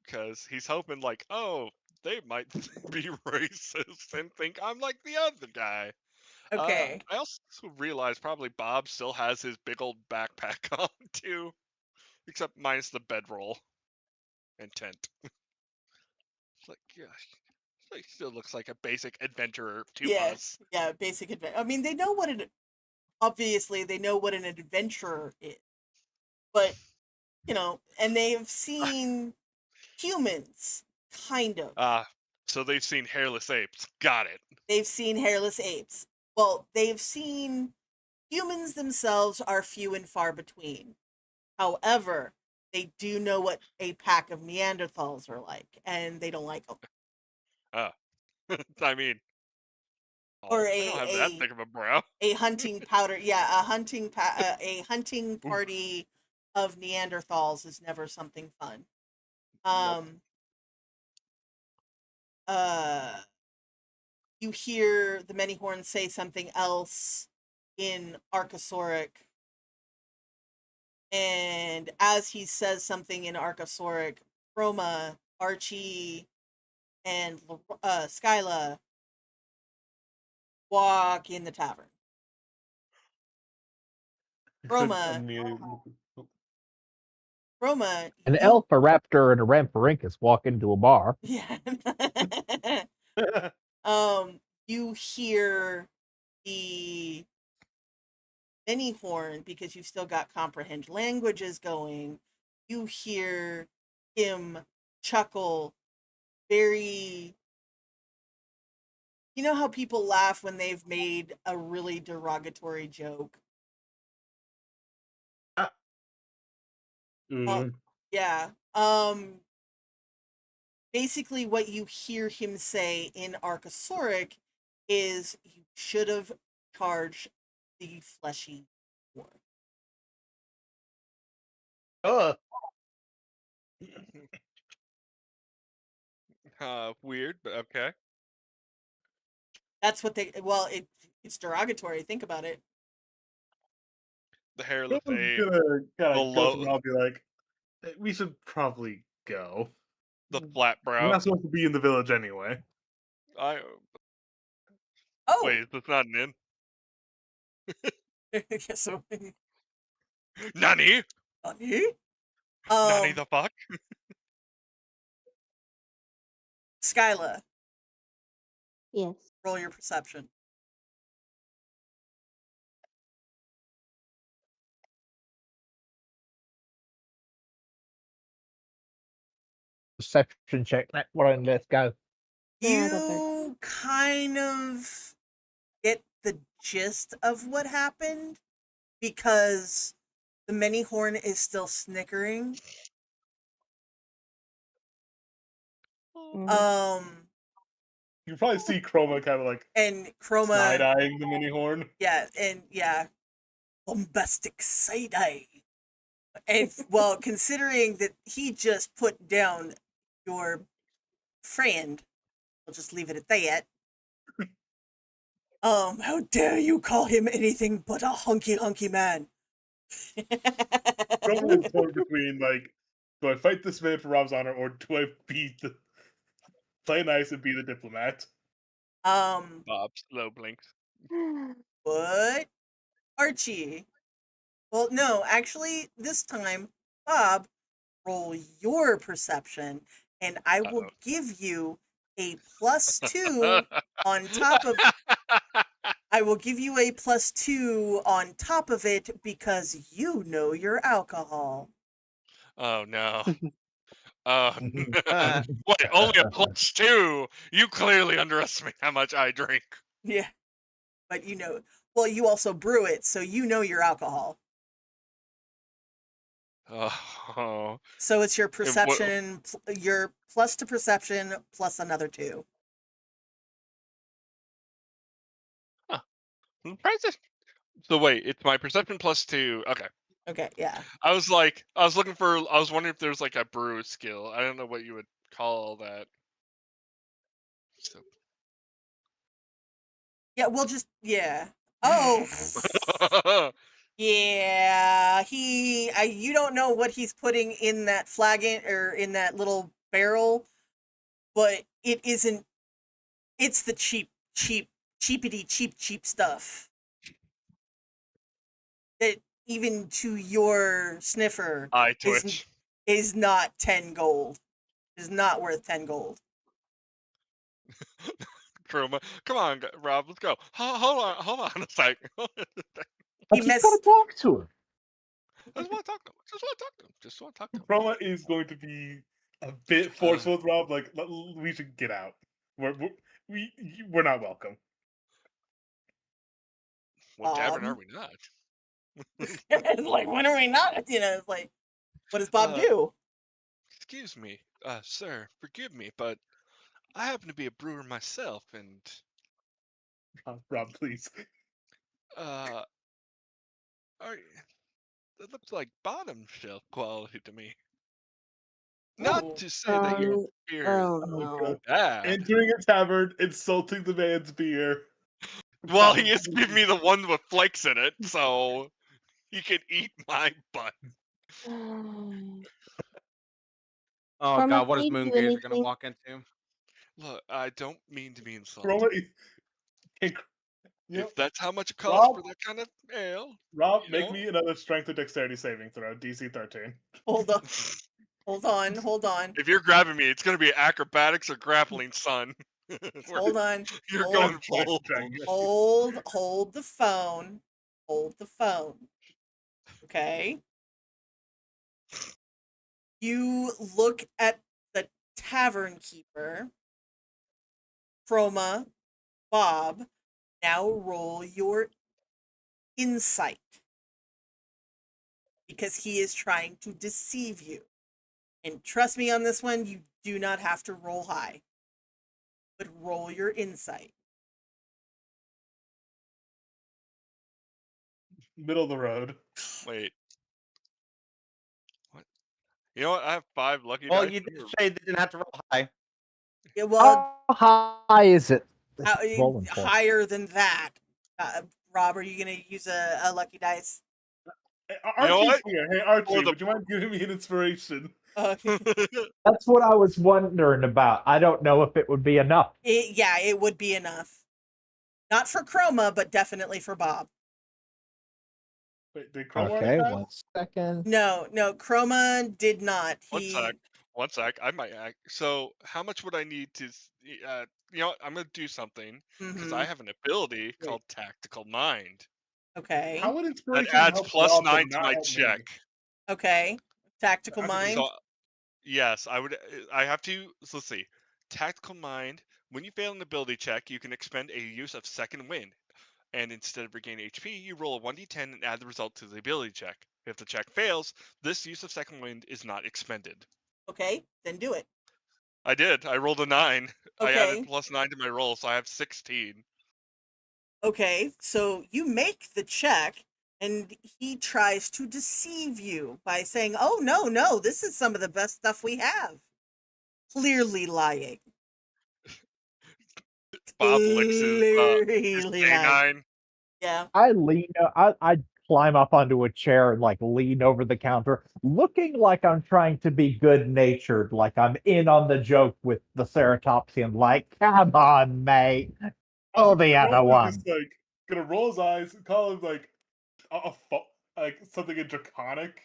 Because he's hoping like, oh, they might be racist and think I'm like the other guy. Okay. I also realized probably Bob still has his big old backpack on too, except minus the bedroll and tent. It's like, gosh, he still looks like a basic adventurer to us. Yeah, basic adventure. I mean, they know what obviously they know what an adventurer is, but and they've seen humans, kind of. So they've seen hairless apes. Got it. They've seen hairless apes. Well, they've seen humans themselves are few and far between. However, they do know what a pack of Neanderthals are like, and they don't like them. I mean, Or I don't have that thick of a brow. A hunting powder, yeah, a hunting party of Neanderthals is never something fun. You hear the Many-Horns say something else in Archosauric, and as he says something in Archosauric, Chroma, Archie, and Skyla walk in the tavern. Chroma, An elf, a raptor, and a rampharinkus walk into a bar. Yeah. You hear the Many-Horn, because you've still got comprehend languages going. You hear him chuckle very. You know how people laugh when they've made a really derogatory joke? Yeah. Basically what you hear him say in Archosauric is you should have charged the fleshy war. Weird, but okay. That's what it's derogatory. Think about it. The hairless ape. I'll be like, we should probably go. The flat brow. We're not supposed to be in the village anyway. Wait, is this not an inn? So. Nani? Nani? Nani the fuck? Skyla. Yes. Roll your perception. Perception check. Let's go. You kind of get the gist of what happened because the Many-Horn is still snickering. You probably see Chroma kind of like side-eyeing the Many-Horn. Yeah, and yeah, bombastic side-eye. And well, considering that he just put down your friend, we'll just leave it at that. How dare you call him anything but a hunky man? Chroma is torn between like, do I fight this man for Rob's honor, or do I play nice and be the diplomat? Bob slow blinks. What? Archie. Well, no, actually, this time, Bob, roll your perception, and I will give you a +2 on top of. I will give you a +2 on top of it because you know your alcohol. Oh no. What? Only a +2? You clearly underestimate how much I drink. Yeah. But well, you also brew it, so you know your alcohol. Oh. So it's your And what- perception, your plus to perception plus another 2. Impressive. So wait, it's my perception +2. Okay. Okay, yeah. I was wondering if there's like a brew skill. I don't know what you would call that. So. Yeah, we'll just, yeah. Oh, yeah. You don't know what he's putting in that flagon or in that little barrel, but it isn't. It's the cheapity cheap stuff that even to your sniffer I twitch. is not 10 gold. Is not worth 10 gold. Chroma. Come on, Rob, let's go. Hold on a sec. I just gotta talk to her. I just want to talk to him. Just want to talk to him. Chroma is going to be a bit forceful with Rob. Like, we should get out. We're not welcome. What tavern are we not? It's like, when are we not? It's like, what does Bob do? Excuse me, sir, forgive me, but I happen to be a brewer myself, and Rob, please. That looks like bottom shelf quality to me. Not to say that your beer is bad. Entering a tavern, insulting the man's beer. Well, he is giving me the one with flakes in it, so he can eat my butt. Oh Chroma, god, what can is you do Moongazer gonna anything? walk into? Look, I don't mean to be insulting. Chroma, If that's how much it costs Rob, for that kind of ale, Rob, make me another strength or dexterity saving throw, DC 13. Hold on. Hold on. If you're grabbing me, it's gonna be acrobatics or grappling, son. Hold on. You're hold going on. full. Hold the phone. Hold the phone. Okay. You look at the tavern keeper, Chroma, Bob. Now roll your insight. Because he is trying to deceive you. And trust me on this one, you do not have to roll high. But roll your insight. Middle of the road. Wait. What? You know what? I have 5 lucky Well, dice. you did say they didn't have to roll high. Yeah, well, How high is it? Rolling for? higher than that. Rob, are you going to use a lucky dice? Archie's here. Hey, Archie, the- would you mind giving me an inspiration? Okay. That's what I was wondering about. I don't know if it would be enough. Yeah, it would be enough. Not for Chroma, but definitely for Bob. Wait, did Chroma Okay, already pass? 1 second. No, Chroma did not. One sec. I might act. So, how much would I need to? You know what? I'm gonna do something because I have an ability called Tactical Mind. Okay. How would That inspiration adds help Rob, but +9 to not my help me? check. Okay. Tactical mind. So, yes, I would. I have to. So let's see. Tactical Mind. When you fail an ability check, you can expend a use of Second Wind, and instead of regaining HP, you roll a 1d10 and add the result to the ability check. If the check fails, this use of Second Wind is not expended. Okay, then do it. I did. I rolled a 9. I Okay. added +9 to my roll, so I have 16. Okay, so you make the check, and he tries to deceive you by saying, "Oh no, this is some of the best stuff we have." Clearly lying. Bob licks his Clearly lying. canine. Yeah. I climb up onto a chair and like lean over the counter, looking like I'm trying to be good natured, like I'm in on the joke with the Ceratopsian, like, come on, mate. Oh, the other Chroma's one. just like gonna roll his eyes, call him like like something in draconic,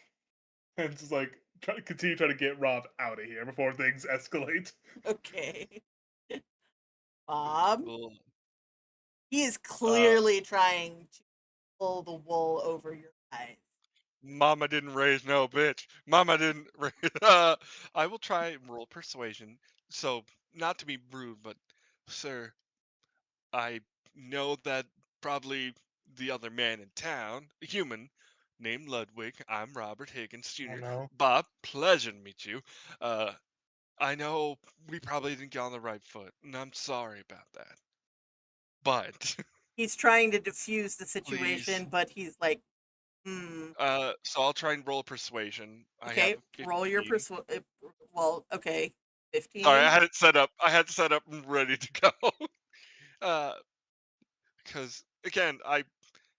and just like continue trying to get Rob out of here before things escalate. Okay. Bob? Well, He is clearly trying to pull the wool over your eyes. Mama didn't raise no bitch. Mama didn't raise. I will try and roll persuasion. So, not to be rude, but, sir, I know that probably the other man in town, a human named Ludwig. I'm Robert Higgins Oh Jr. no. Bob, pleasure to meet you. I know we probably didn't get on the right foot, and I'm sorry about that. But He's trying to diffuse the please, situation, but he's like, so I'll try and roll persuasion. I have okay, a roll your 15. well, okay, Sorry, 15. I had it set up. I had it set up and ready to go. Because again,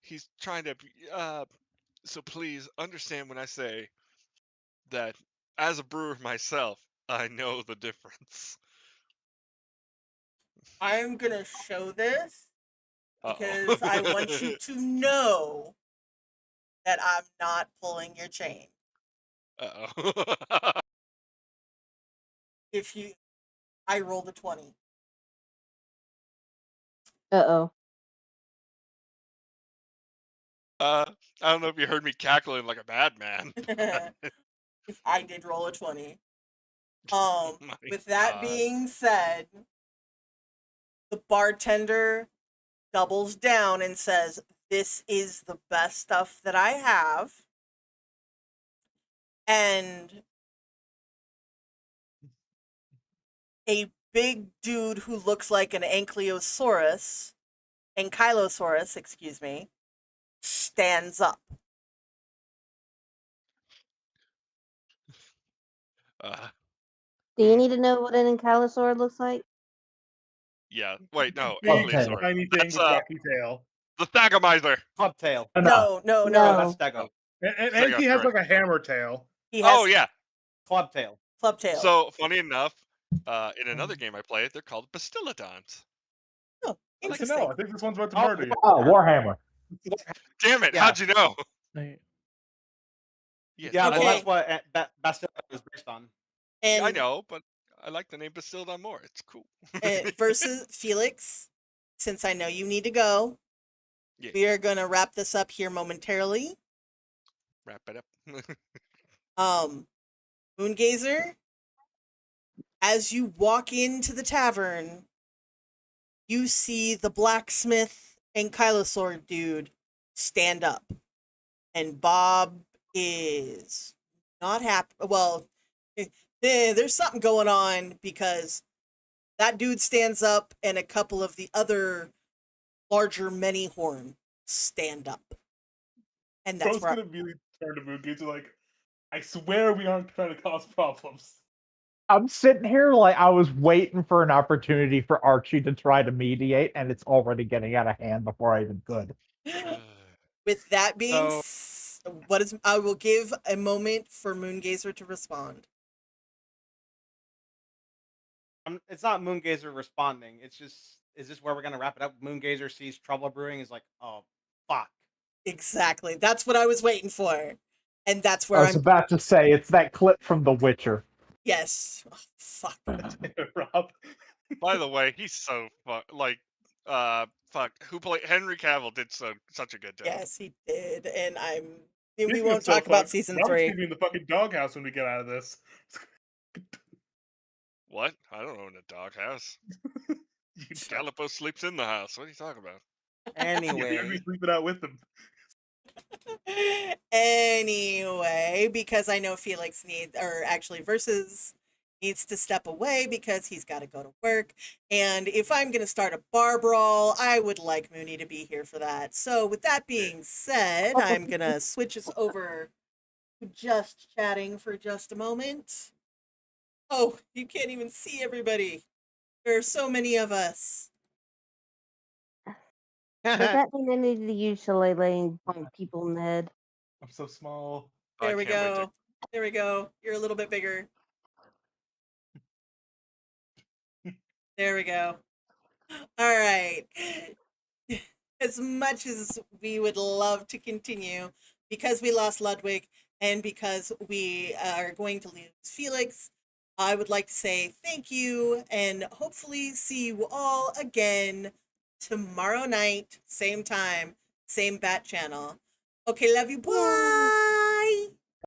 he's trying to. So please understand when I say that as a brewer myself, I know the difference. I'm gonna show this because I want you Uh-oh. to know that I'm not pulling your chain. Uh-oh. I rolled a 20. Uh-oh. I don't know if you heard me cackling like a madman. I did roll a 20. My With that God. being said, the bartender doubles down and says, "This is the best stuff that I have." And a big dude who looks like an ankylosaurus, excuse me, stands up. Do you need to know what an ankylosaur looks like? Yeah. Wait, no. Big Ankylosaur. shiny thing That's with wacky tail. the Thagomizer. Clubtail. No. No, that's Stego. And Stego, he has correct. like a hammer tail. He has Oh yeah. Clubtail. So funny enough, in another game I played, they're called Bastillodons. Oh, interesting. I think this one's about to murder you. Oh, Warhammer. Damn it! Yeah. How'd you know? Yeah, well, that's what Bastille was based on. Yeah, I And know, but I like the name Bastillodon more. It's cool. versus Felix, since I know you need to go, Yeah. we are going to wrap this up here momentarily. Wrap it up. Moongazer, as you walk into the tavern, you see the blacksmith and Kylosaur dude stand up. And Bob is not happy. Well, there's something going on because that dude stands up and a couple of the other larger many horn stand up. And that's Bro's gonna immediately turn to Moongazer like, I swear we aren't trying to cause problems. I'm sitting here like I was waiting for an opportunity for Archie to try to mediate, and it's already getting out of hand before I even could. With that being I will give a moment for Moongazer to respond. It's not Moongazer responding. It's just, is this where we're gonna wrap it up? Moongazer sees trouble brewing, is like, oh fuck. Exactly. That's what I was waiting for. And that's where I was about to say it's that clip from The Witcher. Yes. Oh, fuck. Rob. By the way, he's so fuck. Who played Henry Cavill did such a good job. Yes, he did. And we Speaking won't of so talk about fucked, season Robert's 3. gonna be in the fucking doghouse when we get out of this. What? I don't own a doghouse. Gallipo sleeps in the house. What are you talking about? Anyway. You're gonna be sleeping out with them. Anyway, because I know Felix Versus needs to step away because he's got to go to work. And if I'm going to start a bar brawl, I would like Mooney to be here for that. So with that being said, I'm going to switch us over to just chatting for just a moment. Oh, you can't even see everybody. There are so many of us. Does that mean I need to use laying people in the head? I'm so small. There we go. There we go. You're a little bit bigger. There we go. All right. As much as we would love to continue, because we lost Ludwig and because we are going to lose Felix, I would like to say thank you and hopefully see you all again tomorrow night, same time, same bat channel. Okay, love you. Bye.